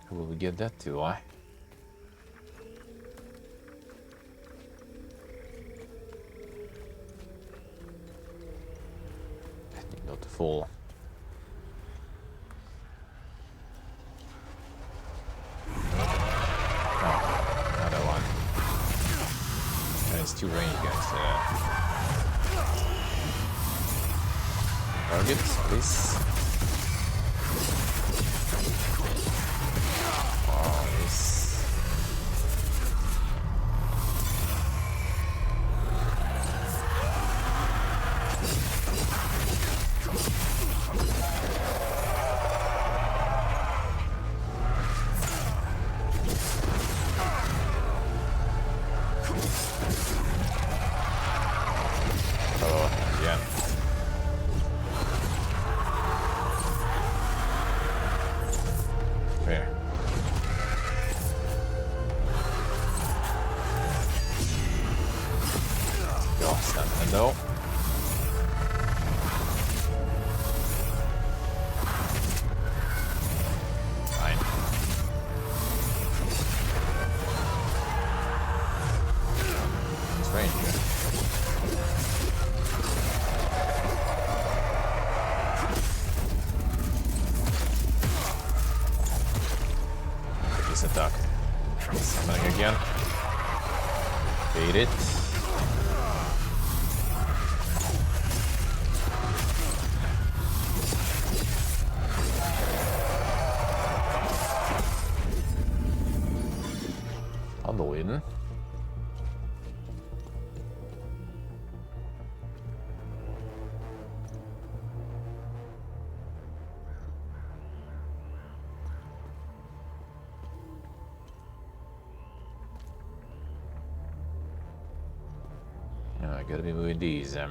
Who will we give that to? I think not to fall. Two range guys there. Targets, please. Oh, this. No. Fine. It's range. This attack. Summoning again. Bait it. Annoying. I gotta be moving these. I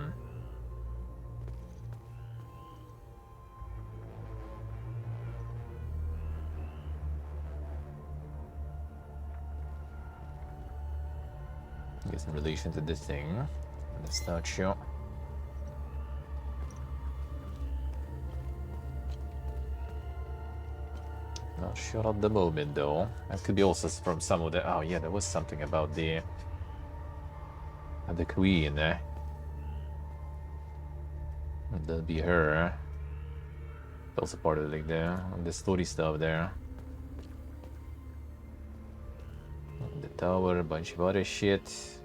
guess in relation to this thing, let's not show. Not sure at the moment though. That could be also from some of the. Oh yeah, there was something about the queen. That'll be her. Also part of like the story stuff there. The tower, a bunch of other shit.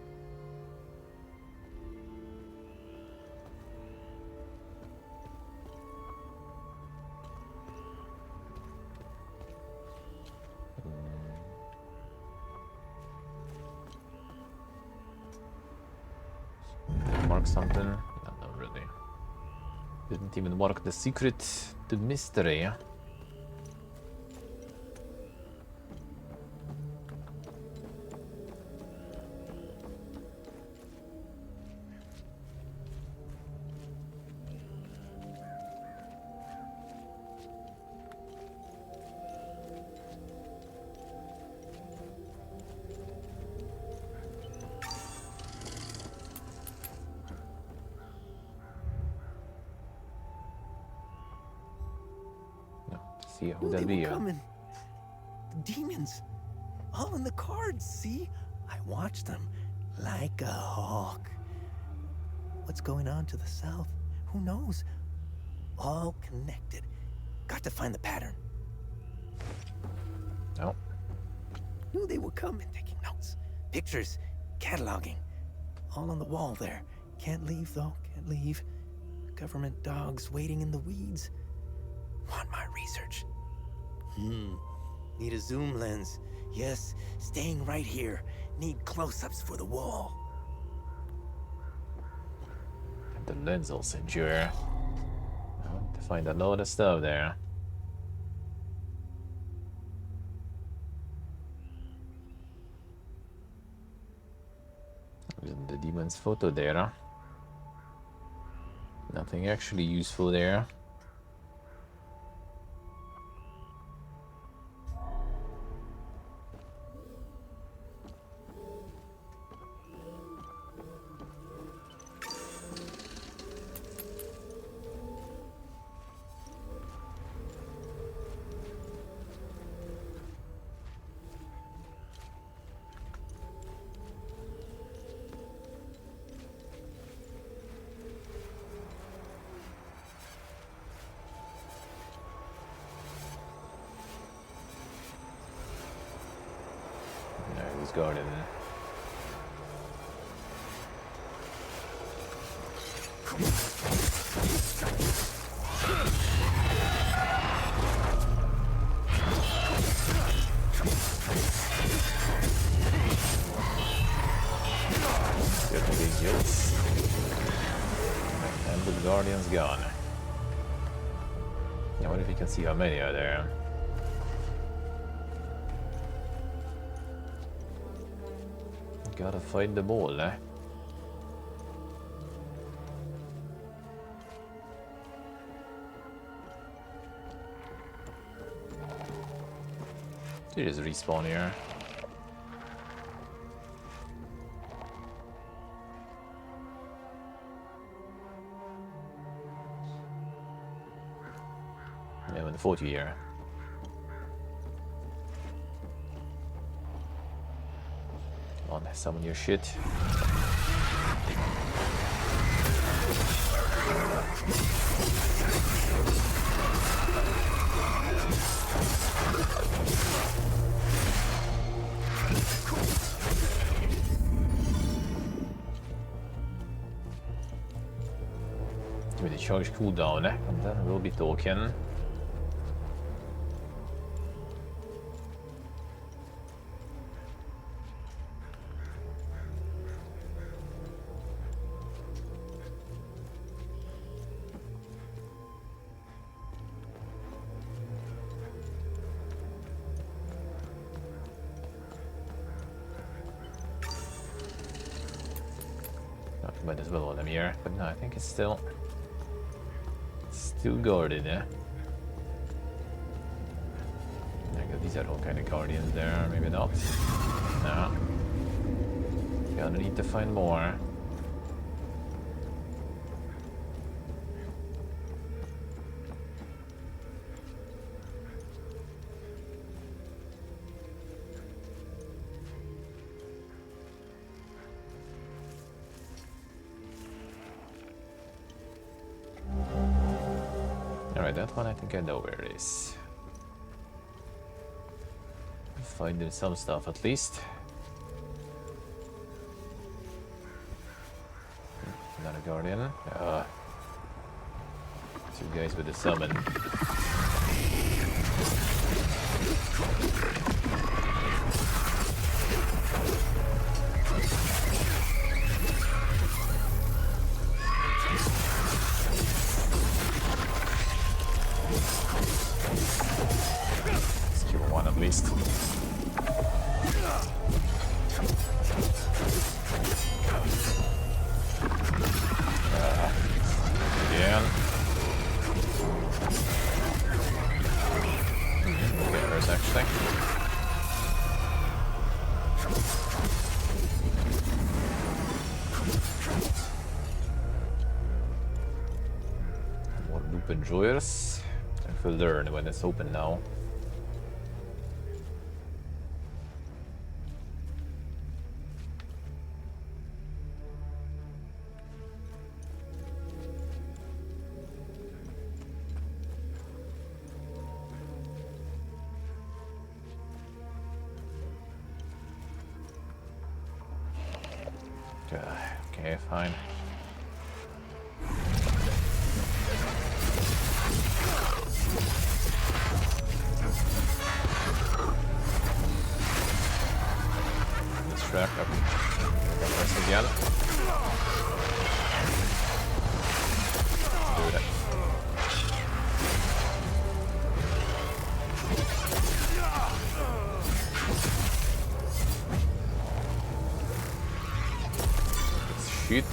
Mark something? No, not really. Didn't even mark the secret, the mystery. see who Knew that'll they be. were coming. The demons. All in the cards, see? I watched them like a hawk. What's going on to the south? Who knows? All connected. Got to find the pattern. Oh. Knew they were coming, taking notes. Pictures, cataloging. All on the wall there. Can't leave, though. Can't leave. Government dogs waiting in the weeds. Want my research. Need a zoom lens. Yes, staying right here. Need close-ups for the wall. And the lens also endure. I want to find a lot of stuff there. The demon's photo there. Nothing actually useful there. Who's guarding it? Getting kills. And the Guardian's gone. I wonder if you can see how many are there. Gotta find them all, eh? It is respawn here. Yeah, in the 40 year. On, summon your shit. With the charge cooldown, and then we'll be talking. Might as well let them here, but no, I think it's still guarded, yeah. These are all kind of guardians there, maybe not. No. Gonna need to find more. Alright, that one I think I know where it is. Finding some stuff at least. Another guardian. Two guys with the summon. Let's kill one at least. Again. Okay, there's actually. More loop enjoyers. And learn when it's open now. Okay, fine. Distract up. Press again. Do that. Shit.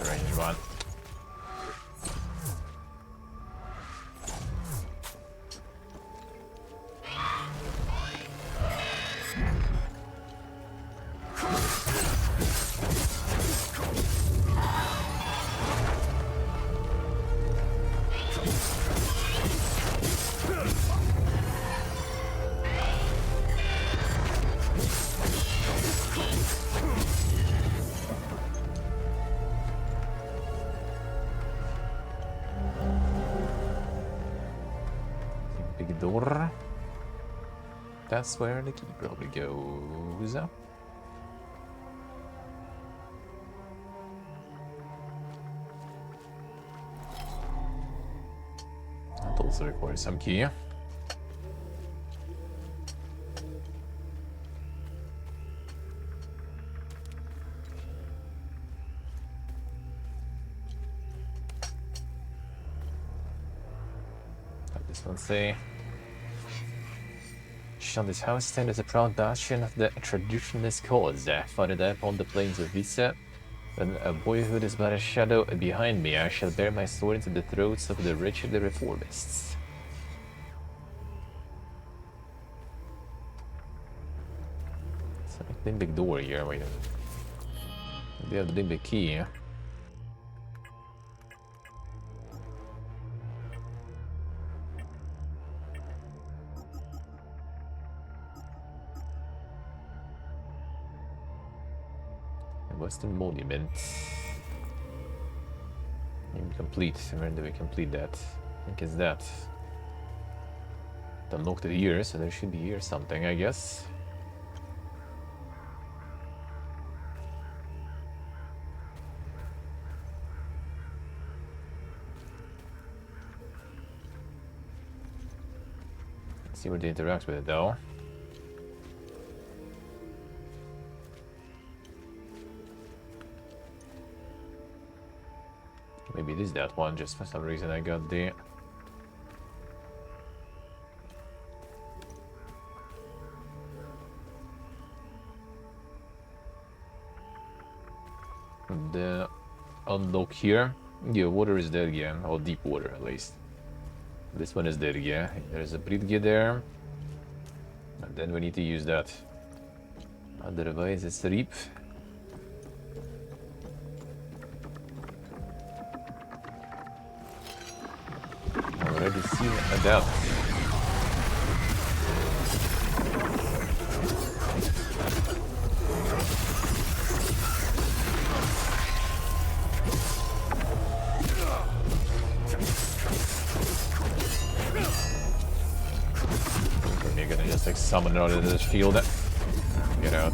Range one. Big door. That's where the key probably goes. That also requires some key. This one say. On this house stand as a proud bastion of the traditionalist cause, founded upon the plains of Visa. When boyhood is but a shadow behind me, I shall bear my sword into the throats of the wretched reformists. It's a big door here. Wait a minute. They have the big key. Western Monument. Incomplete. When do we complete that? I think it's that. Unlocked the ear, so there should be here something, I guess. Let's see where they interact with it though. Maybe it is that one, just for some reason I got the... The unlock here. Yeah, water is dead again, or deep water at least. This one is dead again. There's a Bridge there. And then we need to use that. Otherwise it's Reap. Already seen that. You're gonna just like summon it out of this field. Get out.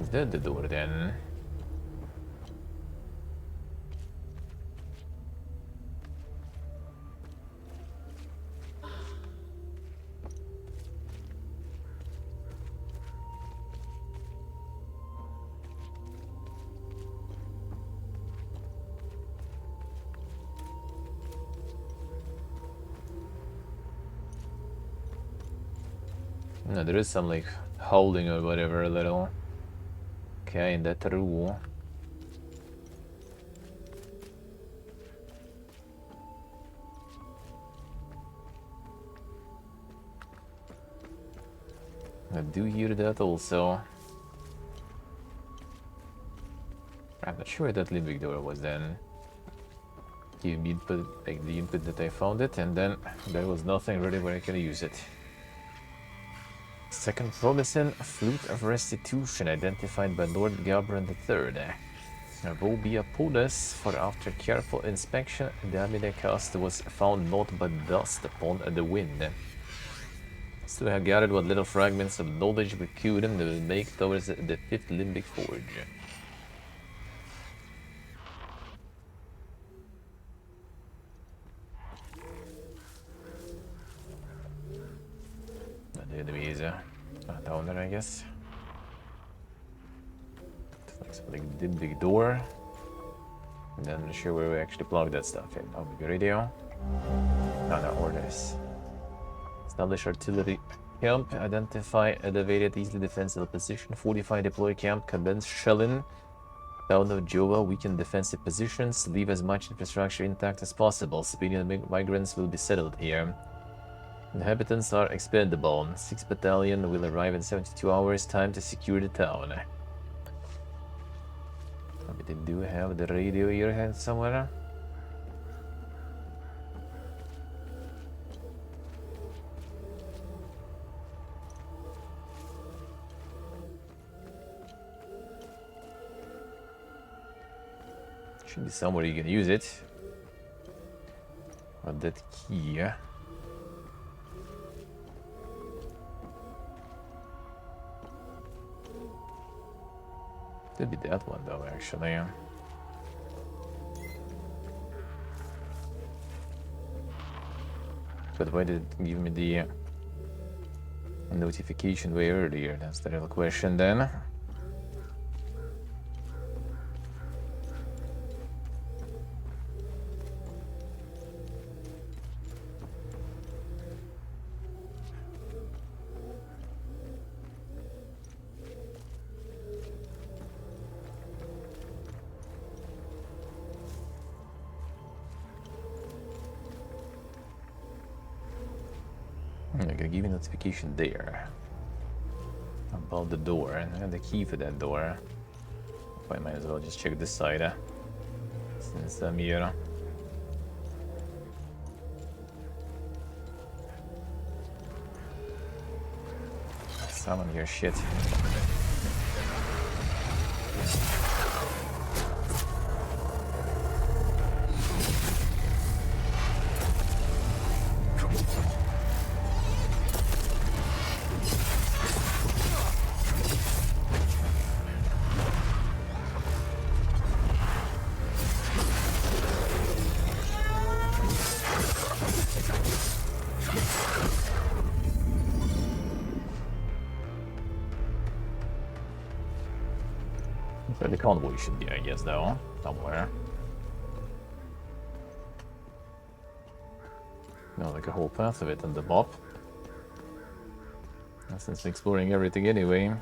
Is that the door then? No, there is some like holding or whatever a little. Okay, in that room. I do hear that also. I'm not sure that limbic door was then. The input, like the input that I found it, and then there was nothing really where I can use it. Second promising Flute of Restitution identified by Lord Gabran III. Will be a Polis, for after careful inspection, the Amine cast was found naught but dust upon the wind. Still have gathered what little fragments of knowledge we could and will make towards the 5th Limbic Forge. The enemies down there, I guess. Looks like the big door. And then I'm not sure where we actually plug that stuff in. Oh, maybe radio. No, orders. Establish artillery camp. Identify elevated, easily defensible position. Fortify deploy camp. Commence shelling. Town of Jova. Weaken defensive positions. Leave as much infrastructure intact as possible. Civilian migrants will be settled here. Inhabitants are expendable. 6th Battalion will arrive in 72 hours. Time to secure the town. But they do have the radio here somewhere. Should be somewhere you can use it. But that key. Could be that one though, actually. But why did it give me the notification way earlier? That's the real question then. I'm gonna give you notification there about the door, and I have the key for that door. I might as well just check this side since I'm here. Summon your shit. The convoy should be, I guess, though, somewhere. No, like a whole path of it in the map. Since exploring everything anyway.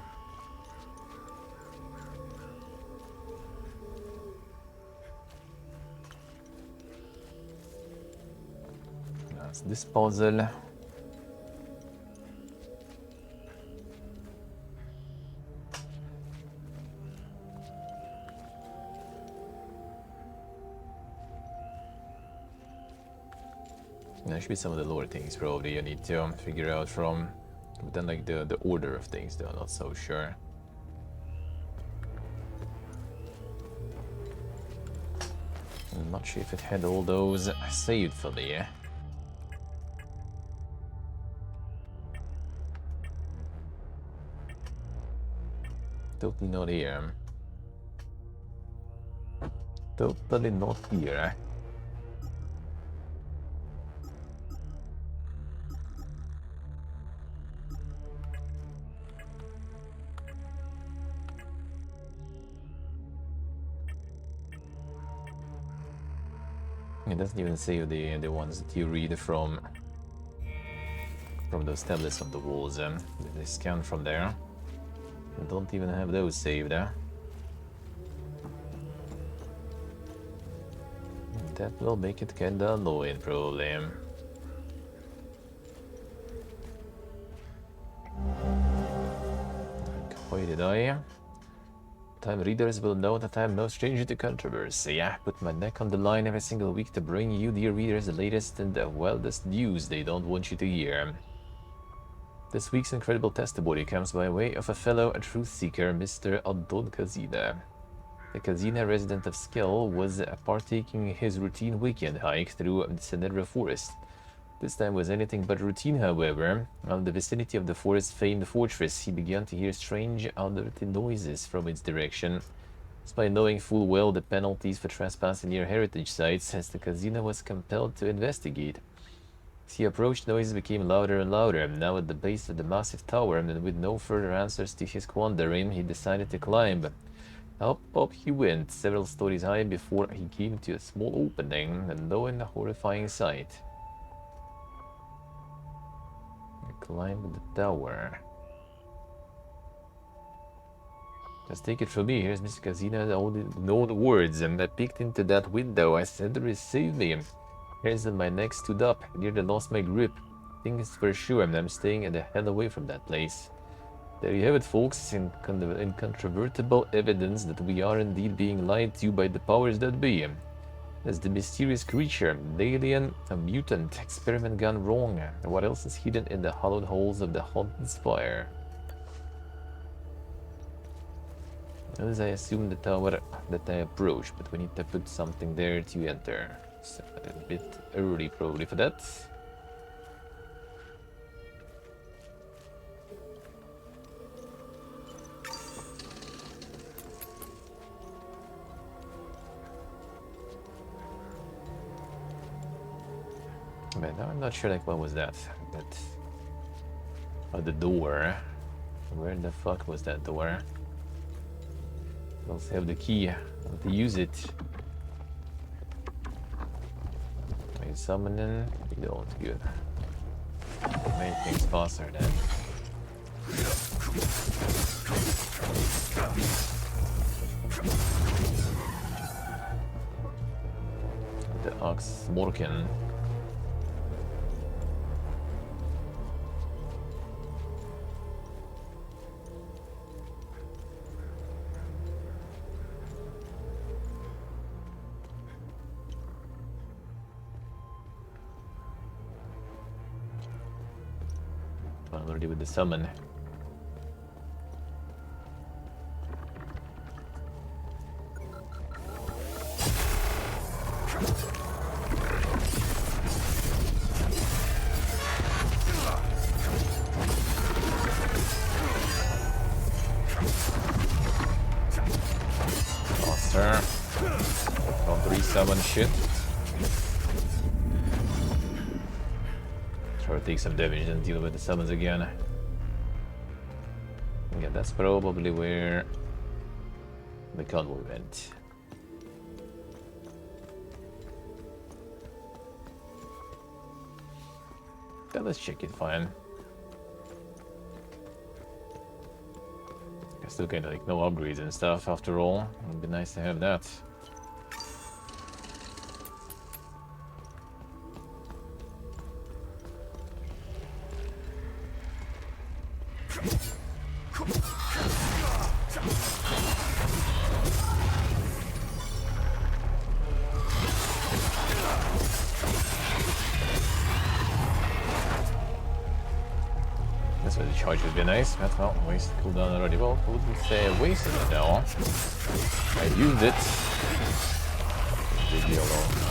That's this puzzle. There should be some of the lower things probably you need to figure out from, but then like the order of things though, not so sure. I'm not sure if it had all those saved for me. Totally not here. Totally not here. It doesn't even save the ones that you read from from those tablets on the walls. They scan from there. I don't even have those saved. That will make it kinda annoying, probably. Why did I? Time readers will know that I am no stranger to controversy. I put my neck on the line every single week to bring you, dear readers, the latest and the wildest news they don't want you to hear. This week's incredible testimony comes by way of a fellow truth seeker, Mr. Adon Kazina. The Kazina resident of Skell was partaking his routine weekend hike through the Senedra forest. This time was anything but routine, however. On the vicinity of the forest's famed fortress, he began to hear strange, unearthly noises from its direction. Despite knowing full well the penalties for trespassing near heritage sites, as the Kazina was compelled to investigate. As he approached, noises became louder and louder. Now at the base of the massive tower, and with no further answers to his quandary, he decided to climb. Up he went, several stories high, before he came to a small opening, and knowing a horrifying sight. Climb the tower. Just take it from me, here's Mr. Kazina's only known words, and I peeked into that window. I said, receive me. Here's my neck stood up, nearly lost my grip. Things for sure, and I'm staying the hell away from that place. There you have it, folks, incontrovertible evidence that we are indeed being lied to by the powers that be. As the mysterious creature, an alien, a mutant, experiment gone wrong. What else is hidden in the hollowed holes of the haunted spire? As I assume the tower that I approach, but we need to put something there to enter. So a bit early probably for that. Man, I'm not sure, like, what was that? The door. Where the fuck was that door? We also have the key. How to use it. Are you summoning? You don't. Good. Make things faster then. The Ox Morkin. Already with the summon. Monster. Don't re-summon shit. Try to take some damage and deal with the summons again. Yeah, that's probably where the convoy went. Yeah, let's check it, fine. I still get like no upgrades and stuff after all. It'd be nice to have that. That's why the charge would be nice, but well, waste cooldown already. Well, I wouldn't say I wasted it now. I used it. Big deal though.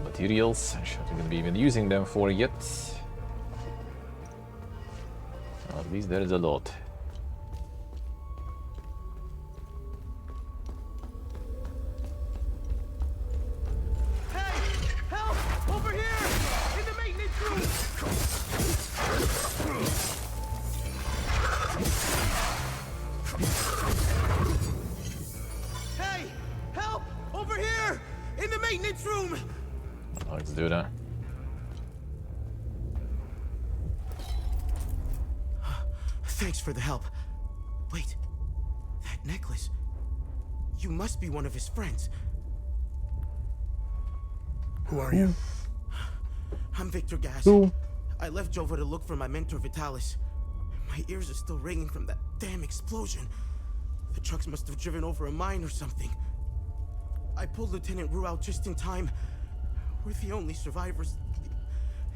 the materials. I'm not gonna be even using them for yet. At least there is a lot. Let's do that. Thanks for the help. Wait, that necklace. You must be one of his friends. Who are you? I'm Victor Gas. Who? I left Jova to look for my mentor Vitalis. My ears are still ringing from that damn explosion. The trucks must have driven over a mine or something. I pulled Lieutenant Rue out just in time. We're the only survivors.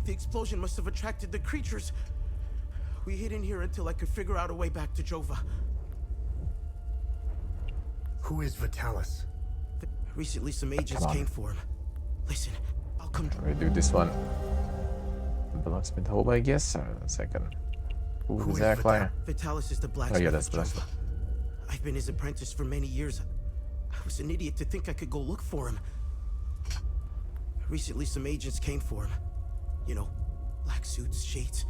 The explosion must have attracted the creatures. We hid in here until I could figure out a way back to Jova. Who is Vitalis? Recently, some agents came for him. Listen, I'll come. We do this one. Blacksmith Hope, I guess. A second. Who exactly? Vitalis is the blacksmith. Oh yeah, that's blacksmith. I've been his apprentice for many years. I was an idiot to think I could go look for him. Recently, some agents came for him. You know, black suits, shades.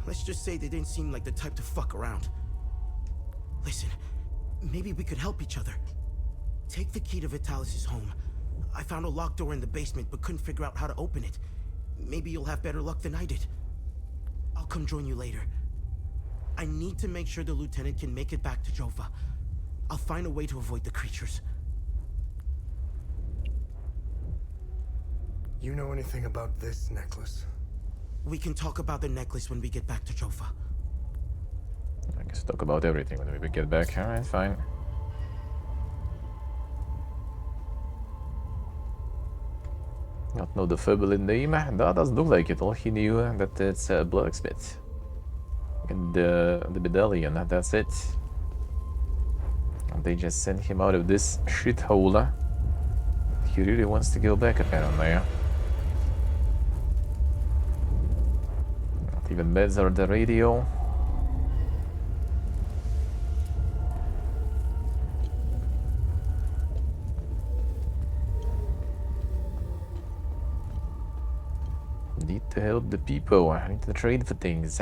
Let's just say they didn't seem like the type to fuck around. Listen, maybe we could help each other. Take the key to Vitalis' home. I found a locked door in the basement, but couldn't figure out how to open it. Maybe you'll have better luck than I did. I'll come join you later. I need to make sure the lieutenant can make it back to Jova. I'll find a way to avoid the creatures. You know anything about this necklace? We can talk about the necklace when we get back to Jova. I guess talk about everything when we get back. Alright, fine. Not know the Fabulous name. That doesn't look like it. All he knew that it's a blacksmith. And the medallion, that's it. And they just sent him out of this shithole. He really wants to go back apparently. Not even meds or the radio. Need to help the people. I need to trade for things.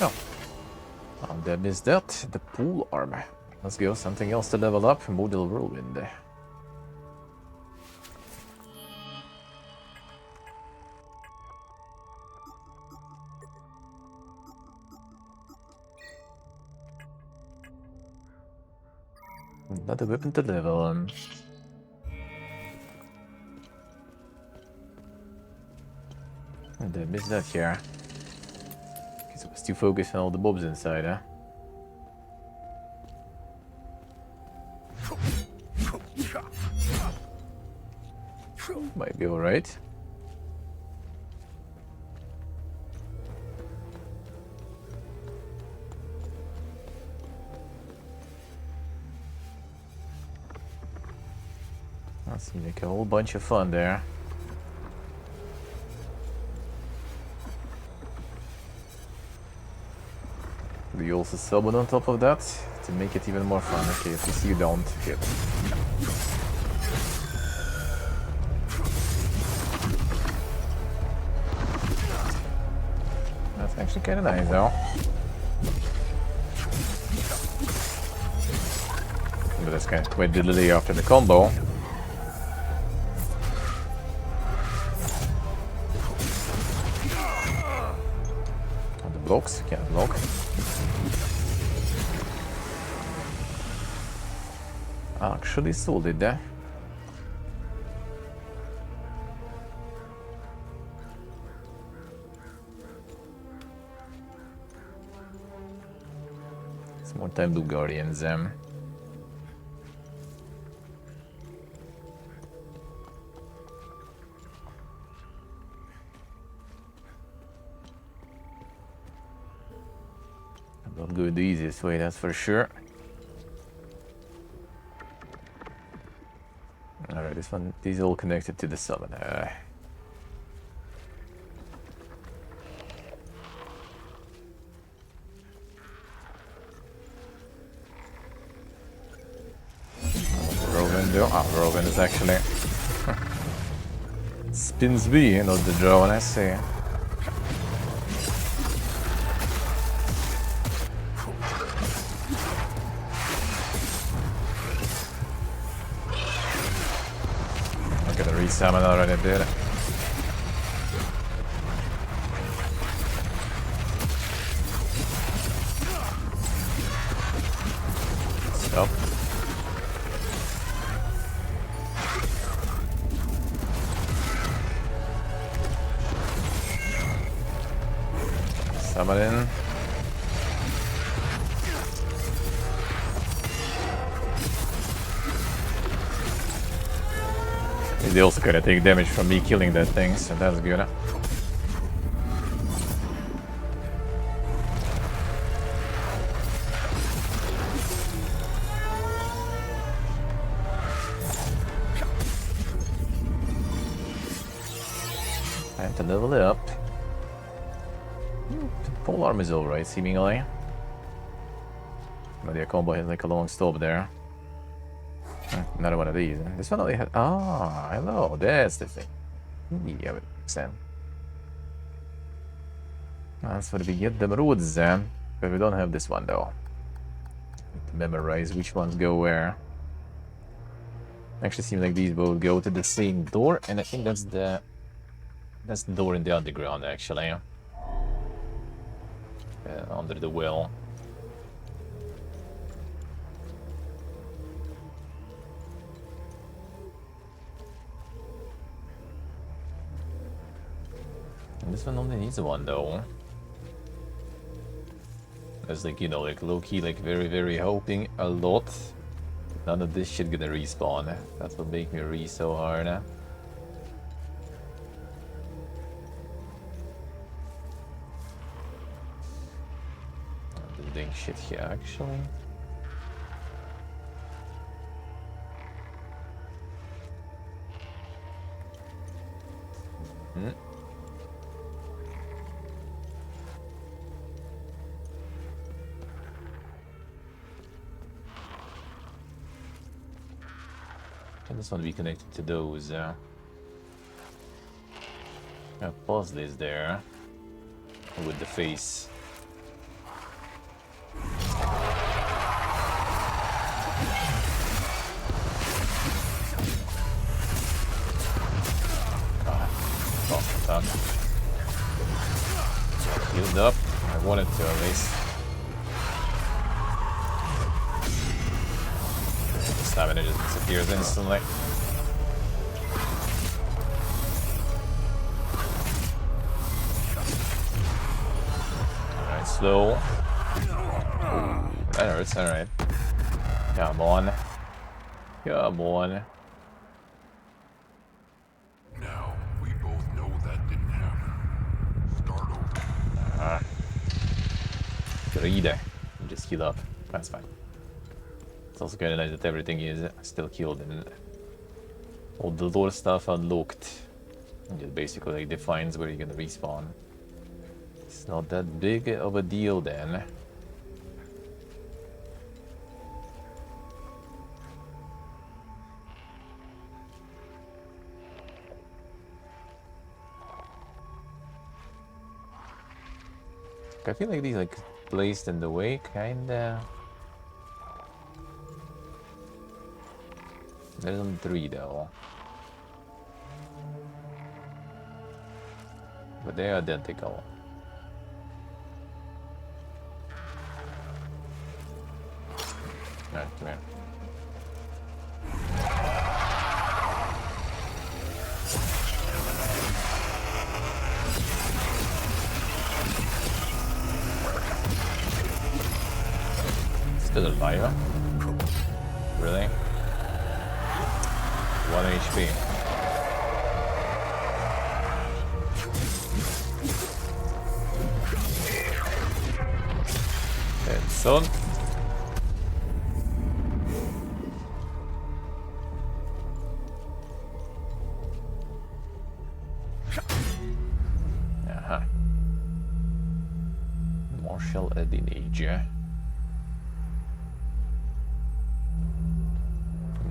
Oh, that missed that. The pool arm. Let's go. Something else to level up. Modal Whirlwind. Another weapon to level. And I missed that here. Because I was too focused on all the mobs inside, huh? Might be alright. That seems like a whole bunch of fun there. Do you also summon on top of that to make it even more fun? Okay, at least you don't hit. That's actually kind of nice though. But that's kind of quite diddly after the combo. Blocks, can't block. Actually solid there. It's more time to Guardians. Not go the easiest way, that's for sure. Alright, this one, these are all connected to the summon. Whirlwind, Whirlwind is actually Spins B, not the drone, I see. Look at the resummon already did it. Stop. Summon in. They also gonna take damage from me killing that thing, so that's good. Time to level it up. Full arm is alright, seemingly. But the combo has like a long stop there. Another one of these. This one only has. Ah, hello, that's the thing. Yeah, it makes sense. That's where we get them roads then. But we don't have this one though. Need to memorize which ones go where. Actually seems like these both go to the same door, and I think that's the door in the underground actually. Under the well. And this one only needs one though. That's like, you know, like low-key, like very hoping a lot. None of this shit gonna respawn. That's what makes me re so hard. Doing shit here actually. Can this one be connected to those? I'll pause this there with the face. Healed up. I wanted to at least. Stamina just disappears instantly. Alright, slow. Ooh, that hurts, alright. Come on. Come on. Greedy. Just heal up. That's fine. It's also kind of nice that everything is still killed and all the lore stuff unlocked. It just basically like defines where you're gonna respawn. It's not that big of a deal then. I feel like these like placed in the way, kinda. There's only 3 though. But they are identical. Alright, come here. Still alive? Really? 1 HP. Okay, son. Aha. Marshal Adinage.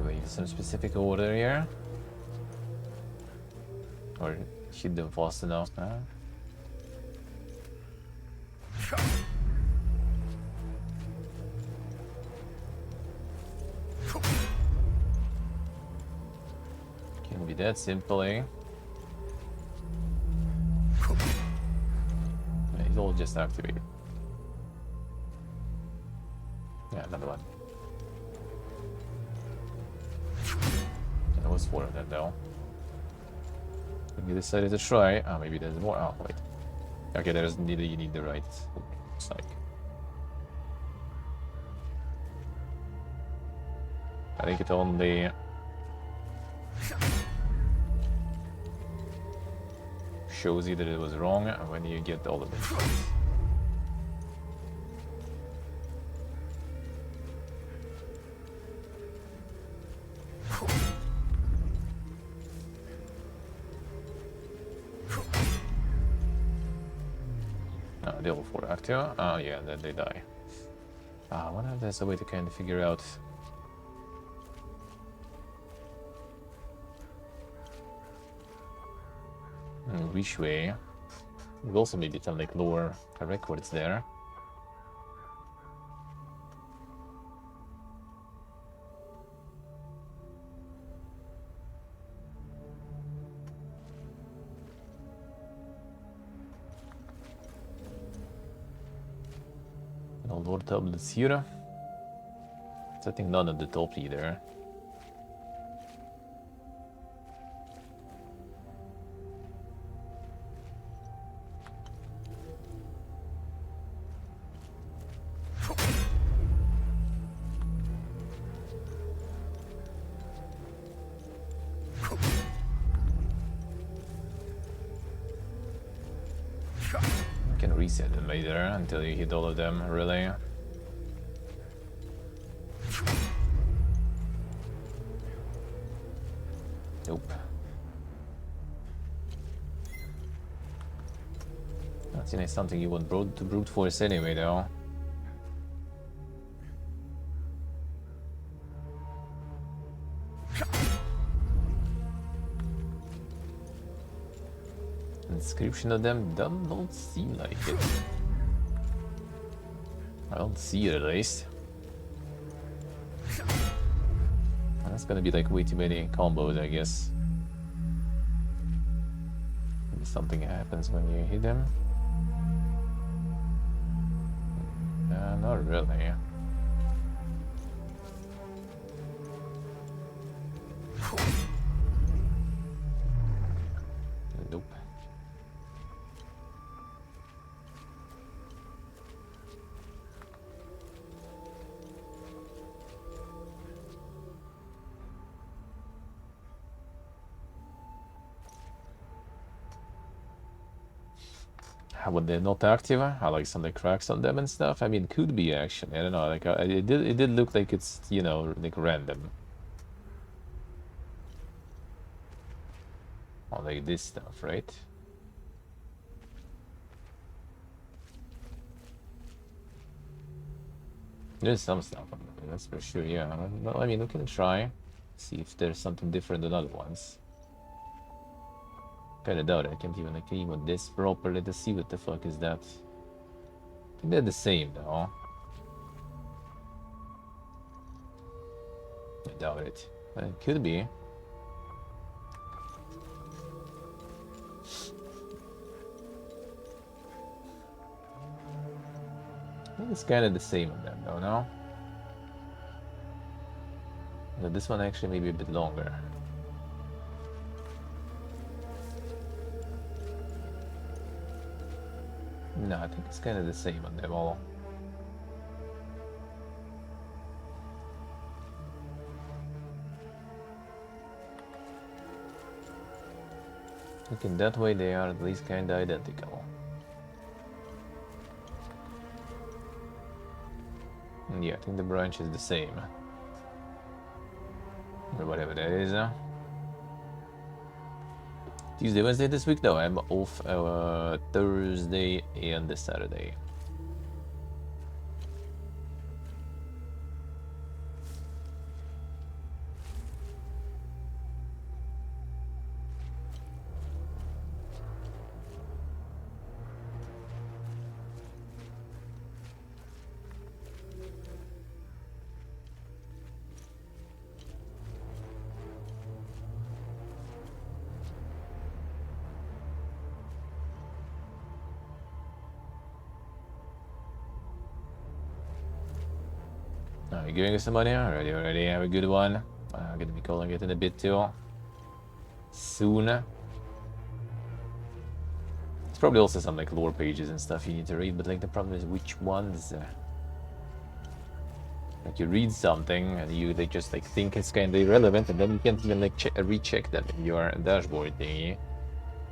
Wait, some specific order here? Or hit them fast enough, huh? Can be that simple, eh? Yeah, it's all just activated. Yeah, another one. That was 4 of them though. You decided to try. Ah, maybe there's more. Oh, wait. Okay, there's neither. You need the right. Looks like. I think it only shows you that it was wrong when you get all of it. The all 4 active. Oh yeah, then they die. I wonder if there's a way to kind of figure out. Which way? We've also maybe some like lower records there. Lord tablets here. So I think none at the top either. You can reset them later until you hit all of them, really. Nope. That's something you want to brute force anyway, though. Description of them don't seem like it. I don't see it at least. That's gonna be like way too many combos, I guess. Maybe something happens when you hit them. Not really. Nope. How would they not active? I like some like cracks on them and stuff. I mean, could be actually. I don't know. Like it did look like it's, you know, like random. Oh, like this stuff, right? There's some stuff on it, that's for sure. Yeah. I mean, we can try, see if there's something different than other ones. Kinda doubt it. I can't even like aim on this properly to see what the fuck is that. I think they're the same though. I doubt it. But it could be. I think it's kinda the same on them though, no? But this one actually may be a bit longer. No, I think it's kind of the same on them all. Looking that way, they are at least kind of identical. Yeah, I think the branch is the same. Or whatever that is. Tuesday, Wednesday this week? No, I'm off Thursday and the Saturday. Are you giving us some money? Already have a good one. I'm gonna be calling it in a bit too. Soon. It's probably also some like lore pages and stuff you need to read, but like the problem is which ones. Like you read something and they just like think it's kind of irrelevant, and then you can't even like recheck them in your dashboard thingy.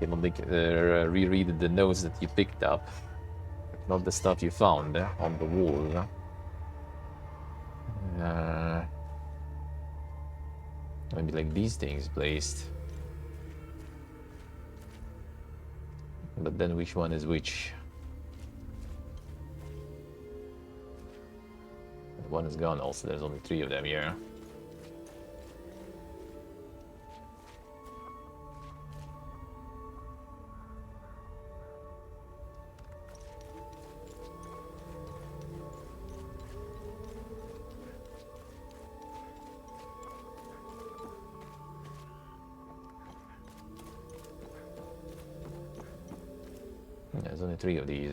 You can like reread the notes that you picked up, not the stuff you found on the wall. Maybe like these things placed. But then which one is which? One is gone also, there's only 3 of them here. There's only 3 of these.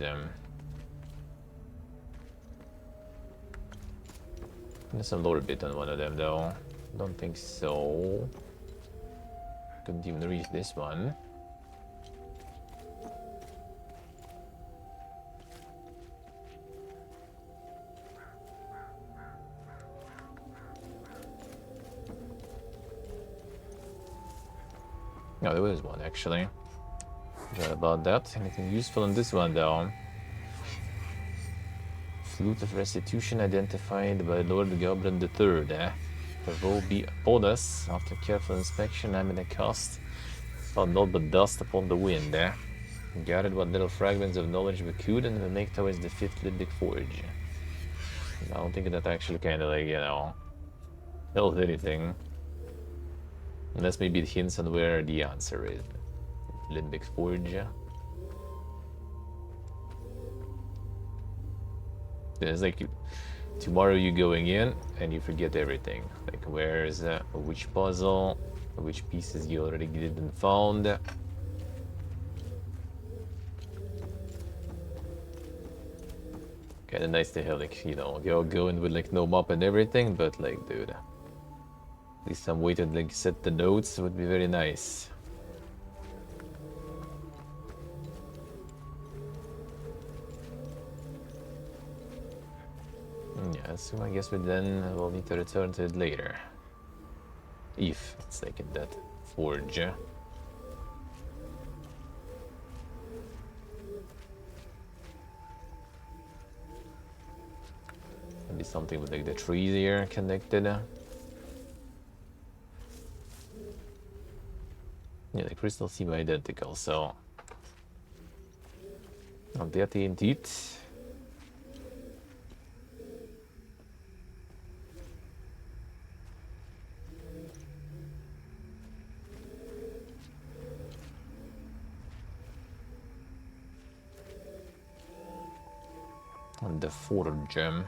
There's some lower bit on one of them though. Don't think so. Couldn't even reach this one. No, there was one actually. Forgot about that. Anything useful on this one though? Flute of Restitution identified by Lord Goblin III. There will be upon us. After careful inspection, I'm in a cast. Found naught but dust upon the wind. Gathered what little fragments of knowledge we could, and we make towards the 5th Limbic Forge. I don't think that actually kind of like, you know, tells anything. Unless maybe it hints on where the answer is. Limbic Forge. It's like tomorrow you going in and you forget everything. Like where's which puzzle, which pieces you already didn't found. Kinda nice to have like, you know, you're going with like no map and everything, but like dude, at least some way to like set the notes would be very nice. Yeah, so I guess we then will need to return to it later. If it's like in that forge. Maybe something with like the trees here connected. Yeah, the crystals seem identical, so... Not that indeed. And the forge. I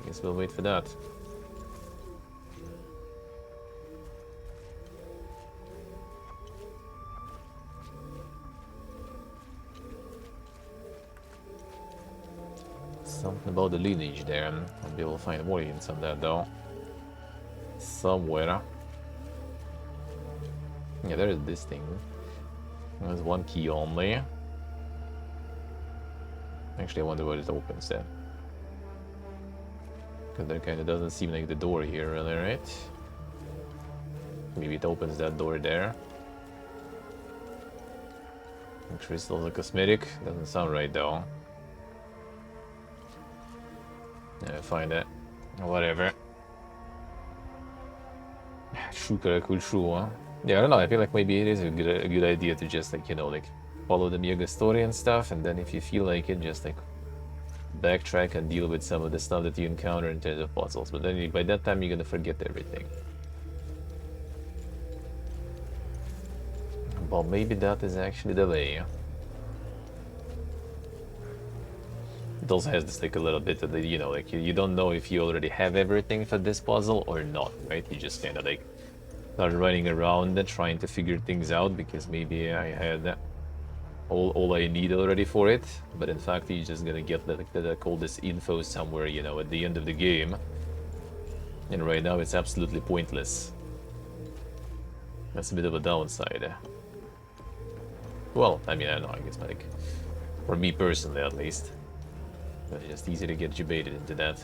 guess we'll wait for that. Something about the lineage there. I'll be able to find more hints on that though. Somewhere. Yeah, there is this thing. There's one key only. Actually, I wonder what it opens then. Because there kind of doesn't seem like the door here, really, right? Maybe it opens that door there. Crystal's a cosmetic? Doesn't sound right though. Yeah, find it. Whatever. Shoe, cool shoe, huh? Yeah, I don't know. I feel like maybe it is a good idea to just like, you know, like follow the Miyagi story and stuff, and then if you feel like it, just like backtrack and deal with some of the stuff that you encounter in terms of puzzles. But then by that time, you're gonna forget everything. Well, maybe that is actually the way. It also has this like a little bit of the, you know, like you don't know if you already have everything for this puzzle or not, right? You just kind of like start running around and trying to figure things out because maybe I had all I need already for it, but in fact you're just gonna get all this info somewhere, you know, at the end of the game, and right now it's absolutely pointless. That's a bit of a downside. Well, I mean, I don't know, I guess like for me personally at least. But it's just easy to get baited into that.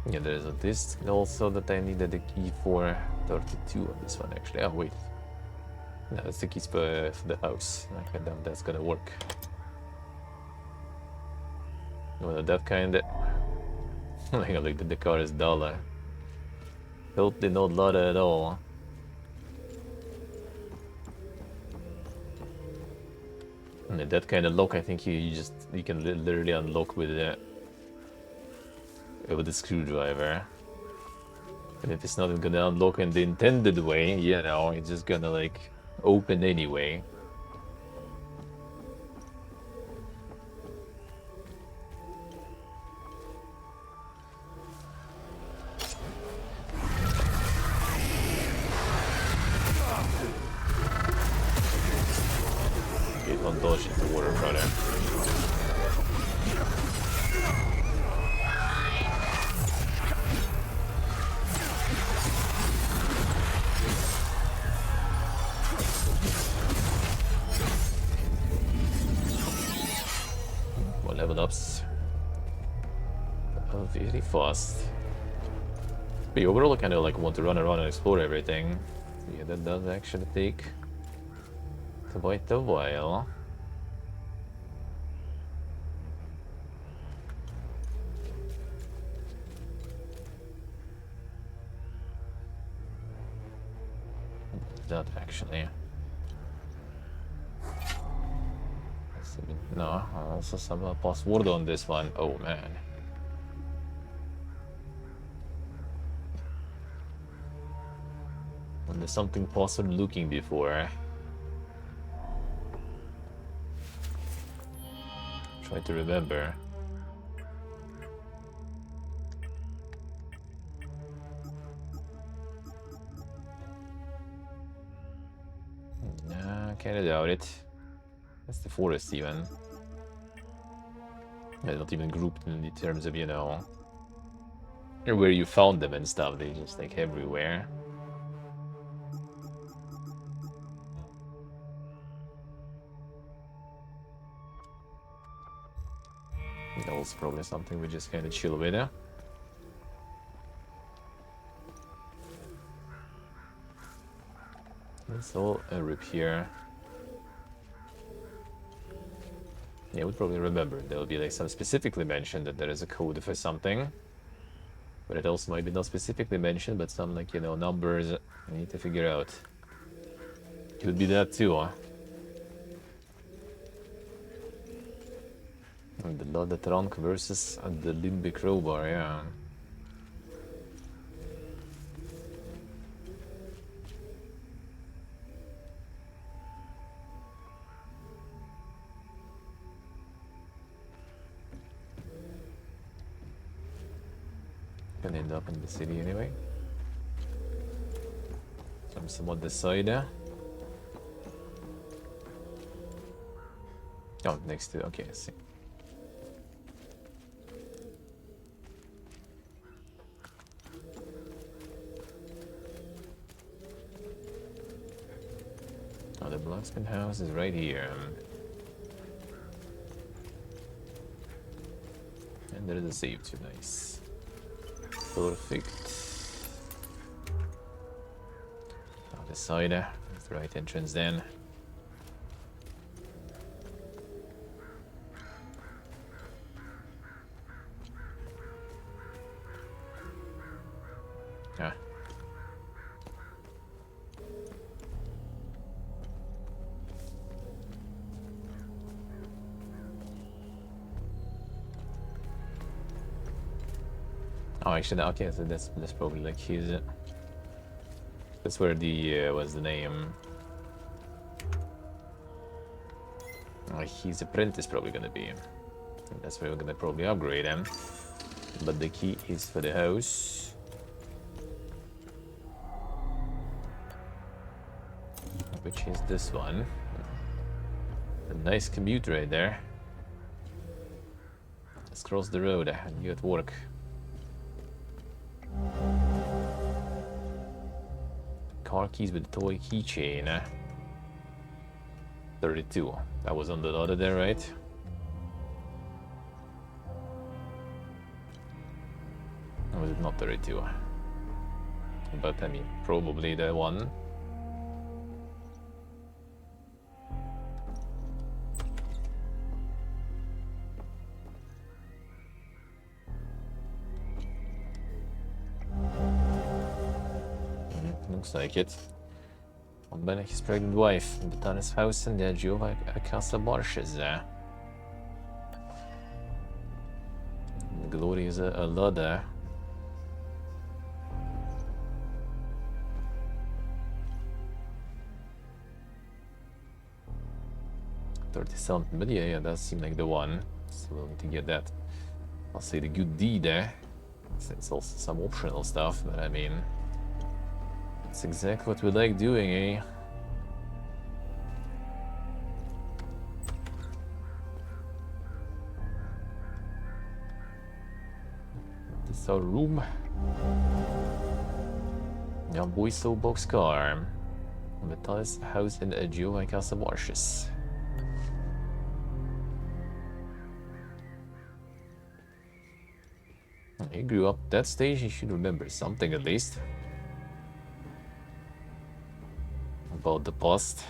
Yeah, there's a disc also that I needed the key for. 32 on this one actually. Oh wait. No, that's the keys for the house. Okay, then that's gonna work. Well, that kind of... like the car is dull. Totally not loud at all. And that kind of lock, I think you can literally unlock with the screwdriver. And if it's not gonna unlock in the intended way, you know, it's just gonna like open anyway. Okay, don't dodge into water, brother. Level ups very fast. But overall I kind of like want to run around and explore everything. Yeah, that does actually take quite a while. That actually. No, also some password on this one. Oh man. And there's something possible looking before. Try to remember. Nah, kinda doubt it. That's the forest even. They're not even grouped in terms of, you know, where you found them and stuff. They just like everywhere. That was probably something we just kind of chill with. That's all a rip here. Yeah, I would probably remember. There will be like some specifically mentioned that there is a code for something. But it also might be not specifically mentioned, but some like, you know, numbers I need to figure out. Could be that too, huh? And the Lode Trunk versus the Limby Crowbar, yeah. Gonna end up in the city anyway. Some on the side there. Oh, next to, okay, I see. Oh, the blacksmith house is right here. And there is a save too, nice. Perfect. the side. That's the right entrance then. Ah. Oh, actually, okay, so that's probably like his. That's where the what's the name? His apprentice probably gonna be. And that's where we're gonna probably upgrade him. But the key is for the house. Which is this one. A nice commute right there. Let's cross the road and you at work. Car keys with toy keychain. 32. That was on the other there, right? Or was it not 32? But I mean, probably the one. Looks like it. Ben his pregnant wife, Batanes house in the Giova Casa Marshes. Glory is a ladder. $30 but yeah, that seems like the one. So we'll need to get that. I'll say the good deed there. It's also some optional stuff, but I mean, it's exactly what we like doing, eh? This is our room. Young boy so box car. Metal's house in Giova Casa Marshes. He grew up that stage, he should remember something at least. About the past.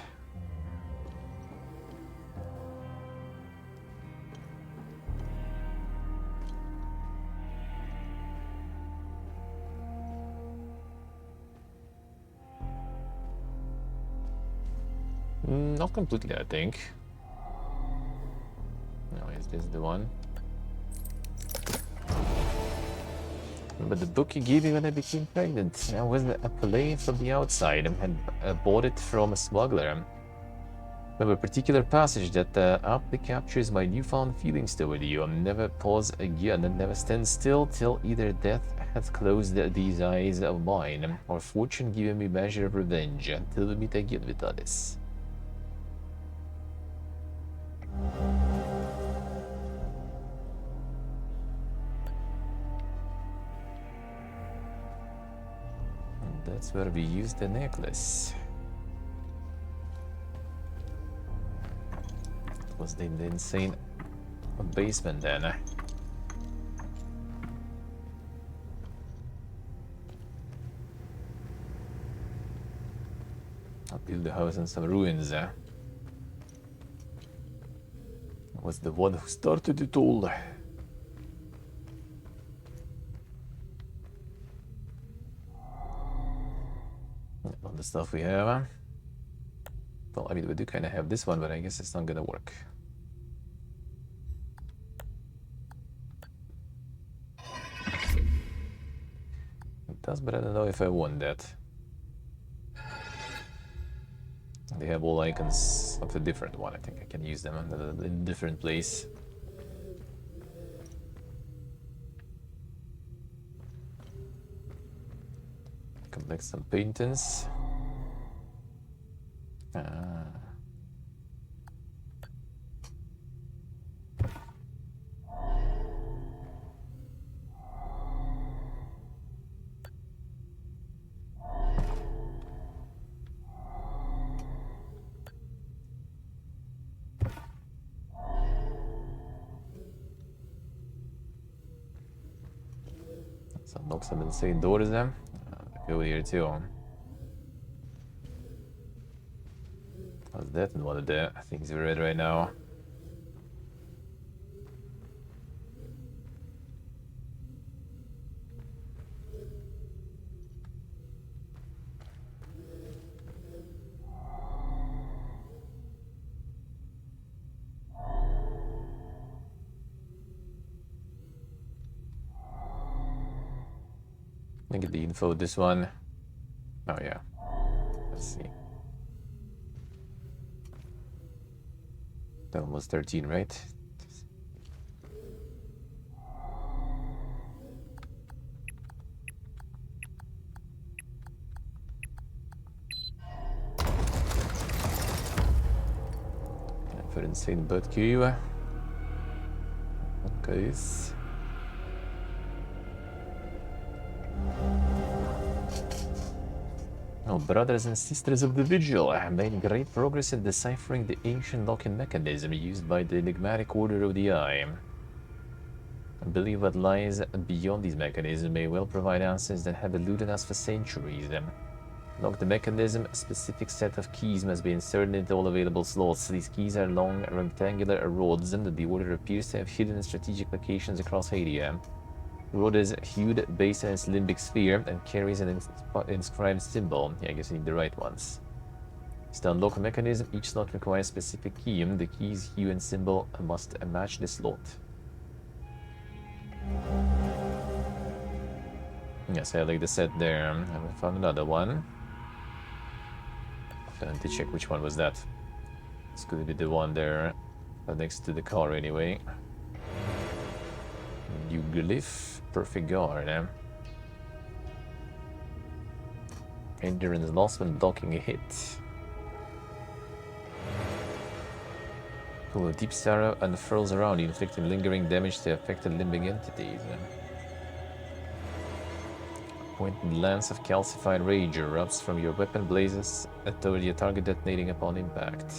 Not completely, I think. No, is this the one? But the book you gave me when I became pregnant, I was a play from the outside and had bought it from a smuggler. Remember a particular passage that aptly captures my newfound feelings toward you. Never pause again and never stand still till either death hath closed these eyes of mine, or fortune given me measure of revenge, till we meet again with others. That's where we used the necklace. It was in the insane basement then. I'll build the house in some ruins. I was the one who started it all. All the stuff we have. Well, I mean, we do kind of have this one, but I guess it's not gonna work. It does, but I don't know if I want that. They have all icons of a different one. I think I can use them in a different place. Collect some paintings. Some knocks have been saying doors there. Go here too. How's that in one of the things we read right now? Let me get the info of this one. Oh yeah. Let's see. That one was 13, right? For insane butt queue. Okay. Oh, brothers and sisters of the Vigil have made great progress in deciphering the ancient locking mechanism used by the enigmatic Order of the Eye. I believe what lies beyond these mechanisms may well provide answers that have eluded us for centuries. Lock the mechanism, a specific set of keys must be inserted into all available slots. These keys are long, rectangular rods that the Order appears to have hidden in strategic locations across Hadia. The rod is hued based on its limbic sphere and carries an inscribed symbol. Yeah, I guess I need the right ones. To unlock a mechanism, each slot requires a specific key. The key's hue and symbol must match the slot. Yes, I like the set there. I found another one. I need to check which one was that. It's going to be the one there next to the car anyway. Uglyph, perfect guard. Endurance lost when blocking a hit. Cool, a deep sorrow unfurls around you, inflicting lingering damage to affected limbic entities. Pointed lance of calcified rage erupts from your weapon blazes toward your target, detonating upon impact.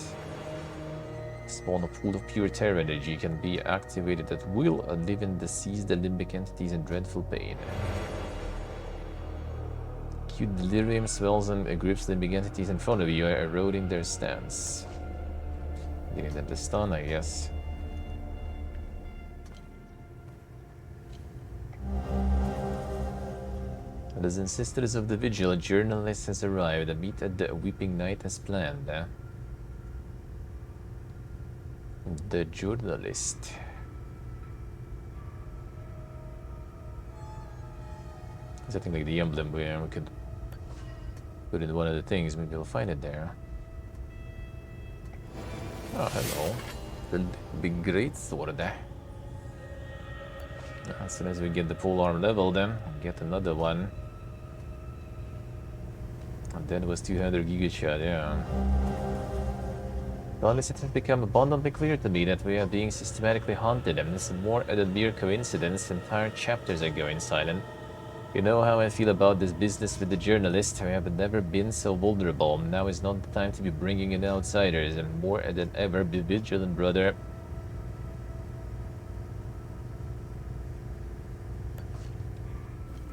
Spawn a pool of pure terror energy can be activated at will, leaving deceased limbic entities in dreadful pain. Acute delirium swells and grips limbic entities in front of you, eroding their stance. Getting them to stun, I guess. Brothers and sisters of the Vigil, a journalist has arrived. A meet at the Weeping Night as planned. The journalist. Something like the emblem where we could put in one of the things. Maybe we'll find it there. Oh, hello. The big great sword. As soon as we get the pole arm level, then we'll get another one. And then it was 200 gigashot, yeah. Well, it has become abundantly clear to me that we are being systematically hunted, and this is more than mere coincidence. Entire chapters are going silent. You know how I feel about this business with the journalist. I have never been so vulnerable. Now is not the time to be bringing in outsiders, and more than ever, be vigilant, brother.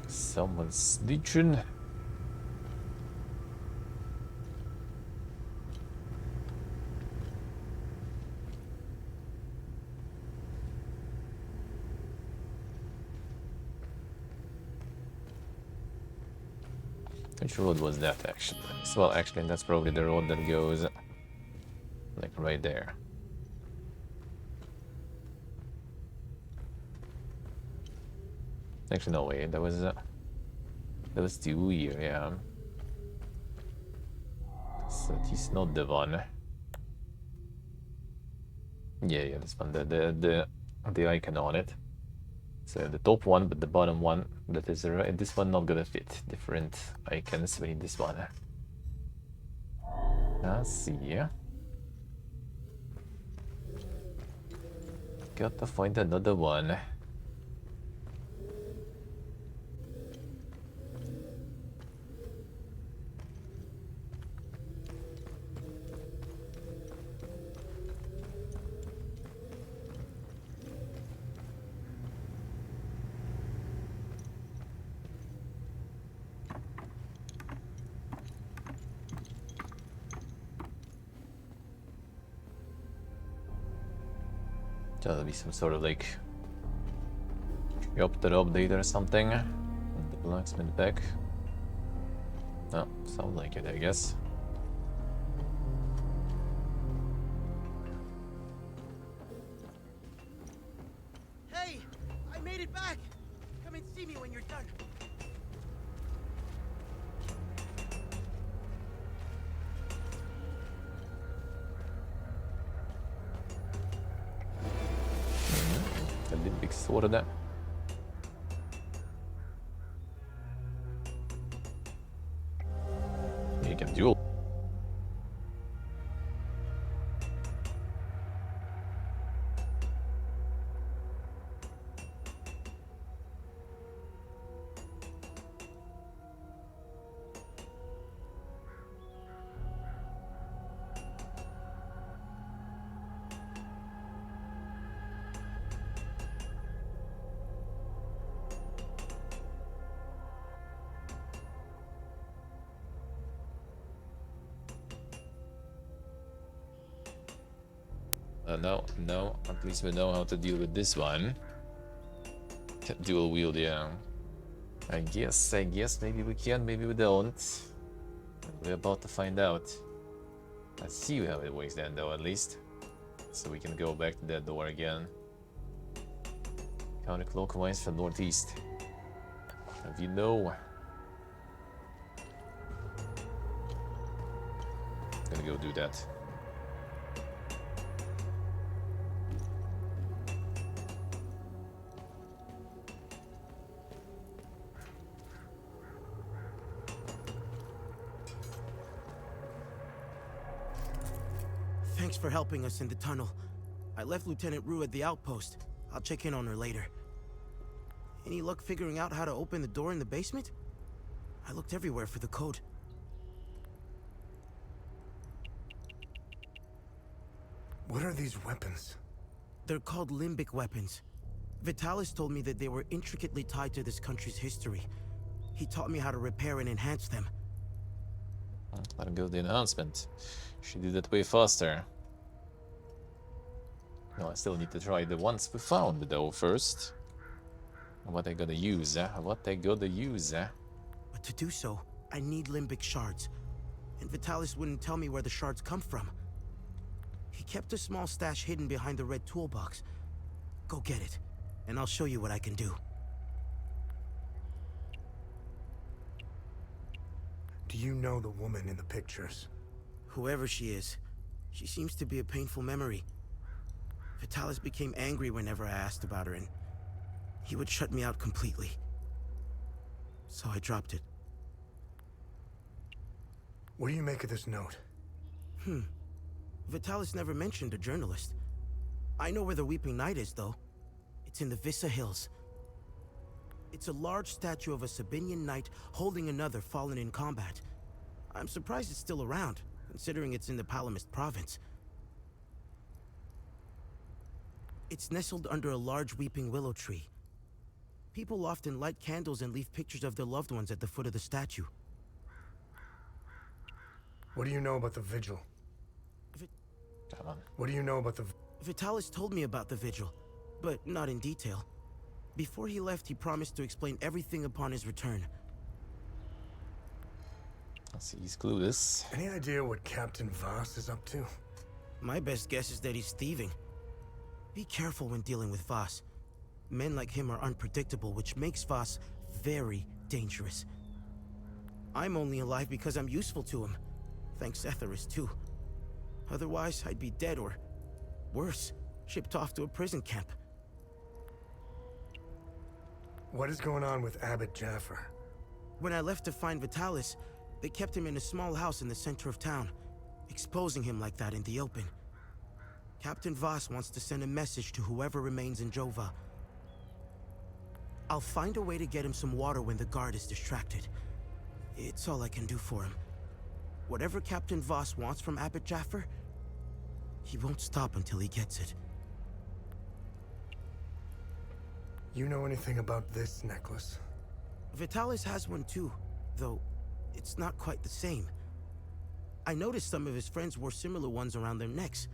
Someone's snitching. Which road was that actually? Well, actually, that's probably the road that goes like right there. Actually, no way. That was two here, yeah. So he's not the one. Yeah, this one. The icon on it. So the top one, but the bottom one, that is right. This one not gonna fit. Different icons. We need this one. Let's see. Gotta find another one. That'll be some sort of like chapter update or something. The blacksmith back. No, sounds like it, I guess. Hey, I made it back. Come and see me when you're done. A little big sword där. You can duel. No, at least we know how to deal with this one. Dual wield, yeah. I guess maybe we can, maybe we don't. We're about to find out. Let's see how it works then though, at least. So we can go back to that door again. Counterclockwise from northeast. If you know. Gonna go do that. Thanks for helping us in the tunnel. I left Lieutenant Rue at the outpost. I'll check in on her later. Any luck figuring out how to open the door in the basement? I looked everywhere for the code. What are these weapons? They're called limbic weapons. Vitalis told me that they were intricately tied to this country's history. He taught me how to repair and enhance them. Let him go with the enhancement. Should do that way faster. No, I still need to try the ones we found though first. What I gotta use, What I gotta use, But to do so, I need limbic shards. And Vitalis wouldn't tell me where the shards come from. He kept a small stash hidden behind the red toolbox. Go get it, and I'll show you what I can do. Do you know the woman in the pictures? Whoever she is, she seems to be a painful memory. Vitalis became angry whenever I asked about her, and he would shut me out completely. So I dropped it. What do you make of this note? Vitalis never mentioned a journalist. I know where the Weeping Knight is, though. It's in the Vissa Hills. It's a large statue of a Sabinian knight holding another fallen in combat. I'm surprised it's still around, considering it's in the Palamist province. It's nestled under a large weeping willow tree. People often light candles and leave pictures of their loved ones at the foot of the statue. What do you know about the vigil? Come on. What do you know about the... Vitalis told me about the vigil, but not in detail. Before he left, he promised to explain everything upon his return. Let's see, he's clueless. Any idea what Captain Voss is up to? My best guess is that he's thieving. Be careful when dealing with Voss. Men like him are unpredictable, which makes Voss very dangerous. I'm only alive because I'm useful to him. Thanks Etheris, too. Otherwise, I'd be dead or, worse, shipped off to a prison camp. What is going on with Abbot Jaffer? When I left to find Vitalis, they kept him in a small house in the center of town, exposing him like that in the open. Captain Voss wants to send a message to whoever remains in Jova. I'll find a way to get him some water when the guard is distracted. It's all I can do for him. Whatever Captain Voss wants from Abbot Jaffer, he won't stop until he gets it. You know anything about this necklace? Vitalis has one too, though it's not quite the same. I noticed some of his friends wore similar ones around their necks.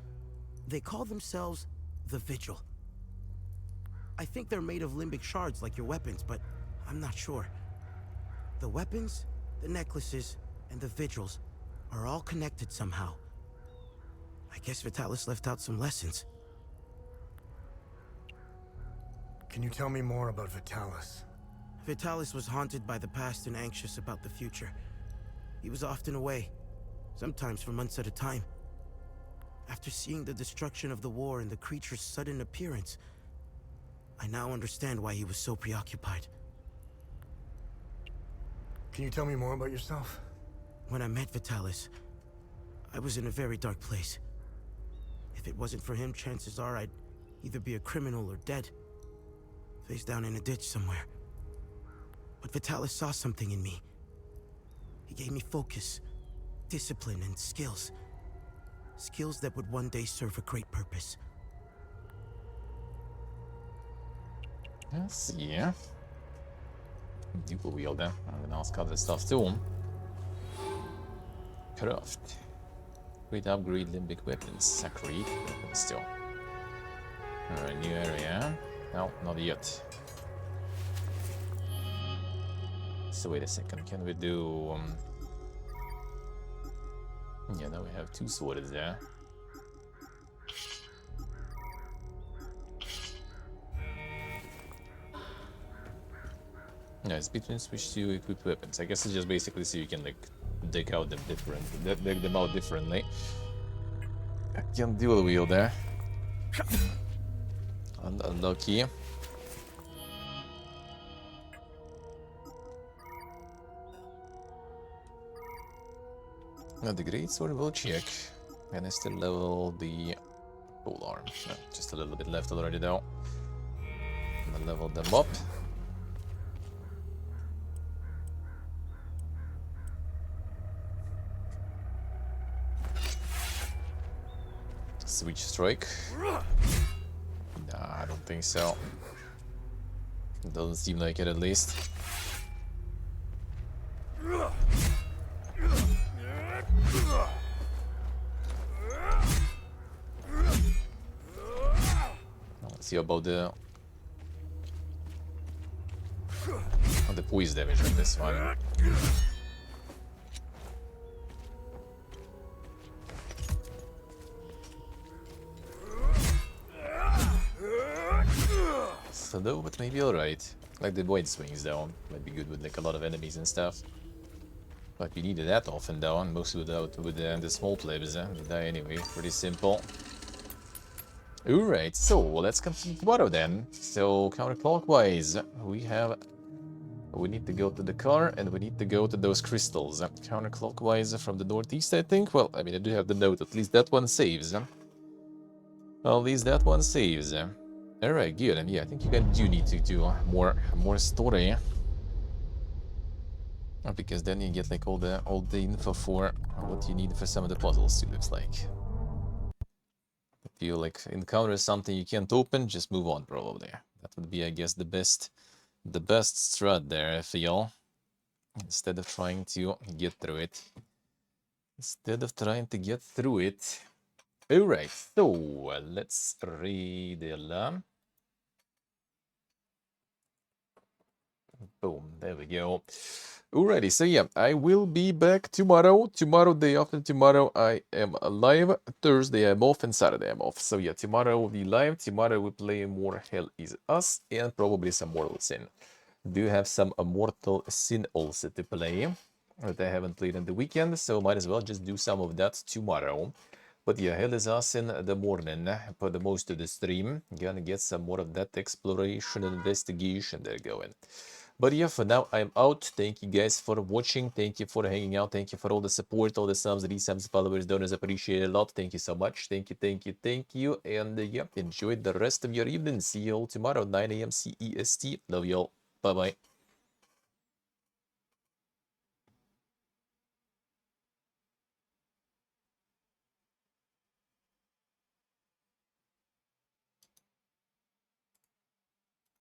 They call themselves the Vigil. I think they're made of limbic shards like your weapons, but I'm not sure. The weapons, the necklaces, and the vigils are all connected somehow. I guess Vitalis left out some lessons. Can you tell me more about Vitalis? Vitalis was haunted by the past and anxious about the future. He was often away, sometimes for months at a time. After seeing the destruction of the war and the creature's sudden appearance, I now understand why he was so preoccupied. Can you tell me more about yourself? When I met Vitalis, I was in a very dark place. If it wasn't for him, chances are I'd either be a criminal or dead, face down in a ditch somewhere. But Vitalis saw something in me. He gave me focus, discipline, and skills. Skills that would one day serve a great purpose. Let's see. Dual wielder. And then ask other stuff too. Craft. Great upgrade limbic weapons. Sacred weapons still. Alright, new area. No, not yet. So wait a second, can we do... yeah, now we have 2 swords there. Yeah, it's between switch to equipped weapons. I guess it's just basically so you can like deck out them deck them out differently. I can dual wield there. Unlucky. Now the great sword will check, and I still level the pole arm. No, just a little bit left already though. And level them up. Switch strike. Nah, I don't think so. It doesn't seem like it at least. Let's see about the poise damage on this one. So though, but maybe alright. Like the void swings though, might be good with like a lot of enemies and stuff. But you need it that often though, and mostly with the small players, they die anyway. Pretty simple. Alright, so let's continue tomorrow then. So counterclockwise, we need to go to the car and we need to go to those crystals. Counterclockwise from the northeast, I think. Well, I mean, I do have the note. At least that one saves. Well, at least that one saves. Alright, good. And yeah, I think you guys do need to do more story. Because then you get like all the info for what you need for some of the puzzles, it looks like. If you like encounter something you can't open, just move on probably. That would be, I guess, the best strat there, I feel. Instead of trying to get through it. Alright, so let's read the alarm. Boom, there we go. Alrighty, so yeah, I will be back tomorrow. Day after tomorrow, I am live. Thursday, I'm off, and Saturday, I'm off. So yeah, tomorrow will be live. Tomorrow we play more Hell Is Us, and probably some Mortal Sin. Do have some Mortal Sin also to play that I haven't played in the weekend, so might as well just do some of that tomorrow. But yeah, Hell Is Us in the morning for the most of the stream. Gonna get some more of that exploration and investigation there going. But yeah, for now, I'm out. Thank you guys for watching. Thank you for hanging out. Thank you for all the support, all the subs, resubs, followers, donors. Appreciate it a lot. Thank you so much. Thank you. And yeah, enjoy the rest of your evening. See you all tomorrow, 9 AM CEST. Love you all. Bye-bye.